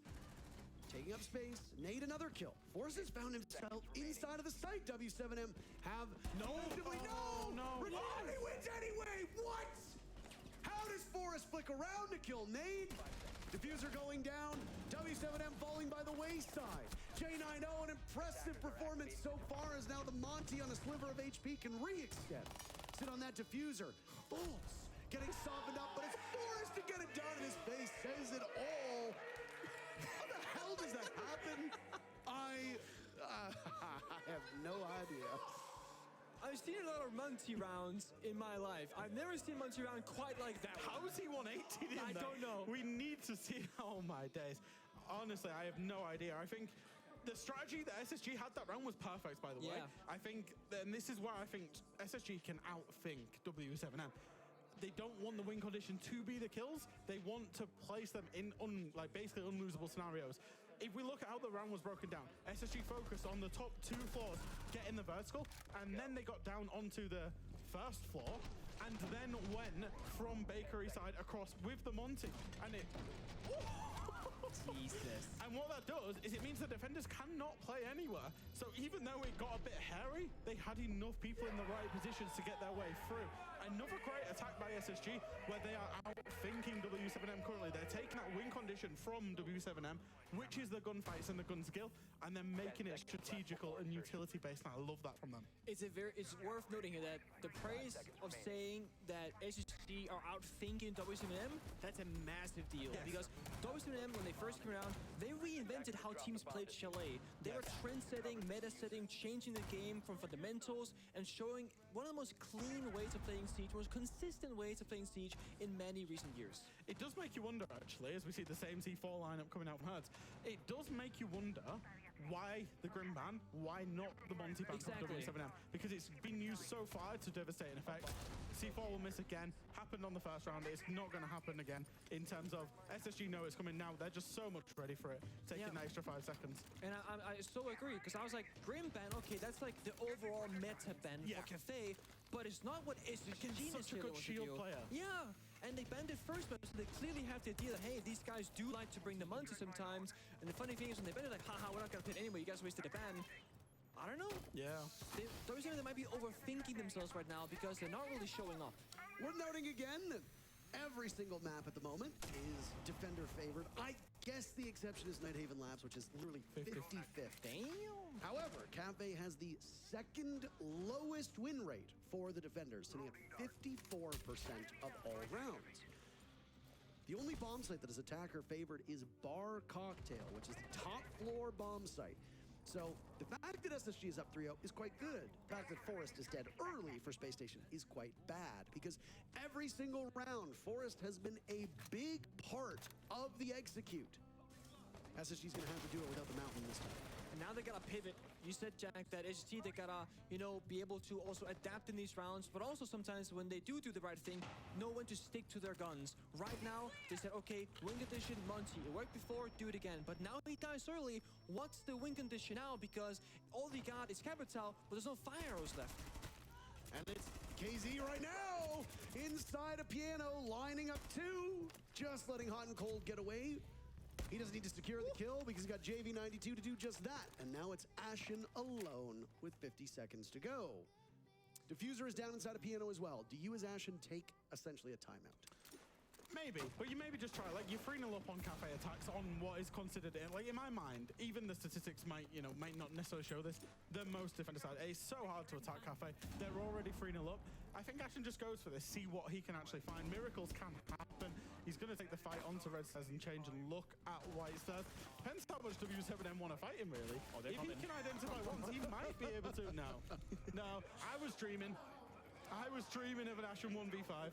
taking up space. Nade another kill. Forrest has found himself inside of the site. W7M have no. He wins anyway. What? How does Forrest flick around to kill Nade? Diffuser going down. W7M falling by the wayside. J90, an impressive performance so far, as now the Monty on a sliver of HP can re-extend. Sit on that diffuser. Bolts getting softened up, but it's Forrest to get it done, and his face says it all. How the hell does that happen? I have no idea. I've seen a lot of Monty rounds in my life. I've never seen Monty round quite like that. How is he 180 in I that? don't know. We need to see. Oh my days. Honestly, I have no idea. I think the strategy that SSG had that round was perfect, by the way. I think, and this is why I think SSG can outthink W7M. They don't want the win condition to be the kills. They want to place them in basically unlosable scenarios. If we look at how the round was broken down, SSG focused on the top 2 floors, getting the vertical, and then they got down onto the first floor, and then went from bakery side across with the Monty, and it. Jesus. And what that does is it means the defenders cannot play anywhere. So even though it got a bit hairy, they had enough people in the right positions to get their way through. Another great attack by SSG, where they are outthinking W7M currently. They're taking that win condition from W7M, which is the gunfights and the gun skill, and then making it strategical and utility based. And I love that from them. It's worth noting here that the praise of saying that SSG are outthinking W7M, that's a massive deal. Because W7M, when they first came around, they reinvented how teams played Chalet. They were trend-setting, meta-setting, changing the game from fundamentals, and showing one of the most clean ways of playing Siege, most consistent ways of playing Siege in many recent years. It does make you wonder, actually, as we see the same C4 lineup coming out from Hertz, it does make you wonder why the Grim ban, why not the Monty ban from W7M? Because it's been used so far to devastating effect. C4 will miss again, happened on the first round, it's not going to happen again in terms of SSG know it's coming now, they're just so much ready for it, taking the extra 5 seconds. And I so agree, because I was like, Grim ban, okay, that's like the overall meta ban for Cafe, but it's not what SSG is such a good shield player. Yeah. And they banned it first, but they clearly have the idea that, hey, these guys do like to bring the Monty sometimes. And the funny thing is, when they banned it, like, haha, we're not going to play it anyway, you guys wasted a ban. I don't know. Yeah. They might be overthinking themselves right now because they're not really showing up. We're noting again that every single map at the moment is defender favored. I guess the exception is Nighthaven Labs, which is literally 55th. Damn. However, Cafe has the second lowest win rate for the defenders, sitting at 54% of all rounds. The only bomb site that is attacker favored is Bar Cocktail, which is the top floor bomb site. So the fact that SSG is up 3-0 is quite good. The fact that Forrest is dead early for Space Station is quite bad, because every single round, Forrest has been a big part of the execute. SSG's gonna have to do it without the mountain this time. And now they gotta pivot. You said, Jack, that SSG, they gotta, be able to also adapt in these rounds, but also sometimes when they do the right thing, know when to stick to their guns. Right now, they said, okay, win condition, Monty. It worked before, do it again. But now he dies early. What's the win condition now? Because all we got is Capital, but there's no fire arrows left. And it's KZ right now, inside a piano, lining up 2, just letting Hot and Cold get away. He doesn't need to secure the kill because he's got JV92 to do just that. And now it's Ashen alone with 50 seconds to go. Diffuser is down inside a piano as well. Do you as Ashen take essentially a timeout? Maybe, but you maybe just try. Like, you're 3-0 up on Cafe attacks on what is considered, like, in my mind, even the statistics might not necessarily show this, the most defender side. It's so hard to attack Cafe. They're already 3-0 up. I think Ashen just goes for this, see what he can actually find. Miracles can happen. He's going to take the fight onto Red Stairs and change and look at White Stairs. Depends how much W7M want to fight him, really. If he can identify ones, he might be able to. No, I was dreaming. Of an Ashen 1v5.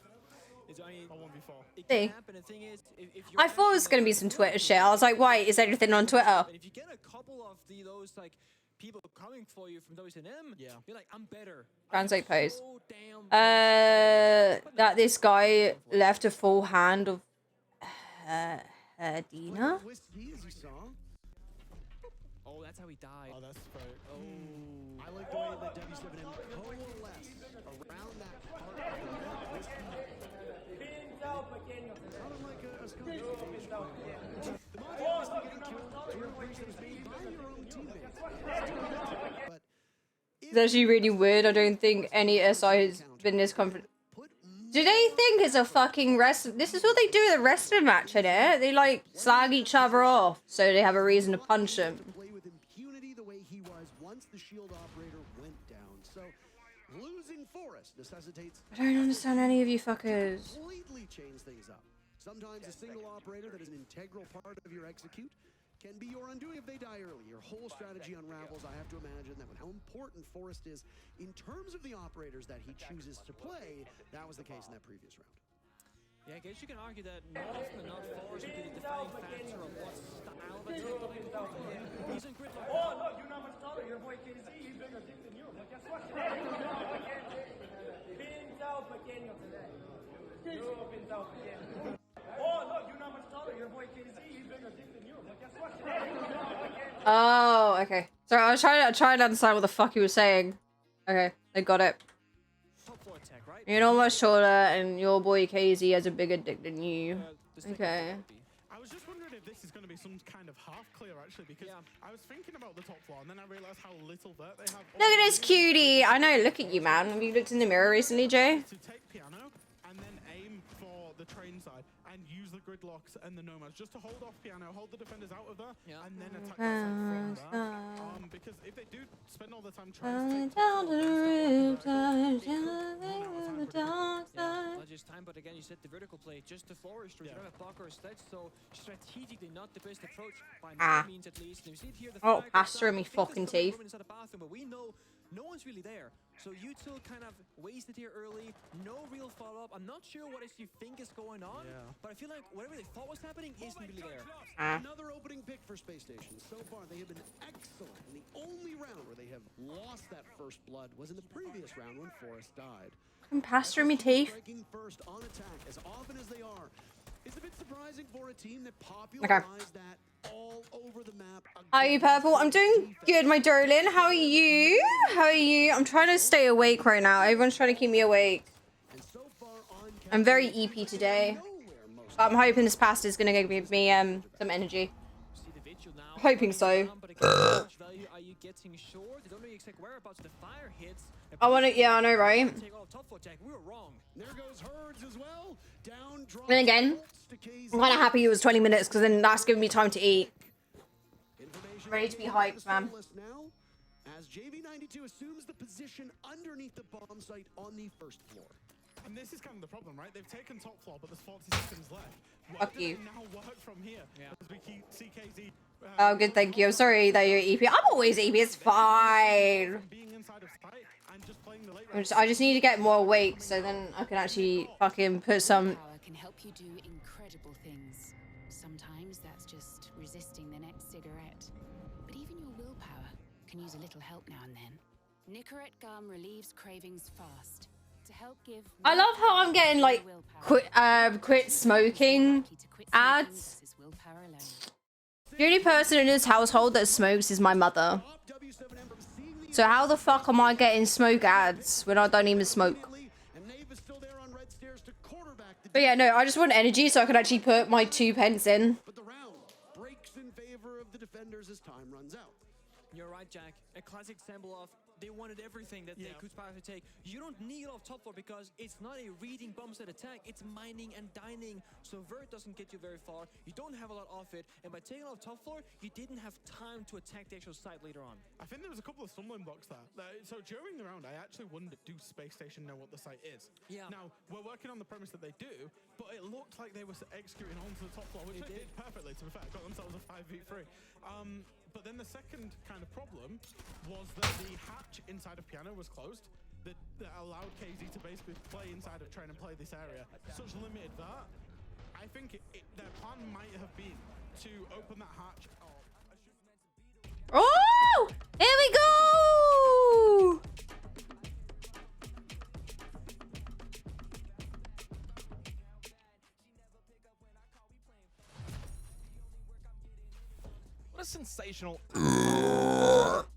It's only 1v4. It can happen. The thing is, if you're I thought it was going to be some Twitter shit. I was like, wait, is everything on Twitter? And if you get a couple of those like people coming for you from W7M, you're like, I'm better. Translate pose. That this guy left a full hand of Dina. Oh, that's how he died. Oh, that's fair. Oh. I like the way that W7M coalesced around that part of the map. Sounded like a skunk. The Monty obviously getting killed It's actually really weird. I don't think any SI has been this confident. Do they think it's a fucking rest? This is what they do at the wrestling match, innit? They like slag each other off so they have a reason to punch him. Play with impunity the way he was once the shield operator went down. So losing Forest necessitates. I don't understand any of you fuckers. Completely change things up. Sometimes a single operator that is an integral part of your execute can be your undoing if they die early. Your whole strategy unravels. I have to imagine that with how important Forest is in terms of the operators that he chooses to play, that was the case in that previous round. Yeah, I guess you can argue that more often than not, Forest will be the defining factor of what style of attack they're going to go for. He's in gridlock. Oh, no, you're not much taller. Your boy KZ, he's bigger dick than you. But guess what? Pintao pequeño today. You pintao pequeño. Oh, no, you're not much taller. Your boy KZ, he's bigger dick than you. But guess what? Oh, okay. Sorry, I was trying to understand what the fuck he was saying. Okay, I got it. You're not much taller, and your boy KZ has a bigger dick than you. Okay. I was just wondering if this is going to be some kind of half clear, actually, because I was thinking about the top floor, and then I realized how little vert they have. Look at this cutie. I know. Look at you, man. Have you looked in the mirror recently, Jay? To take piano and then aim for the train side and use the gridlocks and the nomads just to hold off piano, hold the defenders out of there, and then attack from there. Because if they do spend all the time trying to down to the riptide, the dark side. Not just time, but again, you said the vertical play, just the flourish. You don't have block or a sledge, so strategically not the best approach by no means at least. And you see it here, the Oh, Pastor and me fucking teeth. inside the bathroom, but we know no one's really there. So you two kind of wasted here early, no real follow-up. I'm not sure what you think is going on, but I feel like whatever they thought was happening isn't really there. Another opening pick for Space Station. So far, they have been excellent. And the only round where they have lost that first blood was in the previous round when Forest died. I'm Pastor and me teeth. Striking first on attack as often as they are. It's a bit surprising for a team that popularized that all over the map. How are you, Purple? I'm doing good, my darling. How are you? How are you? I'm trying to stay awake right now. Everyone's trying to keep me awake. I'm very EP today. I'm hoping this pasta is going to give me some energy. Hoping so. I want to, yeah, I know, right? And again, I'm kind of happy it was 20 minutes because then that's giving me time to eat. Ready to be hyped, man. As JV92 assumes the position underneath the bomb site on the first floor. And this is kind of the problem, right? They've taken top floor, but there's 40 seconds left. Fuck you. Now work from here as we keep CKZ. Oh, good, thank you. I'm sorry that you're EP. I'm always EP. It's fine. I just need to get more awake so then I can actually fucking put some. Power can help you do incredible things. Sometimes that's just resisting the next cigarette. But even your willpower can use a little help now and then. Nicorette gum relieves cravings fast. To help give I love how I'm getting like quit smoking ads. The only person in this household that smokes is my mother. So how the fuck am I getting smoke ads when I don't even smoke? But yeah, no, I just want energy so I can actually put my 2 pence in. But the round breaks in favor of the defenders as time runs out. You're right, Jack. A classic example of they wanted everything that they could possibly take. You don't need off top floor because it's not a reading bomb set attack, it's mining and dining. So vert doesn't get you very far. You don't have a lot of it, and by taking off top floor, you didn't have time to attack the actual site later on. I think there was a couple of stumbling blocks there. So during the round, I actually wondered, do Space Station know what the site is? Yeah. Now, we're working on the premise that they do, but it looked like they were executing onto the top floor, which they did perfectly, to be fair. Got themselves a 5v3. But then the second kind of problem was that the hatch inside of piano was closed that allowed KZ to basically play inside of train and play this area. Such limited that, I think their plan might have been to open that hatch. Oh! Here we go! What a sensational...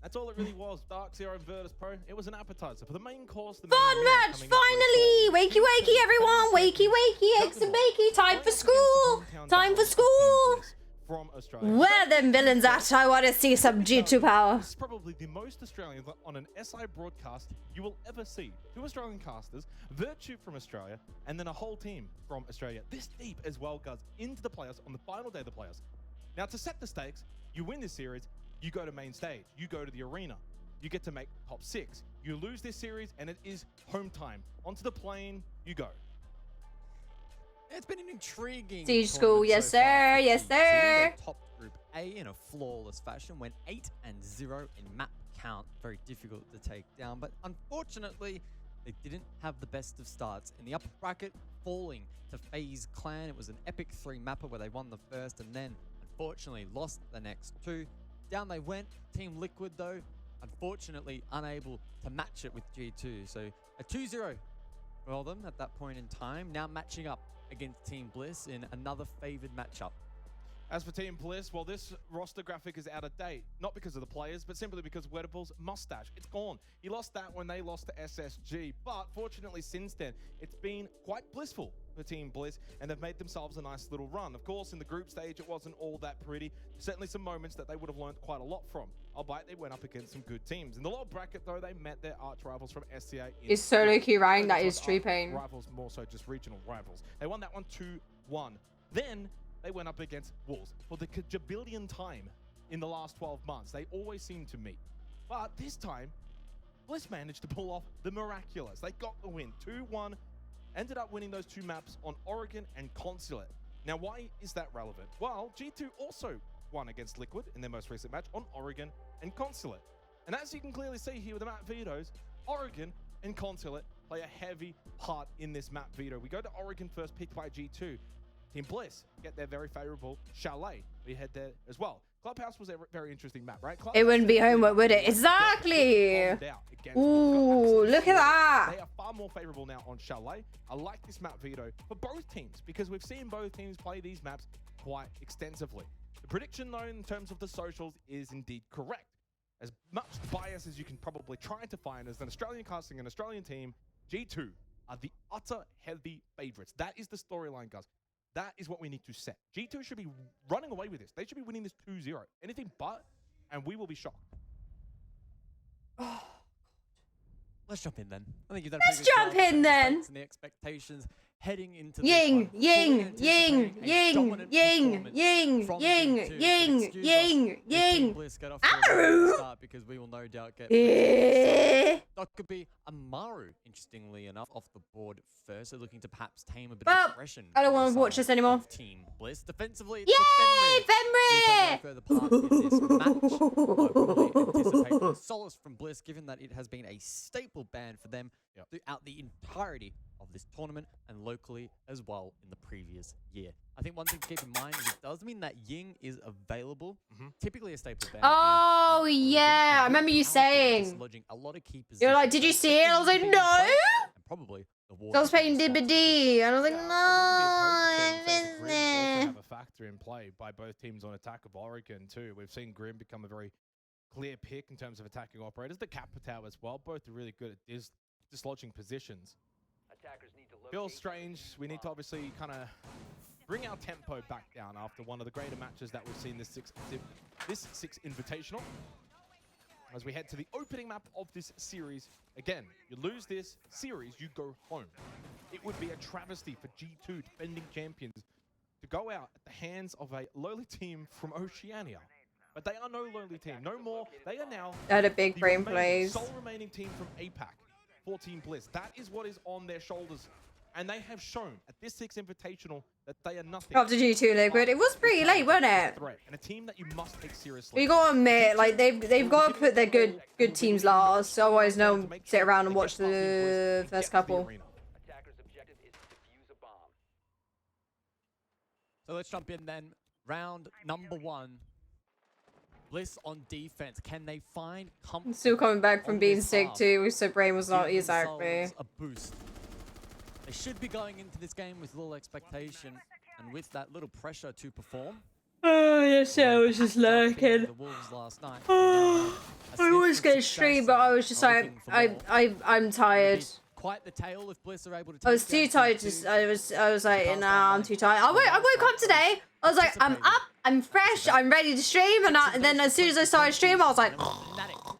That's all it really was. Dark Zero Virtus Pro. It was an appetizer for the main course. The Fun match, finally! Wakey, wakey, everyone! Wakey, wakey, eggs and bakey. Time for school! Time for school! from Australia. Where are them villains at? I want to see some G2 power. This is probably the most Australians on an SI broadcast you will ever see. 2 Australian casters, Virtue from Australia, and then a whole team from Australia. This deep as well, guys, into the playoffs on the final day of the playoffs. Now, to set the stakes, you win this series, you go to main stage, you go to the arena, you get to make top 6. You lose this series, and it is home time. Onto the plane, you go. It's been an intriguing Siege School, yes so far sir, for yes G2. sir. They topped Group A in a flawless fashion, went 8-0 in map count. Very difficult to take down, but unfortunately, they didn't have the best of starts. In the upper bracket, falling to FaZe Clan. It was an epic 3-mapper where they won the first and then, unfortunately, lost the next 2. Down they went. Team Liquid, though, unfortunately unable to match it with G2. So a 2-0 for them at that point in time. Now matching up against Team Bliss in another favored matchup. As for Team Bliss, well, this roster graphic is out of date. Not because of the players, but simply because of Wedables' mustache. It's gone. He lost that when they lost to SSG. But fortunately, since then, it's been quite blissful for Team Bliss, and they've made themselves a nice little run. Of course, in the group stage, it wasn't all that pretty. Certainly some moments that they would have learned quite a lot from, albeit they went up against some good teams. In the lower bracket, though, they met their arch rivals from SCA. Is solo queue rank? That is True Pain. Rivals, more so just regional rivals. They won that one 2-1. Then they went up against Wolves for the kajabillion time in the last 12 months. They always seem to meet. But this time, Bliss managed to pull off the miraculous. They got the win, 2-1, ended up winning those 2 maps on Oregon and Consulate. Now, why is that relevant? Well, G2 also won against Liquid in their most recent match on Oregon and Consulate. And as you can clearly see here with the map vetoes, Oregon and Consulate play a heavy part in this map veto. We go to Oregon first, picked by G2. Team Bliss get their very favorable Chalet. We head there as well. Clubhouse was a very interesting map, right? It wouldn't be homework, would it? Exactly. Ooh, look at that. They are far more favorable now on Chalet. I like this map veto for both teams because we've seen both teams play these maps quite extensively. The prediction, though, in terms of the socials is indeed correct. As much bias as you can probably try to find as an Australian casting an Australian team, G2 are the utter heavy favorites. That is the storyline, guys. That is what we need to set. G2 should be running away with this. They should be winning this 2-0. Anything but, and we will be shocked. Let's jump in then. I think you've done Let's jump in then. And the expectations heading into Ying, ying, ying, ying, ying, ying, ying, ying, ying, ying. Arrow. Because we will no doubt get. That could be Amaru, interestingly enough, off the board first. They're looking to perhaps tame a bit of aggression. I don't want to watch this anymore. Team Bliss defensively. Yay, Fenrir! Solace from Bliss, given that it has been a staple band for them throughout the entirety of this tournament and locally as well in the previous year. I think one thing to keep in mind is it does mean that Ying is available. Typically a staple band. Oh yeah, I remember you saying. A lot of key You're like, did you see it? I was like, no. And probably the I was playing DBD, and I was like, no, I missed it. Have a factor in play by both teams on attack of Oregon too. We've seen Grim become a very clear pick in terms of attacking operators. The Capitao as well. Both are really good at dislodging positions. Feels strange. We need to obviously kind of bring our tempo back down after one of the greater matches that we've seen this six invitational. As we head to the opening map of this series, again, you lose this series, you go home. It would be a travesty for G2 defending champions to go out at the hands of a lowly team from Oceania. But they are no lowly team, no more. They are now That a big brain plays. sole remaining team from APAC, 14 Bliss. That is what is on their shoulders. And they have shown at this 6 invitational that they are nothing. After G2 Liquid, it was pretty late, wasn't it? And a team that you must take seriously. You gotta admit, like they've got to put their good teams last. Otherwise, no one sit around and watch the first couple. So let's jump in then. Round number 1. Bliss on defense. Can they find comfort? Still coming back from being sick too, so brain was not exactly. A boost. They should be going into this game with little expectation and with that little pressure to perform. Oh yes, I was just lurking. The Wolves last night. I always get stream, but I was just like, I'm tired. quite the tale if Bliss are able to take I was too tired. I was like, nah, I'm too tired. I woke up today. I was like, I'm up, I'm fresh, I'm ready to stream, and then as soon as I started stream, I was like, I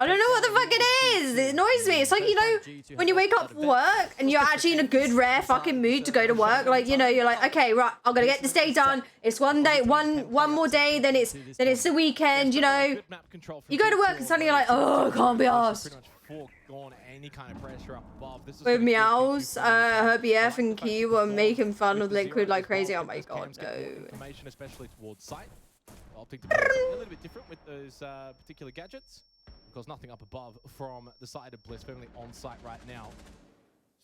don't know what the fuck it is. It annoys me. It's like, you know, when you wake up for work and you're actually in a good, rare fucking mood to go to work. Like, you know, you're like, okay, right, I'm gonna get this day done. It's one day, one more day, then it's the weekend. You know, you go to work and suddenly you're like, oh, I can't be arsed. Any kind of pressure up above. This is With Meows, her BF and Key were making fun of Liquid like crazy. Oh my god, no. Information, especially towards sight. Opting to be a little bit different with those particular gadgets. Because nothing up above from the side of Bliss, firmly on site right now.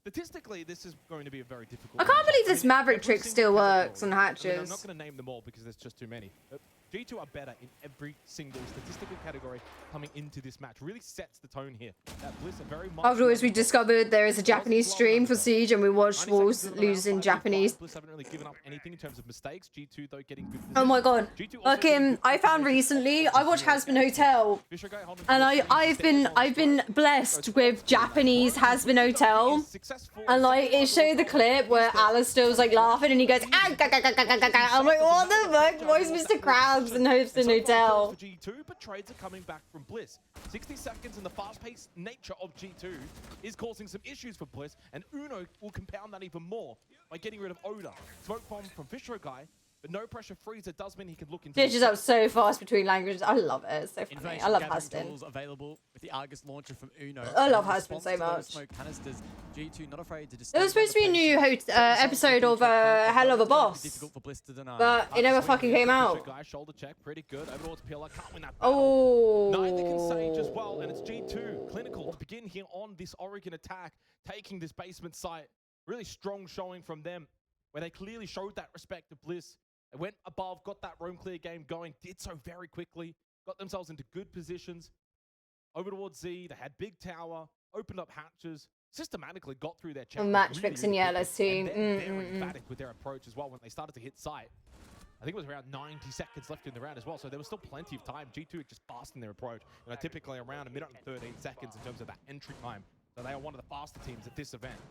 Statistically, this is going to be a very difficult. I can't believe this Maverick trick still works on hatches. I mean, I'm not going to name them all because there's just too many. But G2 are better in every single statistical category coming into this match. Really sets the tone here. That Bliss are very much. Afterwards, we discovered there is a Japanese stream for Siege, and we watched Wolves lose in Japanese. Bliss haven't really given up anything in terms of mistakes. G2 though getting good. Oh my god! Fucking, I found recently. I watched Hazbin Hotel, and I've been blessed with Japanese Hazbin Hotel, and like it showed the clip where Alistair was like laughing, and he goes, ah, ga, ga, ga, ga, ga, ga. I'm like, what the fuck? Where's Mr. Krabs and Hazbin Hotel? G2, but trades are coming back from Bliss. 60 seconds and the fast-paced nature of G2 is causing some issues for Bliss, and Uno will compound that even more by getting rid of Oda. Smoke bomb from Fisher Guy, but no pressure freezer does mean he can look into. Ditches up so fast between languages. I love it. It's so funny. I love Hazbin. Available with the Argus launcher from Uno. I love Hazbin so much. Smoke canisters, G2 not afraid to just. There was supposed to be a new episode of Hell of a Boss, but it never fucking came out. Guy shoulder check, pretty good. Over towards Pillar, can't win that. Oh. Neither can Sage as well, and it's G2 clinical to begin here on this Oregon attack, taking this basement site. Really strong showing from them, where they clearly showed that respect to Bliss. They went above, got that roam clear game going, did so very quickly, got themselves into good positions. Over towards Z, they had big tower, opened up hatches, systematically got through their check. Match fixing yellows too. Very emphatic with their approach as well when they started to hit sight. I think it was around 90 seconds left in the round as well, so there was still plenty of time. G2 just fast in their approach. You know, typically around 1 minute and 13 seconds in terms of that entry time. So they are one of the faster teams at this event.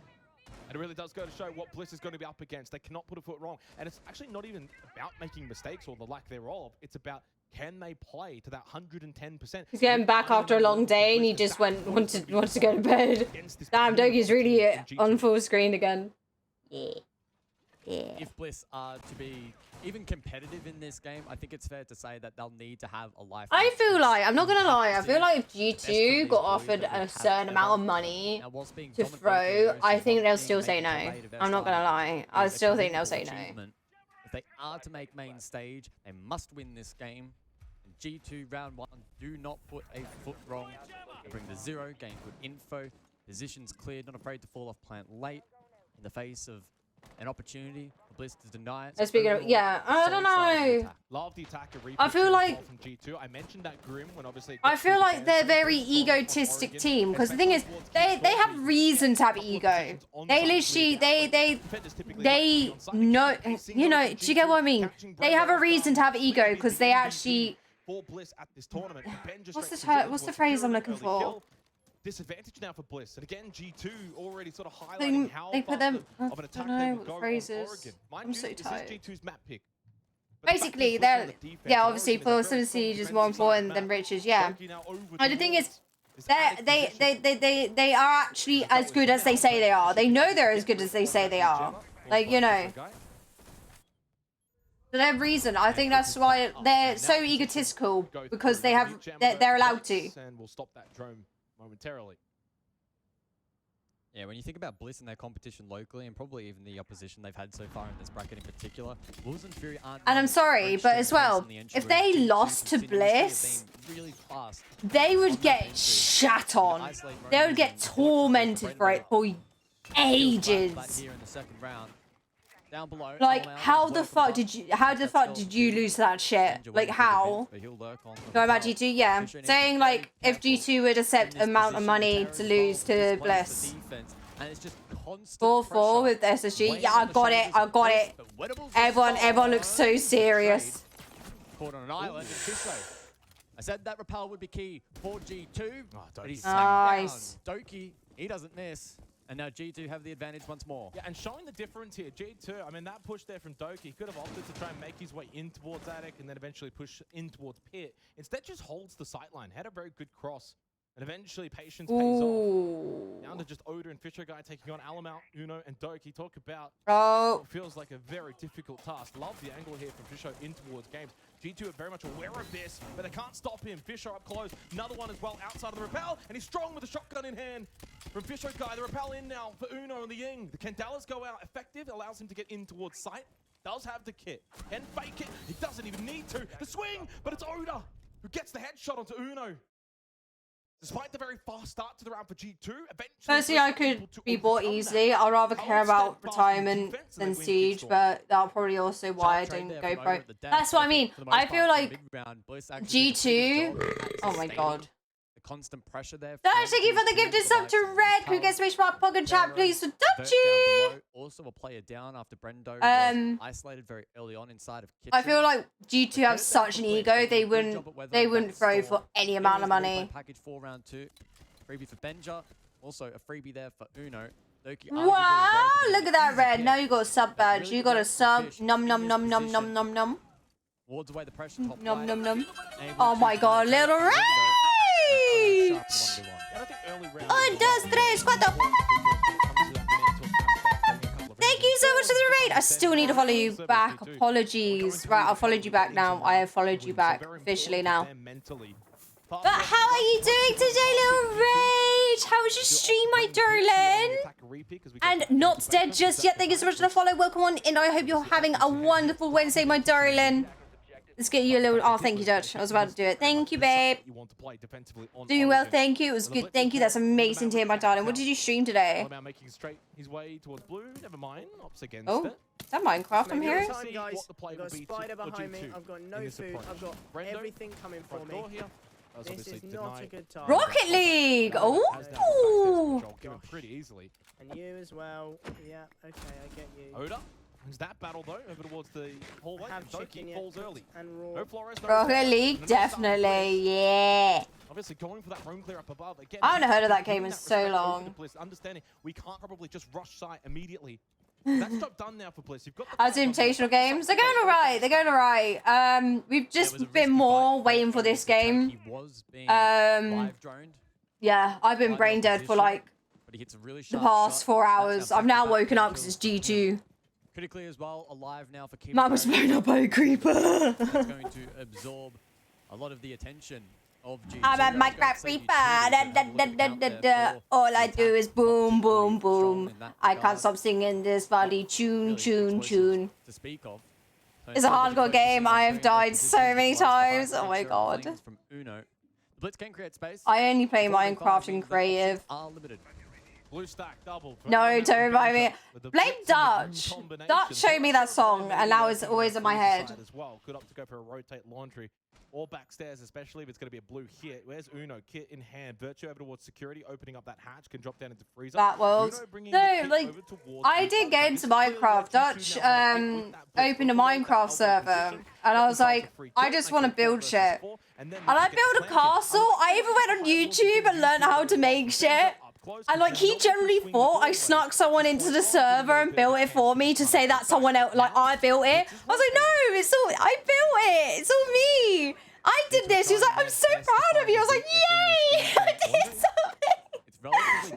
And it really does go to show what Bliss is going to be up against. They cannot put a foot wrong. And it's actually not even about making mistakes or the lack thereof. It's about, can they play to that 110%? He's getting back after a long day and he just wants to go to bed. Damn, Dogi's really on full screen again. Yeah. If Bliss are to be even competitive in this game, I think it's fair to say that they'll need to have a life. I feel like, I'm not gonna lie, I feel like if G2 got offered a certain amount of money to throw, I think they'll still say no. I'm not gonna lie. I still think they'll say no. If they are to make main stage, they must win this game. And G2 round 1, do not put a foot wrong. They bring the 0, gain good info, positions cleared, not afraid to fall off plant late in the face of an opportunity for Bliss to deny it. Speaking of, yeah, I don't know. Love the attacker. I feel like from G2. I mentioned that Grim when obviously. I feel like they're a very egotistic team because the thing is, they have reason to have ego. They literally they know, you know. Do you get what I mean? They have a reason to have ego because they actually. What's the phrase I'm looking for? Disadvantage now for Bliss, and again G2 already sort of highlighting how they put them. of an attack they will go on Oregon. I'm so tired. This is G2's map pick. Basically, they're obviously for Siege is more important than Riches. Yeah, but the thing is, they are actually as good as they say they are. They know they're as good as they say they are. Like, you know. For that reason, I think that's why they're so egotistical, because they're allowed to. And we'll stop that drone momentarily. Yeah, when you think about Bliss and their competition locally, and probably even the opposition they've had so far in this bracket in particular, Wolves and Fury aren't. And I'm sorry, but as well, if they lost to Bliss, they would get shat on. They would get tormented for it for ages. Here in the second round. Down below, like, how the fuck did you lose that shit? Like, how? Go about G2, yeah. Saying, like, if G2 would accept amount of money to lose to Bliss. 4-4 with SSG. Yeah, I got it. Everyone looks so serious. Caught on an island, I said that repel would be key for G2. But he's nice. Doki, he doesn't miss. And now G2 have the advantage once more. Yeah, and showing the difference here, G2, I mean, that push there from Doki, he could have opted to try and make his way in towards Attic and then eventually push in towards Pit. Instead, just holds the sightline. Had a very good cross. And eventually, patience pays off. Down to just Oda and Fisher Guy taking on Alamount, Uno, and Doki. Talk about what feels like a very difficult task. Love the angle here from Fisher in towards games. G2 are very much aware of this, but they can't stop him. Fisher up close. Another one as well outside of the rappel, and he's strong with a shotgun in hand. From Fisher Guy, the rappel in now for Uno and the Ying. The Candelas go out effective, allows him to get in towards sight. Does have the kit. Can fake it. He doesn't even need to. The swing, but it's Oda who gets the headshot onto Uno. Despite the very fast start to the round for G2, eventually... Personally, I could be bought easily. I'd rather care about retirement than Siege, but that's probably also why I didn't go pro. That's what I mean. I feel like G2... Oh my god. The constant pressure there. Thank you for the gifted sub to Red, who gets me from Pocket Chat, please, for Dutchie! Also a player down after Brendo was isolated very early on inside of Kitchen. I feel like G2 have such an ego, they wouldn't throw for any amount of money. Package 4 round 2. Freebie for Benja. Also a freebie there for Uno. Wow, look at that, Red. Now you got a sub badge. You got a sub. Num num num num num num num. Wards away the pressure. Top num num num. Oh my god, little Rage! 1, 2, 3, 4. Thank you so much for the raid. I still need to follow you back. Apologies. Right, I've followed you back now. I have followed you back officially now. But how are you doing today, little Rage? How was your stream, my darling? And not dead just yet. Thank you so much for the follow. Welcome on in. I hope you're having a wonderful Wednesday, my darling. Let's get you a little... Oh, thank you, Dutch. I was about to do it. Thank you, babe. Doing well, thank you. It was good. Thank you. That's amazing to hear, my darling. What did you stream today? Making straight his way towards blue. Never mind. Ops against it. Is that Minecraft I'm hearing? Guys, I've got a spider behind me. I've got no food. I've got everything coming for me. This is not a good time. Rocket League! Oh! Pretty easily. And you as well. Yeah, okay, I get you. Oda wins that battle though, over towards the hallway. Doki falls early. No Flores. Rocket League, definitely, yeah. Obviously going for that room clear up above. Again, I haven't heard of that game in so long. Understanding we can't probably just rush site immediately. That's job done now for Bliss. You've got As invitational games, they're going alright. They're going alright. We've just been more waiting for this game. Yeah, I've been brain dead for like the past 4 hours. I've now woken up because it's G2. Critically as well, alive now for Keeper. Mum was blown up by a creeper. That's going to absorb a lot of the attention of G2. I'm a Minecraft creeper. All I do is boom, boom, boom. I can't stop singing this bloody tune, tune, tune. To speak of. It's a hardcore game. I have died so many times. Oh my god. From Uno. The Blitz can create space. I only play Minecraft in creative. Are limited. Blue stack double. No, don't remind me. Blame Dutch. Dutch showed me that song, and now it's always in my head. As well. Good up to go for a rotate laundry. Or backstairs, especially if it's going to be a blue hit. Where's Uno? Kit in hand. Virtue over towards security, opening up that hatch, can drop down into freezer. That was... No, like, I did get into Minecraft. Dutch opened a Minecraft server, and I was like, I just want to build shit. And I built a castle. I even went on YouTube and learned how to make shit. And like, he generally thought I snuck someone into the server and built it for me to say that someone else, like, I built it. I was like, no, it's all, I built it. It's all me. I did this. He was like, I'm so proud of you. I was like, yay, I did something.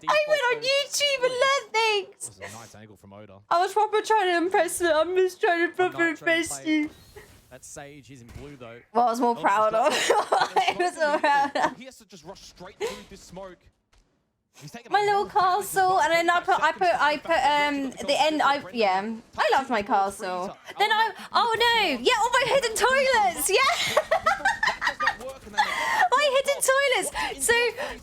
I went on YouTube and learned things. This is a nice angle from Oda. I was proper trying to impress you. I'm just trying to proper impress you. That's Sage. He's in blue though. What I was more proud of. I was more proud of. He has to just rush straight through this smoke. My little castle, and then I put the end. Yeah, I loved my castle. Then oh no, yeah, all my hidden toilets, yeah. My hidden toilets. So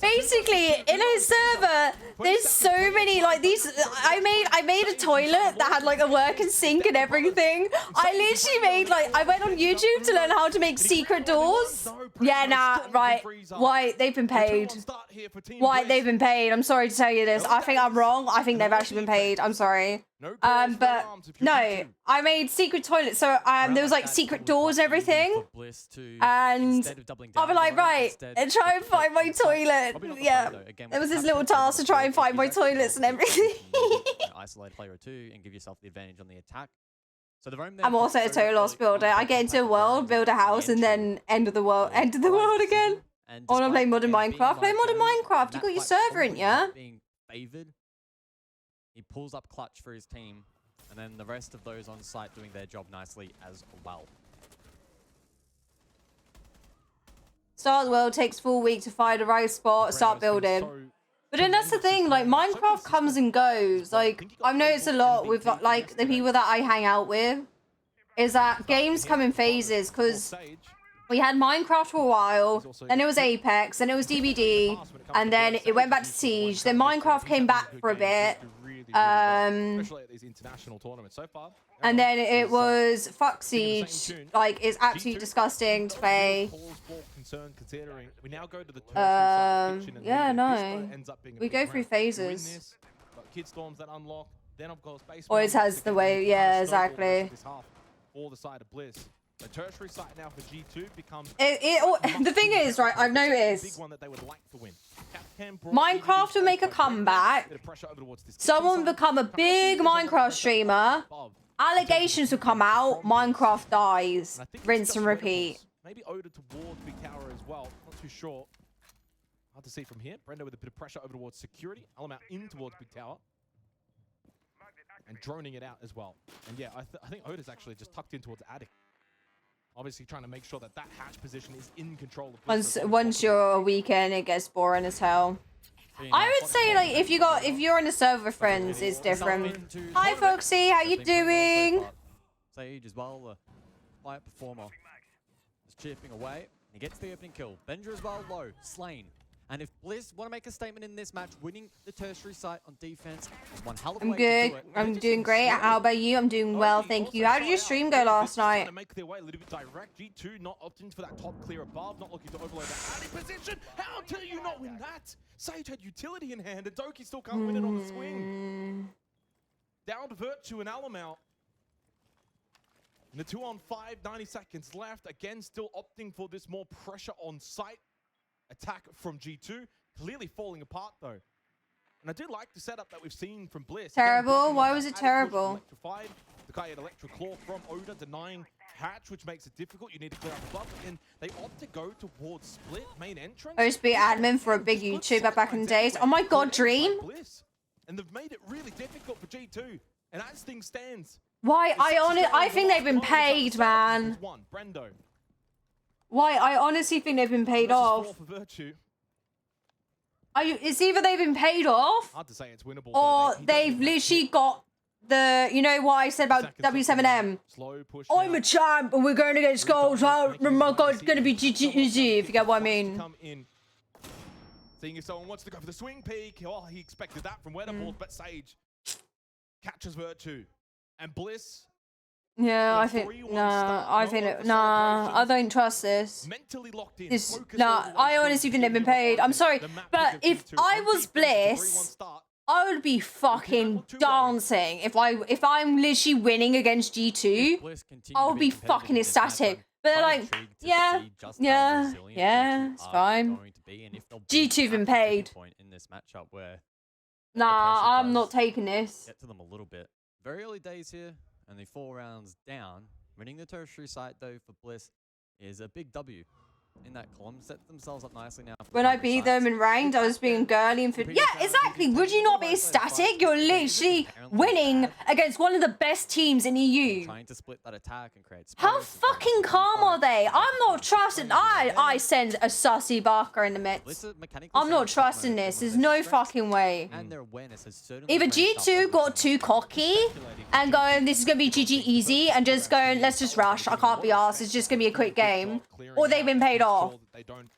basically, in a server, there's so many like these. I made a toilet that had like a working sink and everything. I literally made like I went on YouTube to learn how to make secret doors. Yeah, nah, right. White, they've been paid. White, they've been paid. I'm sorry to tell you this. I think I'm wrong. I think they've actually been paid. I'm sorry. But no, I made secret toilets. So there was like secret doors, everything. And I'll be like, right, and try and find my toilet. Yeah, it was this little task to try and find my toilets and everything. Isolate player or two and give yourself the advantage on the attack. So the roam I'm also a total lost builder. I get into a world, build a house, and then end of the world again. I want to play modern Minecraft. Play modern Minecraft. You got your server in, yeah? Being favored, he pulls up clutch for his team, and then the rest of those on site doing their job nicely as well. Start the world, takes full week to find the right spot, start building. But then that's the thing, like Minecraft comes and goes. Like I've noticed a lot with like the people that I hang out with, is that games come in phases, because we had Minecraft for a while, then it was Apex, then it was DBD, and then it went back to Siege, then Minecraft came back for a bit, especially at these international tournaments so far. And then it was fuck Siege, like it's absolutely disgusting to play. Considering we now go to the yeah, no, we go through phases. Kid storms that unlock, then of course base Always has the way, yeah, exactly. For the side of Bliss. The tertiary site now for G2 becomes the thing is, right, I've noticed Minecraft will make a comeback, someone will become a big Minecraft streamer, allegations will come out, Minecraft dies, rinse and repeat. Maybe Oda towards Big Tower as well, not too sure. Hard to see from here. Brendo with a bit of pressure over towards security, Alamut in towards Big Tower. And droning it out as well. And yeah, I think Oda's actually just tucked in towards Attic. Obviously trying to make sure that that hatch position is in control of Once you're a weekend, it gets boring as hell. I would say, like, if you're in a server with friends, it's different. Hi Foxy, how you doing? Sage as well, quiet performer. Just chipping away. He gets the opening kill. Benja as well, low, slain. And if Bliss want to make a statement in this match, winning the tertiary site on defense is one hell of a way to do it. I'm doing great. How about you? I'm doing well, thank you. How did your stream go last night? Make their way a little bit direct. G2 not opting for that top clear above, not looking to overload that Addy position. How do you not win that? Sage had utility in hand, and Doki still can't win it on the swing. Down to Virtue and Alamut. And the 2-on-5, 90 seconds left. Again, still opting for this more pressure on site. Attack from G2, clearly falling apart though. And I do like the setup that we've seen from Bliss. Terrible? Why was it terrible? The guy had Electro Claw from Oda, denying hatch, which makes it difficult. You need to clear up above, and they opt to go towards split main entrance. I used to be admin for a big YouTuber back in the days. Oh my god, Dream! And they've made it really difficult for G2. And as things stands, why? I think they've been paid, man. Brendo. Why? I honestly think they've been paid off. It's either they've been paid off, hard to say it's winnable, or they've literally got the, you know what I said about W7M? I'm a champ and we're going against goals. Oh my god, it's going to be GG, if you get what I mean. Seeing if someone wants to go for the swing peak. Oh, he expected that from Weatherballs, but Sage catches Virtue. And Bliss. Yeah, I think I don't trust this. Mentally locked in. I honestly think they've been paid. I'm sorry, but if I was Bliss, I would be fucking dancing. If I'm literally winning against G2, I would be fucking ecstatic. But they're like, yeah, it's fine. G2've been paid. Nah, I'm not taking this. Get to them a little bit. Very early days here. Only 4 rounds down. Winning the tertiary site, though, for Bliss is a big W in that column. Set themselves up nicely now. When I beat them in ranked, I was being girly and fit. Yeah, exactly. Would you not be ecstatic? You're literally winning against one of the best teams in EU. Trying to split that attack and create space. How fucking calm are they? I'm not trusting. I send a sussy Barker in the mix. I'm not trusting this. There's no fucking way. And their awareness has certainly either G2 got too cocky and going, this is going to be GG easy, and just going, let's just rush. I can't be arsed. It's just going to be a quick game. Or they've been paid off. They don't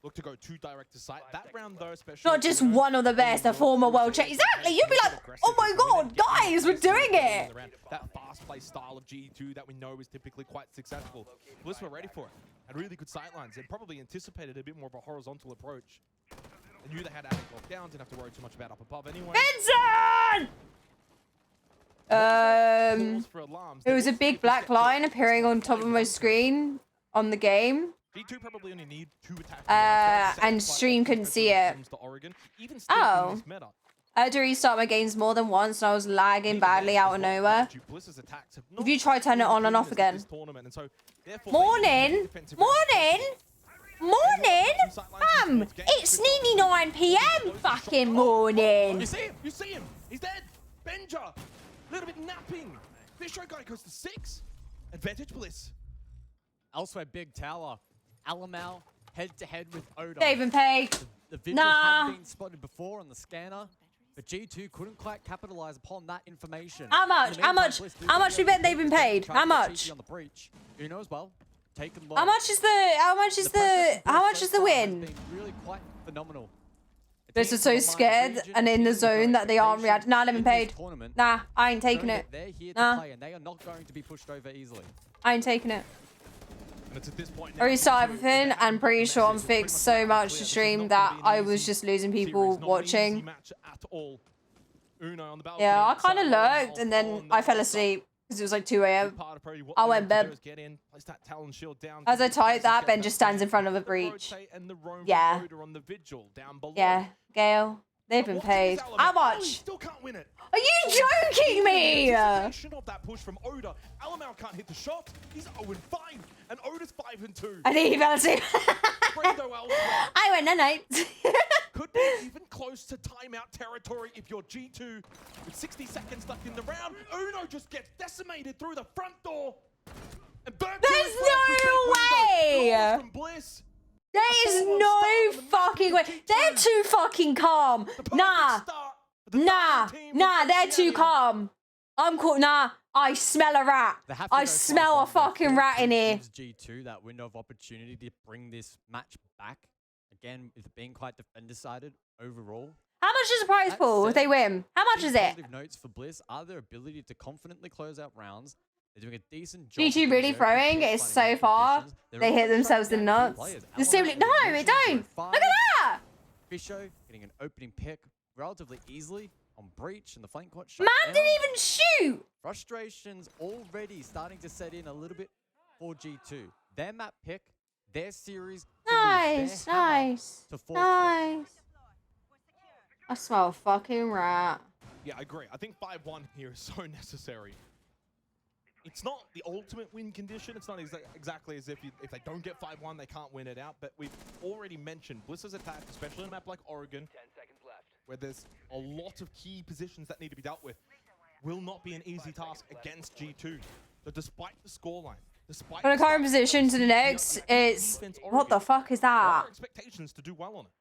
look to go too direct to site. That round though, especially not just one of the best, a former world champ. Exactly, you'd be like, oh my god, guys, we're doing it. That fast play style of G2 that we know is typically quite successful. Bliss were ready for it. Had really good sightlines and probably anticipated a bit more of a horizontal approach. They knew they had Attic locked down, didn't have to worry too much about up above anyway. Benson! It was a big black line appearing on top of my screen on the game. G2 probably only need 2 attacks. And stream couldn't see it. Oh. I had to restart my games more than once, and I was lagging badly out of nowhere. If you try turn it on and off again. Morning! Morning! Morning! Fam! It's nearly 9 PM fucking morning! You see him! You see him! He's dead! Benja! A little bit napping. Fisher guy goes to 6. Advantage Bliss. Elsewhere, big tower. Alamau head-to-head with Oda. They've been paid. The vigil had been spotted before on the scanner, but G2 couldn't quite capitalize upon that information. How much? How much? How much do you bet they've been paid? How much? On the breach. Uno as well. Taken How much is the win? Really quite phenomenal. They're so scared and in the zone that they aren't reacting. Nah, they've been paid. Nah, I ain't taking it. They're here Nah. to play, and they are not going to be pushed over easily. I ain't taking it. And it's at this point I restart everything and pretty sure I'm fixed so much to stream that I was just losing people watching. Yeah, I kind of lurked and then I fell asleep because it was like 2 AM. I went bed. As I type that, Ben just stands in front of a breach. Yeah. Yeah, Gale. They've been paid. How much? Are you joking me? Of that push from Oda. Alamau can't hit the shot. He's 0-5, and Oda's 5-2. I think he fell asleep. I went night. Could be even close to timeout territory if you're G2 with 60 seconds left in the round. Uno just gets decimated through the front door. And There's no way. From Bliss. There is no fucking way. They're too fucking calm. Nah. Nah. Nah, they're too calm. I'm cool. Nah. I smell a rat. I smell a fucking rat in here. Gives G2 that window of opportunity to bring this match back. Again, with it being quite defender-sided overall. How much is the prize pool if they win? How much is it? Positive notes for Bliss are their ability to confidently close out rounds. They're doing a decent job. G2 really throwing it so far. They hit themselves in nuts. The simply no, it don't. Look at that. Fisho getting an opening pick relatively easily on breach and the flank court shut Man down. didn't even shoot. Frustrations already starting to set in a little bit for G2. Their map pick, their series. Nice, nice, nice. I smell a fucking rat. Yeah, I agree. I think 5-1 here is so necessary. It's not the ultimate win condition. It's not exactly as if they don't get 5-1, they can't win it out. But we've already mentioned Bliss's attack, especially on a map like Oregon, 10 seconds left. where there's a lot of key positions that need to be dealt with, will not be an easy task against G2. So despite the scoreline, despite From the current position to the next, it's... What the fuck is that? there are expectations to do well on it.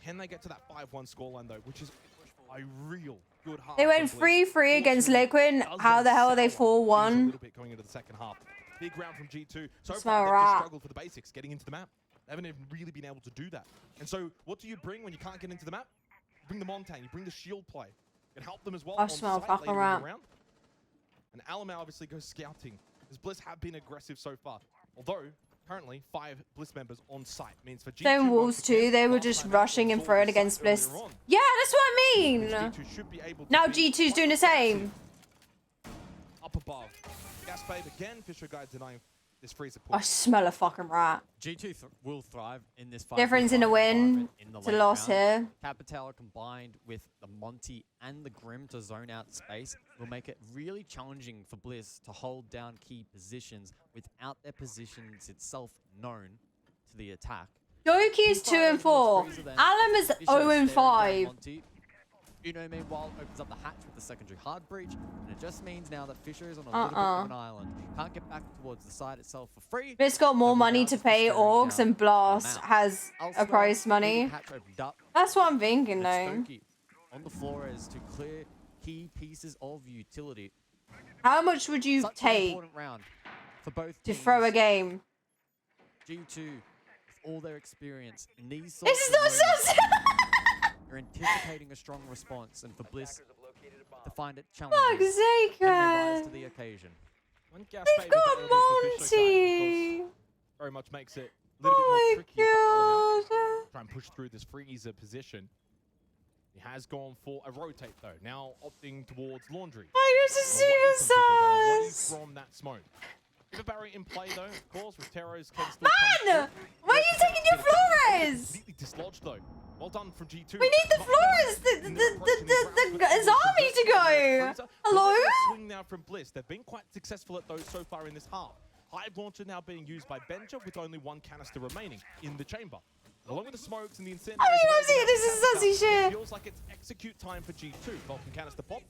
Can they get to that 5-1 scoreline though, which is a real good half. They went 3-3 against Liquid. How the hell are they 4-1? A little bit going into the second half. Big round from G2. So Smell far, they've rat. just struggled for the basics, getting into the map. They haven't even really been able to do that. And so, what do you bring when you can't get into the map? You bring the Montagne, you bring the shield play. It helped them as well. I on smell site fucking later in the rat. round. And Alamau obviously goes scouting, as Bliss have been aggressive so far. Although, currently, 5 Bliss members on site means for G2. Same Wolves too, they were just rushing and throwing against Bliss. Yeah, that's what I mean. G2 should be able to Now beat G2's doing the same. up above. Gas Babe again, Fisher Guy denying this freezer I push. smell a fucking rat. G2 will thrive in this fight. Difference in the win in the to late loss round. here. Capital combined with the Monty and the Grim to zone out space will make it really challenging for Bliss to hold down key positions without their positions itself known to the attack. Doki is 2-4. Alam is 0-5. Uno, meanwhile, opens up the hatch with the secondary hard breach, and it just means now that Fisher is on a little bit of an island. Can't get back towards the side itself for free. Bliss got more money to pay Orgs and Blast has a prize money. That's what I'm thinking though. On the floor is to clear key pieces of utility. How much would you Such an take important round for both to teams. throw a game? G2, with all their experience in these This sorts is of not so moments, you're anticipating a strong response, and for Bliss to find it challenging, Fuck's sake, can they rise man. to the occasion? When Gas They've Babe is got available for Fisher Guy, Monty. of course, very much makes it a little bit more tricky for Alamau to try and push through this freezer position. He has gone for a rotate though, now opting towards laundry. I use a super From that smoke. With a barrier in play though, of course, with Teros can still Man! Why are you taking your Flores? completely dislodged though. Well done from G2. We need the Flores, his army to go. Hello? Swing now from Bliss. They've been quite successful at those so far in this half. Hive launcher now being used by Benja with only one canister remaining in the chamber. Along with the smokes and the incendiaries. This is sussy shit. Feels like it's execute time for G2. Vulcan canister pop.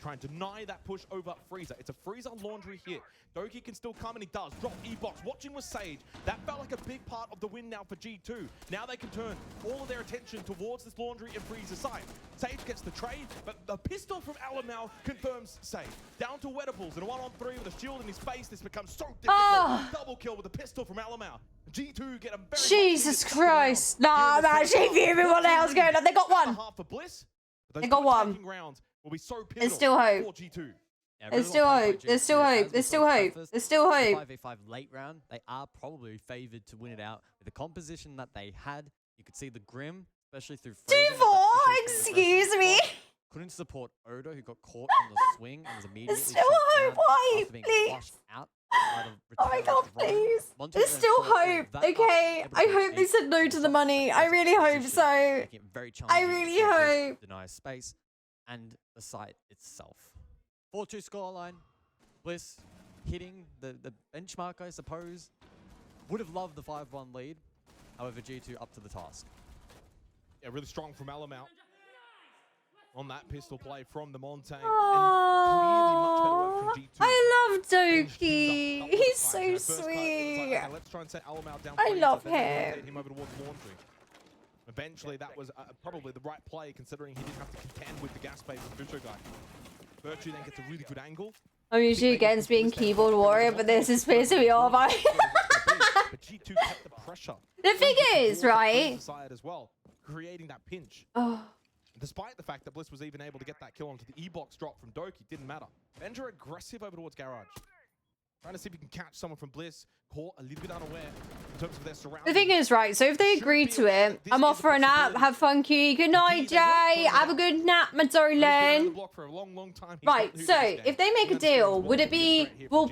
Trying to deny that push over Freezer. It's a Freezer laundry hit. Doki can still come, and he does. Drop E-Box. Watching with Sage. That felt like a big part of the win now for G2. Now they can turn all of their attention towards this laundry and Freezer side. Sage gets the trade, but the pistol from Alamau confirms Sage. Down to Wedables in a 1-on-3 with a shield in his face. This becomes so difficult. Double kill with a pistol from Alamau. G2 get a very Jesus Christ. Nah, man. Everyone else going on. They got one. For Bliss. They got one. Will be so There's still hope. for G2. Yeah, There's still hope. There's still hope. There's still hope. There's still hope. 5v5 late round, they are probably favored to win it out. With the composition that they had, you could see the Grim, especially through Fraser. 2-4, excuse me. Couldn't support Odo, who got caught on the swing and was immediately There's still hope. Why? Please. Out Oh my god, please. There's still hope, okay? I hope they said no to the money. I really hope so. I really hope. Deny space and the site itself. 4-2 scoreline. Bliss hitting the benchmark, I suppose. Would have loved the 5-1 lead. However, G2 up to the task. Yeah, really strong from Alamau on that pistol play from the Montagne. Oh, I love Doki. He's so sweet. Let's try and set Alamau down. I love him. Him over towards laundry. Eventually, that was probably the right play, considering he didn't have to contend with the gas bait with Fisher guy. Virtue then gets a really good angle. I'm usually against being keyboard warrior, but this is pissing me off. But G2 kept the pressure. The thing is, right? As well, creating that pinch. Oh. Despite the fact that Bliss was even able to get that kill onto the E-Box drop from Doki, didn't matter. Benja aggressive over towards Garage. Trying to see if he can catch someone from Bliss. Caught a little bit unaware in terms of their surroundings. The thing is, right, so if they agree to it, I'm off for a nap. Have fun, Q. Good night, Jay. Have a good nap, my darling. Right, so if they make a deal, would it be, so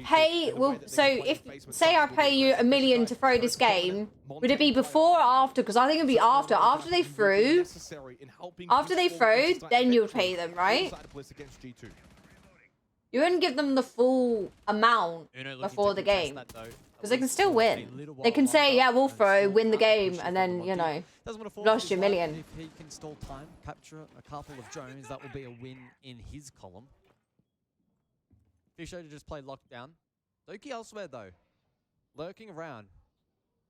if, say I pay you $1 million to throw this game, would it be before or after? Because I think it'd be after. After they threw, then you'd pay them, right? You wouldn't give them the full amount before the game. Because they can still win. They can say, yeah, we'll throw, win the game, and then, you know, lost your $1 million. If he can stall time, capture a couple of drones, that will be a win in his column. Fisher to just play lockdown. Doki elsewhere, though. Lurking around.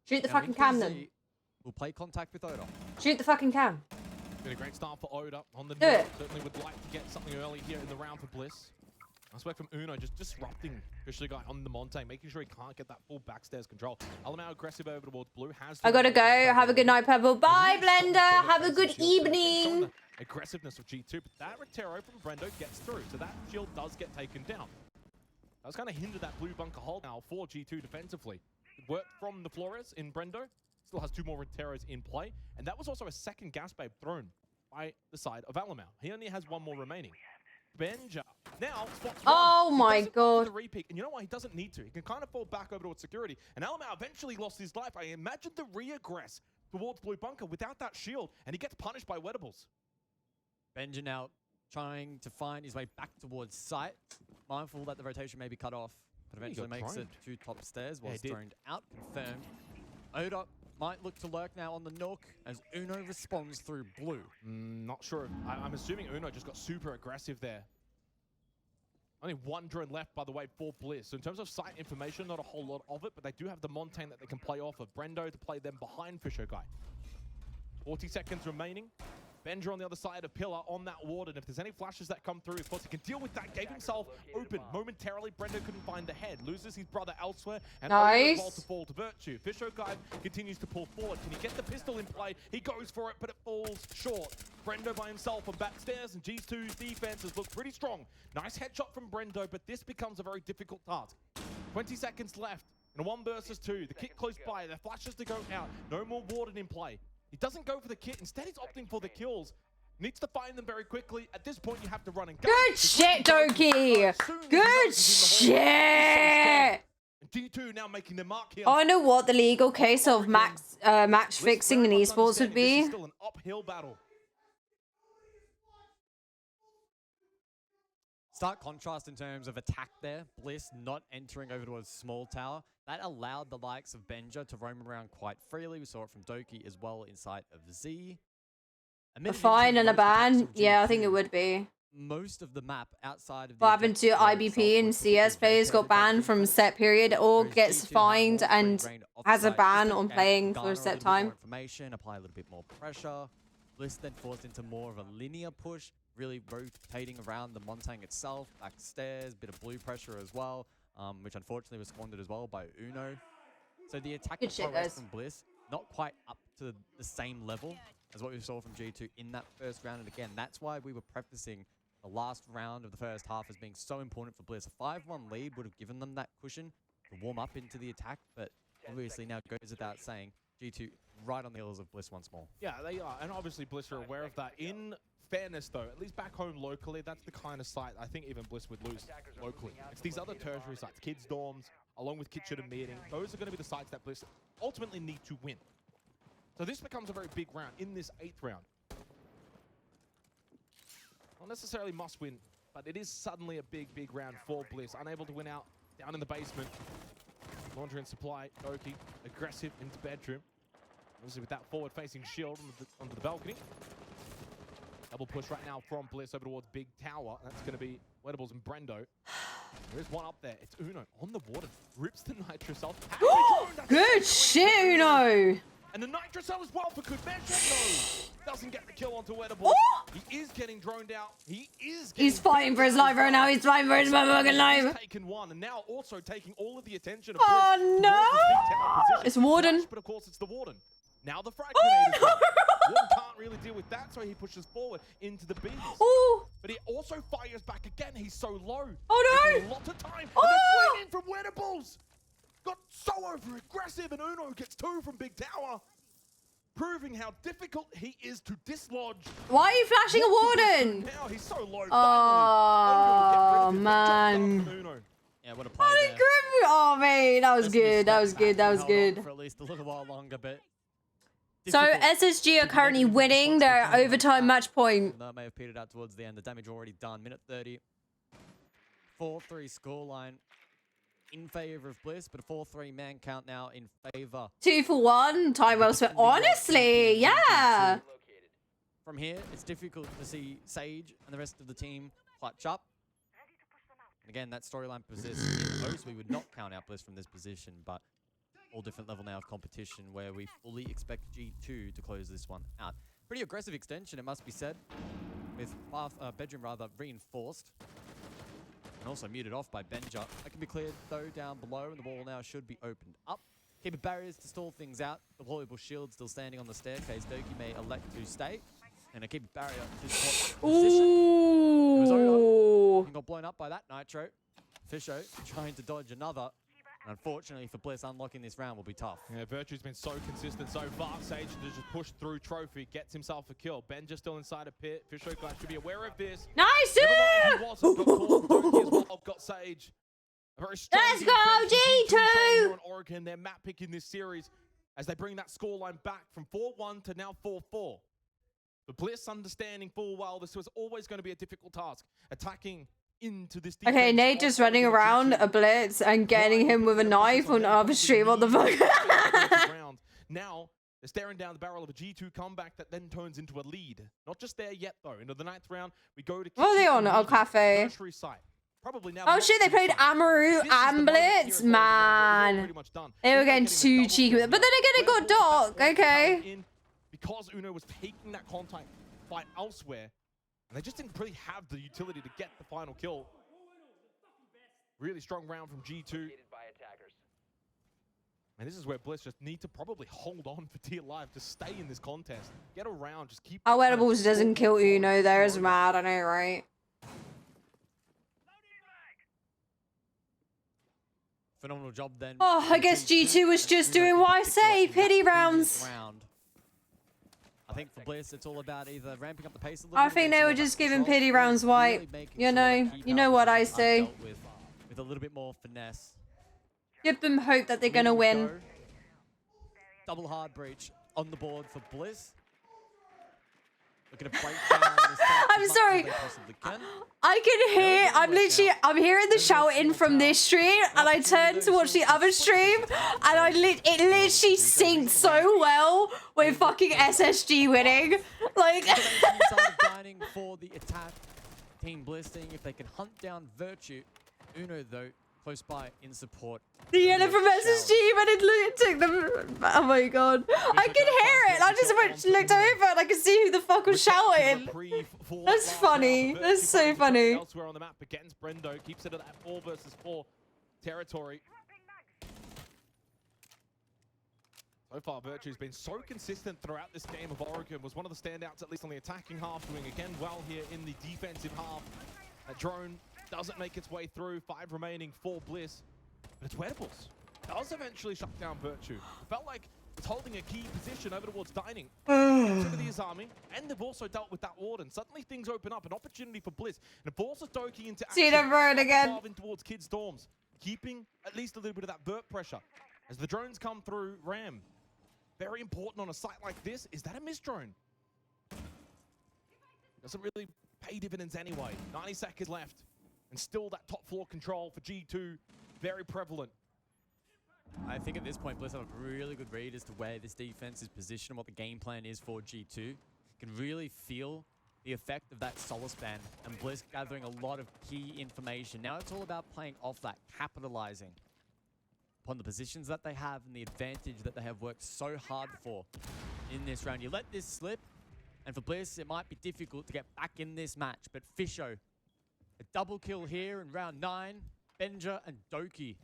Shoot the fucking cam, then. We'll play contact with Oda. Shoot the fucking cam. Been a great start for Oda on the Do it. Certainly would like to get something early here in the round for Bliss. Nice work from Uno, just disrupting Fisher guy on the Montagne, making sure he can't get that full backstairs control. Alamau aggressive over towards Blue. I gotta go. Have a good night, Pebble. Bye, Blender. Have a good evening. Aggressiveness of G2, but that Retero from Brendo gets through, so that shield does get taken down. That was kind of hindered that blue bunker hold now for G2 defensively. It worked from the Flores in Brendo. Still has 2 more Reteros in play, and that was also a second gas babe thrown by the side of Alamau. He only has 1 more remaining. Benja now spots oh my god. The repeat, and you know what? He doesn't need to. He can kind of fall back over towards security. And Alamau eventually lost his life. I imagine the re-aggress towards Blue Bunker without that shield, and he gets punished by Wedables. Benja now trying to find his way back towards site. Mindful that the rotation may be cut off, but eventually makes it to top stairs. Was droned out, confirmed. Oda might look to lurk now on the Nook as Uno responds through blue. Not sure. I'm assuming Uno just got super aggressive there. Only 1 drone left, by the way, for Bliss. So in terms of site information, not a whole lot of it, but they do have the Montagne that they can play off of. Brendo to play them behind Fisher guy. 40 seconds remaining. Benja on the other side of Pillar on that ward, and if there's any flashes that come through, of course, he can deal with that. Gave himself open momentarily. Brendo couldn't find the head. Loses his brother elsewhere, and nice. To fall to Virtue. Fisher guy continues to pull forward. Can he get the pistol in play? He goes for it, but it falls short. Brendo by himself on backstairs, and G2's defenses look pretty strong. Nice headshot from Brendo, but this becomes a very difficult task. 20 seconds left in a 1 versus 2. The kit close by. The flashes to go out. No more Warden in play. He doesn't go for the kit. Instead, he's opting for the kills. Needs to find them very quickly. At this point, you have to run and gun. Good shit, Doki. Good shit. And G2 now making the mark here. I know what the legal case of match fixing in esports would be. This is still an uphill battle. Stark contrast in terms of attack there. Bliss not entering over to a small tower. That allowed the likes of Benja to roam around quite freely. We saw it from Doki as well inside of Z. A fine and a ban? Yeah, I think it would be. Most of the map outside of What happened to IBP and CS players got banned from set period or gets fined and has a ban on playing for a set time. Information, apply a little bit more pressure. Bliss then forced into more of a linear push, really rotating around the Montang itself, back stairs, bit of blue pressure as well, which unfortunately was squandered as well by Uno. So the attack progress from Bliss, not quite up to the same level as what we saw from G2 in that first round. And again, that's why we were prefacing the last round of the first half as being so important for Bliss. A 5-1 lead would have given them that cushion to warm up into the attack, but obviously now goes without saying, G2 right on the heels of Bliss once more. Yeah, they are, and obviously Bliss are aware of that. In fairness, though, at least back home locally, that's the kind of site I think even Bliss would lose locally. It's these other tertiary sites, kids' dorms, along with kitchen and meeting. Those are going to be the sites that Bliss ultimately need to win. So this becomes a very big round in this 8th round. Not necessarily must win, but it is suddenly a big, big round for Bliss. Unable to win out down in the basement. Laundry and supply, Doki, aggressive into bedroom. Obviously with that forward-facing shield onto the balcony. Double push right now from Bliss over towards Big Tower. That's going to be Wettables and Brendo. There is one up there. It's Uno on the water. Rips the Nitro Cell. Good shit, Uno. And the Nitro Cell as well for Kubenja. No, doesn't get the kill onto Wettables. He is getting droned out. He's fighting for his life right now. He's fighting for his fucking life. He's taken one, and now also taking all of the attention of oh no! It's Warden. But of course, it's the Warden. Now the frag grenade is Warden can't really deal with that, so he pushes forward into the bees. But he also fires back again. He's so low. Oh no! A lot of time. And they're swinging from Wettables. Got so over aggressive, and Uno gets 2 from Big Tower, proving how difficult he is to dislodge. Why are you flashing a Warden? Now he's so low. Oh man. Yeah, what a play there. Oh man, that was good. That was good. That was good. For at least a little while longer, but so SSG are currently winning their overtime match point. That may have petered out towards the end. The damage already done. Minute 30. 4-3 scoreline in favor of Bliss, but a 4-3 man count now in favor. 2 for 1. Time well spent. Honestly, yeah. From here, it's difficult to see Sage and the rest of the team clutch up. And again, that storyline persists. In most, we would not count out Bliss from this position, but all different level now of competition where we fully expect G2 to close this one out. Pretty aggressive extension, it must be said, with bedroom rather reinforced. And also muted off by Benja. That can be cleared though down below, and the wall now should be opened up. Keep barriers to stall things out. The deployable shield still standing on the staircase. Doki may elect to stay. And a keep barrier to support position. It was Uno and got blown up by that Nitro. Fisho trying to dodge another. And unfortunately for Bliss, unlocking this round will be tough. Yeah, Virtue's been so consistent so far. Sage to just push through Trophy, gets himself a kill. Benja still inside a pit. Fisho guys should be aware of this. Nice! He wasn't. Got called. Doki as well got Sage. A very strong Let's go, G2! On Oregon, they're map picking this series as they bring that scoreline back from 4-1 to now 4-4. But Bliss understanding full well this was always going to be a difficult task. Attacking into this defense. Okay, Nate just running around a blitz and getting him with a knife on other stream. What the fuck? Now, they're staring down the barrel of a G2 comeback that then turns into a lead. Not just there yet, though. Into the 9th round, we go to... What are they on? Oh, Cafe. Site. Probably now. Oh shit, they played Amaru and Blitz? Man. They were getting too cheeky with it. But then again, it got dark. Okay. Because Uno was taking that contact fight elsewhere. And they just didn't really have the utility to get the final kill. Really strong round from G2. And this is where Bliss just need to probably hold on for dear life to stay in this contest. Get around, just keep... Our Wettables doesn't kill Uno there is mad, I know, right? Phenomenal job then. Oh, I guess G2 was just doing what I say. Pity rounds. I think for Bliss, it's all about either ramping up the pace a little I bit, think they getting were more just back giving control, pity or rounds really white. making You sure know, that key you know power what I positions are say. dealt with a little bit more finesse. Give them hope that they're gonna win. Go. Double hard breach on the board for Bliss. Looking to break down the set I'm as much sorry. as they possibly can. I can hear, I'm hearing the shouting from this stream, and I turn to watch the other stream, and it literally syncs so well with fucking SSG winning. Like, Inside of dining for the attack. Team Bliss seeing if they can hunt down Virtue. Uno, though, close by in support. the yellow from SSG, but it took them. Oh my god. I can hear it. I just looked over and I could see who the fuck was shouting. That's funny. That's so funny. Elsewhere on the map against Brendo, keeps it at that 4 versus 4 territory. So far, Virtue's been so consistent throughout this game of Oregon. Was one of the standouts, at least on the attacking half, doing again well here in the defensive half. That drone doesn't make its way through. 5 remaining for Bliss. But it's Wedables. Does eventually shut down Virtue. Felt like it's holding a key position over towards Dining. So to the Izami, and they've also dealt with that Warden. Suddenly things open up, an opportunity for Bliss. And it forces Doki into action. See them burn again. Moving towards Kids Dorms, keeping at least a little bit of that burp pressure. As the drones come through Ram. Very important on a site like this. Is that a missed drone? Doesn't really pay dividends anyway. 90 seconds left. And still that top floor control for G2. Very prevalent. I think at this point, Bliss have a really good read as to where this defense is positioned and what the game plan is for G2. You can really feel the effect of that Solace ban and Bliss gathering a lot of key information. Now it's all about playing off that, capitalizing upon the positions that they have and the advantage that they have worked so hard for in this round. You let this slip, and for Bliss, it might be difficult to get back in this match, but Fisho, a double kill here in round 9. Benja and Doki,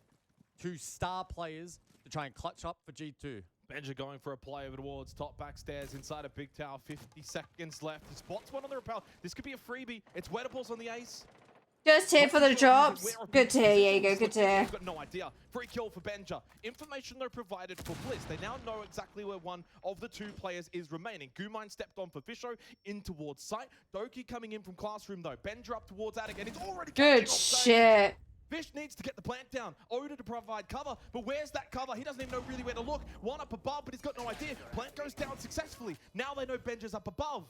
2 star players to try and clutch up for G2. Benja going for a play over towards top backstairs inside a big tower. 50 seconds left. He spots one on the rappel. This could be a freebie. It's Wedables on the ace. Just here for the drops. Good to hear, Jaeger. Good to hear. He's got no idea. Free kill for Benja. Information though provided for Bliss. They now know exactly where one of the 2 players is remaining. Gumine stepped on for Fisho in towards site. Doki coming in from classroom though. Benja up towards attic, and it's already Good shit. Fish needs to get the plant down. Oda to provide cover, but where's that cover? He doesn't even know really where to look. One up above, but he's got no idea. Plant goes down successfully. Now they know Benja's up above.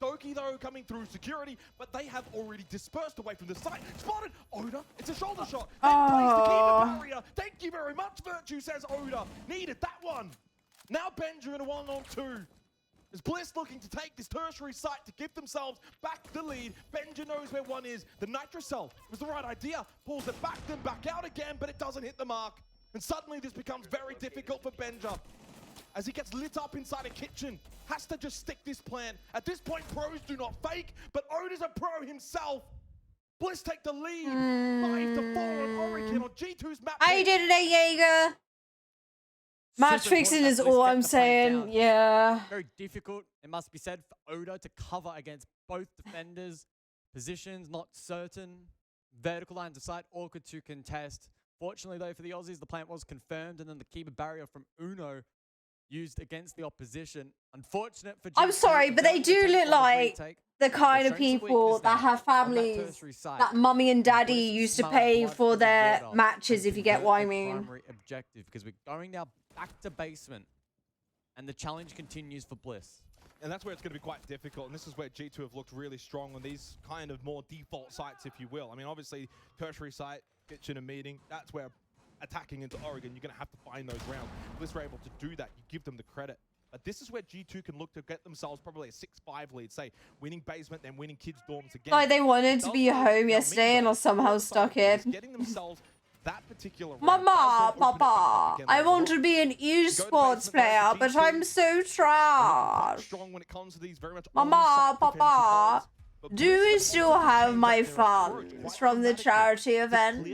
Doki, though, coming through security, but they have already dispersed away from the site. Spotted! Oda, it's a shoulder shot. Then plays the key barrier. Thank you very much, Virtue, says Oda. Needed that one. Now Benja in a 1-on-2. Is Bliss looking to take this tertiary site to give themselves back the lead? Benja knows where one is. The Nitro Cell was the right idea. Pulls it back, then back out again, but it doesn't hit the mark. And suddenly this becomes very difficult for Benja. As he gets lit up inside a kitchen, has to just stick this plan. At this point, pros do not fake, but Oda's a pro himself. Bliss take the lead. 5-4 on Oregon on G2's map. I did it, Jaeger. Match fixing is all I'm saying. Yeah. Very difficult, it must be said, for Oda to cover against both defenders. Positions not certain. Vertical lines of sight, awkward to contest. Fortunately, though, for the Aussies, the plant was confirmed, and then the keeper barrier from Uno used against the opposition. Unfortunate for G2. I'm sorry, but they do look like the kind of people that have families that mummy and daddy used to pay for their matches, if you get what I mean. Primary objective, because we're going now back to basement, and the challenge continues for Bliss. And that's where it's going to be quite difficult. And this is where G2 have looked really strong on these kind of more default sites, if you will. I mean, obviously, tertiary site, kitchen and meeting, that's where attacking into Oregon, you're going to have to find those rounds. Bliss were able to do that. You give them the credit. But this is where G2 can look to get themselves probably a 6-5 lead, say, winning basement, then winning kids' dorms again. Like they wanted to be home yesterday and are somehow stuck in. Getting themselves that particular round. Mama, Papa, I want to be an esports player, but I'm so trash. Strong when it comes to these very much Mama, Papa, do we still have my funds from the charity event?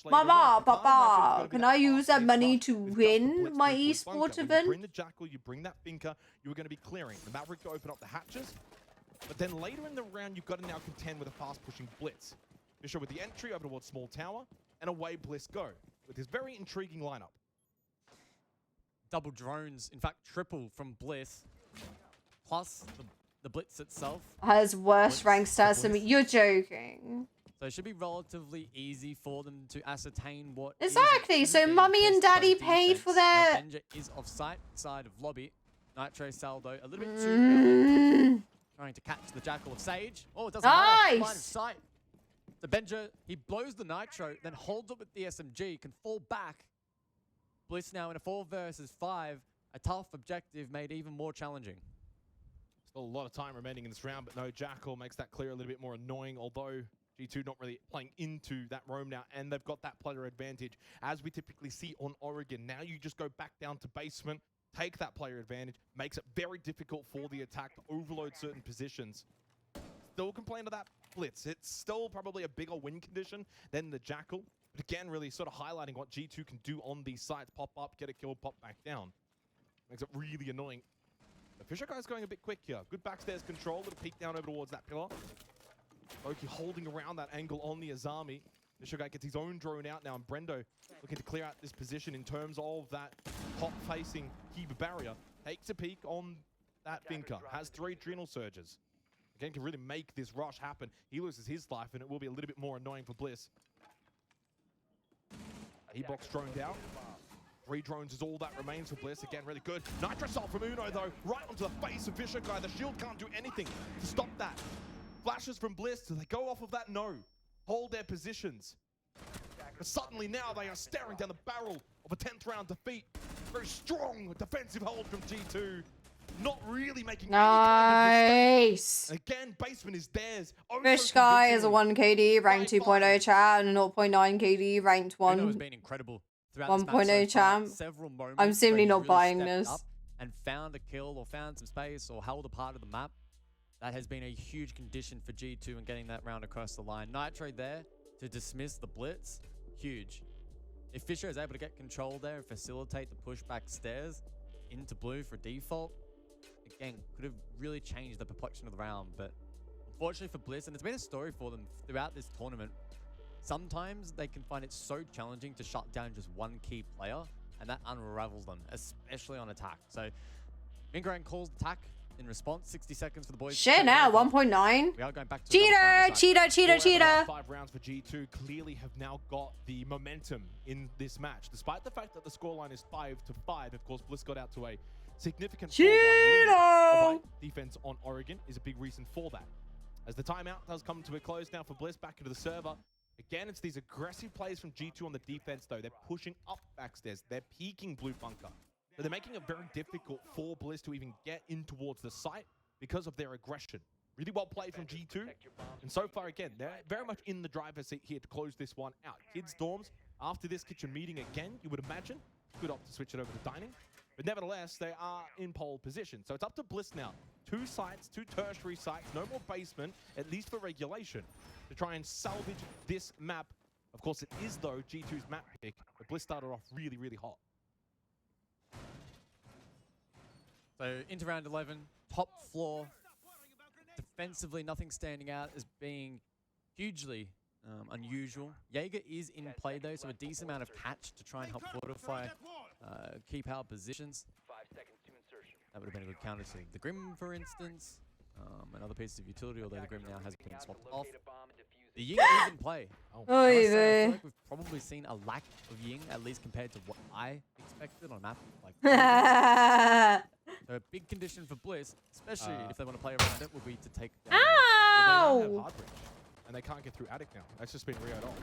Mama, Papa, can I use that money to win my esports event? You bring the Jackal, you bring that Finker, you were going to be clearing. The Maverick to open up the hatches, but then later in the round, you've got to now contend with a fast-pushing Blitz. Fisher with the entry over towards Small Tower, and away Bliss go, with this very intriguing lineup. Double drones, in fact, triple from Bliss. plus the blitz itself. Has worse Blitz, rank the stats than me. blitz. You're joking. So it should be relatively easy for them to ascertain what Exactly. is So being mummy and pressed by daddy paid for defense. their. Now, Benja is off side of lobby. Nitro Saldo a little bit too early. Trying to catch the Jackal of Sage. Oh, it doesn't matter. Line of sight. So Benja, he blows the Nitro, then holds up with the SMG, can fall back. Bliss now in a 4 versus 5. A tough objective made even more challenging. Still a lot of time remaining in this round, but no, Jackal makes that clear a little bit more annoying, although G2 not really playing into that roam now, and they've got that player advantage, as we typically see on Oregon. Now you just go back down to basement, take that player advantage, makes it very difficult for the attack to overload certain positions. Still complain to that blitz. It's still probably a bigger win condition than the Jackal, but again, really sort of highlighting what G2 can do on these sites. Pop up, get a kill, pop back down. Makes it really annoying. The Fisher guy's going a bit quick here. Good backstairs control, little peek down over towards that pillar. Loki holding around that angle on the Azami. Fisher guy gets his own drone out now, and Brendo looking to clear out this position in terms of that top-facing Kiba barrier. Takes a peek on that Vinker. Has 3 Adrenal Surges. Again, can really make this rush happen. He loses his life, and it will be a little bit more annoying for Bliss. E-box droned out. 3 drones is all that remains for Bliss. Again, really good. Nitrosol from Uno, though, right onto the face of Fisher guy. The shield can't do anything to stop that. Flashes from Bliss. Do they go off of that? No. Hold their positions. But suddenly now they are staring down the barrel of a 10th round defeat. Very strong defensive hold from G2. Not really making any Nice. kind of mistake. Again, basement is theirs. Fish guy is a 1 KD, ranked 2.0 champ, and a 0.9 KD, ranked Uno has 1. been incredible throughout this match 1.0 so far. champ. Several moments I'm where simply he's not really buying stepped this. up and found a kill or found some space or held a part of the map. That has been a huge condition for G2 in getting that round across the line. Nitro there to dismiss the blitz, huge. If Fisher is able to get control there and facilitate the push back stairs into blue for default, again, could have really changed the complexion of the round. But unfortunately for Bliss, and it's been a story for them throughout this tournament, sometimes they can find it so challenging to shut down just one key player, and that unravels them, especially on attack. So Mingarang calls attack in response. 60 seconds for the boys. Shit now, 1.9. We are going back to Cheater. 5 rounds for G2 clearly have now got the momentum in this match. Despite the fact that the scoreline is 5-5, of course, Bliss got out to a significant 4-1 lead. Although defense on Oregon is a big reason for that. As the timeout does come to a close now for Bliss, back into the server. Again, it's these aggressive plays from G2 on the defense, though. They're pushing up backstairs. They're peeking blue bunker. So they're making it very difficult for Bliss to even get in towards the site because of their aggression. Really well played from G2. And so far, again, they're very much in the driver's seat here to close this one out. Kids Dorms, after this kitchen meeting again, you would imagine, could opt to switch it over to dining. But nevertheless, they are in pole position. So it's up to Bliss now. 2 sites, 2 tertiary sites, no more basement, at least for regulation, to try and salvage this map. Of course, it is, though, G2's map pick, but Bliss started off really, really hot. So into round 11, top floor. Defensively, nothing standing out as being hugely unusual. Jaeger is in play though, so a decent amount of catch to try and help fortify, keep our positions. 5 seconds to insertion. That would have been a good counter to the Grim, for instance. Another piece of utility, although the Grim now has been swapped off. The Ying is in play. I feel like we've probably seen a lack of Ying, at least compared to what I expected on a map like So a big condition for Bliss, especially if they want to play around it, will be to take down. Well, they don't have hard bridge, and they can't get through attic now. That's just been reared off.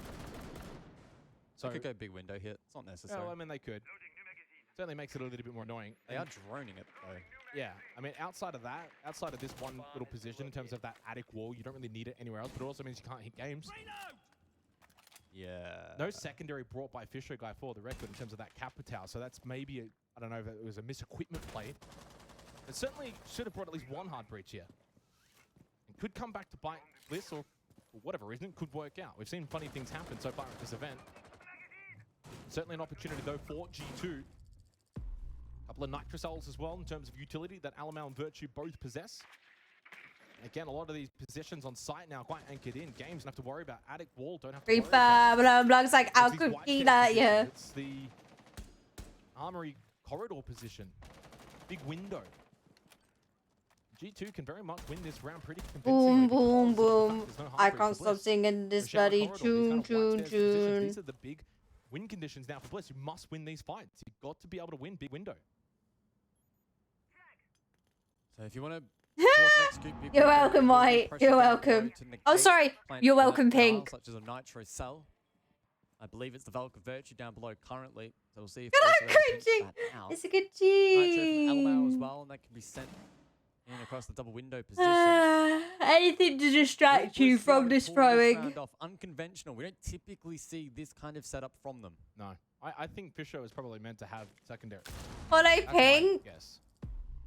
So they could go big window here. It's not necessary. Well, I mean, they could. Certainly makes it a little bit more annoying. They are droning it, though. Yeah, I mean, outside of that, outside of this one little position in terms of that attic wall, you don't really need it anywhere else, but it also means you can't hit games. Yeah. No secondary brought by Fisher guy for the record in terms of that Capitao, so that's maybe, I don't know if it was a misequipment play. It certainly should have brought at least one hard breach here. It could come back to bite Bliss, or for whatever reason, it could work out. We've seen funny things happen so far at this event. Certainly an opportunity, though, for G2. Couple of Nitrocells as well in terms of utility that Alamau and Virtue both possess. Again, a lot of these positions on site now quite anchored in. Games don't have to worry about attic wall, don't have to worry about looks like I'll cookie that, yeah. It's the armory corridor position. Big window. G2 can very much win this round pretty Boom, convincingly. boom, because of the boom. fact there's no I heartbreak can't for stop Bliss. singing this The shower bloody corridor, these tune, kind of tune, white stairs positions, tune. These are the big win conditions now for Bliss. You must win these fights. You've got to be able to win big window. So if you want to You're welcome, White. You're welcome. Oh, sorry. You're welcome, Pink. Such as a Nitro Cell. I believe it's the Valk of Virtue down below currently. So we'll see if I'm cringing. It's a good G. Nitro from Elmao as well, and that can be sent in across the double window position. Anything to distract you from this throwing. Unconventional. We don't typically see this kind of setup from them. No. I think Fisher is probably meant to have secondary. Follow Pink. Yes.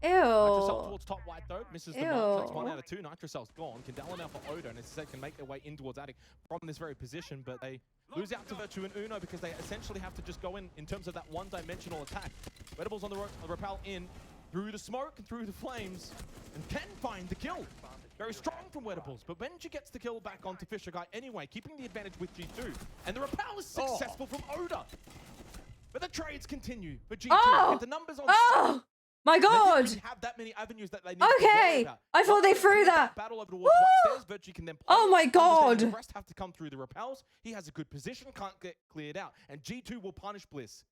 Ew. Nitro Cell towards top white though. Misses the mark. That's Ew. 1 out of 2. Nitro Cell's gone. Kendall now for Odo. And as I said, can make their way in towards Attic from this very position. But they lose out to Virtue and Uno because they essentially have to just go in terms of that one-dimensional attack. Wedables on the rappel in through the smoke and through the flames. And can find the kill. Very strong from Wedables. But Benji gets the kill back onto Fisher Guy anyway, keeping the advantage with G2. And the rappel is successful from Oda. But the trades continue for G2. Get the numbers on My God! They didn't have that many avenues that they needed to worry Okay, about. I thought they threw that. Battle over towards white stairs. Virtue can then play. Oh my God! The rest have to come through the rappels. He has a good position, can't get cleared out, and G2 will punish Bliss.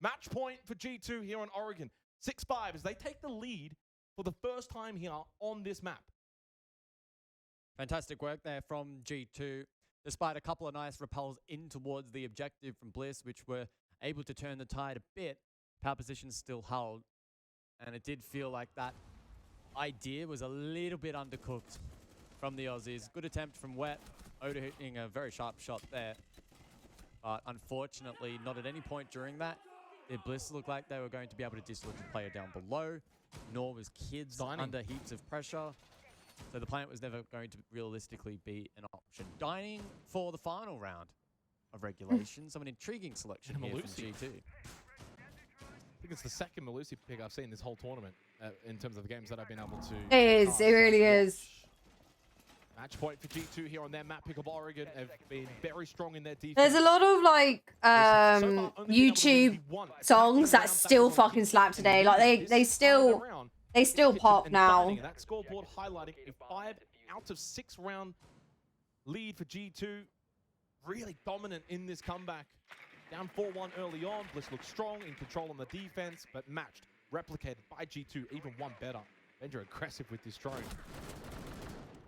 Match point for G2 here on Oregon. 6-5 as they take the lead for the first time here on this map. Fantastic work there from G2, despite a couple of nice rappels in towards the objective from Bliss, which were able to turn the tide a bit. Power position still held. And it did feel like that idea was a little bit undercooked from the Aussies. Good attempt from Wet. Oda hitting a very sharp shot there. But unfortunately, not at any point during that did Bliss look like they were going to be able to dislodge the player down below. Nor was Kids under heaps of pressure. So the plant was never going to realistically be an option. Dining for the final round of regulation. Some an intriguing selection here from G2. I think it's the second Melusi pick I've seen this whole tournament in terms of the games that I've been able to. It is. It really is. Match point for G2 here on their map pick of Oregon. Have been very strong in their defense. There's a lot of like YouTube songs that still fucking slap today. Like they still pop now. That scoreboard highlighting a 5 out of 6 round lead for G2. Really dominant in this comeback. Down 4-1 early on. Bliss looks strong, in control on the defense, but matched, replicated by G2, even one better. Benja aggressive with this drone.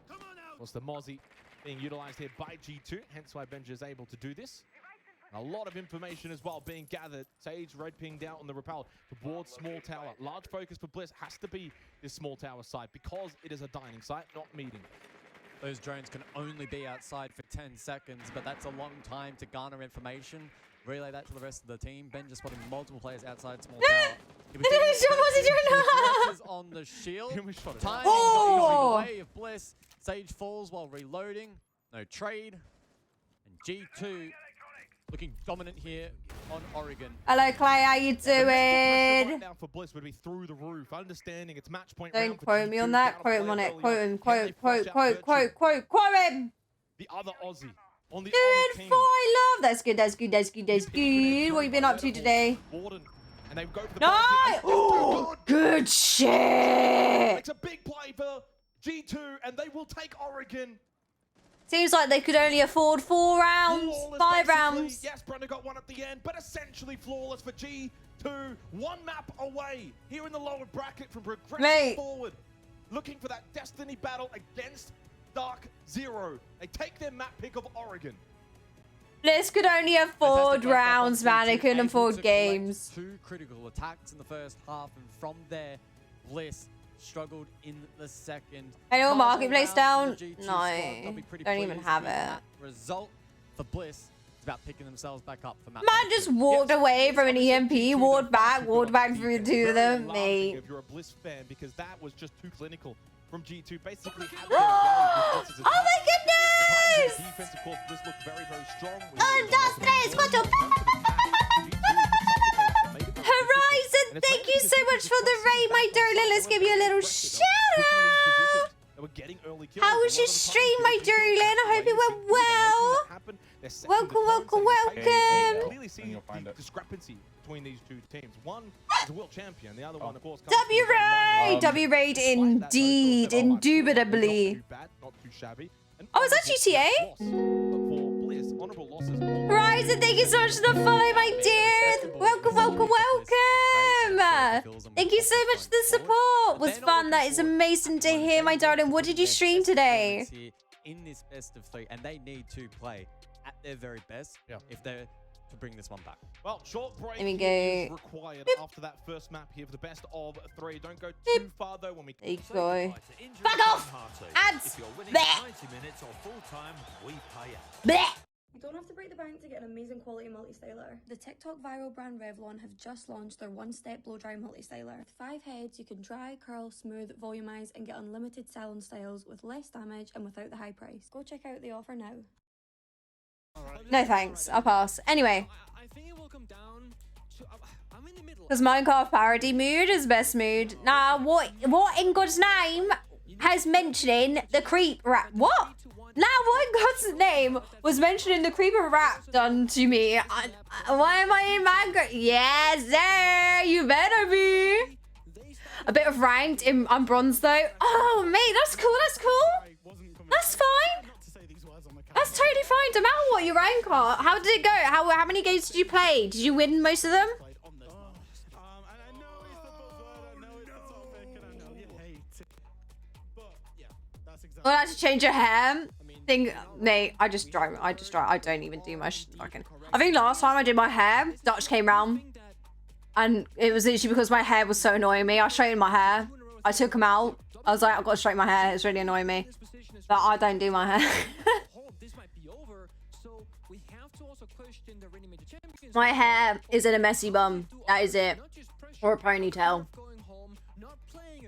Of course, the Mozzie being utilized here by G2, hence why Benja is able to do this. A lot of information as well being gathered. Sage red pinged out on the rappel towards small tower. Large focus for Bliss has to be this small tower site because it is a dining site, not meeting. Those drones can only be outside for 10 seconds, but that's a long time to garner information. Relay that to the rest of the team. Ben just spotting multiple players outside small tower. On the shield. Timing not in the way of Bliss. Sage falls while reloading. No trade. And G2 looking dominant here on Oregon. Hello, Clay. How you doing? Right now for Bliss would be through the roof. Understanding it's match point. Don't quote me on that. Quote him on it. Quote him. Quote him. The other Aussie. On the Dude, for I love. That's good. That's good. That's good. That's good. What have you been up to today? And they go for the no! Oh, good shit. It's a big play for G2, and they will take Oregon. Seems like they could only afford 4 rounds, Flawless, 5 basically. rounds. Yes, Brenda got one at the end, but essentially flawless for G2. 1 map away here in the lower bracket from progressing forward. Looking for that destiny battle against Dark Zero. They take their map pick of Oregon. Bliss could only afford rounds, man. They couldn't afford games. 2 critical attacks in the first half, and from there, Bliss struggled in the second. Hello, marketplace down? No, Don't don't even have it. Result for Bliss is about picking themselves back up for map. Man just walked away from an EMP, walked back through the 2 of them, mate. If you're a Bliss fan, because that was just too clinical from G2. Basically, oh my goodness! The defense, of course, Bliss looked very, very strong. 1, 2, 3, 4. Horizon, thank you so much for the raid, my darling. Let's give you a little shout out. They were getting early kills. How was your stream, my darling? I hope it went well. Welcome. You clearly see the discrepancy between these two teams. One is a world champion, the other one, of course, W-Raid! W-Raid indeed, indubitably. Not too shabby. Oh, is that GTA? Horizon, thank you so much for the follow, my dear. Welcome. Thank you so much for the support. Was fun. That is amazing to hear, my darling. What did you stream today? In this best of 3, and they need to play at their very best if they're to bring this one back. Well, short break Let me is go. required after that first map here for the best of 3. Don't go too far though when we. There you go. Fuck off! Ads! Bleh! Bleh! You don't have to break the bank to get an amazing quality multi-styler. The TikTok viral brand Revlon have just launched their one-step blow-dry multi-styler. With 5 heads, you can dry, curl, smooth, volumize, and get unlimited salon styles with less damage and without the high price. Go check out the offer now. No thanks, I'll pass. Anyway. I think it will come down to... I'm in the middle. Because Minecraft parody mood is best mood. Nah, what in God's name has mentioning the creep rap? What? Now, what in God's name was mentioning the creeper rap done to me? Why am I in Minecraft? Yes, sir. You better be. A bit of ranked. I'm bronze though. Oh, mate, that's cool. That's cool. That's fine. That's totally fine. No matter what your rank are. How did it go? How many games did you play? Did you win most of them? Well, I had to change your hair. Mate, I just dry. I don't even do my fucking. I think last time I did my hair, Dutch came round, and it was literally because my hair was so annoying me. I straightened my hair. I took him out. I was like, I've got to straighten my hair. It's really annoying me. But I don't do my hair. My hair is in a messy bun. That is it. Or a ponytail.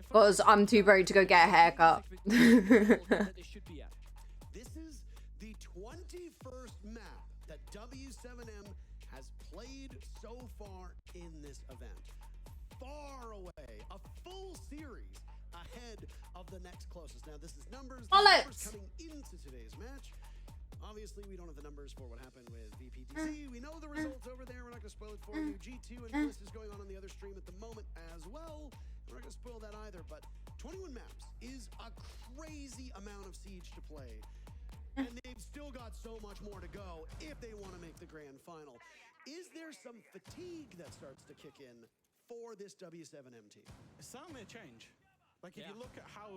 Because I'm too broke to go get a haircut. This is the 21st map that W7M has played so far in this event. Far away, a full series ahead of the next closest. Now this is numbers coming into today's match. Obviously, we don't have the numbers for what happened with VPTC. We know the results over there. We're not going to spoil it for you. G2 and Bliss is going on the other stream at the moment as well. We're not going to spoil that either, but 21 maps is a crazy amount of Siege to play. And they've still got so much more to go if they want to make the grand final. Is there some fatigue that starts to kick in for this W7M team? It's certainly a change. Like, if you look at how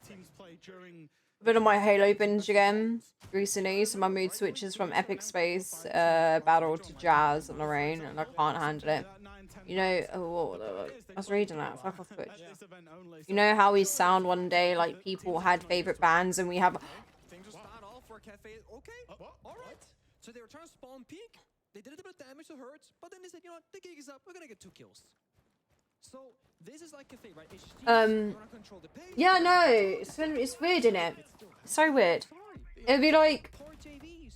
teams play during... I've been on my Halo binge again recently, so my mood switches from Epic Space Battle to Jazz and Lorraine, and I can't handle it. You know, I was reading that. Fuck off Twitch. You know how we sound one day like people had favorite bands, and we have. Things will start off for Cafe. Okay, all right. So they were trying to spawn peak. They did a bit of damage to Hertz, but then they said, you know what, the gig is up. We're gonna get 2 kills. So this is like Cafe, right? Yeah, no, it's weird, isn't it? It's so weird. It'd be like,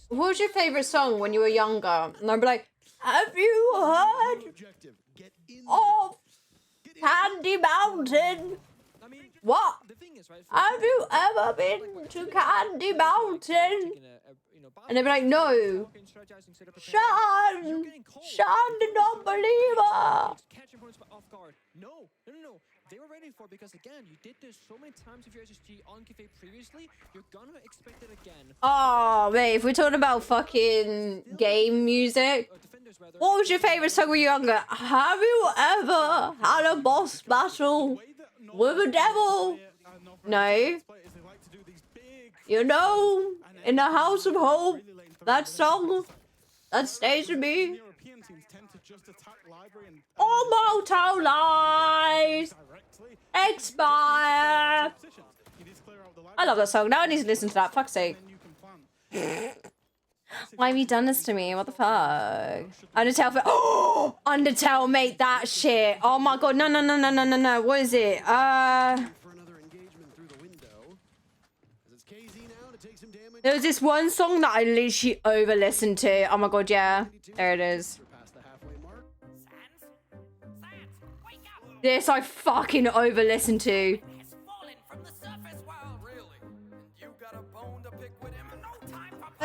what was your favorite song when you were younger? And I'd be like, have you heard of Candy Mountain? What? Have you ever been to Candy Mountain? And they'd be like, no. Sean did not believe her. No. They were ready for it because, again, you did this so many times with your SSG on Cafe previously, you're gonna expect it again. Oh, mate, if we're talking about fucking game music, what was your favorite song when you were younger? Have you ever had a boss battle with a devil? No. You know, in the House of Hope, that song that stays with me. Immortal Lies Expire. I love that song. Now I need to listen to that. Fuck's sake. Why have you done this to me? What the fuck? Undertale. Oh, Undertale, mate. That shit. Oh my god. No. What is it? There was this one song that I literally over listened to. Oh my god, yeah. There it is. This I fucking over listened to.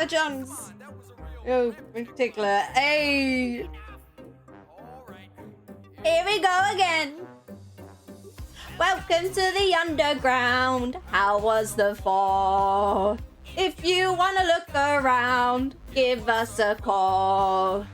Jones. Oh, in particular. Hey. Here we go again. Welcome to the underground. How was the fall? If you want to look around, give us a call.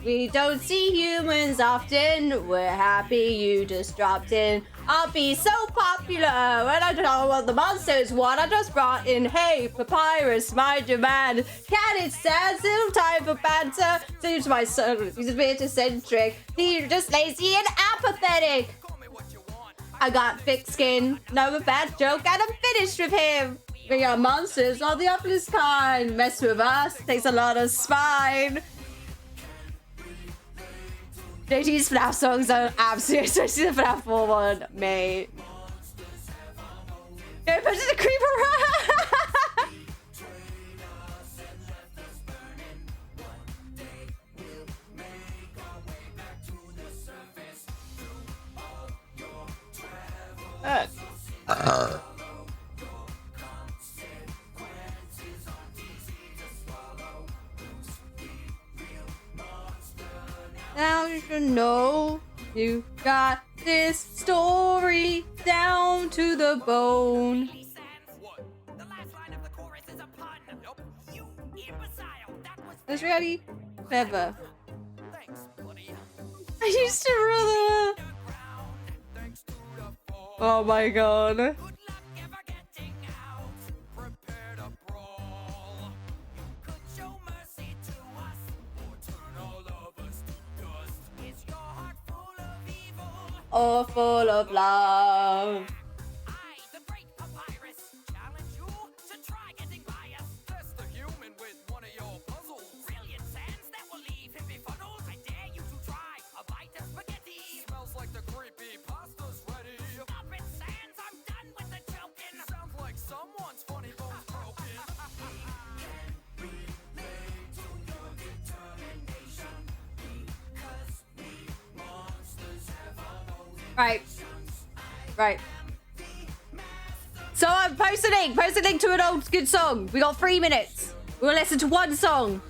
We don't see humans often. We're happy you just dropped in. I'll be so popular when I don't know what the monsters want. I just brought in, hey, Papyrus, my demand. Can it stand still? Time for banter. Seems my son, he's a bit eccentric. He's just lazy and apathetic. I got thick skin, no bad joke, and I'm finished with him. We are monsters of the ugliest kind. Mess with us takes a lot of spine. JT's FNAF songs are absolutely, especially the FNAF 4 one, mate. Go push the creeper around. Now you should know you got this story down to the bone. That's really clever. I used to rule that. Oh my god. Or full of love. Right. So I'm post a link to an old good song. We got 3 minutes. We'll listen to one song.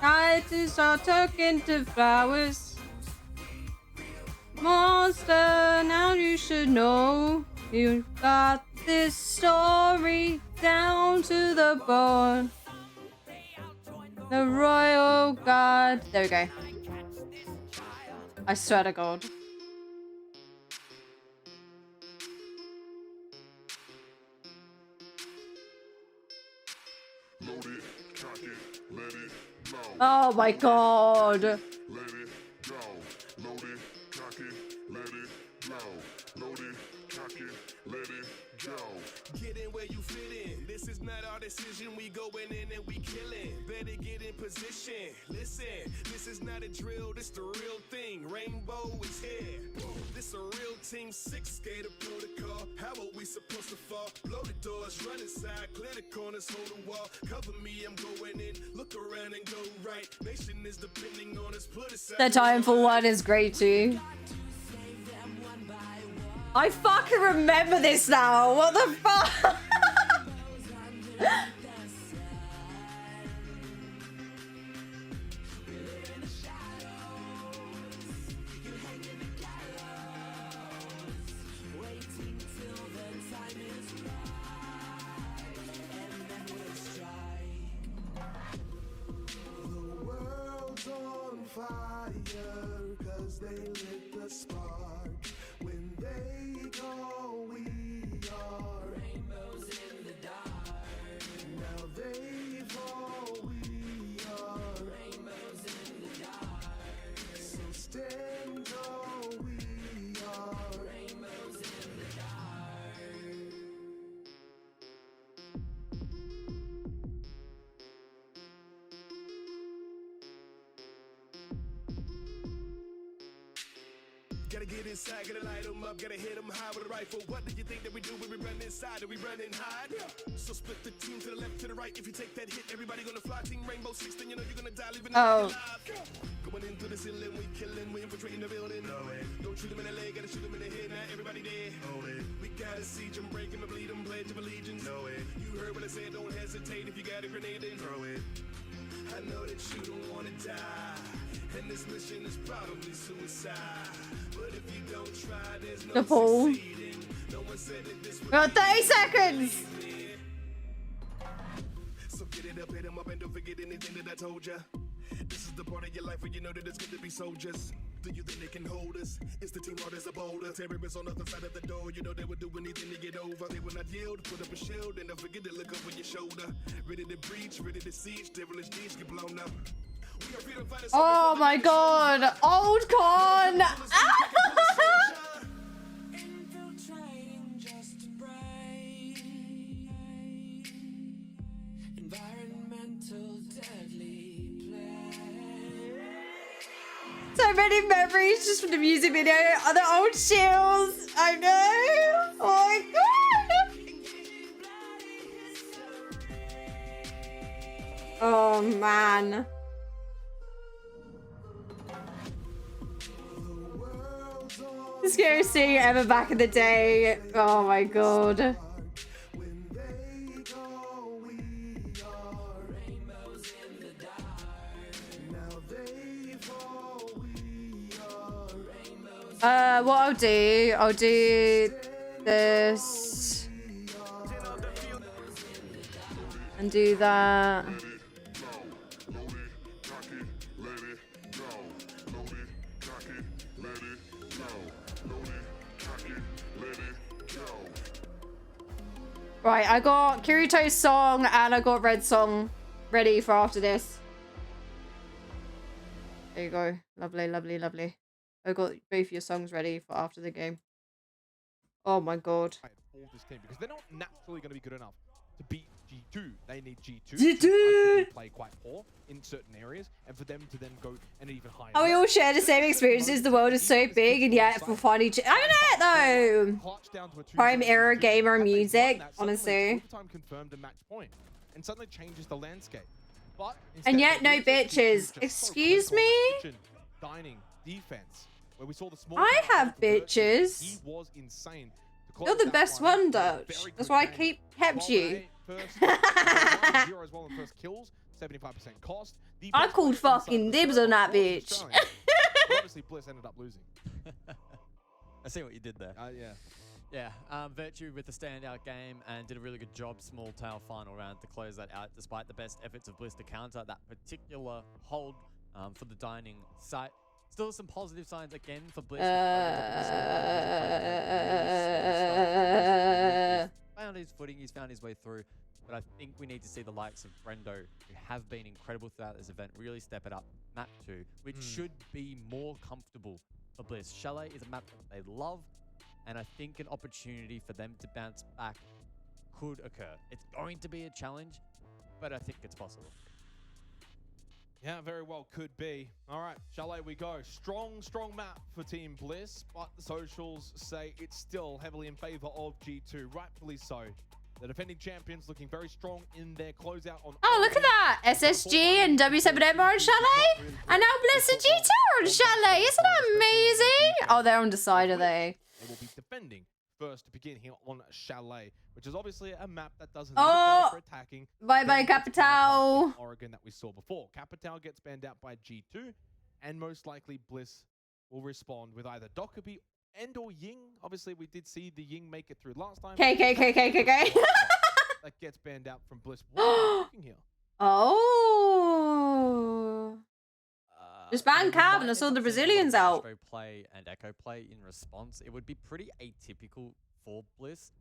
I just start talking to flowers. Monster, now you should know. You got this story down to the bone. The royal guard. There we go. I swear to God. Oh my God. Get in where you fit in. This is not our decision. We going in and we killing. Better get in position. Listen, this is not a drill. This the real thing. Rainbow is here. This a real team 6 skater protocol. How are we supposed to fall? Blow the doors, run inside, clear the corners, hold the wall. Cover me, I'm going in. Look around and go right. Nation is depending on us. Put aside. The Timeful one is great too. I fucking remember this now. What the fuck? The world's on fire 'cause they lit the spark. When they go, we are rainbows in the dark. Now they fall, we are rainbows in the dark. So stand tall, we are rainbows in the dark. Gotta get inside, gotta light them up, gotta hit them high with a rifle. What do you think that we do when we run inside? Do we run and hide? So split the team to the left, to the right. If you take that hit, everybody gonna fly. Team Rainbow Six, then you know you're gonna die leaving alive. Going into the ceiling, we killing, we infiltrating the building. Don't shoot them in the leg, gotta shoot them in the head. Now everybody dead. We gotta siege them, break them, bleed them, pledge of allegiance. You heard what I said, don't hesitate if you got a grenade, then throw it. I know that you don't wanna die, and this mission is probably suicide. But if you don't try, there's no succeeding. No one said that this would Got 30 seconds. So get it up, hit 'em up, and don't forget anything that I told ya. This is the part of your life where you know that it's good to be soldiers. Do you think they can hold us? It's the team hard as a boulder. Terrorists on the other side of the door. You know they would do anything to get over. They will not yield. Put up a shield and don't forget to look over your shoulder. Ready to breach, ready to siege. Devilish deeds get blown up. We are freedom fighters. Oh my god. Old con. Infiltrating just to break. Environmental deadly play. So many memories just from the music video. Are the old shields? I know. Oh my god. Oh man. The scariest thing ever back in the day. Oh my god. What I'll do this and do that. Right, I got Kirito's song and I got Red's song ready for after this. There you go. Lovely, lovely, lovely. I got both your songs ready for after the game. Oh my god. For this team, because they're not naturally going to be good enough to beat G2. They need G2. G2! To play quite poor in certain areas, and for them to then go an even higher. Oh, we all share the same experiences. The world is so big, and yet we'll find each other. I don't know. Prime era gamer music, honestly. Overtime confirmed a match point, and suddenly changes the landscape. But and yet no bitches. Excuse me? Dining defense, where we saw the small I have bitches. He was insane. You're the best one, Dutch. That's why I kept you. Zero as well in first kills, 75% cost. I called fucking dibs on that bitch. Obviously, Bliss ended up losing. I see what you did there. Yeah. Yeah, Virtue with the standout game and did a really good job, small tail final round to close that out, despite the best efforts of Bliss to counter that particular hold for the dining site. Still some positive signs again for Bliss. Found his footing, he's found his way through, but I think we need to see the likes of Brendo, who have been incredible throughout this event, really step it up. Map 2, which should be more comfortable for Bliss. Chalet is a map that they love, and I think an opportunity for them to bounce back could occur. It's going to be a challenge, but I think it's possible. Yeah, very well could be. All right, Chalet we go. Strong map for Team Bliss, but the socials say it's still heavily in favor of G2, rightfully so. The defending champions looking very strong in their closeout on... Oh, look at that! SSG and W7M are on Chalet, and now Bliss and G2 are on Chalet. Isn't that amazing? Oh, they're on the side, are they? They will be defending first to begin here on Chalet, which is obviously a map that doesn't for attacking. Bye-bye, Capital. Oregon that we saw before. Capital gets banned out by G2, and most likely Bliss will respond with either Dokkaebi and or Ying. Obviously, we did see the Ying make it through last time. KK. That gets banned out from Bliss. What are you looking here? Oh. Just ban Cav and I saw the Brazilians out. Play and Echo play in response. It would be pretty atypical for Bliss.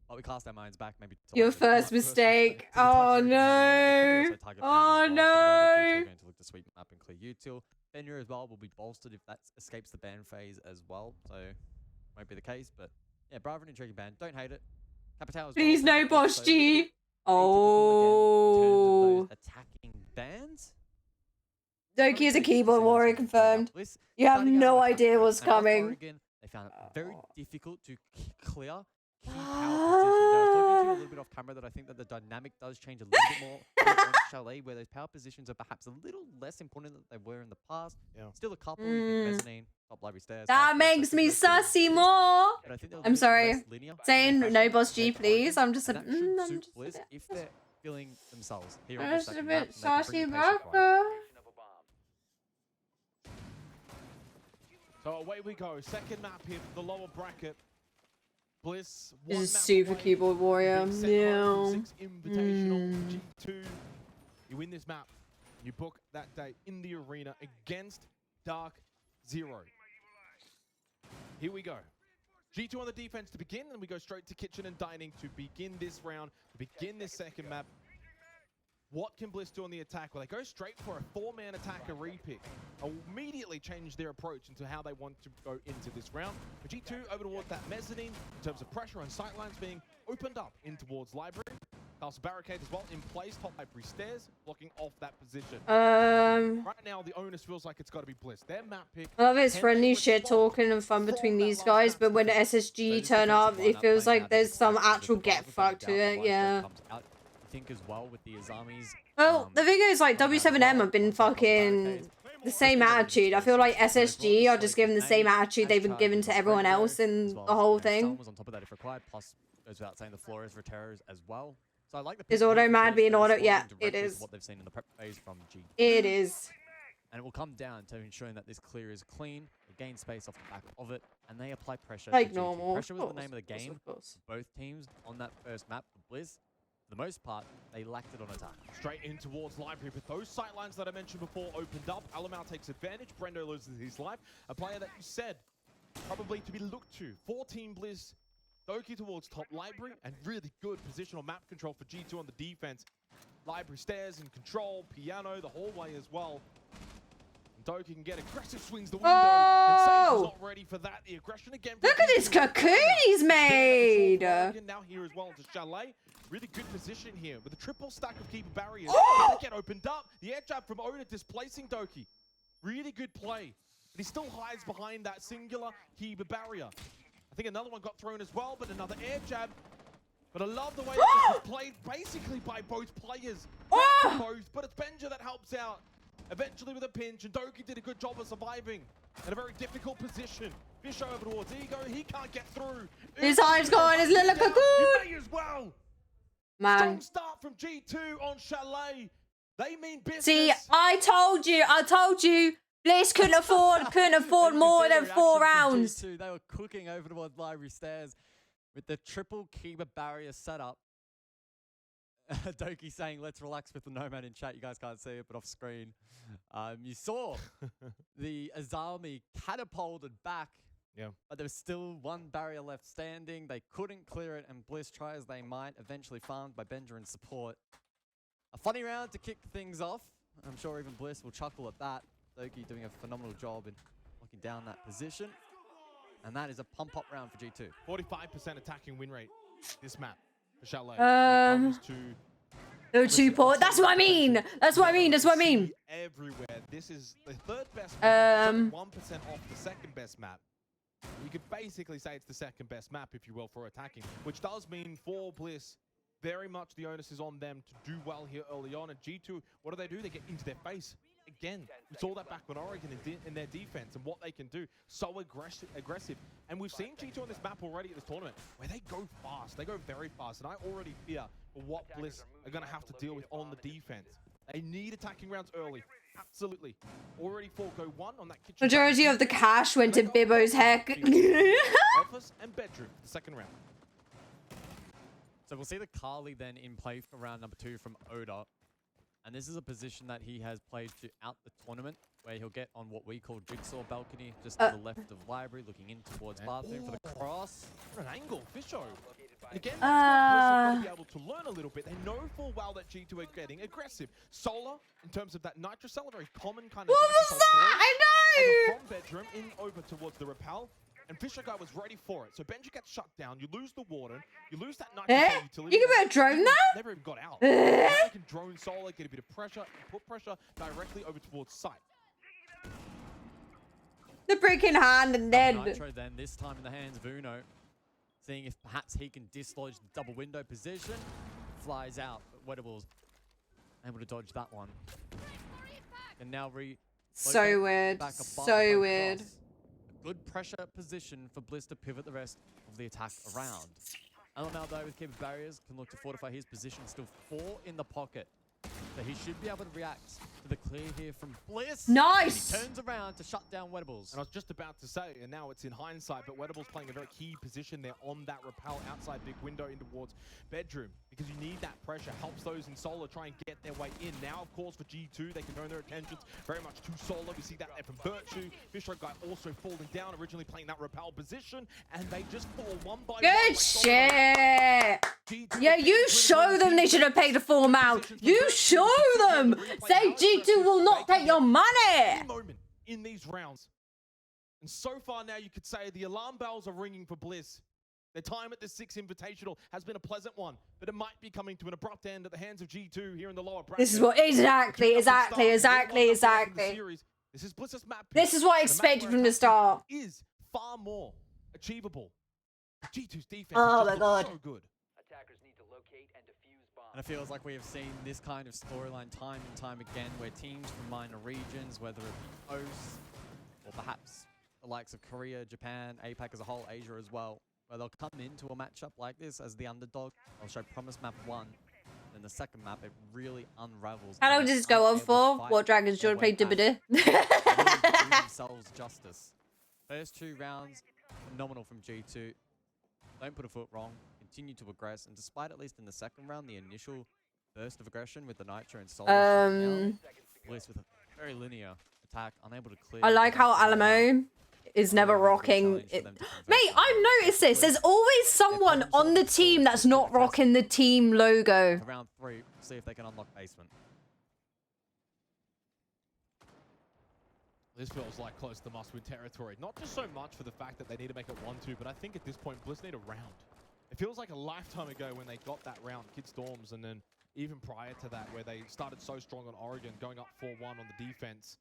But we cast our minds back maybe to your first mistake. Oh no. Oh no. Going to look to sweep up and clear util. Fenrir as well will be bolstered if that escapes the ban phase as well. So won't be the case. But yeah, Bravo and Intriguing ban. Don't hate it. Capital as please well, no Bosch G. Oh. Attacking bans. Doki is a keyboard warrior confirmed. You have no idea what's coming. They found it very difficult to clear key power positions. I was talking to you a little bit off camera that I think that the dynamic does change a little bit more on Chalet, where those power positions are perhaps a little less important than they were in the past. Still a couple, mezzanine, top library stairs. That makes me sussy more. I'm sorry. Saying no boss G, please. I'm just a Bliss if they're feeling themselves here on I'm the just a second bit map, sassy and they can bring the about pace right. So away we go. Second map here for the lower bracket. Bliss. This is super keyboard warrior. Yeah. Invitational G2. You win this map. You book that day in the arena against Dark Zero. Here we go. G2 on the defense to begin, and we go straight to kitchen and dining to begin this round, to begin this second map. What can Bliss do on the attack? Well, they go straight for a 4-man attacker repick. Immediately change their approach into how they want to go into this round. But G2 over towards that mezzanine in terms of pressure and sightlines being opened up in towards library. Castle barricade as well in place, top library stairs, blocking off that position. Right now, the onus feels like it's got to be Bliss. Their map pick. I love it's friendly shit talking and fun between these guys, but when the SSG turn up, it feels like there's some actual get fucked to it. Yeah. Think as well with the Azamis. Well, the thing is, like, W7M have been fucking the same attitude. I feel like SSG are just given the same attitude they've been given to everyone else in the whole thing. Was on top of that if required, plus goes without saying the floor is for terrors as well. So I like the Is auto mad being auto? Yeah, it is. What they've seen in the prep phase from G. It is. And it will come down to ensuring that this clear is clean, they gain space off the back of it, and they apply pressure. Like normal. Pressure was the name of the game. Both teams on that first map, the Blizz. For the most part, they lacked it on attack. Straight in towards library, but those sightlines that I mentioned before opened up. Alamau takes advantage. Brendo loses his life. A player that you said probably to be looked to. 14 Blizz. Doki towards top library, and really good positional map control for G2 on the defense. Library stairs and control, piano, the hallway as well. Doki can get aggressive swings the window, and Sage is not ready for that. The aggression again. Look at this cocoon he's made. Now here as well into Chalet. Really good position here with a triple stack of keeper barriers. They get opened up. The air jab from Oda displacing Doki. Really good play. But he still hides behind that singular keeper barrier. I think another one got thrown as well, but another air jab. But I love the way that this was played basically by both players. Both, but it's Benja that helps out. Eventually with a pinch, and Doki did a good job of surviving in a very difficult position. Fish over towards Ego, he can't get through. His eyes going, his little cocoon. You may as well. Man. Strong start from G2 on Chalet. They mean business. See, I told you. Bliss couldn't afford more than 4 rounds. They were cooking over towards library stairs with the triple keeper barrier setup. Doki saying, let's relax with the Nomad in chat. You guys can't see it, but off screen. You saw the Azami catapulted back. Yeah. But there was still one barrier left standing. They couldn't clear it, and Bliss, try as they might, eventually farmed by Benjamin's support. A funny round to kick things off. I'm sure even Bliss will chuckle at that. Doki doing a phenomenal job in locking down that position. And that is a pump-up round for G2. 45% attacking win rate this map for Chalet. Comes to no 2 port. That's what I mean. Everywhere. This is the third best map. 1% off the second best map. You could basically say it's the second best map, if you will, for attacking, which does mean for Bliss, very much the onus is on them to do well here early on. And G2, what do? They get into their face. Again, we saw that back with Oregon in their defense and what they can do. So aggressive. And we've seen G2 on this map already at this tournament, where they go fast. They go very fast. And I already fear for what Bliss are going to have to deal with on the defense. They need attacking rounds early. Absolutely. Already 4-go 1 on that kitchen. Majority of the cash went to Bibbo's heck. Office and bedroom for the second round. So we'll see the Kali then in play for round number 2 from Oda. And this is a position that he has played throughout the tournament, where he'll get on what we call Jigsaw balcony, just to the left of library, looking in towards bathroom for the cross. What an angle, Fisho. And again, that's be able to learn a little bit. They know full well that G2 are getting aggressive. Solar, in terms of that Nitro Cell, a very common kind of... What was that? I know! From bedroom, in over towards the repel. And Fisher guy was ready for it. So Benji gets shut down. You lose the warden. You lose that Nitro Cell utility. You can put a drone there? Never even got out. Now you can drone Solar, get a bit of pressure, and put pressure directly over towards site. The brick in hand and then... Nitro then, this time in the hands of Uno. Seeing if perhaps he can dislodge the double window position. Flies out, but Wedables able to dodge that one. And now so weird. So weird. A good pressure position for Bliss to pivot the rest of the attack around. LML though with Keeper's barriers can look to fortify his position. Still 4 in the pocket. So he should be able to react to the clear here from Bliss. Nice! And he turns around to shut down Wedables. And I was just about to say, and now it's in hindsight, but Wedables playing a very key position there on that rappel outside big window in towards bedroom. Because you need that pressure. Helps those in solo try and get their way in. Now, of course, for G2, they can turn their attentions very much to solo. We see that there from Virtue. Fishrogue guy also falling down, originally playing that rappel position. And they just fall one by one. Good shit! Yeah, you show them they should have paid a full amount. You show them! Say G2 will not take your money! Moment in these rounds. And so far now, you could say the alarm bells are ringing for Bliss. Their time at the 6 Invitational has been a pleasant one, but it might be coming to an abrupt end at the hands of G2 here in the lower bracket. This is what exactly. This is Bliss's map. This is what I expected from the start. Is far more achievable. G2's defense oh my god. So good. Attackers need to locate and defuse bombs. And it feels like we have seen this kind of storyline time and time again, where teams from minor regions, whether it be OS or perhaps the likes of Korea, Japan, APAC as a whole, Asia as well, where they'll come into a matchup like this as the underdog. They'll show promise map 1. Then the second map, it really unravels. How long does this go on for? What dragons do you want to play Dubida? Do themselves justice. First 2 rounds, phenomenal from G2. Don't put a foot wrong. Continue to aggress. And despite, at least in the second round, the initial burst of aggression with the Nitro and Solo, Bliss with a very linear attack, unable to clear. I like how Alamo is never rocking it. Mate, I've noticed this. There's always someone on the team that's not rocking the team logo. Round 3, see if they can unlock basement. This feels like close to must-win territory. Not just so much for the fact that they need to make it 1-2, but I think at this point, Bliss need a round. It feels like a lifetime ago when they got that round, Kid Storms, and then even prior to that, where they started so strong on Oregon, going up 4-1 on the defense.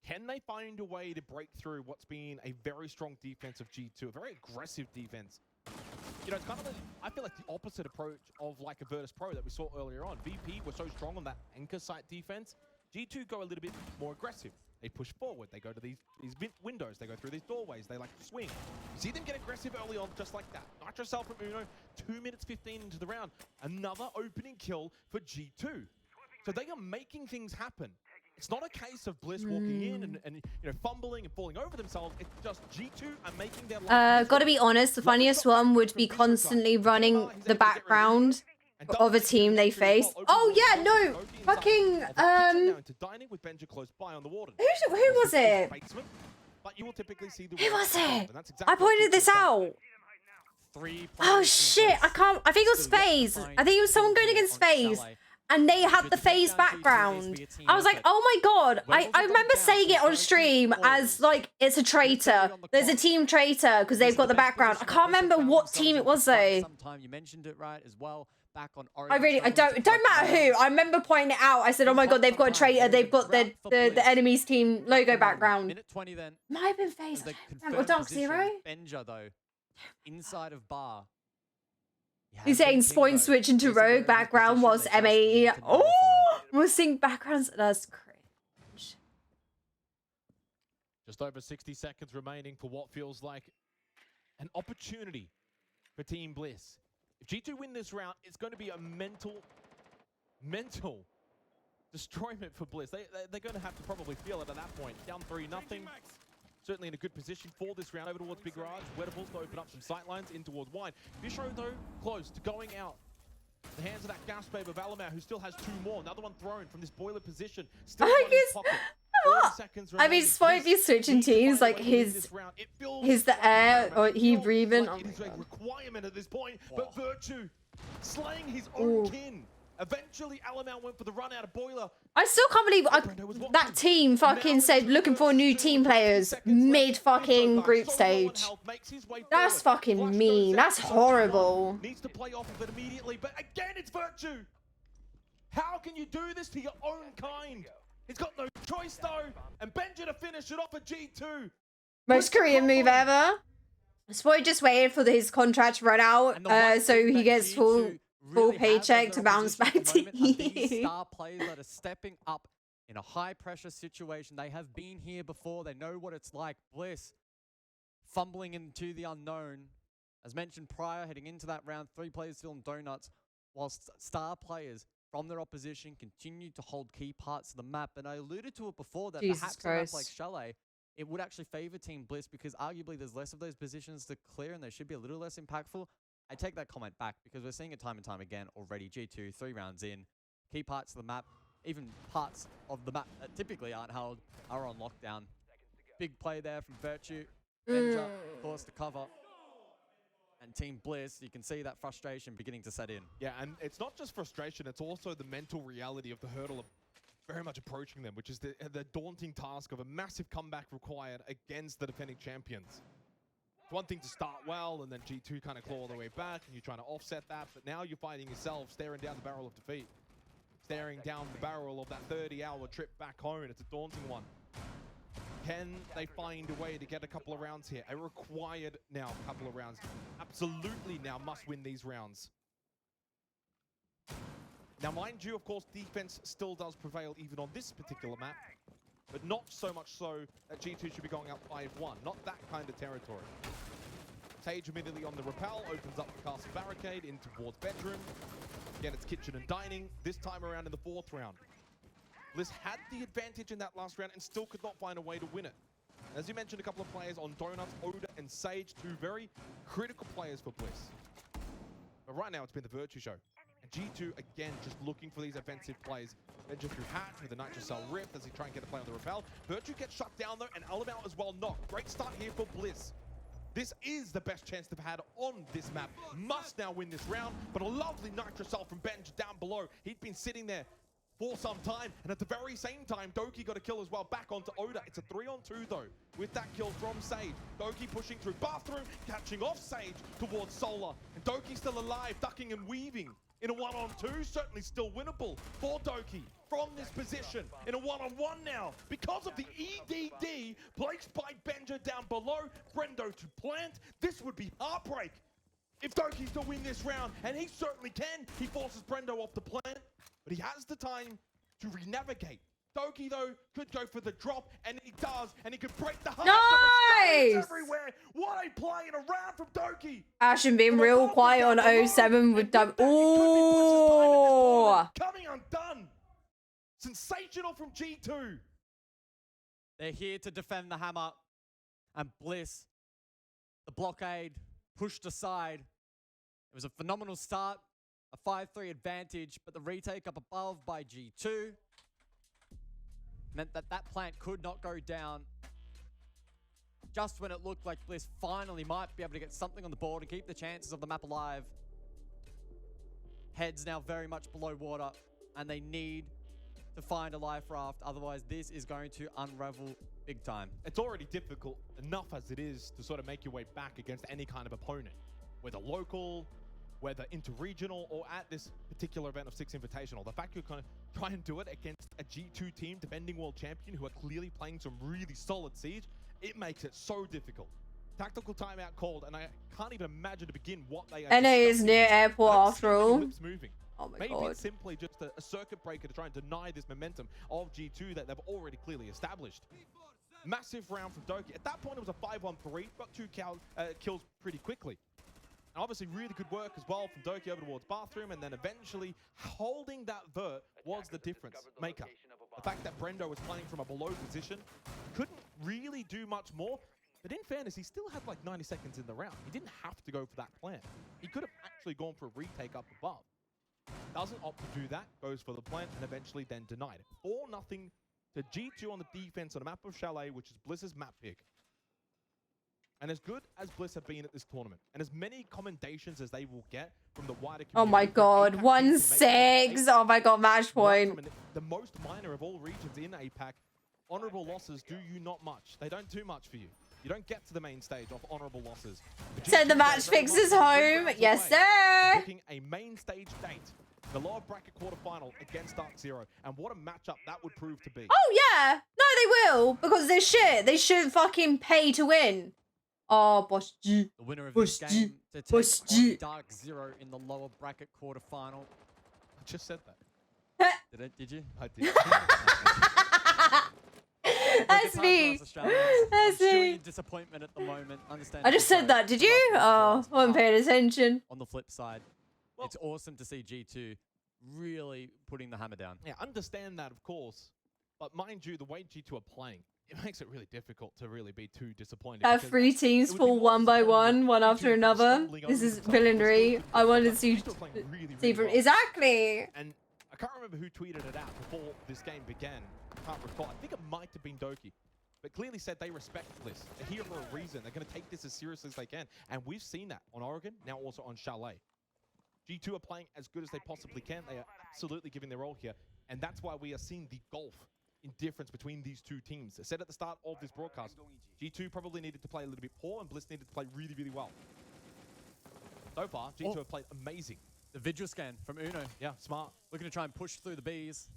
Can they find a way to break through what's been a very strong defense of G2, a very aggressive defense? You know, it's kind of, I feel like the opposite approach of like a Virtus Pro that we saw earlier on. VP were so strong on that anchor site defense. G2 go a little bit more aggressive. They push forward. They go to these windows. They go through these doorways. They like to swing. You see them get aggressive early on, just like that. Nitro Cell from Uno, 2 minutes 15 into the round. Another opening kill for G2. So they are making things happen. It's not a case of Bliss walking in and you know, fumbling and falling over themselves. It's just G2 are making their life. Gotta be honest, the funniest one would be constantly running the background of a team they face. Oh yeah, no, fucking who was it? Who was it? I pointed this out. Oh shit, I can't. I think it was FaZe. I think it was someone going against FaZe. And they had the FaZe background. I was like, oh my god. I remember saying it on stream as like, it's a traitor. There's a team traitor because they've got the background. I can't remember what team it was though. Sometime you mentioned it right as well. Back on I don't matter who. I remember pointing it out. I said, oh my god, they've got a traitor. They've got the enemy's team logo background. Minute 20 then. Might have been FaZe. Or Dark Zero. Benja though, inside of bar. He's saying point switch into Rogue background was MAE. Oh, we're seeing backgrounds. That's cringe. Just over 60 seconds remaining for what feels like an opportunity for Team Bliss. If G2 win this round, it's going to be a mental destroyment for Bliss. They're going to have to probably feel it at that point. Down 3-0. Certainly in a good position for this round. Over towards Big Raj. Wedables to open up some sightlines in towards wide. Fishrogue though, close to going out. The hands of that gas babe of Alamar, who still has 2 more. Another one thrown from this boiler position. Still in his pocket. I mean, despite you switching teams, like he's the air or he breathing. It is a requirement at this point, but Virtue slaying his own kin. Eventually, Alamar went for the run out of boiler. I still can't believe that team fucking said looking for new team players mid fucking group stage. That's fucking mean. That's horrible. Needs to play off of it immediately, but again, it's Virtue. How can you do this to your own kind? He's got no choice though, and Benja to finish it off at G2. Most Korean move ever. Spoi just waited for his contract to run out, so he gets full paycheck to bounce back to these star players that are stepping up in a high pressure situation. They have been here before. They know what it's like. Bliss fumbling into the unknown. As mentioned prior, heading into that round, 3 players still in donuts, whilst star players from their opposition continue to hold key parts of the map. And I alluded to it before that perhaps a map like Chalet, it would actually favor Team Bliss because arguably there's less of those positions to clear and they should be a little less impactful. I take that comment back because we're seeing it time and time again already. G2, 3 rounds in, key parts of the map, even parts of the map that typically aren't held, are on lockdown. Big play there from Virtue. Benja forced to cover. And Team Bliss, you can see that frustration beginning to set in. Yeah, and it's not just frustration, it's also the mental reality of the hurdle of very much approaching them, which is the daunting task of a massive comeback required against the defending champions. It's one thing to start well, and then G2 kind of claw their way back, and you're trying to offset that, but now you're finding yourself staring down the barrel of defeat. Staring down the barrel of that 30-hour trip back home. It's a daunting one. Can they find a way to get a couple of rounds here? A required now couple of rounds. Absolutely now must win these rounds. Now, mind you, of course, defense still does prevail even on this particular map, but not so much so that G2 should be going up 5-1. Not that kind of territory. Sage immediately on the rappel, opens up the castle barricade in towards bedroom. Again, it's kitchen and dining, this time around in the 4th round. Bliss had the advantage in that last round and still could not find a way to win it. As you mentioned, a couple of players on Donuts, Oda and Sage, 2 very critical players for Bliss. But right now, it's been the Virtue show. And G2, again, just looking for these offensive plays. Benja through Hatch with the Nitro Cell Rift as he try and get a play on the rappel. Virtue gets shut down, though, and Alamau as well knocked. Great start here for Bliss. This is the best chance they've had on this map. Must now win this round, but a lovely Nitro Cell from Benja down below. He'd been sitting there for some time, and at the very same time, Doki got a kill as well back onto Oda. It's a 3-on-2 though, with that kill from Sage. Doki pushing through Bathroom, catching off Sage towards Solar, and Doki still alive, ducking and weaving. In a 1-on-2, certainly still winnable for Doki from this position. In a 1-on-1 now, because of the EDD placed by Benja down below, Brendo to plant. This would be heartbreak if Doki's to win this round, and he certainly can. He forces Brendo off the plant, but he has the time to re-navigate. Doki, though, could go for the drop, and he does, and he could break the hearts of everywhere. What a play in a round from Doki. Ashen being real quiet on 07 with Dub. Ooh! Coming undone. Sensational from G2. They're here to defend the hammer, and Bliss, the blockade, pushed aside. It was a phenomenal start, a 5-3 advantage, but the retake up above by G2 meant that that plant could not go down. Just when it looked like Bliss finally might be able to get something on the board and keep the chances of the map alive. Heads now very much below water, and they need to find a life raft. Otherwise, this is going to unravel big time. It's already difficult enough as it is to sort of make your way back against any kind of opponent, whether local, whether interregional, or at this particular event of Six Invitational. The fact you're kind of try and do it against a G2 team, defending world champion, who are clearly playing some really solid Siege, it makes it so difficult. Tactical timeout called, and I can't even imagine to begin what they are. NA is near airport after all. Moving. Oh my Maybe god. it's simply just a circuit breaker to try and deny this momentum of G2 that they've already clearly established. Massive round from Doki. At that point, it was a 5-on-3. Got 2 kills pretty quickly. And obviously, really good work as well from Doki over towards Bathroom, and then eventually holding that vert was the difference maker. The fact that Brendo was playing from a below position, couldn't really do much more. But in fairness, he still had like 90 seconds in the round. He didn't have to go for that plan. He could have actually gone for a retake up above. Doesn't opt to do that, goes for the plant, and eventually then denied it. 4-0 to G2 on the defense on the map of Chalet, which is Bliss's map pick. And as good as Bliss have been at this tournament, and as many commendations as they will get from the wider community. Oh my god, 1-6. Oh my god, match point. The most minor of all regions in APAC, honorable losses do you not much. They don't do much for you. You don't get to the main stage off honorable losses. Send the match fixes home. Yes, sir. Booking a main stage date the lower bracket quarterfinal against Dark Zero. And what a matchup that would prove to be. Oh, yeah. No, they will. Because they're shit. They should fucking pay to win. Oh, Boss G. The winner of Boss this G. game to take Boss on G. Dark Zero in the lower bracket quarterfinal. I just said that. Did you? I did. That's me. That's me. Disappointment at the moment. Understand. I just said that. Did you? Oh, I wasn't paying attention. On the flip side, it's awesome to see G2 really putting the hammer down. Yeah, understand that, of course. But mind you, the way G2 are playing, it makes it really difficult to really be too disappointed. Have because 3 teams fall one by one after another. This is villainy. I wanted to see from exactly. And I can't remember who tweeted it out before this game began. I can't recall. I think it might have been Doki, but clearly said they respect Bliss. They're here for a reason. They're going to take this as seriously as they can. And we've seen that on Oregon, now also on Chalet. G2 are playing as good as they possibly can. They are absolutely giving their all here. And that's why we are seeing the gulf in difference between these two teams. I said at the start of this broadcast, G2 probably needed to play a little bit poor and Bliss needed to play really, really well. So far, G2 have played amazing. The Vigil scan from Uno. Yeah, smart. Looking to try and push through the Bs.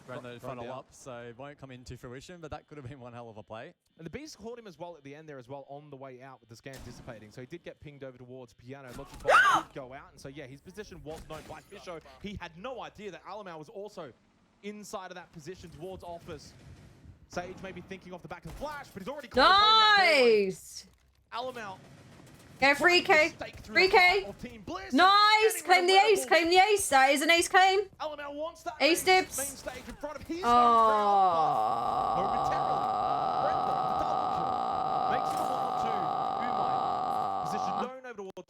Thrown the funnel up, so it won't come into fruition, but that could have been one hell of a play. And the Beast caught him as well at the end there as well on the way out with the scan dissipating. So he did get pinged over towards Piano. Lots of balls did go out. And so, yeah, his position was known by Fisho. He had no idea that Alamau was also inside of that position towards Office. Sage may be thinking off the back of the flash, but he's already Nice! Alamau. Go 3K. 3K. Nice! Claim the ace. Claim the ace. That is an ace claim. Alamau wants that ace dips. main stage in front of his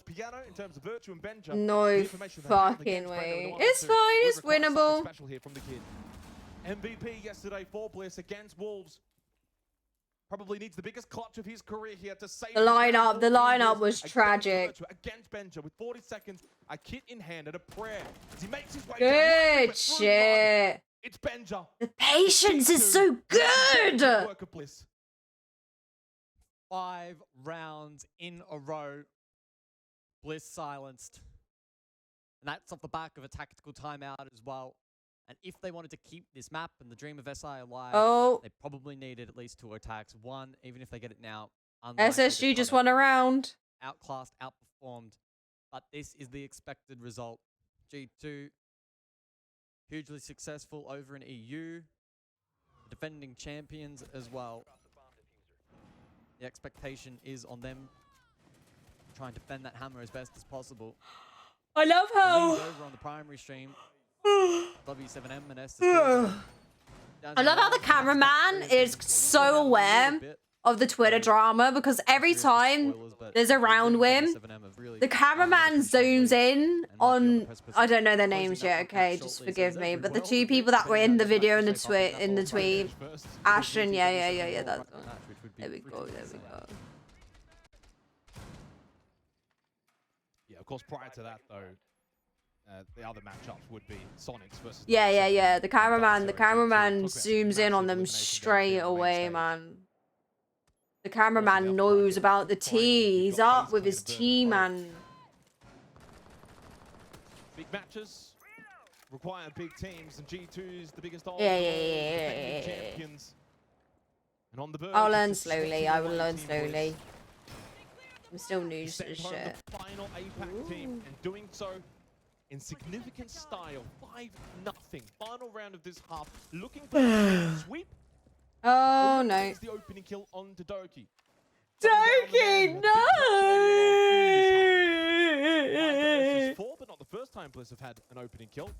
Piano in terms of Virtue and Benja. No fucking way. It's fine. It's winnable. Special here from the kid. MVP yesterday for Bliss against Wolves. Probably needs the biggest clutch of his career here to save the lineup was tragic. Against Benja with 40 seconds, a kit in hand and a prayer. As he makes his way good shit. It's Benja. The patience is so good. Work of Bliss. 5 rounds in a row. Bliss silenced. And that's off the back of a tactical timeout as well. And if they wanted to keep this map and the dream of SI alive, they probably needed at least 2 attacks. One, even if they get it now. SSG just won a round. Outclassed, outperformed. But this is the expected result. G2, hugely successful over in EU. Defending champions as well. The expectation is on them. Try and defend that hammer as best as possible. I love how over on the primary stream. W7M and Estes. I love how the cameraman is so aware of the Twitter drama because every time there's a round win, the cameraman zooms in on, I don't know their names yet, okay, just forgive me, but the 2 people that were in the video in the tweet, Ashton, yeah, that's one. There we go. Yeah, of course, prior to that, though, the other matchups would be Sonics versus... Yeah. The cameraman zooms in on them straight away, man. The cameraman knows about the tea. He's up with his tea, man. Big matches require big teams, and G2 is the biggest Yeah. champions. And on the verge, I'll learn slowly. I will learn slowly. I'm still new to this shit. The final APAC team, and doing so in significant style. 5-0. Final round of this half. Looking for a sweep. Oh no. It's the opening kill onto Doki. Doki, no! 4, but not the first time Bliss have had an opening kill.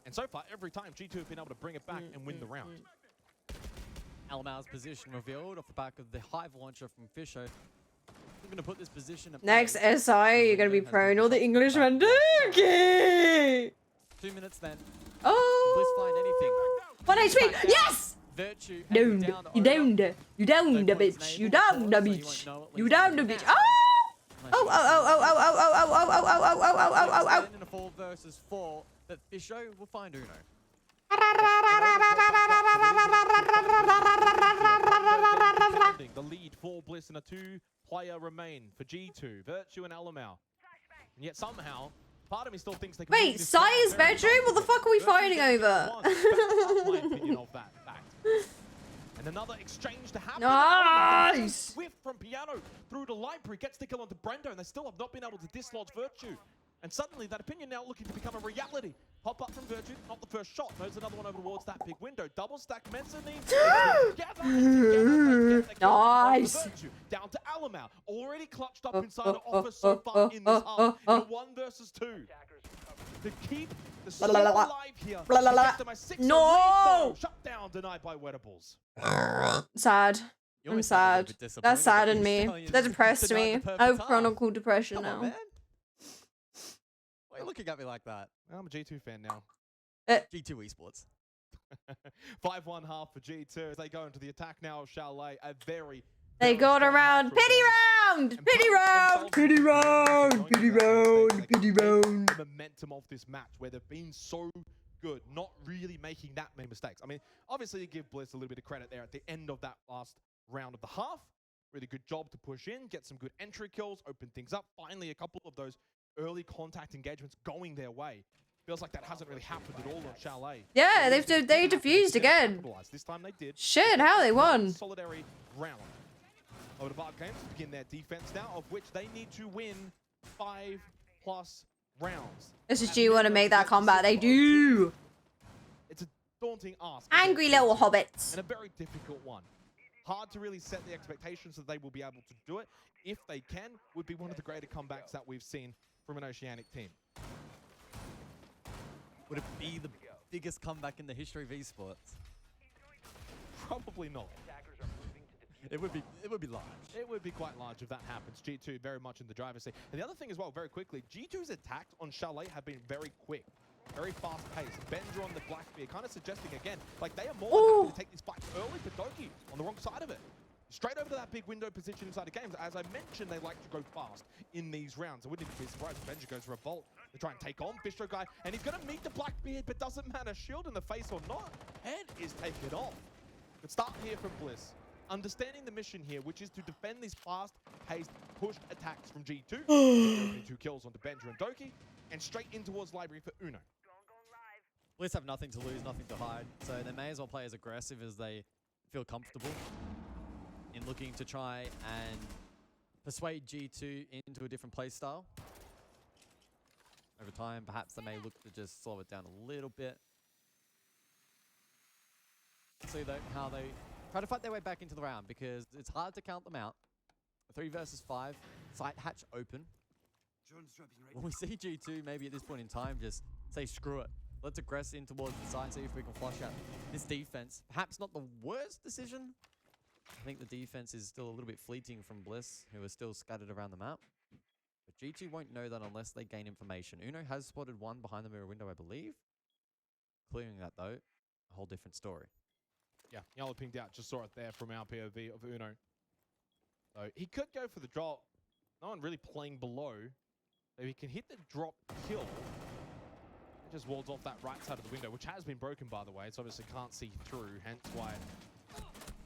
And so far, every time G2 have been able to bring it back and win the round. Alamau's position revealed off the back of the Hive launcher from Fisho. We're going to put this position at Next SI, you're going to be prone all the Englishmen. Doki! 2 minutes then. Oh! Bliss find anything. 1 HP! Yes! Virtue. You downed the bitch. You downed the bitch. You downed the bitch. Oh! In a 4 versus 4, but Fisho will find Uno. The lead for Bliss and a 2-player remain for G2, Virtue and Alamau. And yet somehow, Part of me still thinks they can Wait, Sire's bedroom? What the fuck are we fighting over? my opinion of that fact. And another exchange to happen. Nice! Swift from Piano through to Library gets the kill onto Brendo, and they still have not been able to dislodge Virtue. And suddenly, that opinion now looking to become a reality. Pop up from Virtue, not the first shot. Knows another one over towards that big window. Double stack mezzanine. Nice. Down to Alamau. Already clutched up inside the office so far in this half. In a 1 versus 2. To keep the score alive here. No! Shut down, denied by Wettables. Sad. I'm sad. That saddened me. That depressed me. I have chronic depression now. Man. Why are you looking at me like that? I'm a G2 fan now. G2 esports. 5-1 half for G2 as they go into the attack now of Chalet. A very They got around. Pity round! Pity round! Pity round! Pity round! Pity round! The momentum of this match where they've been so good, not really making that many mistakes. I mean, obviously you give Bliss a little bit of credit there at the end of that last round of the half. Really good job to push in, get some good entry kills, open things up. Finally, a couple of those early contact engagements going their way. Feels like that hasn't really happened at all on Chalet. Yeah, they defused again. This time they did. Shit, how they won. Solitary round. Over to Bark Games to begin their defense now, of which they need to win 5+ rounds. SSG want to make that comeback. They do. It's a daunting ask. Angry little hobbits. And a very difficult one. Hard to really set the expectations that they will be able to do it. If they can, would be one of the greater comebacks that we've seen from an Oceanic team. Would it be the biggest comeback in the history of esports? Probably not. It would be large. It would be quite large if that happens. G2 very much in the driver's seat. And the other thing as well, very quickly, G2's attacks on Chalet have been very quick. Very fast paced. Benja on the Blackbeard, kind of suggesting again, like they are more than happy to take these fights early for Doki on the wrong side of it. Straight over to that big window position inside the games. As I mentioned, they like to go fast in these rounds. I wouldn't even be surprised if Benja goes for a bolt to try and take on Bistro Guy. And he's going to meet the Blackbeard, but doesn't matter. Shield in the face or not, head is taken off. Good start here from Bliss. Understanding the mission here, which is to defend these fast-paced, pushed attacks from G2. 2 kills onto Benja and Doki, and straight in towards Library for Uno. Bliss have nothing to lose, nothing to hide, so they may as well play as aggressive as they feel comfortable in looking to try and persuade G2 into a different playstyle. Over time, perhaps they may look to just slow it down a little bit. See though how they try to fight their way back into the round, because it's hard to count them out. 3 versus 5, site hatch open. When we see G2 maybe at this point in time just say screw it. Let's aggress in towards the side, see if we can flush out this defense. Perhaps not the worst decision. I think the defense is still a little bit fleeting from Bliss, who are still scattered around the map. But G2 won't know that unless they gain information. Uno has spotted one behind the mirror window, I believe. Clearing that though, a whole different story. Yeah, yellow pinged out, just saw it there from our POV of Uno. So he could go for the drop. No one really playing below. So he can hit the drop kill. It just walls off that right side of the window, which has been broken, by the way. It's obviously can't see through, hence why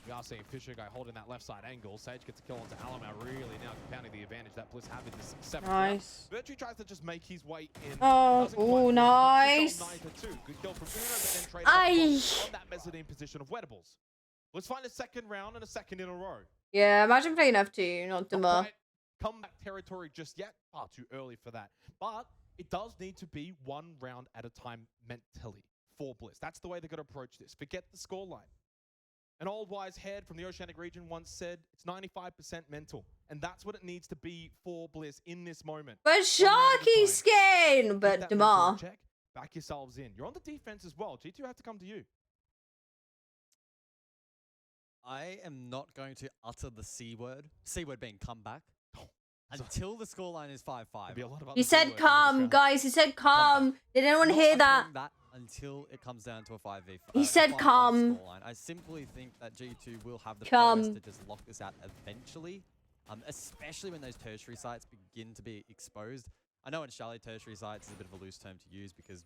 we are seeing Fisher Guy holding that left side angle. Sage gets a kill onto Alamau, really now compounding the advantage that Bliss have in this 7th round. Virtue tries to just make his way in. Oh, nice. Good kill from Uno, but then trade on that mezzanine position of Wettables. Let's find a second round and a second in a row. Yeah, imagine playing F2, not Dima. Comeback territory just yet. Far too early for that. But it does need to be 1 round at a time mentally for Bliss. That's the way they're going to approach this. Forget the scoreline. An old wise head from the Oceanic region once said, it's 95% mental. And that's what it needs to be for Bliss in this moment. But Sharky skin! But Dima. Back yourselves in. You're on the defense as well. G2 have to come to you. I am not going to utter the C word. C word being comeback. Until the scoreline is 5-5. He said come, guys. He said come. Did anyone hear that? Until it comes down to a 5v5. He said come. I simply think that G2 will have the prowess to just lock this out eventually. Especially when those tertiary sites begin to be exposed. I know in Chalet, tertiary sites is a bit of a loose term to use because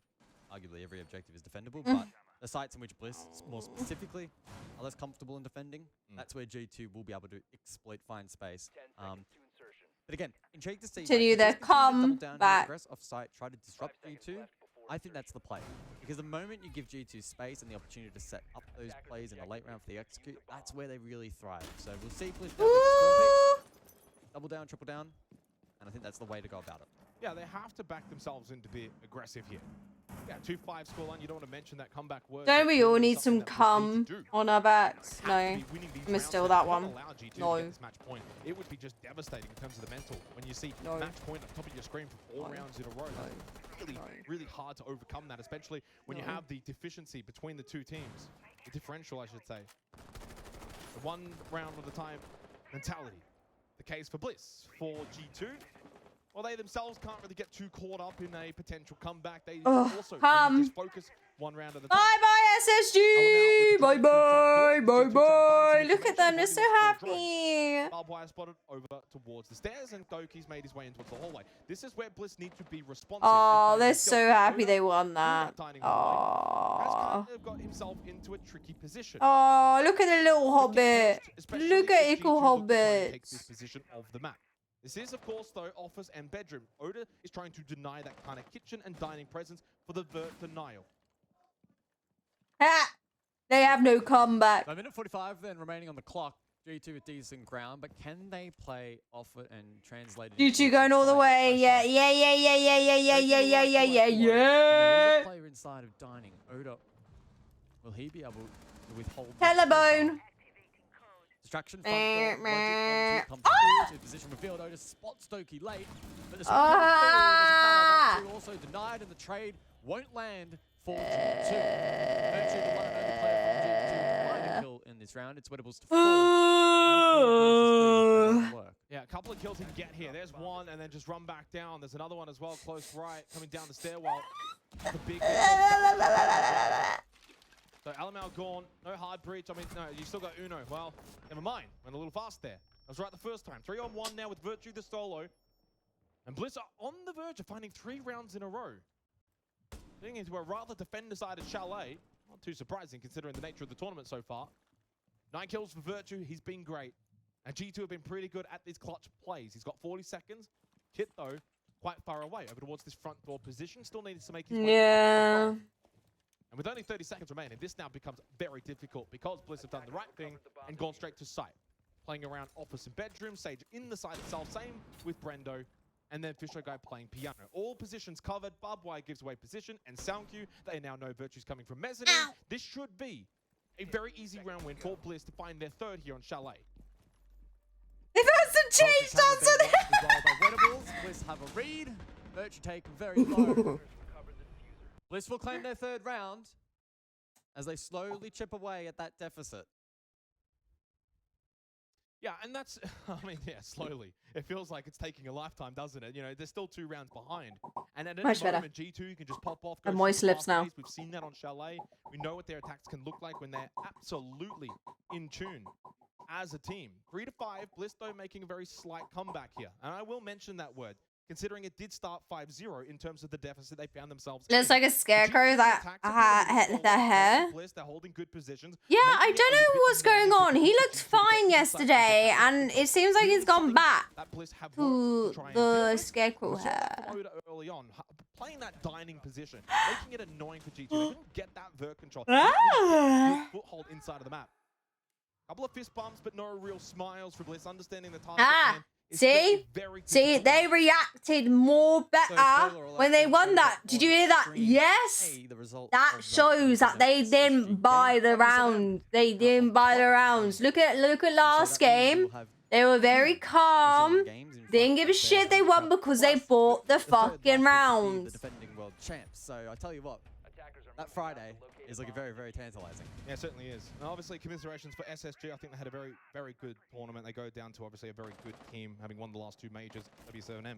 arguably every objective is defendable, but the sites in which Bliss, more specifically, are less comfortable in defending, that's where G2 will be able to exploit fine space. But again, intrigued to see. Continue like, their if Bliss continue to double down here, comeback. Progress off site, try to disrupt G2. I think that's the play. Because the moment you give G2 space and the opportunity to set up those plays in a late round for the execute, that's where they really thrive. So we'll see Bliss down with the storm picks, double down, triple down, and I think that's the way to go about it. Yeah, they have to back themselves in to be aggressive here. Yeah, 2-5 scoreline. You don't want to mention that comeback word. Don't we all need some cum on our backs? No. I'm gonna steal that one. No. Match point. It would be just devastating in terms of the mental. When you see match point at the top of your screen for 4 rounds in a row, really hard to overcome that, especially when you have the deficiency between the two teams. The differential, I should say. The 1 round at a time mentality. The case for Bliss. For G2, well, they themselves can't really get too caught up in a potential comeback. They also just focus 1 round at a time. Bye-bye, SSG! Bye-bye! Bye-bye! Look at them, they're so happy! Barbed wire spotted over towards the stairs, and Doki's made his way into the hallway. This is where Bliss need to be responsive. Oh, they're so happy they won that. Oh. Has got himself into a tricky position. Oh, look at the little hobbit. Look at Ickle Hobbit. Take this position of the map. This is, of course, though, office and bedroom. Oda is trying to deny that kind of kitchen and dining presence for the Vert denial. Ha! They have no comeback. So minute 45 then remaining on the clock. G2 with decent ground, but can they play off it and translate it? G2 going all the way. Yeah. There is a player inside of dining. Oda, will he be able to withhold? Telebone. Distraction front door, Logic comes through to position revealed. Oda spots Doki late, but the doesn't matter. That's also denied, and the trade won't land for G2. Virtue, the one and only player from G2 find a kill in this round. It's Wedables to 4. Yeah, a couple of kills he can get here. There's one, and then just run back down. There's another one as well, close right, coming down the stairwell. The big So Alamau gone, no hard breach. I mean, no, you still got Uno. Well, never mind. Went a little fast there. I was right the first time. 3-on-1 now with Virtue the solo. And Bliss are on the verge of finding 3 rounds in a row. Getting into a rather defender-sided Chalet. Not too surprising considering the nature of the tournament so far. 9 kills for Virtue. He's been great. And G2 have been pretty good at these clutch plays. He's got 40 seconds. Kit, though, quite far away over towards this front door position. Still needs to make his way. Yeah. And with only 30 seconds remaining, this now becomes very difficult because Bliss have done the right thing and gone straight to site. Playing around office and bedroom, Sage in the site itself, same with Brendo, and then Fisher Guy playing piano. All positions covered, Barbed Wire gives away position, and Sound Cue, they now know Virtue's coming from mezzanine. This should be a very easy round win for Bliss to find their 3rd here on Chalet. They've had some change dance on it! Bliss have a read, Virtue taken very low. Bliss will claim their 3rd round as they slowly chip away at that deficit. Yeah, and that's, I mean, yeah, slowly. It feels like it's taking a lifetime, doesn't it? You know, they're still 2 rounds behind. And at any moment, G2, you can just pop off. And moist lips now. We've seen that on Chalet. We know what their attacks can look like when they're absolutely in tune as a team. 3-5, Bliss, though, making a very slight comeback here. And I will mention that word, considering it did start 5-0 in terms of the deficit they found themselves Looks like a scarecrow that had the hair. They're holding good positions. Yeah, I don't know what's going on. He looked fine yesterday, and it seems like he's gone back to the scarecrow hair. Early on, playing that dining position, making it annoying for G2. They couldn't get that vert control. Foothold inside of the map. Couple of fist bumps, but no real smiles for Bliss. Understanding the task. See, they reacted more better when they won that. Did you hear that? Yes. That shows that they didn't buy the round. They didn't buy the rounds. Look at last game. They were very calm. Didn't give a shit they won because they bought the fucking rounds. The defending world champs. So I tell you what, that Friday is looking very, very tantalizing. Yeah, it certainly is. And obviously, commiserations for SSG. I think they had a very, very good tournament. They go down to obviously a very good team, having won the last 2 majors. W7M. They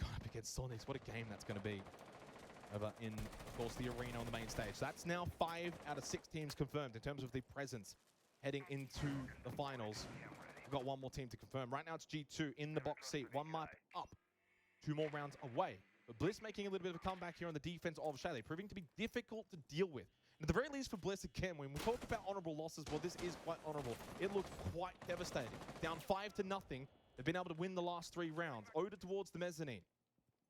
got up against Sonics. What a game that's going to be. Over in, of course, the arena on the main stage. So that's now 5 out of 6 teams confirmed in terms of the presence heading into the finals. We've got 1 more team to confirm. Right now, it's G2 in the box seat. 1 map up. 2 more rounds away. But Bliss making a little bit of a comeback here on the defense of Chalet, proving to be difficult to deal with. And at the very least for Bliss, again, when we talk about honorable losses, well, this is quite honorable. It looked quite devastating. Down 5-0 They've been able to win the last 3 rounds. Oda towards the mezzanine.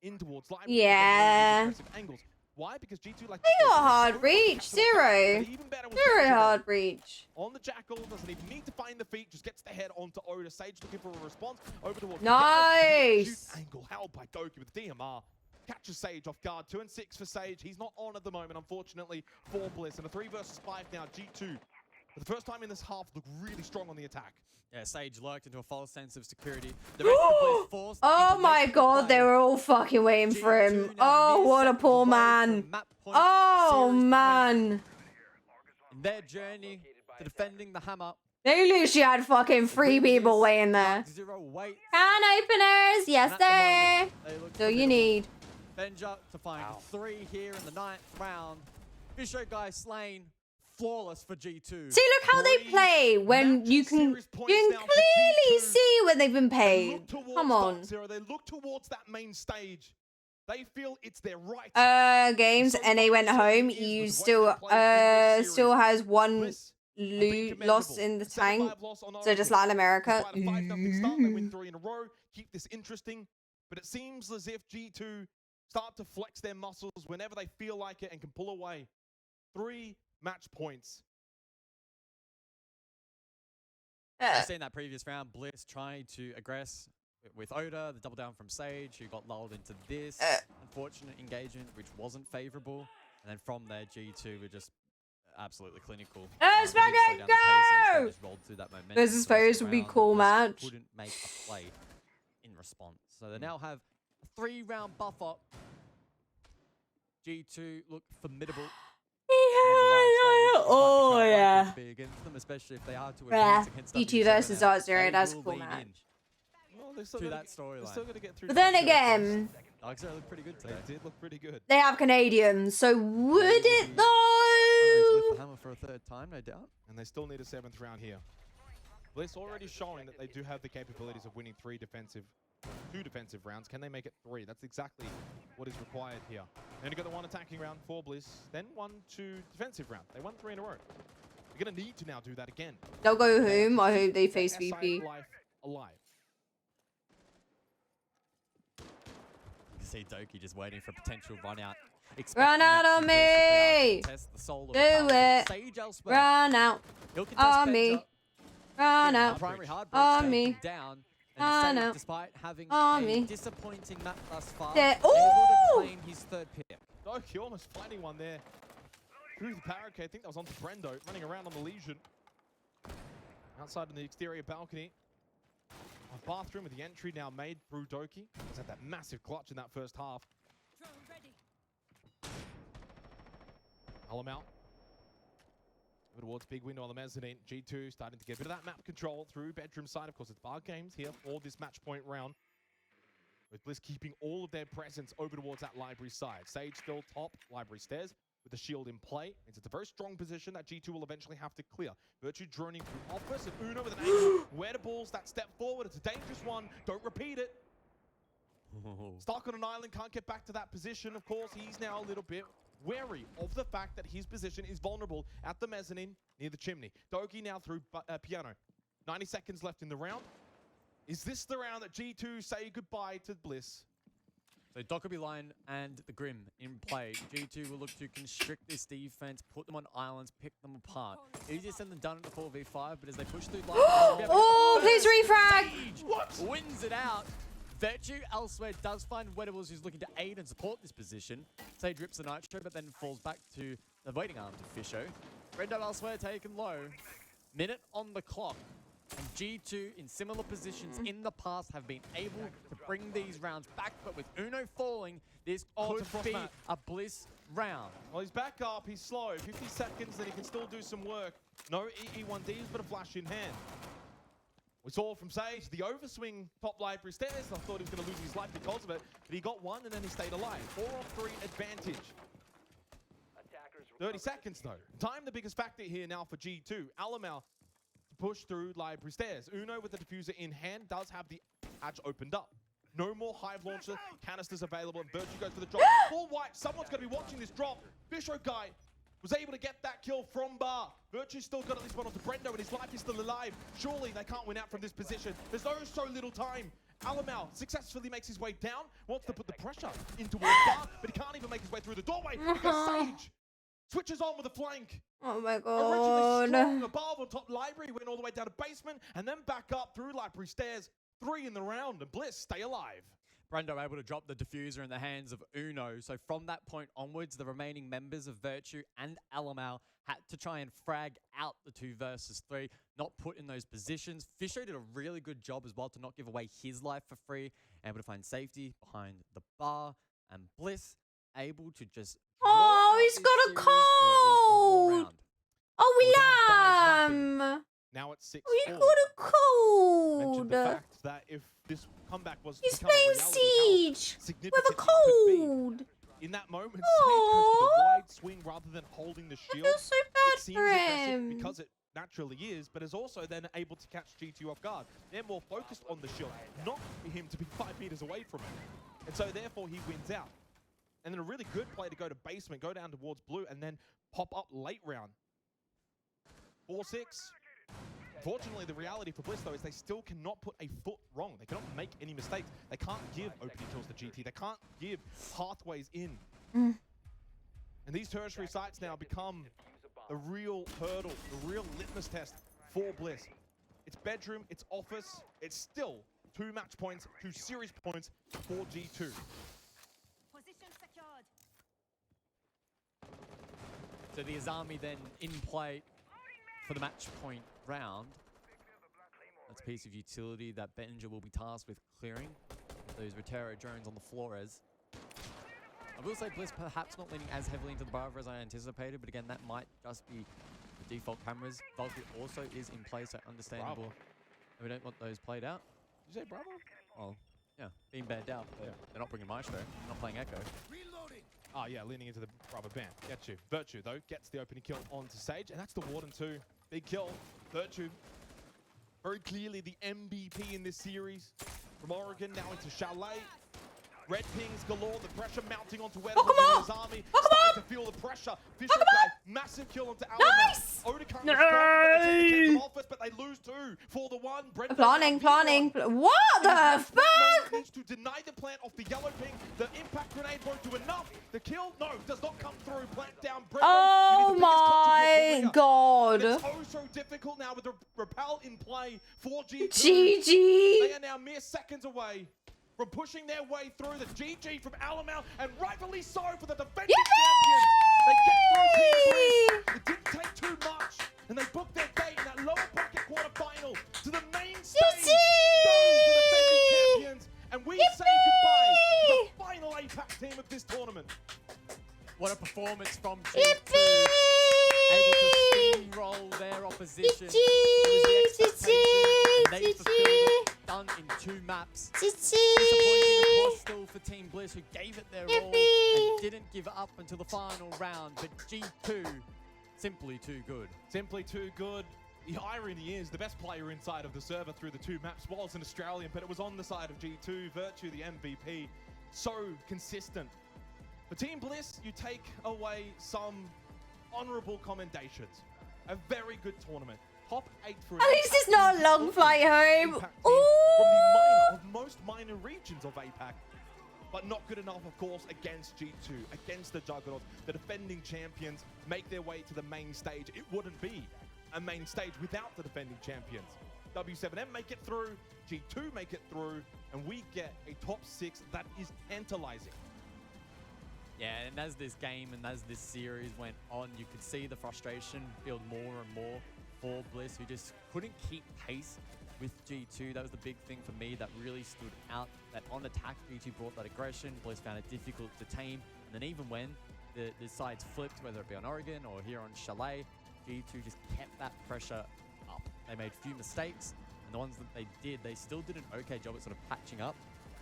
In towards live. Yeah. Angles. Why? Because G2 like... They got hard reach. Zero. Zero hard reach. On the Jackal, doesn't even need to find the feet, just gets the head onto Oda. Sage looking for a response. Over towards... Nice. Angle held by Doki with the DMR. Catches Sage off guard. 2 and 6 for Sage. He's not on at the moment, unfortunately, for Bliss. And a 3 versus 5 now. G2, for the first time in this half, look really strong on the attack. Yeah, Sage lurked into a false sense of security. The rest of the Bliss forced Oh my god, they were all fucking waiting for him. Oh, what a poor man. Oh, man. In their journey to defending the hammer, They literally had fucking 3 people waiting there. Zero waits. Can openers? Yes, sir. So you need. Benja to find 3 here in the 9th round. Fisho guy slain. Flawless for G2. See, look how they play when you can clearly see when they've been paid. Come on. They look towards that main stage. They feel it's their right. Games, and they went home. You still has 1 loss in the tank. So just Latin America. 5-0 start. They win 3 in a row. Keep this interesting. But it seems as if G2 start to flex their muscles whenever they feel like it and can pull away. 3 match points. I've seen that previous round, Bliss trying to aggress with Oda, the double down from Sage, who got lulled into this unfortunate engagement, which wasn't favorable. And then from there, G2 were just absolutely clinical. Let's fucking go! Versus Foes would be cool match. Couldn't make a play in response. So they now have a 3-round buffer. G2 look formidable. Oh yeah. Against them, especially if they are to Yeah. against G2 versus Dark0, that's a cool lean match. Well, they're still to gonna that storyline. They're still going to get through. But then again, Dark0 looked pretty good today. They did look pretty good. they have Canadians, so would it Lift though? the hammer for a 3rd time, no doubt. And they still need a 7th round here. Bliss already showing that they do have the capabilities of winning 2 defensive rounds. Can they make it 3? That's exactly what is required here. Then you got the 1 attacking round for Bliss, then 1 defensive round. They won 3 in a row. They're going to need to now do that again. They'll go home. I hope they face SI VP. Life alive. You can see Doki just waiting for a potential run out. Run out on me! Do it! Sage elsewhere. Run out He'll contest on me! Benja. Run out Primary hard on me! down. Run And Sage, out despite having on a me! disappointing map thus far, There- able Ooh! to claim his 3rd pick. Doki almost finding one there. Through the barricade. I think that was onto Brendo, running around on the Legion. Outside in the exterior balcony. A bathroom with the entry now made through Doki. He's had that massive clutch in that first half. Alam out. Over towards big window on the mezzanine. G2 starting to get a bit of that map control through bedroom side. Of course, it's bar games here for this match point round. With Bliss keeping all of their presence over towards that library side. Sage still top, library stairs with the shield in play. It's a very strong position that G2 will eventually have to clear. Virtue droning through office and Uno with an angle. Where the balls, that step forward. It's a dangerous one. Don't repeat it. Stuck on an island, can't get back to that position. Of course, he's now a little bit wary of the fact that his position is vulnerable at the mezzanine near the chimney. Doki now through piano. 90 seconds left in the round. Is this the round that G2 say goodbye to Bliss? So Dockerby line and the Grim in play. G2 will look to constrict this defense, put them on islands, pick them apart. Easier said than done at the 4v5, but as they push through line, Oh, please refrag! What? Wins it out. Virtue elsewhere does find Wedables, who's looking to aid and support this position. Sage rips the Nitro, but then falls back to the waiting arm to Fisho. Red Dot elsewhere taken low. Minute on the clock. And G2 in similar positions in the past have been able to bring these rounds back, but with Uno falling, this could be a Bliss round. Well, he's back up, he's slow. 50 seconds, then he can still do some work. No EE1Ds, but a flash in hand. We saw from Sage the overswing top library stairs. I thought he was going to lose his life because of it, but he got 1 and then he stayed alive. 4-on-3 advantage. 30 seconds though. Time the biggest factor here now for G2. Alamau to push through library stairs. Uno with the diffuser in hand does have the hatch opened up. No more hive launcher, canisters available, and Virtue goes for the drop. Full white, someone's going to be watching this drop. Fisho guy was able to get that kill from Bar. Virtue still got at least one onto Brendo, and his life is still alive. Surely they can't win out from this position. There's so little time. Alamal successfully makes his way down, wants to put the pressure in towards Bar, but he can't even make his way through the doorway because Sage switches on with a flank. Oh my Originally god. strong above on top library, went all the way down to basement, and then back up through library stairs. 3 in the round, and Bliss stay alive. Brendo able to drop the diffuser in the hands of Uno. So from that point onwards, the remaining members of Virtue and Alamal had to try and frag out the 2 versus 3, not put in those positions. Fisher did a really good job as well to not give away his life for free, able to find safety behind the bar, and Bliss able to just... Oh, he's got a cold. Oh, Lamb. Now it's 6-4. Oh, he got a cold. Mentioned the fact that if this comeback was He's to become a playing reality, Siege how with a significant it could cold. be. In that moment, Sage goes for the wide swing rather than holding the shield. I feel so It bad seems for aggressive him. because it naturally is, but is also then able to catch G2 off guard. They're more focused on the shield, not for him to be 5 meters away from it. And so therefore he wins out. And then a really good play to go to basement, go down towards blue, and then pop up late round. 4-6. Fortunately, the reality for Bliss, though, is they still cannot put a foot wrong. They cannot make any mistakes. They can't give opening kills to GT. They can't give pathways in. And these tertiary sites now become the real hurdle, the real litmus test for Bliss. It's bedroom, it's office, it's still 2 match points, 2 series points for G2. So the Azami then in play for the match point round. That's a piece of utility that Benja will be tasked with clearing. Those Rotero drones on the Flores. I will say Bliss perhaps not leaning as heavily into the Bravo as I anticipated, but again, that might just be the default cameras. Valkyrie also is in play, so understandable. Bravo. We don't want those played out. Did you say Bravo? Oh, yeah, being banned out, but they're not bringing Maestro, they're not playing Echo. Oh, yeah, leaning into the Bravo ban. Get you. Virtue, though, gets the opening kill onto Sage, and that's the Warden too. Big kill. Virtue, very clearly the MVP in this series. From Oregon, now into Chalet. Red pings galore, the pressure mounting onto Weather's army. Starting to feel the pressure. Fisher massive kill onto Alamo. Nice! Odenkirk No! office, but they lose 2 for the 1. Planning. What the fuck? Needs to deny the plant off the yellow ping. The impact grenade won't do enough. The kill, no, does not come through. Plant down. Oh my god. It's so difficult now with the repel in play for G2. GG. They are now mere seconds away from pushing their way through. The GG from Alamal, and rightfully so for the defending champions. They get through Team Bliss. It didn't take too much, and they booked their gate in that lower bracket quarterfinal to the main stage. Go the defending champions, and we say goodbye to the final APAC team of this tournament. What a performance from G2. Able to steamroll their opposition. It was the expectation, and they fulfilled it. Done in 2 maps. Disappointing, of course, still for Team Bliss, who gave it their all and didn't give up until the final round. But G2, simply too good. Simply too good. The irony is the best player inside of the server through the 2 maps was an Australian, but it was on the side of G2. Virtue, the MVP, so consistent. For Team Bliss, you take away some honorable commendations. A very good tournament. Top 8 for At least it's not a long flight home. From the minor of most minor regions of APAC. But not good enough, of course, against G2, against the Juggernauts. The defending champions make their way to the main stage. It wouldn't be a main stage without the defending champions. W7M make it through, G2 make it through, and we get a top 6 that is tantalizing. Yeah, and as this game and as this series went on, you could see the frustration build more and more for Bliss, who just couldn't keep pace with G2. That was the big thing for me that really stood out, that on attack, G2 brought that aggression. Bliss found it difficult to tame. And then even when the sides flipped, whether it be on Oregon or here on Chalet, G2 just kept that pressure up. They made few mistakes, and the ones that they did, they still did an okay job at sort of patching up.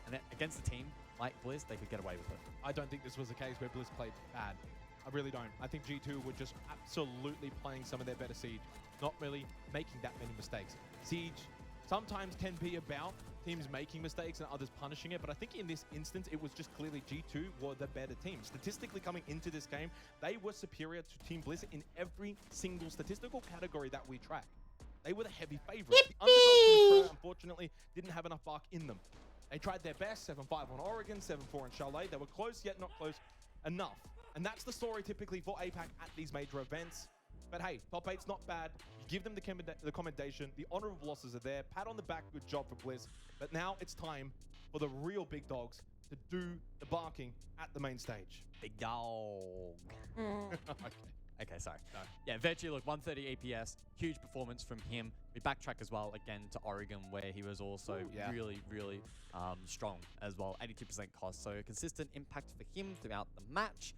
And against a team like Bliss, they could get away with it. I don't think this was a case where Bliss played bad. I really don't. I think G2 were just absolutely playing some of their better Siege, not really making that many mistakes. Siege sometimes can be about teams making mistakes and others punishing it, but I think in this instance, it was just clearly G2 were the better team. Statistically coming into this game, they were superior to Team Bliss in every single statistical category that we track. They were the heavy favorites. The underdogs from Australia, unfortunately, didn't have enough bark in them. They tried their best, 7-5 on Oregon, 7-4 on Chalet. They were close, yet not close enough. And that's the story typically for APAC at these major events. But hey, top 8's not bad. You give them the commendation. The honorable losses are there. Pat on the back, good job for Bliss. But now it's time for the real big dogs to do the barking at the main stage. Big dog. Okay, sorry. No. Yeah, Virtue, look, 130 APS, huge performance from him. We backtrack as well, again, to Oregon, where he was also really, really strong as well. 82% cost, so a consistent impact for him throughout the match.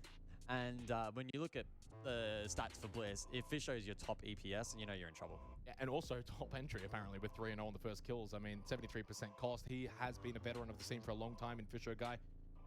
And when you look at the stats for Bliss, if Fisho is your top EPS, you know you're in trouble. Yeah, and also top entry, apparently, with 3-0 on the first kills. I mean, 73% cost. He has been a veteran of the scene for a long time in Fisho Guy,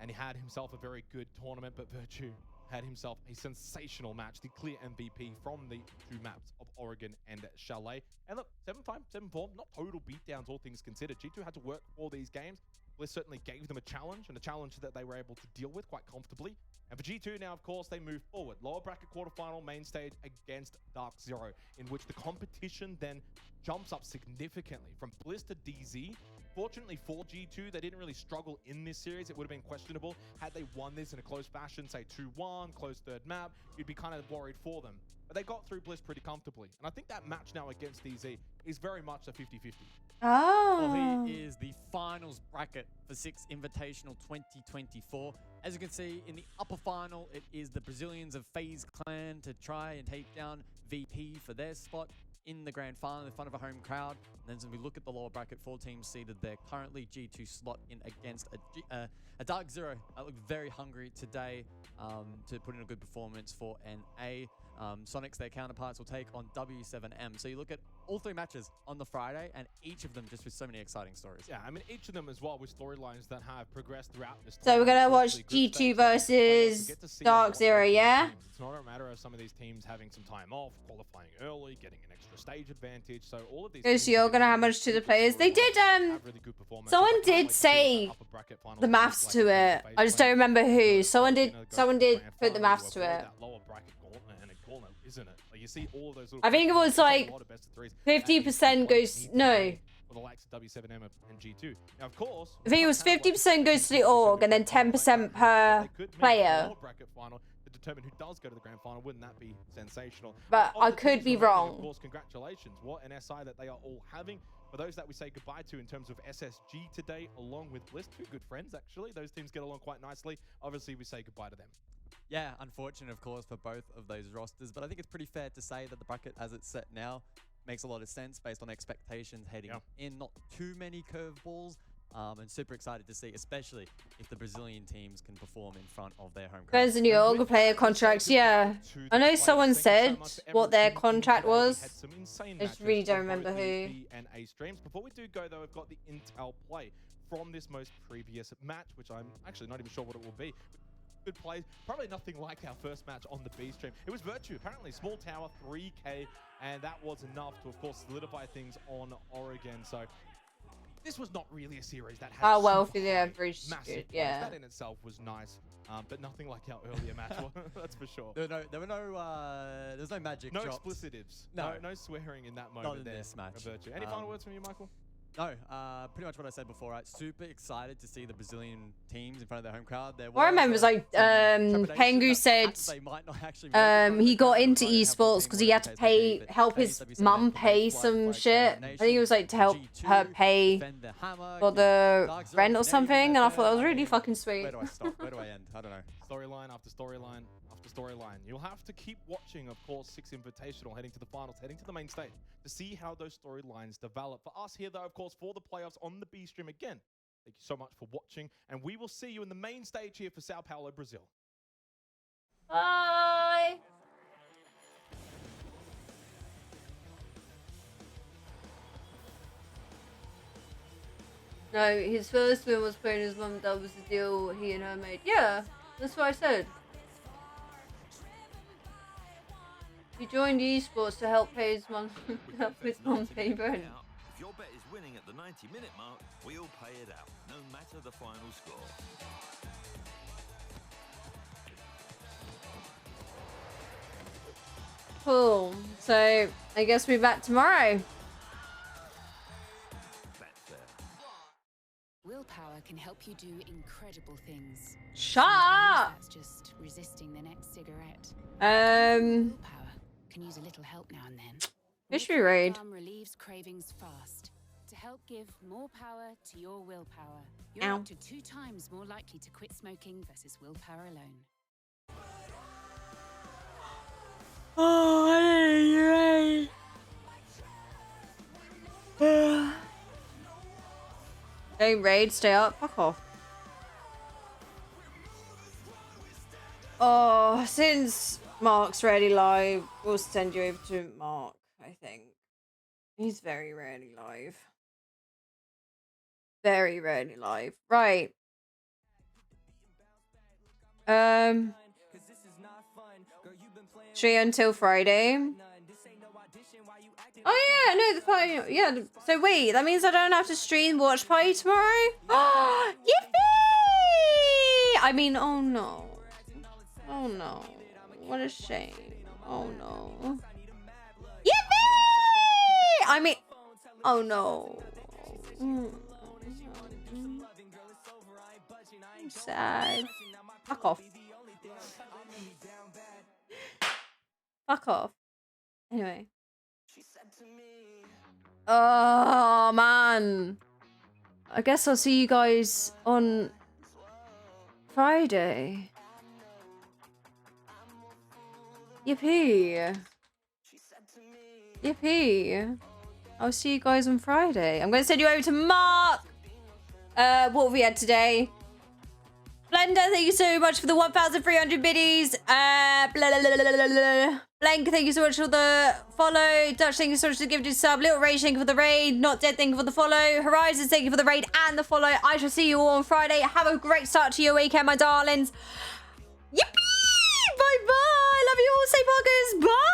and he had himself a very good tournament, but Virtue had himself a sensational match, the clear MVP from the 2 maps of Oregon and Chalet. And look, 7-5, 7-4, not total beatdowns, all things considered. G2 had to work for these games. Bliss certainly gave them a challenge, and a challenge that they were able to deal with quite comfortably. And for G2 now, of course, they move forward. Lower bracket quarterfinal, main stage against Dark Zero, in which the competition then jumps up significantly from Bliss to DZ. Fortunately for G2, they didn't really struggle in this series. It would have been questionable had they won this in a close fashion, say 2-1, close third map. You'd be kind of worried for them. But they got through Bliss pretty comfortably. And I think that match now against DZ is very much a 50-50. Well, he is the finals bracket for 6 Invitational 2024. As you can see, in the upper final, it is the Brazilians of FaZe Clan to try and take down VP for their spot in the grand final in front of a home crowd. And then as we look at the lower bracket, 4 teams seated there. Currently, G2 slot in against a Dark Zero. Look very hungry today to put in a good performance for NA. Sonics, their counterparts, will take on W7M. So you look at all 3 matches on the Friday, and each of them just with so many exciting stories. Yeah, I mean, each of them as well with storylines that have progressed throughout this. So we're going to watch G2 versus Dark Zero, yeah? It's not a matter of some of these teams having some time off, qualifying early, getting an extra stage advantage. So all of these. So you're going to have much to the players. They did, someone did say the maths to it. I just don't remember who. Someone did put the maths to it. Isn't it? Like you see all of those I think it was like 50% goes no. For the likes of W7M and G2. Now, of course, I think it was 50% goes to the org and then 10% per player. Bracket final to determine who does go to the grand final. Wouldn't that be sensational? But I could be wrong. Of course, congratulations. What an SI that they are all having. For those that we say goodbye to in terms of SSG today, along with Bliss, 2 good friends actually. Those teams get along quite nicely. Obviously, we say goodbye to them. Yeah, unfortunate, of course, for both of those rosters, but I think it's pretty fair to say that the bracket as it's set now makes a lot of sense based on expectations heading in. Not too many curveballs, and super excited to see, especially if the Brazilian teams can perform in front of their home crowd. Depends on your org player contracts, yeah. I know someone said what their contract was. I just really don't remember who. Before we do go, though, I've got the intel play from this most previous match, which I'm actually not even sure what it will be. Good plays. Probably nothing like our first match on the B stream. It was Virtue, apparently. Small tower, 3K, and that was enough to, of course, solidify things on Oregon. So this was not really a series that had well, for the average, massive yeah. That in itself was nice, but nothing like our earlier match. That's for sure. There was no magic No drops. explicitives. No swearing in that moment. Not in there, this match. Virtue. Any final words from you, Michael? No, pretty much what I said before, right? Super excited to see the Brazilian teams in front of their home crowd. What I remember was like Pengu said he got into esports because he had to help his mum pay some shit. I think it was like to help her pay for the rent or something, and I thought that was really fucking sweet. Where do I stop? Where do I end? I don't know. Storyline after storyline after storyline. You'll have to keep watching, of course, 6 Invitational, heading to the finals, heading to the main stage, to see how those storylines develop. For us here, though, of course, for the playoffs on the B stream again, thank you so much for watching, and we will see you in the main stage here for Sao Paulo, Brazil. Bye! No, his first win was playing his mum. That was the deal he and her made. Yeah, that's what I said. He joined esports to help pay his mum, help his mum pay rent. If your bet is winning at the 90-minute mark, we'll pay it out, no matter the final score. Cool. So I guess we'll be back tomorrow. Willpower can help you do incredible things. Shut up! That's just resisting the next cigarette. Willpower can use a little help now and then. Mystery raid. Relieves cravings fast. To help give more power to your willpower. You're Ow. up to 2 times more likely to quit smoking versus willpower alone. Oh, Don't raid, stay up, fuck off. Oh, since Mark's rarely live, we'll send you over to Mark, I think. He's very rarely live. Very rarely live. Right. Straight until Friday. Oh yeah, no, the party. Yeah. So wait, that means I don't have to stream watch party tomorrow. Oh, yippee! I mean, oh no, oh no, what a shame. Oh no. Yippee! I mean, oh no. I'm sad. Fuck off. Fuck off. Anyway. Oh man. I guess I'll see you guys on Friday. Yippee. Yippee. I'll see you guys on Friday. I'm going to send you over to Mark. What have we had today? Blender, thank you so much for the 1,300 biddies. Blank, thank you so much for the follow. Dutch, thank you so much for the gifted sub. Little Rage, thank you for the raid. Not Dead, thank you for the follow. Horizons, thank you for the raid and the follow. I shall see you all on Friday. Have a great start to your weekend, my darlings. Yippee! Bye-bye. Love you all. Say poggers. Bye.